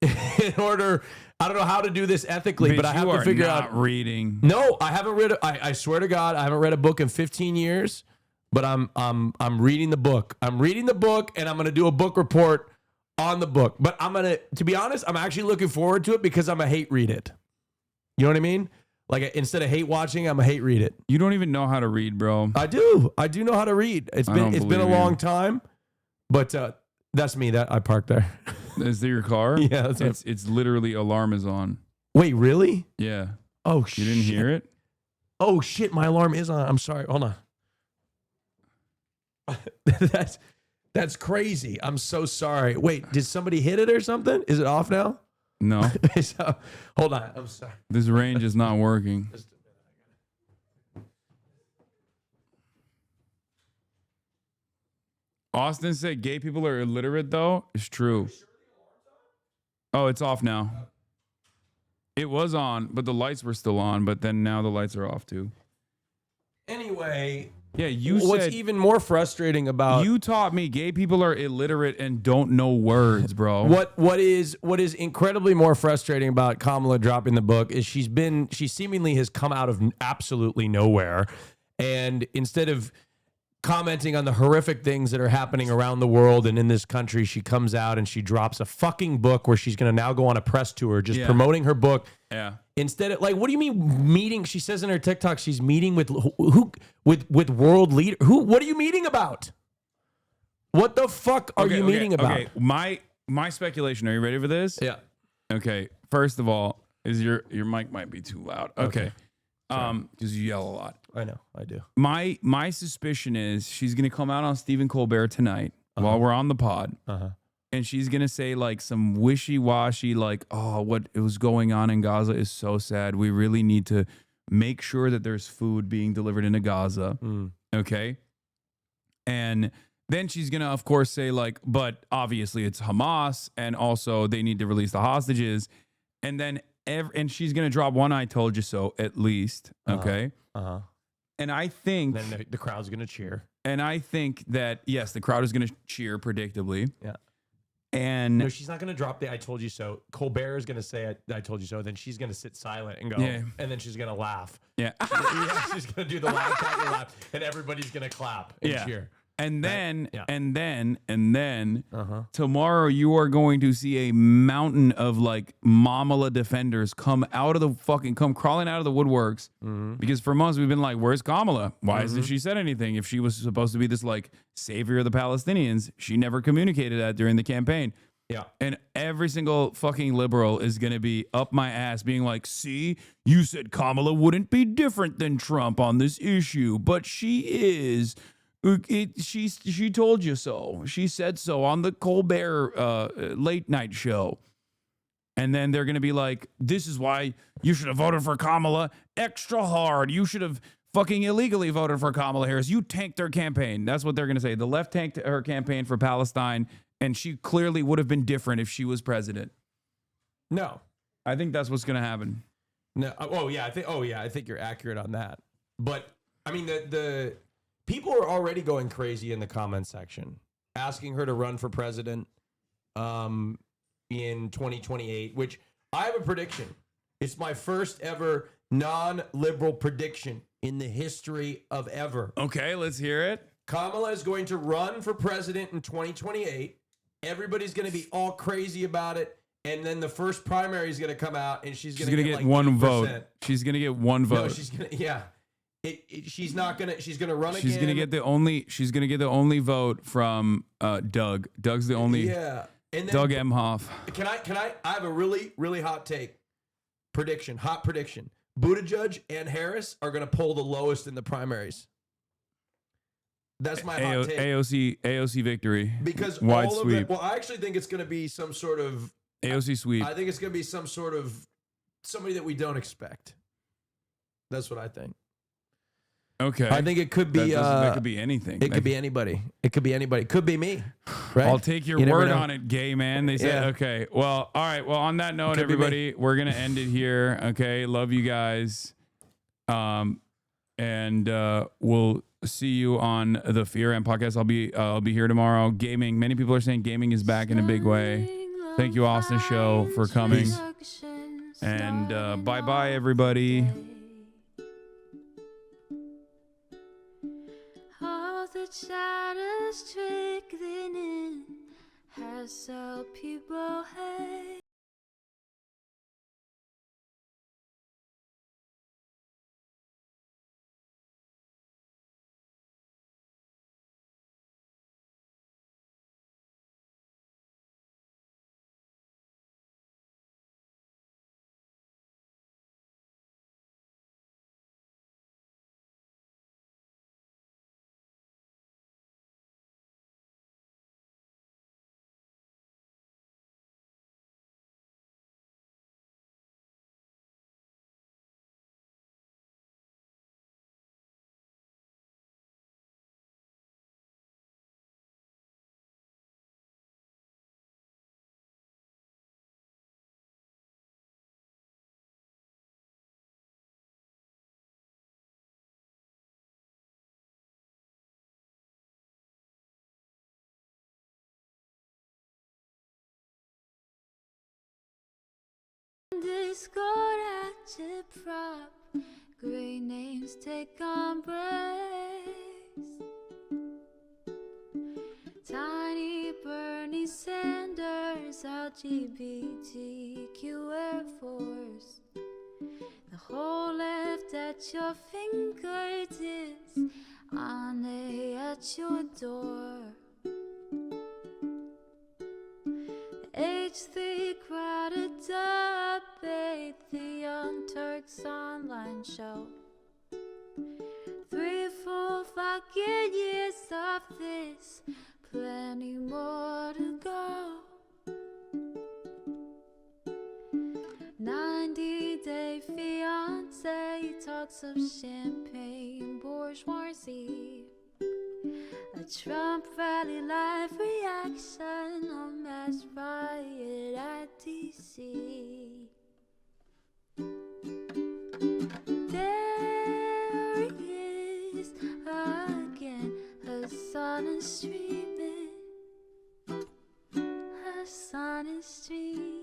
in order. I don't know how to do this ethically, but I have to figure out reading. No, I haven't read. I swear to God, I haven't read a book in 15 years. But I'm reading the book. I'm reading the book, and I'm gonna do a book report on the book. But to be honest, I'm actually looking forward to it because I'm a hate read it. You know what I mean? Like, instead of hate watching, I'm a hate read it. You don't even know how to read, bro. I do know how to read. It's been a long time, but that's me. That I parked there. Is that your car? Yeah, it's literally alarm is on. Wait, really? Yeah. Oh, you didn't hear it? Oh shit, my alarm is on. I'm sorry. Hold on. That's crazy. I'm so sorry. Wait, did somebody hit it or something? Is it off now? No. Hold on. I'm sorry. This range is not working. Austin said gay people are illiterate, though. It's true. Oh, it's off now. It was on, but the lights were still on, but then now the lights are off, too. Anyway. Yeah, What's even more frustrating about you taught me gay people are illiterate and don't know words, bro. What is incredibly more frustrating about Kamala dropping the book is she seemingly has come out of absolutely nowhere, and instead of commenting on the horrific things that are happening around the world and in this country, she comes out and she drops a fucking book where she's going to now go on a press tour just promoting her book. Yeah. Instead of, like, what do you mean meeting? She says in her TikTok she's meeting with who with world leader. What are you meeting about? What the fuck are you meeting about? Okay, my speculation. Are you ready for this? Yeah. Okay. First of all, is your mic might be too loud. Okay. Because you yell a lot. I know, I do. My suspicion is she's gonna come out on Stephen Colbert tonight while we're on the pod. And she's going to say like some wishy-washy, like, oh, what it was going on in Gaza is so sad. We really need to make sure that there's food being delivered into Gaza. Okay. And then she's going to, of course, say like, but obviously it's Hamas. And also they need to release the hostages. And then, and she's going to drop one, I told you so, at least. Okay. And I think then the crowd's going to cheer. And I think that, yes, the crowd is going to cheer predictably. Yeah. And no, she's not going to drop the "I told you so." Colbert is going to say "I told you so." Then she's going to sit silent and go, Yeah. and then she's going to laugh. Yeah. Yeah, she's going to do the laugh, Piker laugh, and everybody's going to clap and cheer. And then, and then, tomorrow you are going to see a mountain of like Mamala defenders come crawling out of the woodworks. Because for months we've been like, where's Kamala? Why hasn't she said anything? If she was supposed to be this like savior of the Palestinians, she never communicated that during the campaign. Yeah. And every single fucking liberal is going to be up my ass being like, see, you said Kamala wouldn't be different than Trump on this issue, but she is. She told you so. She said so on the Colbert late night show. And then they're going to be like, this is why you should have voted for Kamala extra hard. You should have fucking illegally voted for Kamala Harris. You tanked her campaign. That's what they're going to say. The left tanked her campaign for Palestine, and she clearly would have been different if she was president. No. I think that's what's going to happen. No. I think you're accurate on that. But I mean, the people are already going crazy in the comment section, asking her to run for president in 2028, which I have a prediction. It's my first ever non-liberal prediction in the history of ever. Okay, let's hear it. Kamala is going to run for president in 2028. Everybody's going to be all crazy about it. And then the first primary is going to come out and she's going to get like one 8%. vote. She's going to get one vote. No, she's going to, yeah. She's not gonna. She's gonna run again. She's gonna get the only. She's gonna get the only vote from Doug. Doug's the only. Yeah, and then, Doug Emhoff. Can I? I have a really hot take. Prediction. Hot prediction. Buttigieg and Harris are gonna pull the lowest in the primaries. That's my hot take. AOC victory. Because wide all sweep. of the, well, I actually think it's gonna be some sort of AOC sweep. I think it's gonna be some sort of somebody that we don't expect. That's what I think. Okay. I think it could be. That could be anything. It could be anybody. It could be anybody. It could be me. Right? I'll take your word on it, gay man. They said, okay. Well, all right. Well, on that note, everybody, we're going to end it here. Okay. Love you guys. And we'll see you on the Fear and podcast. I'll be here tomorrow. Gaming. Many people are saying gaming is back in a big way. Thank you, Austin Show, for coming. And bye-bye, everybody. The shadows trickling in has how people hate. Discord at your prop, great names take on breaks. Tiny Bernie Sanders, LGBTQ Air Force. The whole left at your fingertips, on at your door. H3 crowded debate, the Young Turks online show. 3 full fucking years of this, plenty more to go. 90-day fiance, talks of champagne bourgeoisie. A Trump rally live reaction, a mass riot at DC. There he is. Hasan is streaming. Hasan is streaming.